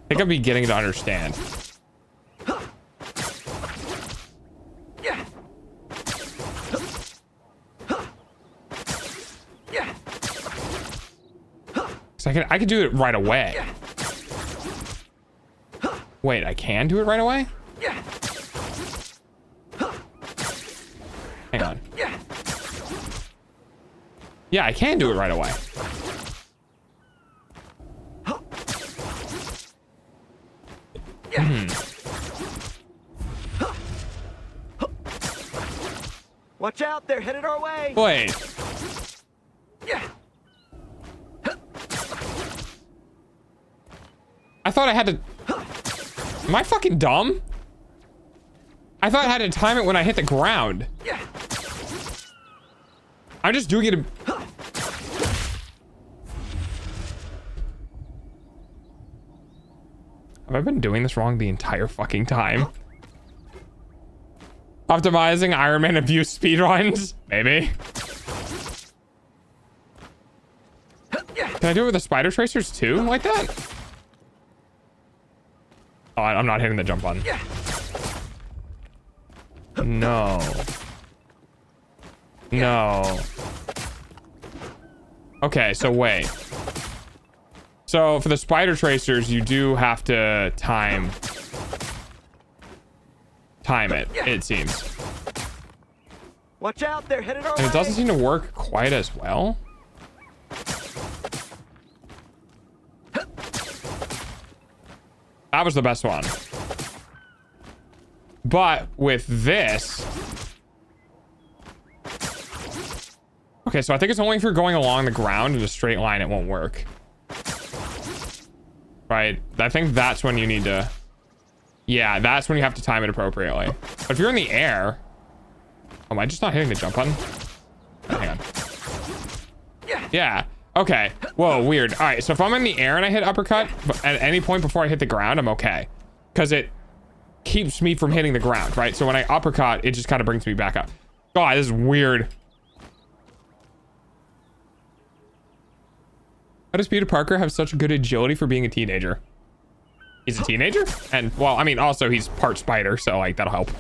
I think I'm beginning to understand. So I can do it right away. Wait, I can do it right away? Hang on. Yeah, I can do it right away. Watch out, they're headed our way. Wait. I thought I had to... Am I fucking dumb? I thought I had to time it when I hit the ground. I'm just doing it... Have I been doing this wrong the entire fucking time? Optimizing Iron Man abuse speedruns? Maybe. Can I do it with the spider tracers too? Like that? Oh, I'm not hitting the jump button. No. No. Okay, so wait. So for the spider tracers, you do have to time it, it seems. Watch out, they're headed our And way. it doesn't seem to work quite as well. That was the best one. But with this... Okay, so I think it's only if you're going along the ground in a straight line it won't work. Right? I think that's when you need to... Yeah, that's when you have to time it appropriately. But if you're in the air... Am I just not hitting the jump button? Oh, hang on. Yeah. Okay. Whoa, weird. All right, so if I'm in the air and I hit uppercut, but at any point before I hit the ground, I'm okay. Because it keeps me from hitting the ground, right? So when I uppercut, it just kind of brings me back up. God, this is weird. How does Peter Parker have such good agility for being a teenager? He's a teenager? And, well, I mean, also he's part spider, so, like, that'll help.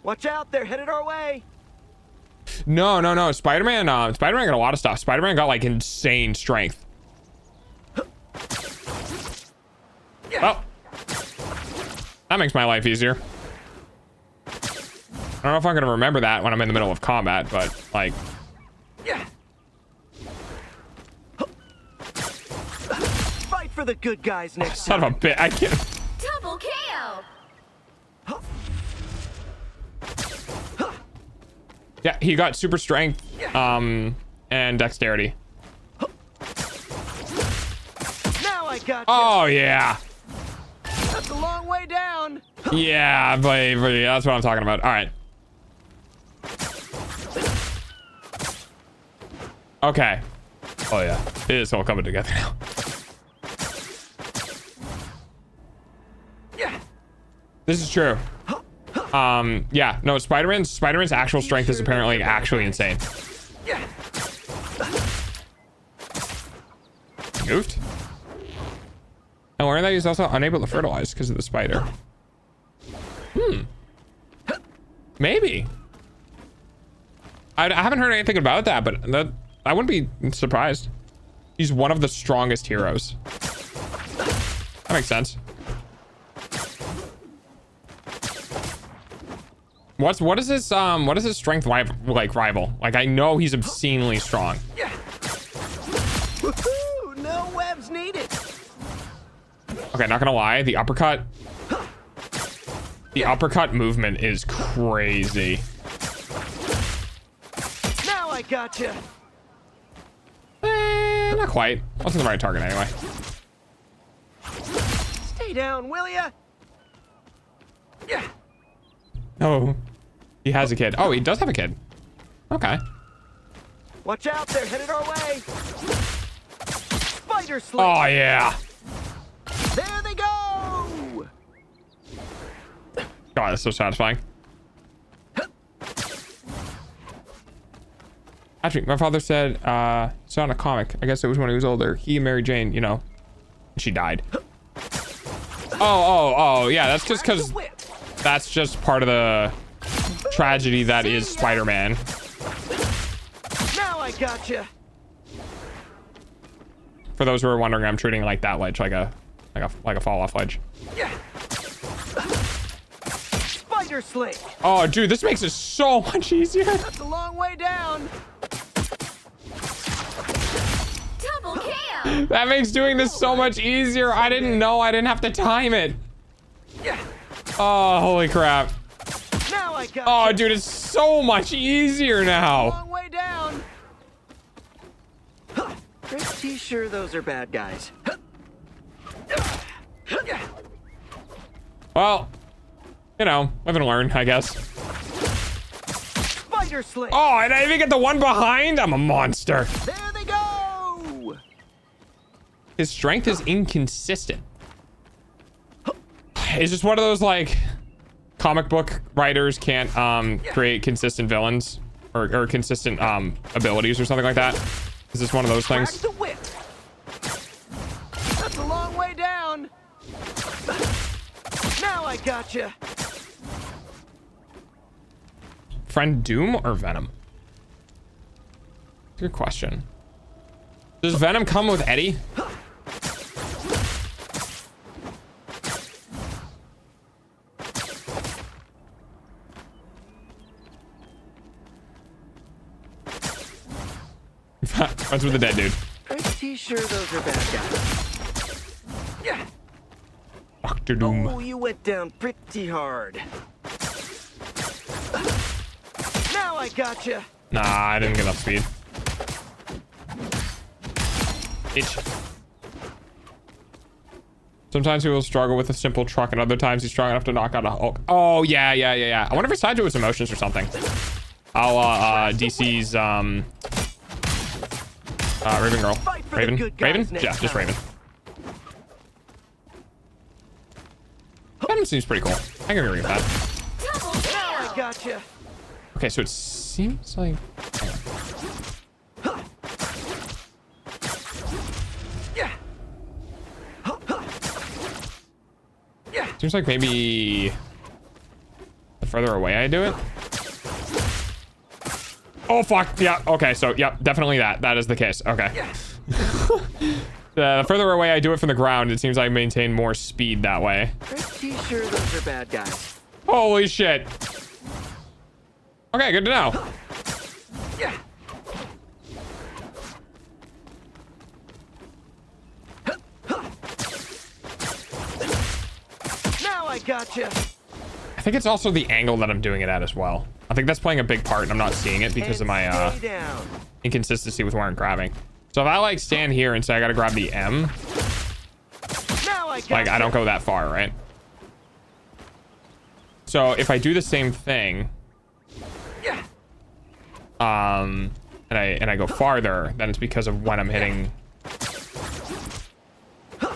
Watch out, they're headed our way. No. Spider-Man got a lot of stuff. Spider-Man got, like, insane strength. Well, that makes my life easier. I don't know if I'm gonna remember that when I'm in the middle of combat, but, like... Fight for the good guys next Son time. of a bitch, I can't... Double KO. Yeah, he got super strength, and dexterity. Now I got you. Oh, yeah. That's a long way down. Yeah, baby, that's what I'm talking about. All right. Okay. Oh, yeah. It is all coming together now. This is true. Yeah, no, Spider-Man's actual strength is apparently actually insane. Goofed. And learn that he's also unable to fertilize because of the spider. Maybe. I haven't heard anything about that, but I wouldn't be surprised. He's one of the strongest heroes. That makes sense. What is his strength rival? Like, I know he's obscenely strong. Woohoo! No webs needed. Okay, not gonna lie, the uppercut movement is crazy. Now I got you. Not quite. Wasn't the right target anyway. Stay down, will ya? Yeah. Oh, he has a kid. Oh, he does have a kid. Okay. Watch out, they're headed our way. Spider sling. Oh yeah. There they go. God, that's so satisfying. Actually, my father said, saw in a comic. I guess it was when he was older. He and Mary Jane, you know, she died. Oh, yeah. That's just because that's just part of the tragedy that is Spider-Man. Now I got you. For those who are wondering, I'm treating like that ledge, like a fall off ledge. Yeah. Spider sling. Oh, dude, this makes it so much easier. That's a long way down. Double KO. That makes doing this so much easier. I didn't know I didn't have to time it. Yeah. Oh, holy crap. Now I got Oh, you. dude, it's so much easier now. Long way down. Pretty sure those are bad guys. Well, you know, live and learn, I guess. Spider sling. Oh, and I even get the one behind? I'm a monster. There they go. His strength is inconsistent. It's just one of those, like, comic book writers can't create consistent villains or consistent abilities or something like that. Is this one of those Crack things? the whip. That's a long way down. Now I got you. Friend Doom or Venom? Good question. Does Venom come with Eddie? Friends with the dead dude. Pretty sure those are bad guys. Yeah. Dr. Doom. Oh, you went down pretty hard. Now I gotcha. Nah, I didn't get enough speed. Itch. Sometimes he will struggle with a simple truck, and other times he's strong enough to knock out a Hulk. Oh, yeah. I wonder if it's tied to his emotions or something. I'll, DC's, Raven Girl. Raven? Yeah, just Raven. Venom seems pretty cool. I can agree with that. Now I gotcha. Okay, so it seems like... Yeah. Yeah. Seems like maybe... the further away I do it. Oh, fuck. Yeah. Okay, so, yep, definitely that. That is the case. Okay. Yeah. The further away I do it from the ground, it seems like I maintain more speed that way. Pretty sure those are bad guys. Holy shit. Okay, good to know. Yeah. Now I gotcha. I think it's also the angle that I'm doing it at as well. I think that's playing a big part, and I'm not seeing it because of my Stay down. inconsistency with where I'm grabbing. So if I like stand here and say I gotta grab the M, Now I gotcha. like I don't go that far, right? So if I do the same thing, Yeah. and I go farther, then it's because of when I'm hitting.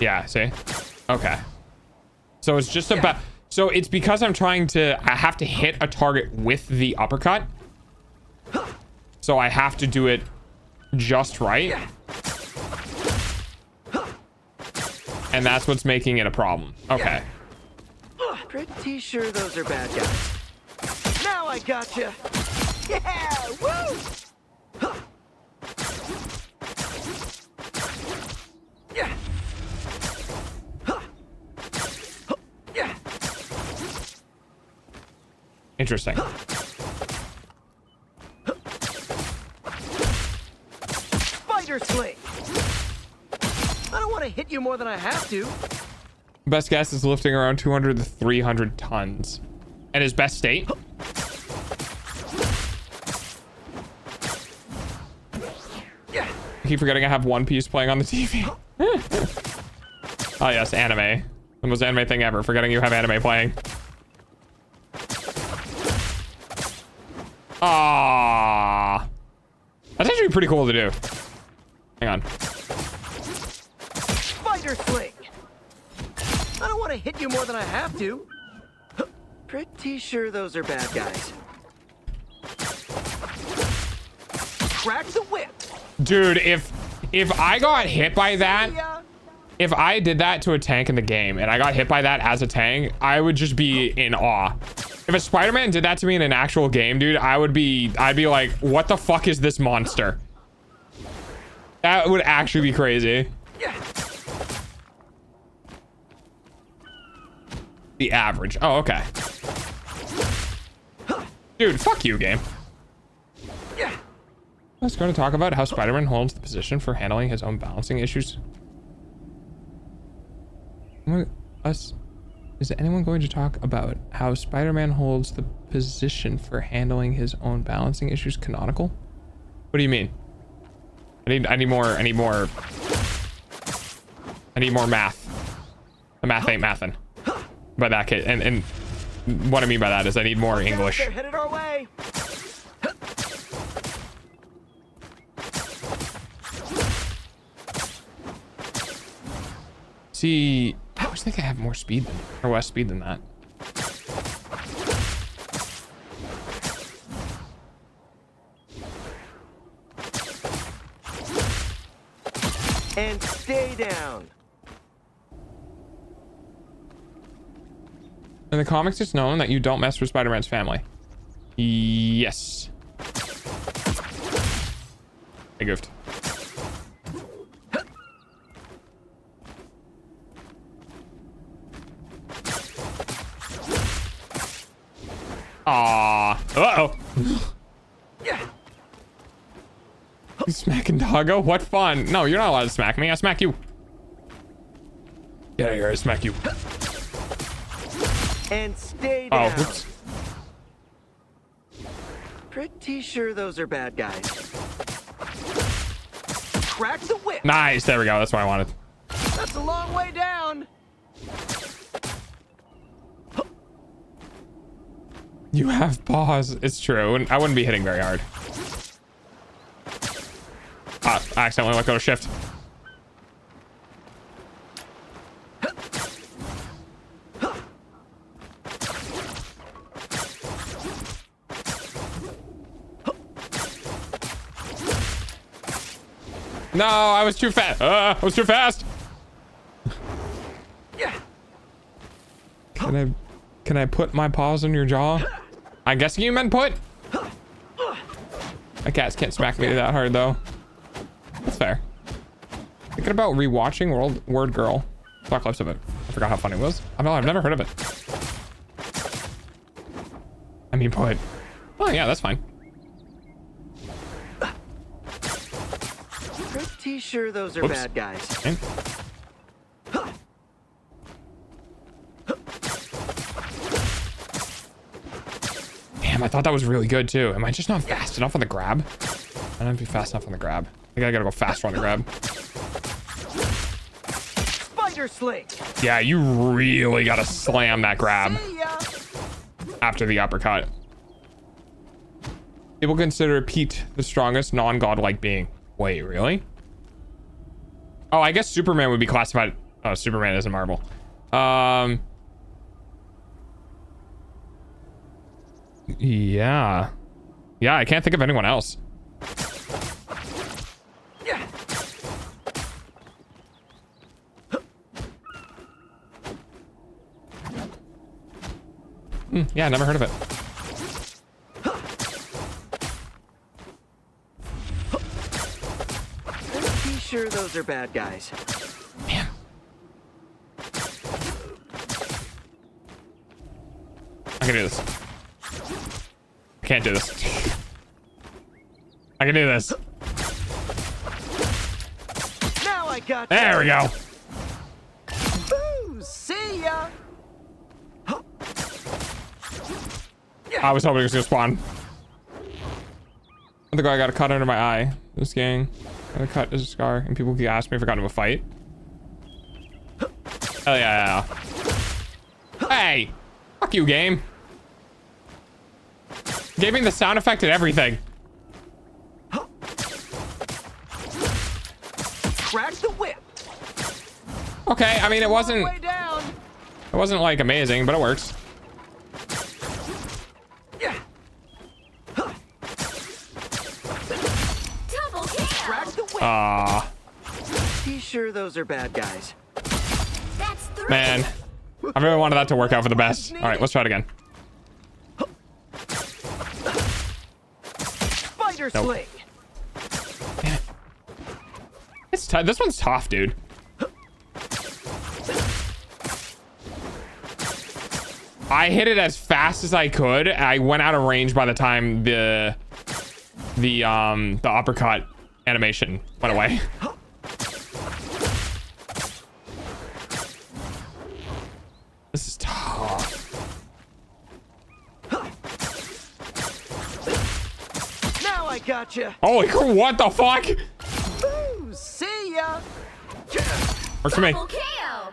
Yeah, see? Okay. So it's just about, so it's because I have to hit a target with the uppercut. So I have to do it just right. And that's what's making it a problem. Okay. Pretty sure those are bad guys. Now I gotcha. Yeah, woo! Yeah. Yeah. Interesting. Spider sling. I don't want to hit you more than I have to. Best guess is lifting around 200 to 300 tons. At his best state? Yeah. I keep forgetting I have One Piece playing on the TV. Oh yes, anime. The most anime thing ever. Forgetting you have anime playing. Ah, that's actually pretty cool to do. Hang on. Spider sling. I don't want to hit you more than I have to. Pretty sure those are bad guys. Crack the whip. Dude, if I got hit by that, Yeah. if I did that to a tank in the game and I got hit by that as a tank, I would just be in awe. If a Spider-Man did that to me in an actual game, dude, I'd be like, what the fuck is this monster? That would actually be crazy. Yeah. The average. Oh, okay. Dude, fuck you, game. Yeah. Let's go to talk about how Spider-Man holds the position for handling his own balancing issues. Is anyone going to talk about how Spider-Man holds the position for handling his own balancing issues canonical? What do you mean? I need more math. The math ain't mathin'. By that kid, and what I mean by that is I need more English. They're headed our way. See, I always think I have more speed than, or less speed than that. And stay down. In the comics, it's known that you don't mess with Spider-Man's family. Yes. I goofed. You smacking doggo? What fun. No, you're not allowed to smack me. I smack you. Get out of here. I smack you. And stay Oh, down. oops. Pretty sure those are bad guys. Crack the whip. Nice. There we go. That's what I wanted. That's a long way down. You have paws. It's true. And I wouldn't be hitting very hard. Ah, I accidentally let go of shift. No, I was too fast. I was too fast. Can I put my paws on your jaw? I guess you meant put. My cats can't smack me that hard though. That's fair. Thinking about rewatching Word Girl. Saw clips of it. I forgot how funny it was. I've never heard of it. I mean, put. Oh yeah, that's fine. Pretty sure those are Oops. bad guys. Okay. Damn, I thought that was really good too. Am I just not fast enough on the grab? I don't be fast enough on the grab. I think I gotta go faster on the grab. Spider sling. Yeah, you really gotta slam that grab See ya. after the uppercut. People consider Pete the strongest non-godlike being. Wait, really? Oh, I guess Superman would be classified. Oh, Superman isn't Marvel. Yeah. Yeah, I can't think of anyone else. Yeah, never heard of it. Pretty sure those are bad guys. Man. I can do this. I can't do this. I can do this. Now I got There we go. Boom. See ya. I was hoping it was gonna spawn. I think I got a cut under my eye. This gang. Got a cut as a scar, and people keep asking me if I got into a fight. Hell yeah. Hey! Fuck you, game. Gave me the sound effect and everything. Crack the whip. Okay, I mean it wasn't Way down. like amazing, but it works. Double kill. Crack the whip. Aw, Be sure those are bad guys. That's 3. man. I really wanted that to work out for the best. All right, let's try it again. Spider Nope. sling. Damn it. It's this one's tough, dude. I hit it as fast as I could. I went out of range by the time the uppercut animation went away. This is tough. Now I gotcha. Holy crap, what the fuck? Boom. See ya. Works for me. Double KO.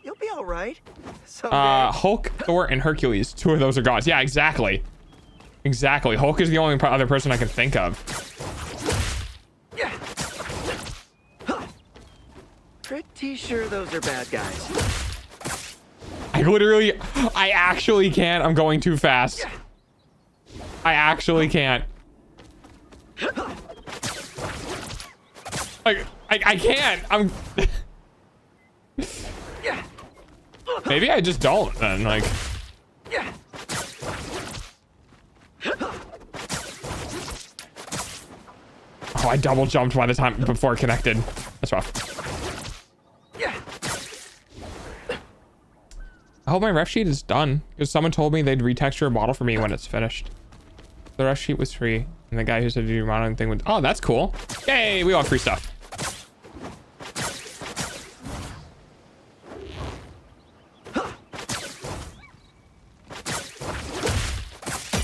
You'll be all right. Someday. Hulk, Thor, and Hercules. 2 of those are gods. Yeah, exactly. Exactly. Hulk is the only other person I can think of. Pretty sure those are bad guys. I actually can't. I'm going too fast. I actually can't. Like, I can't. I'm... Maybe I just don't then, like... Oh, I double jumped by the time before it connected. That's rough. I hope my ref sheet is done, because someone told me they'd retexture a model for me when it's finished. The rush sheet was free. And the guy who said to do your modeling thing would... Oh, that's cool. Yay, we all have free stuff.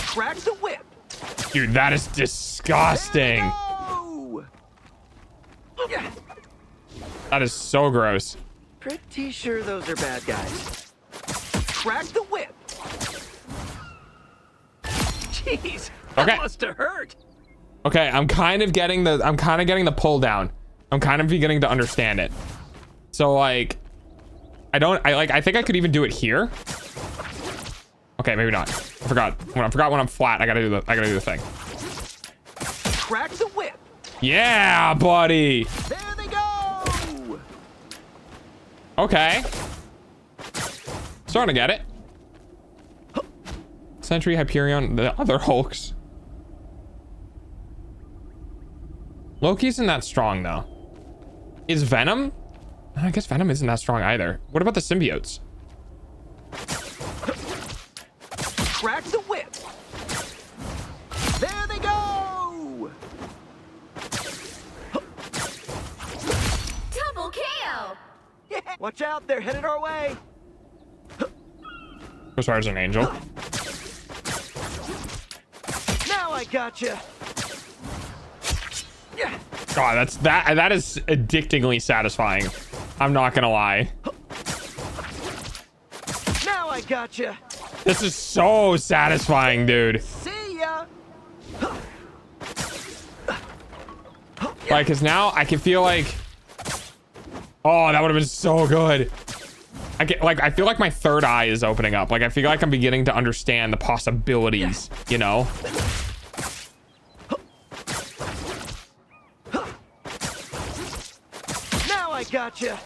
Crack the whip. Dude, that is disgusting. Oh! That is so gross. Pretty sure those are bad guys. Crack the whip. Jeez, that Okay. must have hurt. Okay, I'm kind of getting the pull down. I'm kind of beginning to understand it. So like, I think I could even do it here. Okay, maybe not. I forgot when I'm flat, I gotta do the thing. Crack the whip. Yeah, buddy. There they go. Okay. Starting to get it. Sentry, Hyperion, the other Hulks. Loki isn't that strong though. Is Venom? I guess Venom isn't that strong either. What about the symbiotes? Crack the whip. There they go. Double KO. Yeah. Watch out, they're headed our way. As far as an angel. Now I gotcha. Yeah. God, that is addictingly satisfying. I'm not gonna lie. Now I gotcha. This is so satisfying, dude. See ya. Like, cause now I can feel like, oh, that would have been so good. I feel like my third eye is opening up. Like, I feel like I'm beginning to understand the possibilities, you know? Now I gotcha.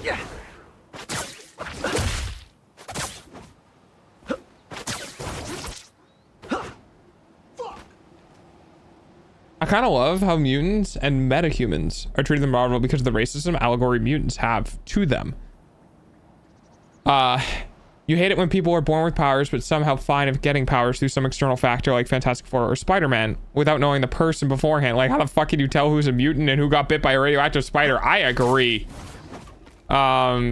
Yeah. I kind of love how mutants and metahumans are treated in Marvel because of the racism allegory mutants have to them. You hate it when people are born with powers but somehow find of getting powers through some external factor like Fantastic Four or Spider-Man without knowing the person beforehand. Like, how the fuck can you tell who's a mutant and who got bit by a radioactive spider? I agree. Yeah,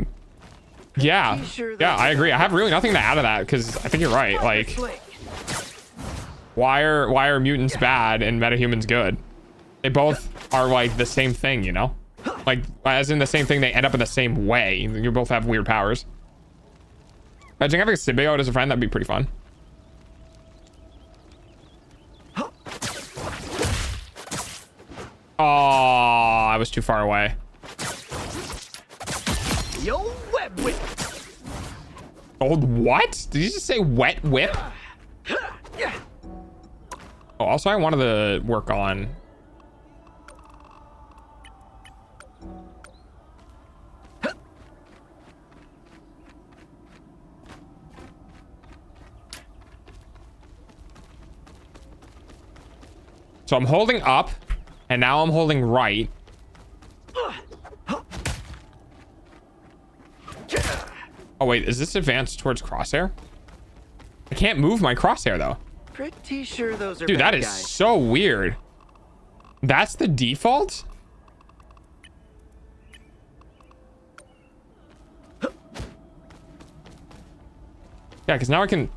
I agree. I have really nothing to add to that because I think you're right. Like, why are mutants bad and metahumans good? They both are like the same thing, you know? Like, as in the same thing, they end up in the same way. You both have weird powers. Imagine having a symbiote as a friend, that'd be pretty fun. Oh, I was too far away. Yo, web whip. Old what? Did you just say wet whip? Oh, also I wanted to work on... So I'm holding up, and now I'm holding right. Oh wait, is this advanced towards crosshair? I can't move my crosshair though. Pretty sure those are Dude, bad that is guys. so weird. That's the default? Yeah, because now I can...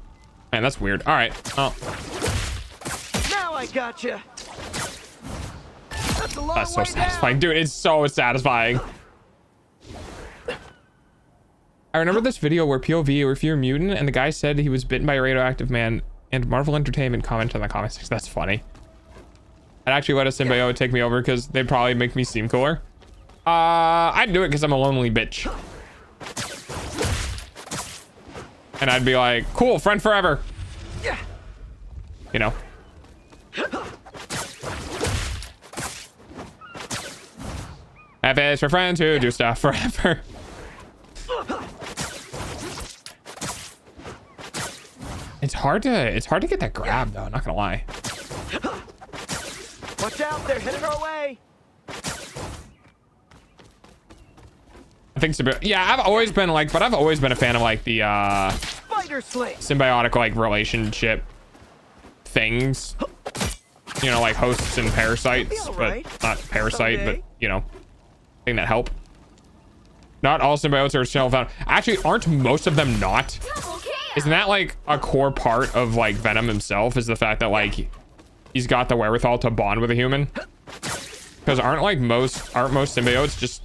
Man, that's weird. All right. Oh, Now I gotcha. That's a long that's so way satisfying. Dude, it's so satisfying. I remember this video where POV, or if you're a mutant, and the guy said he was bitten by a radioactive man, and Marvel Entertainment commented on the comment section. That's funny. I'd actually let a symbiote take me over because they'd probably make me seem cooler. I'd do it because I'm a lonely bitch. And I'd be like, cool, friend forever. Yeah. You know? F is for friends who do stuff forever. It's hard to get that grab though, not gonna lie. Watch out, they're headed our way. I think so. Yeah, I've always been like, but I've always been a fan of like the symbiotic like relationship things. You know, like hosts and parasites, but not parasite, but you know, thing that help. Not all symbiotes are self-found. Actually, aren't most of them not? Isn't that like a core part of like Venom himself? Is the fact that like he's got the wherewithal to bond with a human? Because aren't most symbiotes just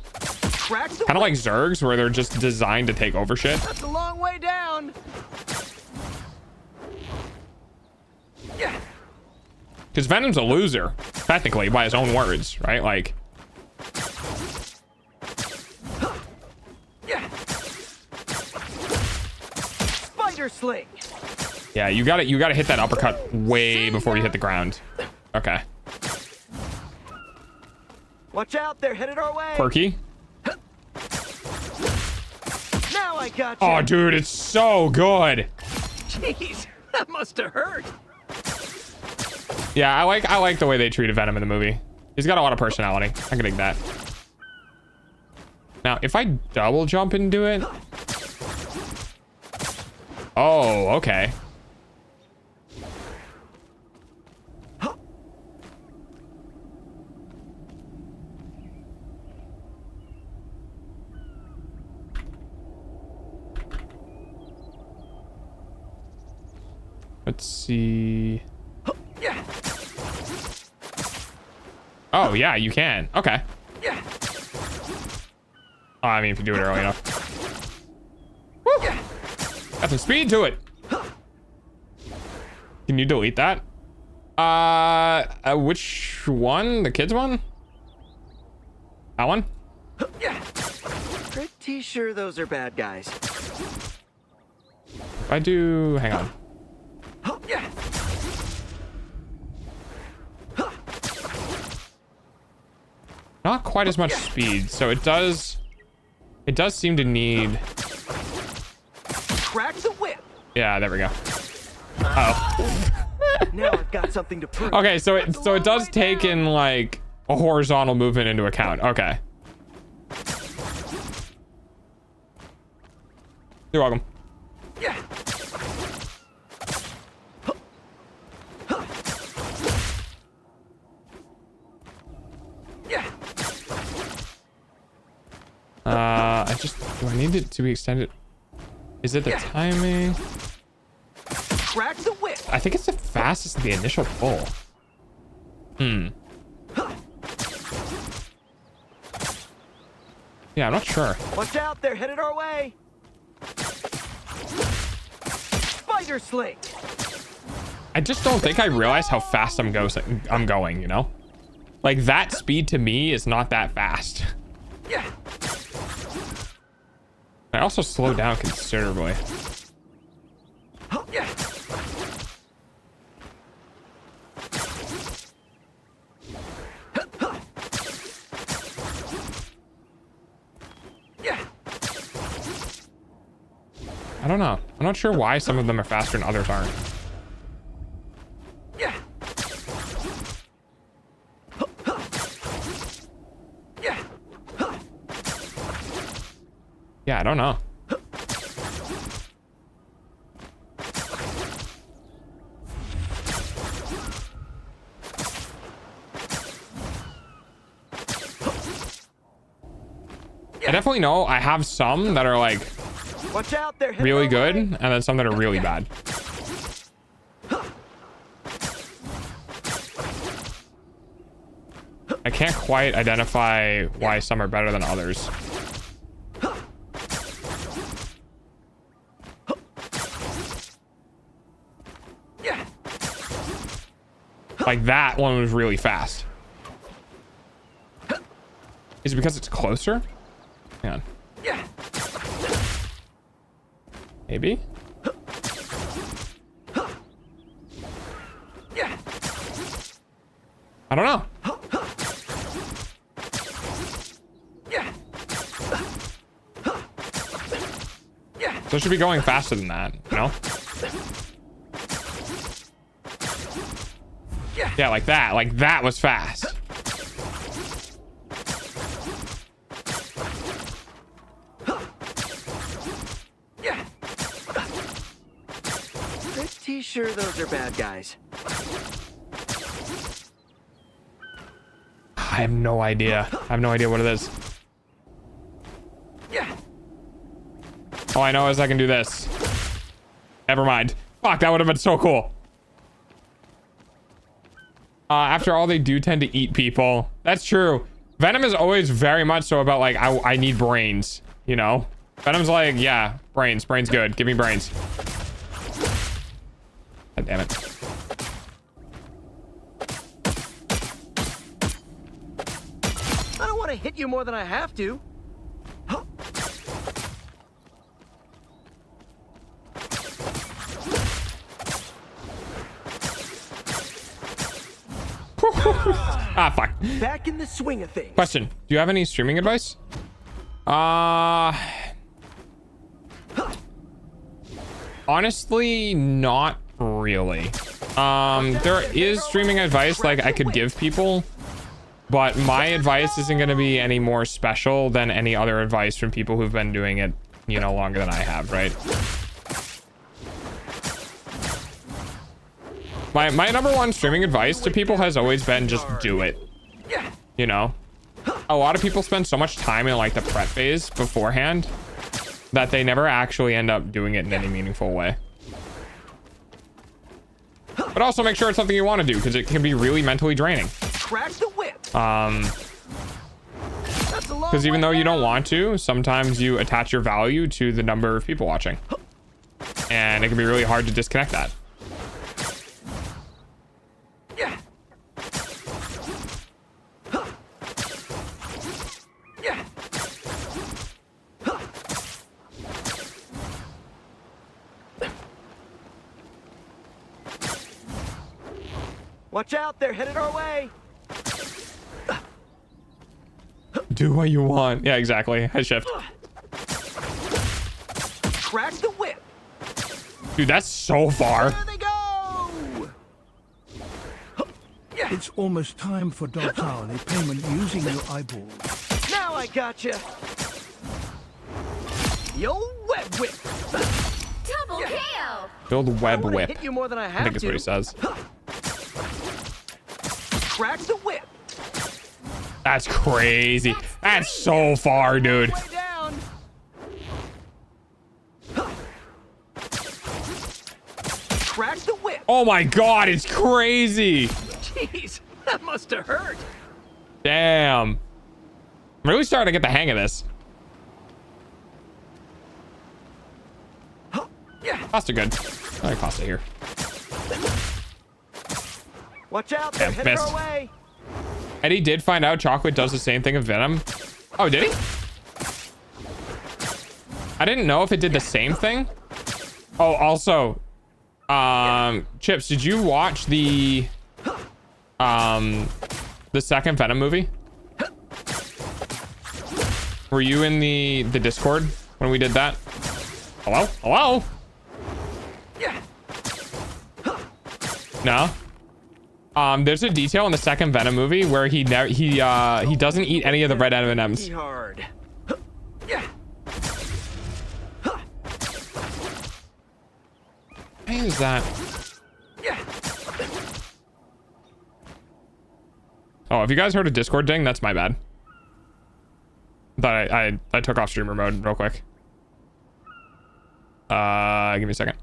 kind of like Zergs, where they're just designed to take over shit? That's a long way down. Yeah. Because Venom's a loser, technically, by his own words, right? Like, Yeah. Spider sling. yeah, you gotta hit that uppercut way before you hit the ground. Okay. Watch out, they're headed our way. Perky. Now I got you. Oh, dude, it's so good. Jeez, that must have hurt. Yeah, I like the way they treated Venom in the movie. He's got a lot of personality. I can dig that. Now, if I double jump and do it. Oh, okay. Let's see. Yeah. Oh, yeah, you can. Okay. Yeah. Oh, I mean, if you do it early enough. Woo! Yeah. Got some speed to it. Can you delete that? Which one? The kids one? That one? Yeah. Pretty sure those are bad guys. If I do, hang on. Yeah. Not quite as much speed, so it does seem to need. Crack the whip. Yeah, there we go. Oh. Now I've got something to prove. Okay, so it does take in like a horizontal movement into account. Okay. You're welcome. Yeah. Yeah. Do I need it to be extended? Is it the timing? Crack the whip. I think it's the fastest of the initial pull. Yeah, I'm not sure. Watch out, they're headed our way. Spider sling. I just don't think I realize how fast I'm going, you know? Like, that speed to me is not that fast. Yeah. I also slow down considerably. Yeah. Yeah. I don't know. I'm not sure why some of them are faster and others aren't. Yeah. Yeah. Yeah, I don't know. I definitely know I have some that are like Watch out, they're really good, and then some that are really bad. I can't quite identify why some are better than others. Yeah. Like that one was really fast. Is it because it's closer? Hang on. Yeah. Maybe? Yeah. I don't know. Yeah. Yeah. So it should be going faster than that, you know? Yeah. Yeah, like that. Like that was fast. Yeah. Pretty sure those are bad guys. I have no idea. I have no idea what it is. Yeah. All I know is I can do this. Never mind. Fuck, that would have been so cool. After all, they do tend to eat people. That's true. Venom is always very much so about like, I need brains, you know? Venom's like, yeah, brains. Brains good. Give me brains. God damn it. I don't want to hit you more than I have to. Ah, fuck. Back in the swing of things. Question. Do you have any streaming advice? Honestly, not really. There is streaming advice like I could give people, but my advice isn't going to be any more special than any other advice from people who've been doing it, you know, longer than I have, right? My number one streaming advice to people has always been just do it. You know, a lot of people spend so much time in like the prep phase beforehand that they never actually end up doing it in any meaningful way. But also make sure it's something you want to do, because it can be really mentally draining. Crack the whip. Because even though you don't want to, sometimes you attach your value to the number of people watching, and it can be really hard to disconnect that. Yeah. Yeah. Watch out, they're headed our way. Do what you want. Yeah, exactly. Head shift. Crack the whip. Dude, that's so far. There they go. It's almost time for Doge's hourly payment using your eyeballs. Now I gotcha. Yo, web whip. Double KO. Build web I wanna whip. hit you more than I I have think is what he says. Crack the whip. That's crazy. That's so far, dude. Way down. Crack the whip. Oh my god, it's crazy. Jeez, that must have hurt. Damn. I'm really starting to get the hang of this. Pasta good. I like pasta here. Watch out, they're Damn, headed missed. our way. Eddie did find out chocolate does the same thing as Venom. Oh, did he? I didn't know if it did the same thing. Oh, also, Chips, did you watch the second Venom movie? Were you in the Discord when we did that? Hello? Hello? No? There's a detail in the second Venom movie where he doesn't eat any of the red M&Ms. Hard. Why is that? Oh, have you guys heard a Discord ding? That's my bad. Thought I took off streamer mode real quick. Give me a second.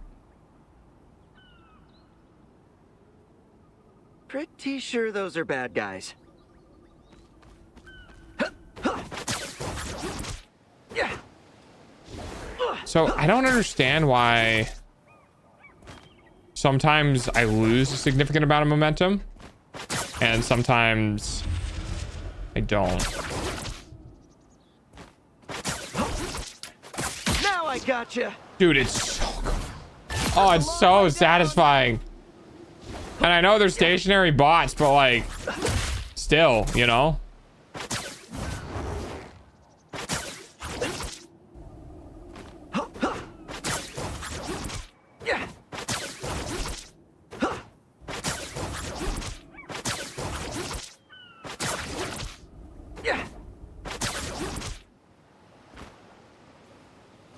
Pretty sure those are bad guys. So I don't understand why sometimes I lose a significant amount of momentum and sometimes I don't. Now I gotcha. Dude, it's so good. Oh, it's so satisfying. And I know they're stationary bots, but like, still, you know?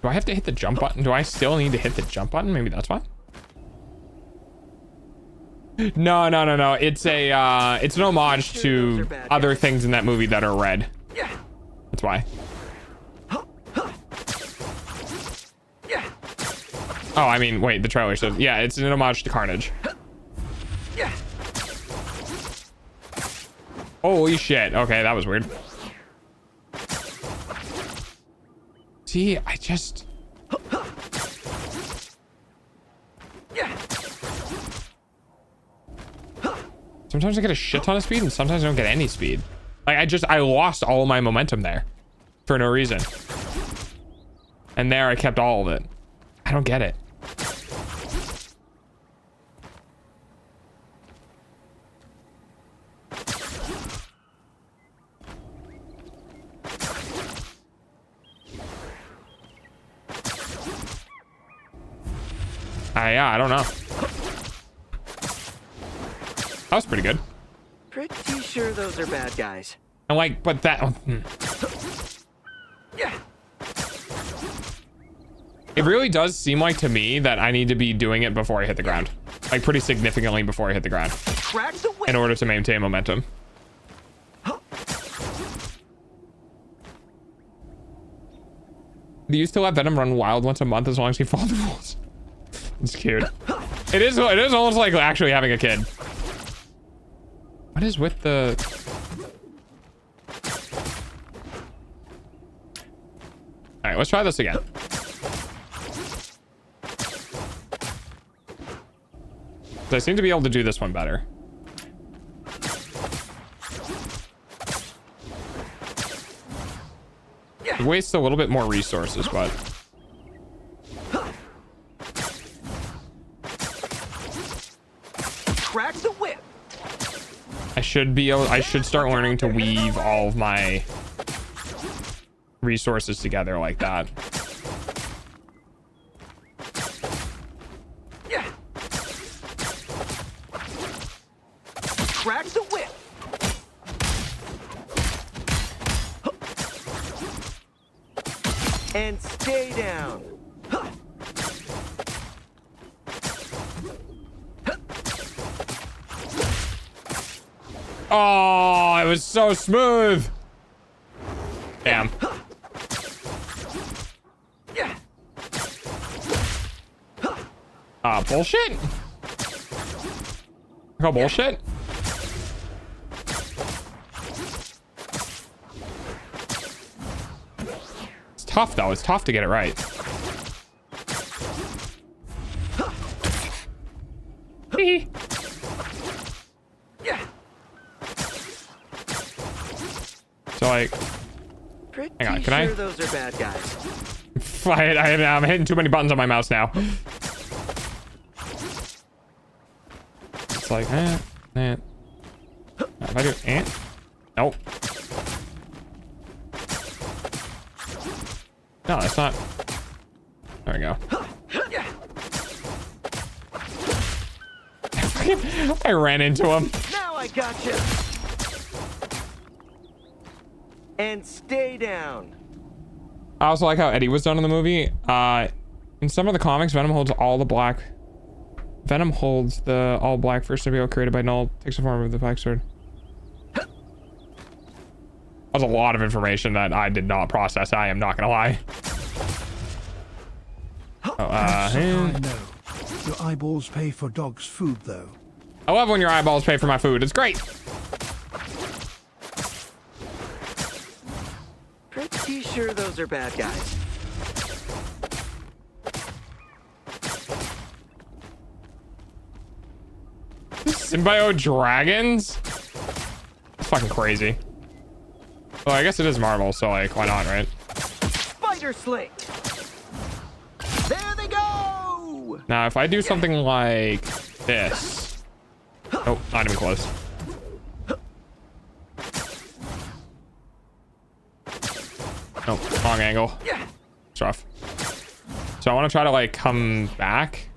Do I have to hit the jump button? Do I still need to hit the jump button? Maybe that's why. No, no, no, no. It's a it's an homage to other things in that movie that are red. That's why. Oh, I mean, wait, the trailer says, yeah, it's an homage to Carnage. Holy shit. Okay, that was weird. See, I just... Sometimes I get a shit ton of speed and sometimes I don't get any speed. Like, I lost all of my momentum there for no reason. And there I kept all of it. I don't get it. Yeah, I don't know. That was pretty good. Pretty sure those are bad guys. And like, but that... It really does seem like to me that I need to be doing it before I hit the ground. Like pretty significantly before I hit the ground. In order to maintain momentum. Do you still let Venom run wild once a month as long as he follows the rules? It's cute. It is almost like actually having a kid. What is with the... All right, let's try this again. I seem to be able to do this one better. It wastes a little bit more resources, but... Crack the whip. I should start learning to weave all of my resources together like that. Crack the whip. And stay down. Oh, it was so smooth. Damn. Bullshit. Oh, bullshit. It's tough though. It's tough to get it right. So like, hang on, can I? Those are bad guys. I'm hitting too many buttons on my mouse now. It's like, if I do, nope. No, that's not. There we go. I ran into him. Now I gotcha. And stay down. I also like how Eddie was done in the movie. In some of the comics, Venom holds the all black first symbiote created by Null, takes the form of the black sword. That was a lot of information that I did not process. I am not gonna lie. I know. Your eyeballs pay for dog's food, though. I love when your eyeballs pay for my food. It's great. Pretty sure those are bad guys. Symbiote dragons? It's fucking crazy. Well, I guess it is Marvel, so like, why not, right? Spider sling. There they go. Now, if I do something like this. Oh, not even close. No, wrong angle. It's rough. So I want to try to like come back.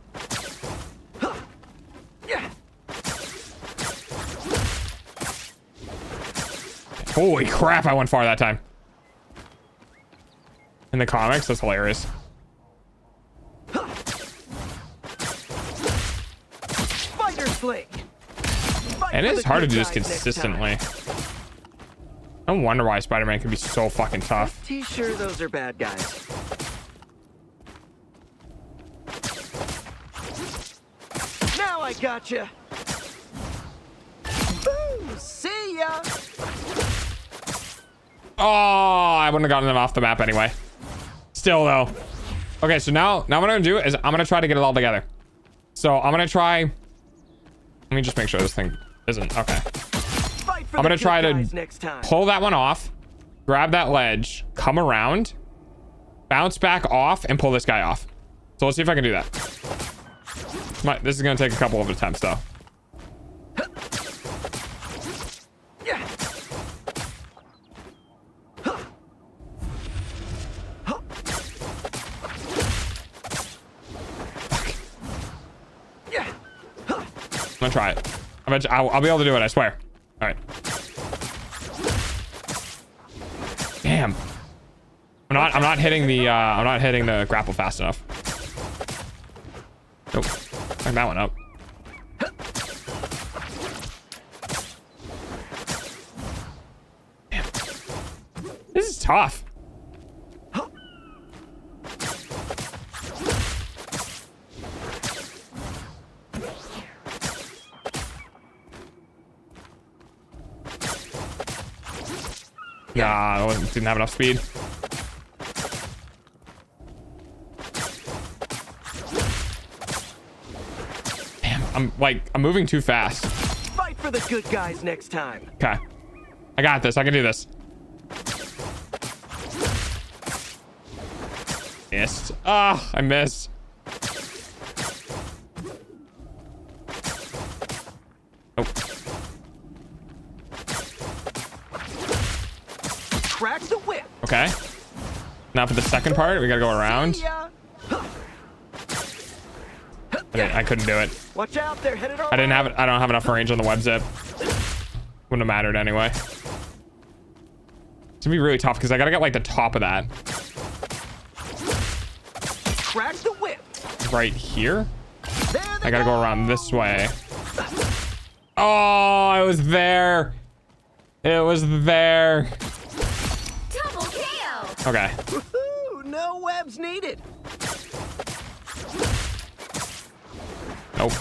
Holy crap, I went far that time. In the comics, that's hilarious. Spider sling. And it is hard to do this consistently. No wonder why Spider-Man can be so fucking tough. Pretty sure those are bad guys. Now I gotcha. Boom! See ya. Oh, I wouldn't have gotten them off the map anyway. Still though. Okay, so now what I'm gonna do is I'm gonna try to get it all together. So I'm gonna try. Let me just make sure this thing isn't okay. I'm gonna try to pull that one off, grab that ledge, come around, bounce back off, and pull this guy off. So let's see if I can do that. This is gonna take a couple of attempts though. I'm gonna try it. I'll be able to do it, I swear. All right. Damn. I'm not hitting the grapple fast enough. Nope. Fuck that one up. Damn. This is tough. Nah, I didn't have enough speed. Damn, I'm moving too fast. Fight for the good guys next time. Okay. I got this. I can do this. Missed. Ah, I missed. Oh. Crack the whip. Okay. Now for the second part, we gotta go around. I couldn't do it. Watch out, they're headed our I don't have enough range on the web zip. Wouldn't have mattered anyway. It's gonna be really tough because I gotta get like the top of that. Crack the whip. Right here. I gotta go around this way. Oh, it was there. It was there. Double KO. Okay. Woohoo! No webs needed. Nope.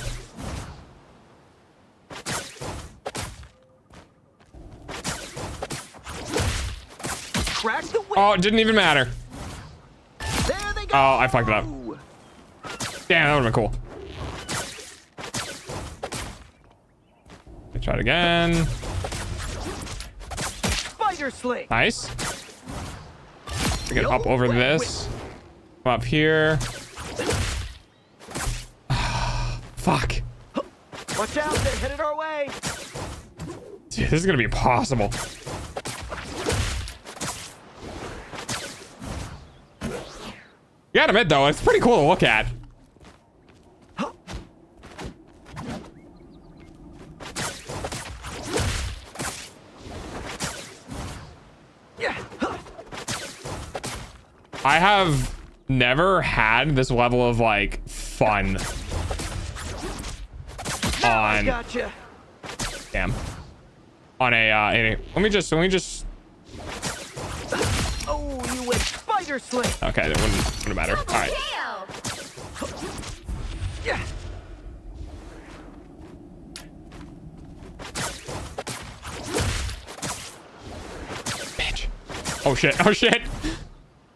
Crack the whip. Oh, it didn't even matter. There they go. Oh, I fucked it up. Damn, that would've been cool. Let me try it again. Spider sling. Nice. We can hop over this. Come up here. Fuck. Watch out, they're headed our way. Dude, this is gonna be impossible. You gotta admit though, it's pretty cool to look at. I have never had this level of like fun on Gotcha. damn on a let me just Oh, you went spider sling. okay, that wouldn't matter. All right, KO. Yeah. bitch. Oh shit, oh shit.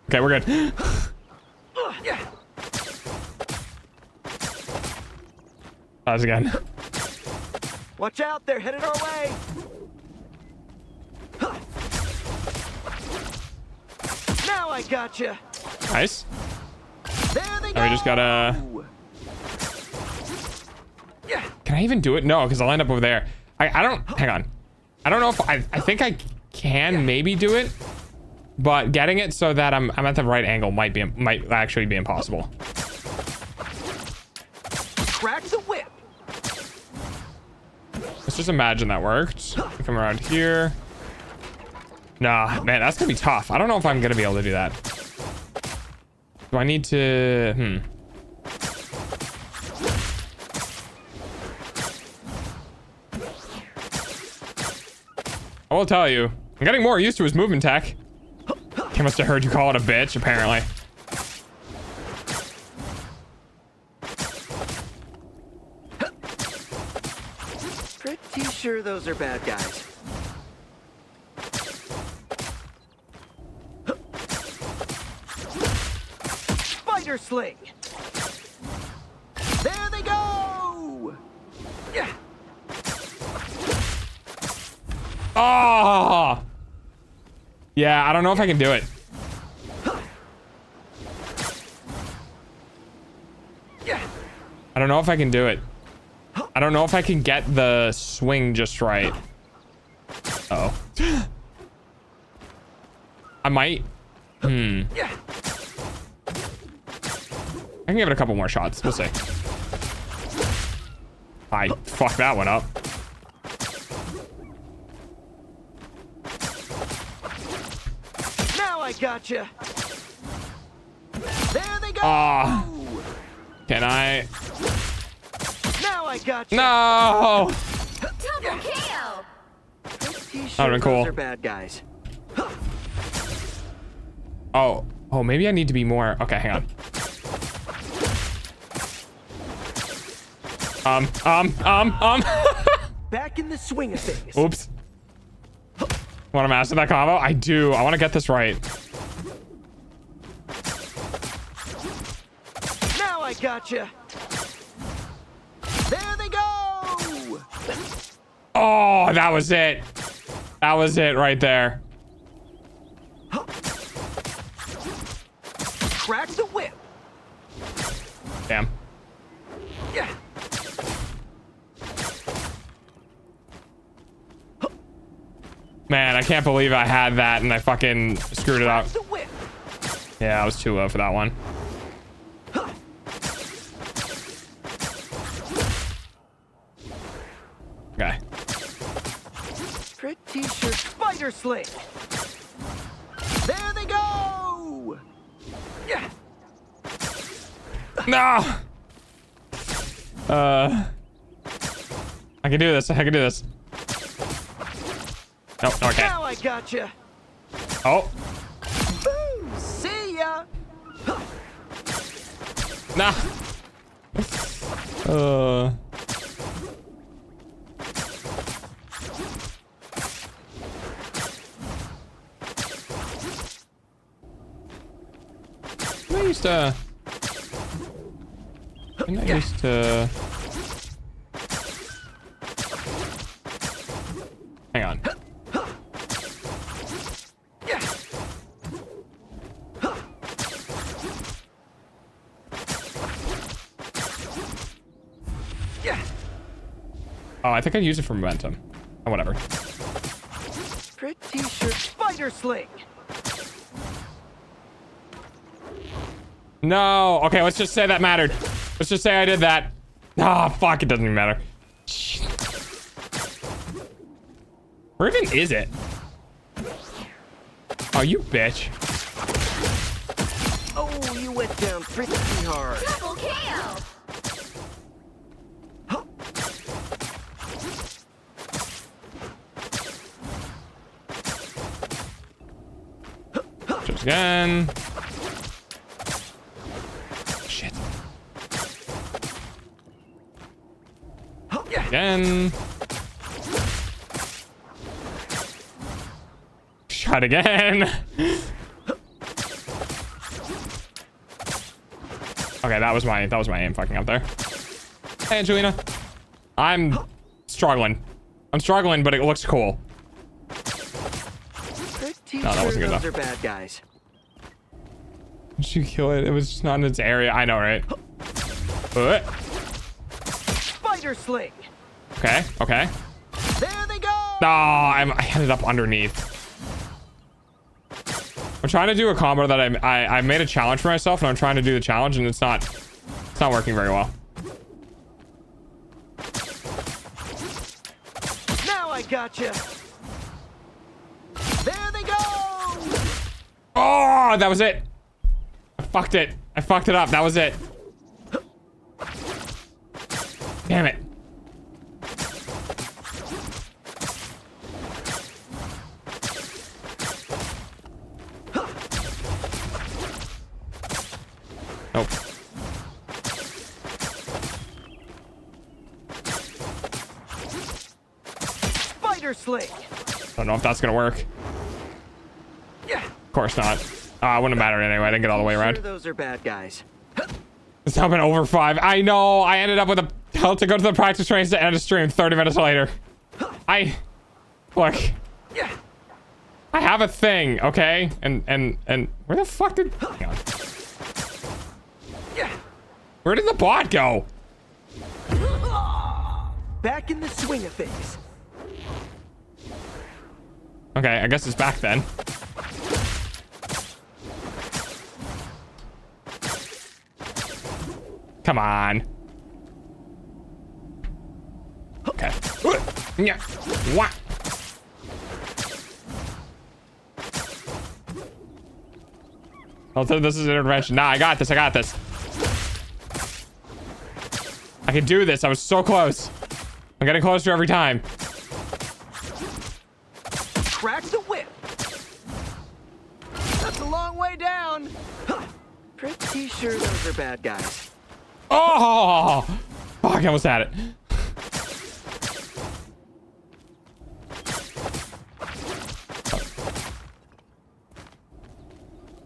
Okay, we're good. Yeah. That was again. Watch out, they're headed our way. Now I gotcha. Nice. There they go. Now we just gotta. Yeah. Can I even do it? No, because I'll end up over there. I don't. Hang on. I don't know if I think I can maybe do it, but getting it so that I'm at the right angle might actually be impossible. Crack the whip. Let's just imagine that worked. Come around here. Nah, man, that's gonna be tough. I don't know if I'm gonna be able to do that. Do I need to? I will tell you, I'm getting more used to his movement tech. He must have heard you call it a bitch, apparently. Pretty sure those are bad guys. Spider sling. There they go. Yeah. Oh! Yeah, I don't know if I can do it. I don't know if I can do it. I don't know if I can get the swing just right. Uh-oh. I might. I can give it a couple more shots. We'll see. I fucked that one up. Now I gotcha. There they go. Ah. Can I? Now I gotcha. No. Double KO. Pretty That would've been cool. those are bad guys. Oh. Oh, maybe I need to be more. Okay, hang on. Back in the swing of things. Oops. Want to master that combo? I do. I want to get this right. Now I gotcha. There they go. Oh, that was it. That was it right there. Crack the whip. Damn. Yeah. Man, I can't believe I had that and I fucking screwed it up. The whip. Yeah, I was too low for that one. Okay. Pretty sure spider sling. There they go. Yeah. No. I can do this. I can do this. No, no, I can't. Now I gotcha. Oh. Boom. See ya. Nah. I used to. I used to. Hang on. Oh, I think I use it for momentum. Oh, whatever. Pretty sure spider sling. No. Okay, let's just say that mattered. Let's just say I did that. Ah, fuck. It doesn't even matter. Shit. Where even is it? Oh, you bitch. Oh, you went down pretty hard. Double KO. Just again. Shit. Again. Shot again. Okay, that was my aim fucking up there. Hey, Angelina. I'm struggling. I'm struggling, but it looks cool. Pretty No, that wasn't good those enough. are bad guys. Did you kill it? It was just not in its area. I know, right? Spider sling. Okay, okay. There they go. No, I ended up underneath. I'm trying to do a combo that I made a challenge for myself, and I'm trying to do the challenge, and it's not working very well. Now I gotcha. There they go. Oh, that was it. I fucked it. I fucked it up. That was it. Damn it. Spider sling. Don't know if that's gonna work. Yeah. Of course not. Wouldn't have mattered anyway. I didn't get all the way around. Sure those are bad guys. It's now been over 5. I know. I ended up with a hell to go to the practice trains to end a stream 30 minutes later. Look. Yeah. I have a thing, okay? And where the fuck did... Hang on. Yeah. Where did the bot go? Back in the swing of things. Okay, I guess it's back then. Come on. Okay. Yeah. What? I'll tell you this is an intervention. Nah, I got this. I got this. I can do this. I was so close. I'm getting closer every time. Crack the whip. That's a long way down. Pretty sure those are bad guys. Oh! Fuck, I almost had it.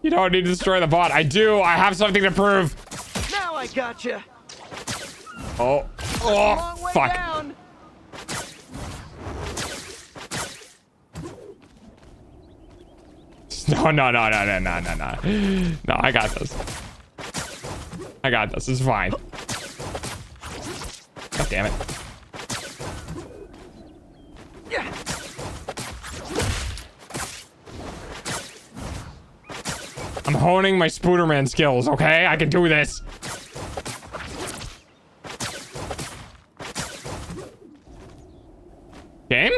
You don't need to destroy the bot. I do. I have something to prove. Now I gotcha. Oh. That's a long Oh, way fuck. down. No. No, I got this. I got this. It's fine. God damn it. Yeah. I'm honing my Spooderman skills, okay? I can do this. Game?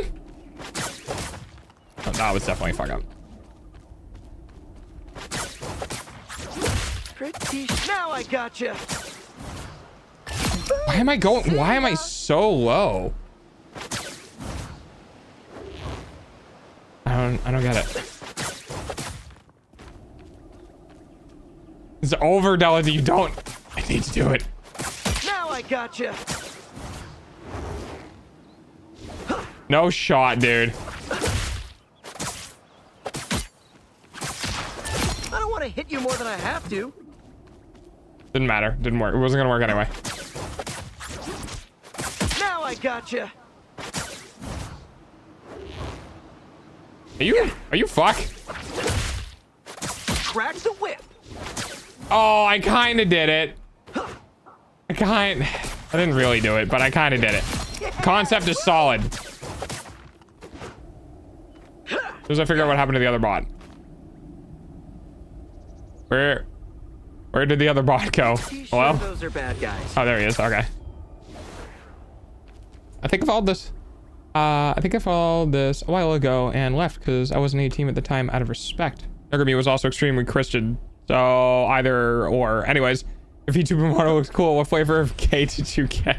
Oh, that was definitely a fuck up. Pretty. Now I gotcha. Why am I going? Why am I so low? I don't get it. It's over, Della. You don't. I need to do it. Now I gotcha. No shot, dude. I don't want to hit you more than I have to. Didn't matter. Didn't work. It wasn't gonna work anyway. Now I gotcha. Are you fuck? Crack the whip. Oh, I kind of did it. I didn't really do it, but I kind of did it. Concept is solid. As I figure out what happened to the other bot. Where did the other bot go? Sure Well, those are bad guys. oh, there he is. Okay. I think I followed this. I think I followed this a while ago and left because I wasn't a team at the time out of respect. Nuggerme was also extremely Christian, so either or. Anyways, if YouTube model looks cool, what flavor of K did you get?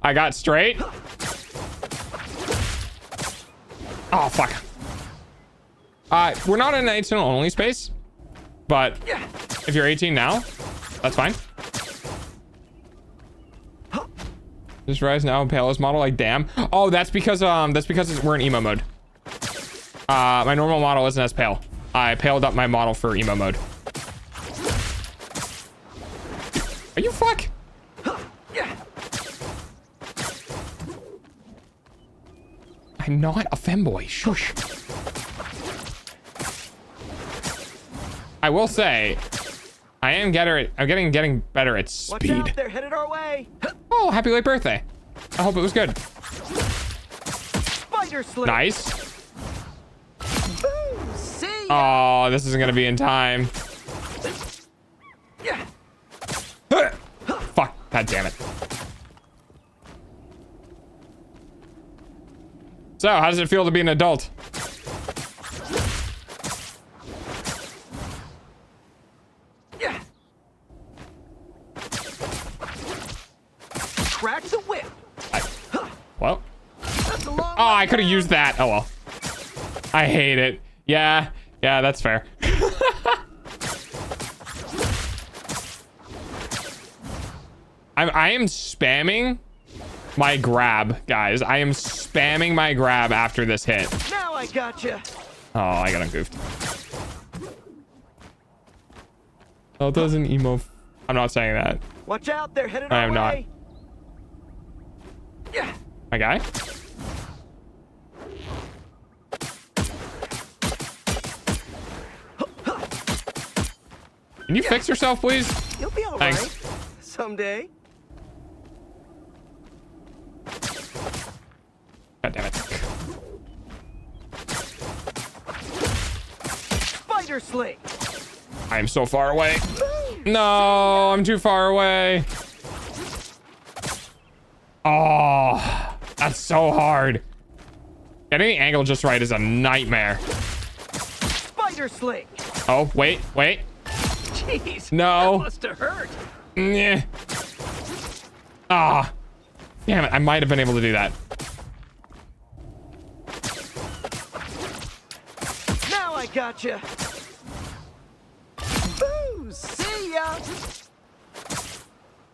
I got straight. Oh fuck. We're not in an 18 only space, but if you're 18 now, that's fine. This rise now Palos model, like damn. Oh, that's because we're in emo mode. My normal model isn't as pale. I paled up my model for emo mode. Are you fuck? I'm not a femboy. Shush. I will say, I'm getting better at Watch speed. out, they're headed our way. Oh, happy late birthday. I hope it was good. Spider sling. Nice. Boom. See ya. Oh, this isn't gonna be in time. Yeah. Fuck. God damn it. So, how does it feel to be an adult? Yeah. Crack the whip. Well. That's a long Oh, way I could have down. used that. Oh well. I hate it. Yeah, that's fair. I am spamming my grab, guys. I am spamming my grab after this hit. Now I gotcha. Oh, I got him goofed. Oh, it doesn't emo. I'm not saying that. Watch out, they're headed I our am not. way. Yeah. My guy? Can you fix yourself, please? You'll be all Thanks. right. Someday. God damn it. Spider sling. I am so far away. No, I'm too far away. Oh, that's so hard. Getting the angle just right is a nightmare. Spider sling. Oh, wait. Jeez. No. That must have hurt. Yeah. Ah. Damn it. I might have been able to do that. Now I gotcha. Boo! See ya.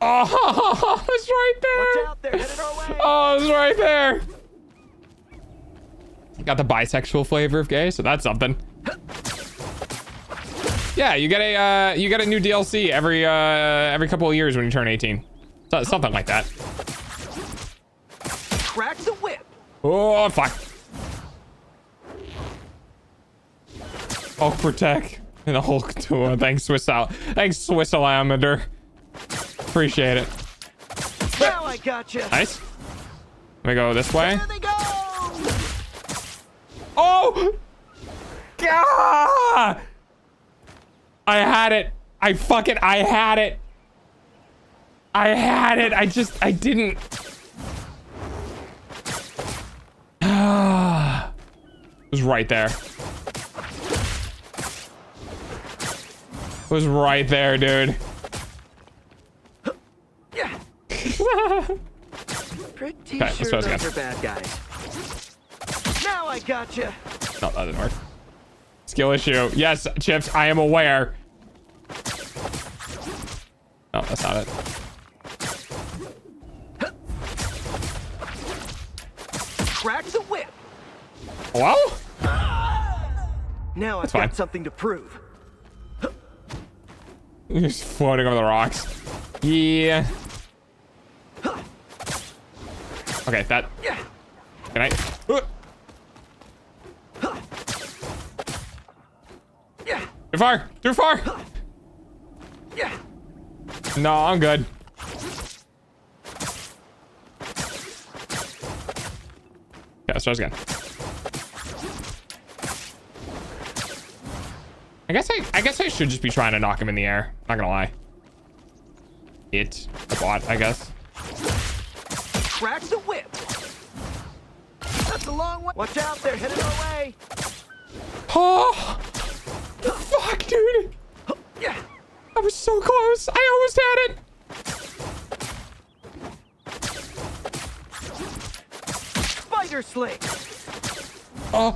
Oh, it's right there. Watch out, they're headed our way. Oh, it's right there. Got the bisexual flavor of gay, so that's something. Yeah, you get a new DLC every couple of years when you turn 18. So, something like that. Crack the whip. Oh, fuck. Hulk protect and a Hulk tour. Thanks, Swiss Alamander. Appreciate it. Now I gotcha. Nice. Let me go this way. There they go. Oh! Ah! I had it. I had it. I didn't. Ah. It was right there. It was right there, dude. Yeah. Pretty Okay, let's sure try this those again. are bad guys. Now I gotcha. No, that didn't work. Skill issue. Yes, Chips, I am aware. No, that's not it. Crack the whip. Hello? Now I've fine. got something to prove. You're just floating over the rocks. Yeah. Okay, that. Yeah. Can I? Yeah. Too far. Too far. Yeah. No, I'm good. Yeah, let's try this again. I guess I should just be trying to knock him in the air. Not gonna lie. It's a bot, I guess. Crack the whip. That's a long way. Watch out, they're headed our way. Oh, fuck, dude. Yeah. I was so close. I almost had it. Spider sling. Oh,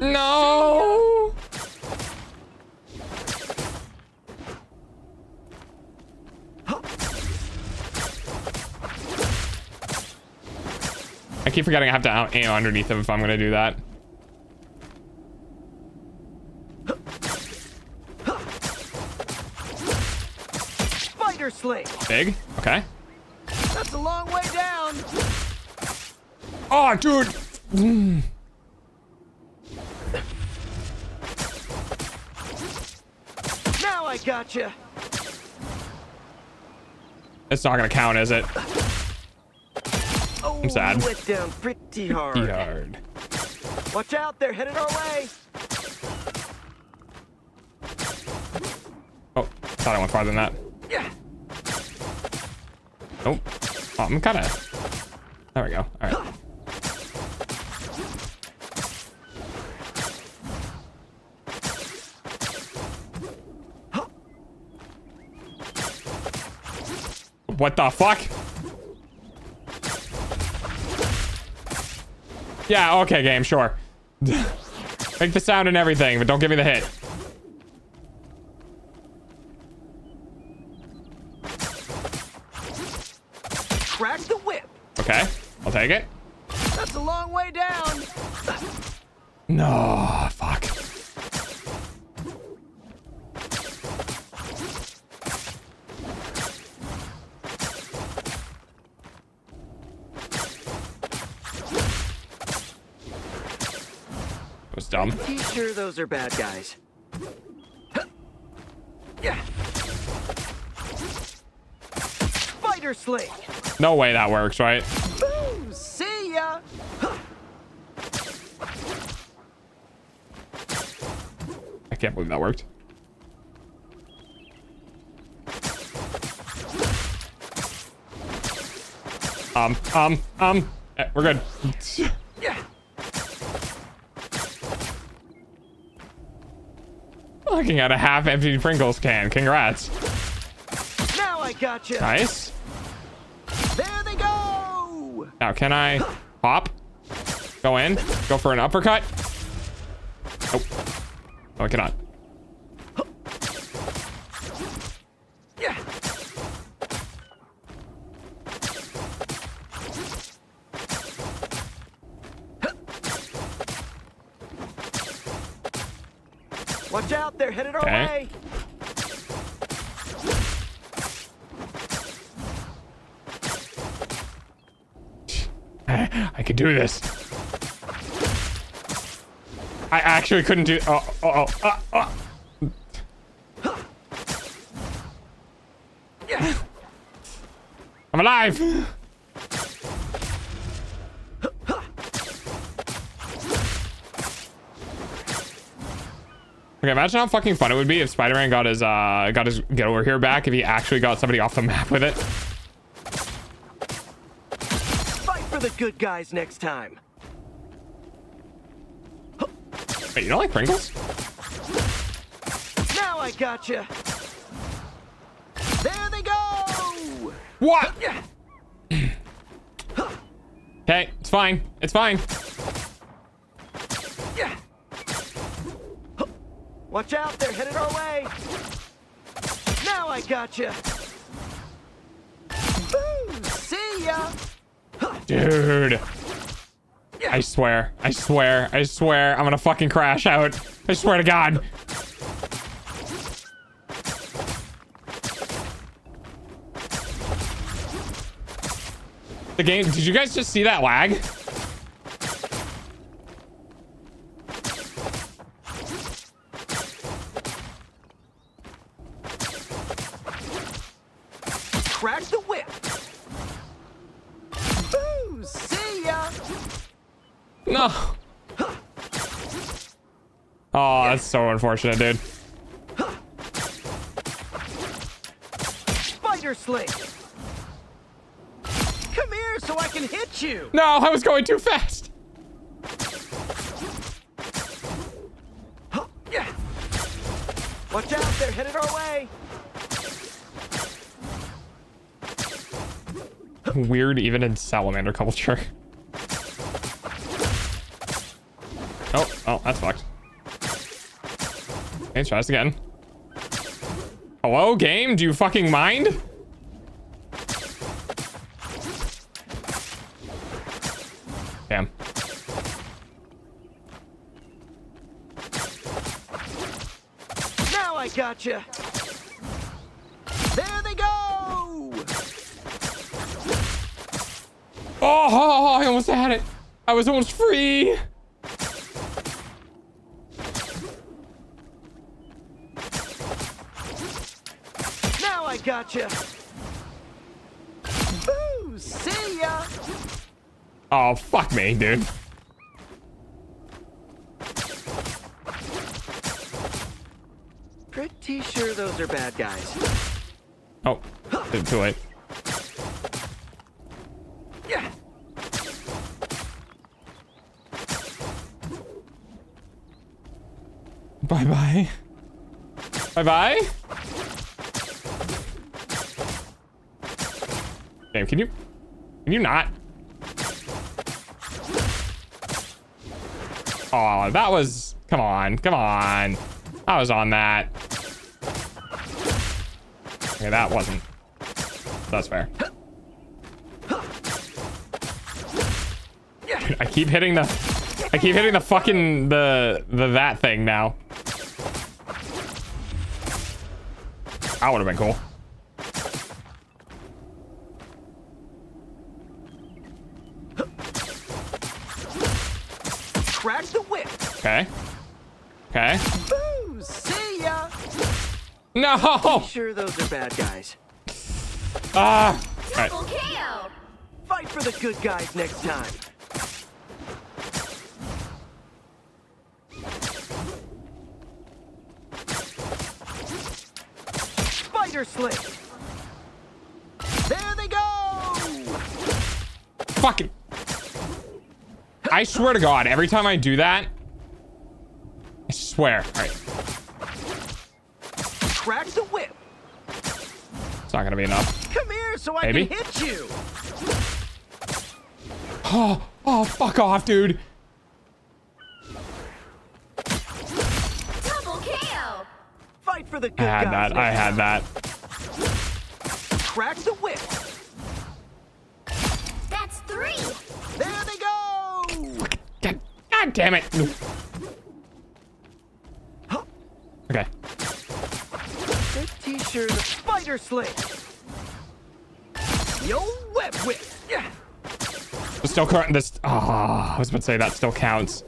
no. I keep forgetting I have to aim underneath him if I'm gonna do that. Spider sling. Big. Okay. That's a long way down. Oh, dude. Now I gotcha. It's not gonna count, is it? Oh, I'm sad. you went down pretty hard. Hard. Watch out, they're headed our way. Oh, I thought I went farther than that. Yeah. Nope. Oh, I'm kind of. There we go. All right. What the fuck? Yeah, okay, game, sure. Make the sound and everything, but don't give me the hit. Crack the whip. Okay, I'll take it. That's a long way down. No, fuck. That was dumb. Pretty sure those are bad guys. Yeah. Spider sling. No way that works, right? Boom. See ya. I can't believe that worked. We're good. Yeah. Looking at a half-empty Pringles can. Congrats. Now I gotcha. Nice. There they go. Now, can I hop? Go in. Go for an uppercut. Nope. No, I cannot. Yeah. Watch out, they're headed our way. I could do this. I actually couldn't do. I'm alive. Okay, imagine how fucking fun it would be if Spider-Man got his get over here back if he actually got somebody off the map with it. Fight for the good guys next time. Wait, you don't like Pringles? Now I gotcha. There they go. What? Yeah. Okay, it's fine. It's fine. Yeah. Watch out, they're headed our way. Now I gotcha. Boom. See ya. Dude. I swear, I'm gonna fucking crash out. I swear to God. The game, did you guys just see that lag? Crack the whip. Boom. See ya. No. Oh, that's so unfortunate, dude. Spider sling. Come here so I can hit you. No, I was going too fast. Yeah. Watch out, they're headed our way. Weird even in salamander culture. Oh, that's fucked. Okay, let's try this again. Hello, game? Do you fucking mind? Damn. Now I gotcha. There they go. Oh, I almost had it. I was almost free. Now I gotcha. Boo! See ya. Oh, fuck me, dude. Pretty sure those are bad guys. Oh, too late. Yeah. Bye-bye. Bye-bye. Damn, can you not? Oh, that was, come on. I was on that. Okay, that wasn't. That's fair. I keep hitting the fucking that thing now. That would have been cool. Crack the whip. Okay. Okay. Boo! See ya. No! Sure, those are bad guys. Ah! Alright. Double KO. Fight for the good guys next time. Spider sling. There they go. Fucking. I swear to God, every time I do that, I swear. Alright. Crack the whip. It's not gonna be enough. Come here so I Maybe? can hit you. Oh, fuck off, dude. Double KO. Fight for the good I had guys. that. I next had time. that. Crack the whip. That's 3. There they go. God damn it. Okay. Pretty sure the spider sling. Yo, web whip. Yeah. This still current. This. Oh, I was about to say that still counts.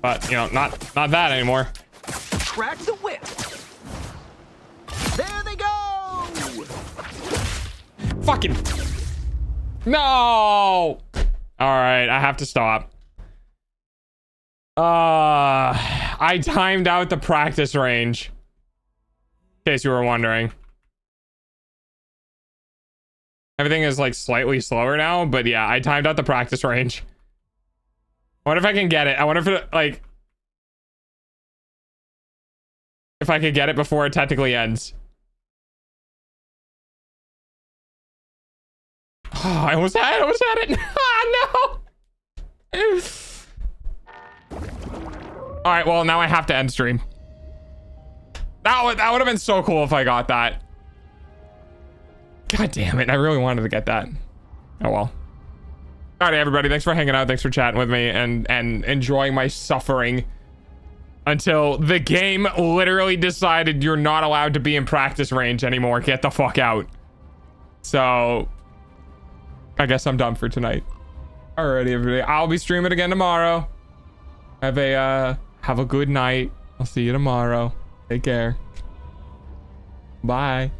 But you know, not that anymore. Crack the whip. There they go. Fucking. No. All right, I have to stop. I timed out the practice range. In case you were wondering. Everything is like slightly slower now, but yeah, I timed out the practice range. I wonder if I can get it. I wonder if it, like, if I could get it before it technically ends. Oh, I almost had it. Oh, no. All right, well, now I have to end stream. That would have been so cool if I got that. God damn it. I really wanted to get that. Oh, well. All right, everybody. Thanks for hanging out. Thanks for chatting with me and enjoying my suffering until the game literally decided you're not allowed to be in practice range anymore. Get the fuck out. So I guess I'm done for tonight. Alrighty, everybody. I'll be streaming again tomorrow. Have a good night. I'll see you tomorrow. Take care. Bye.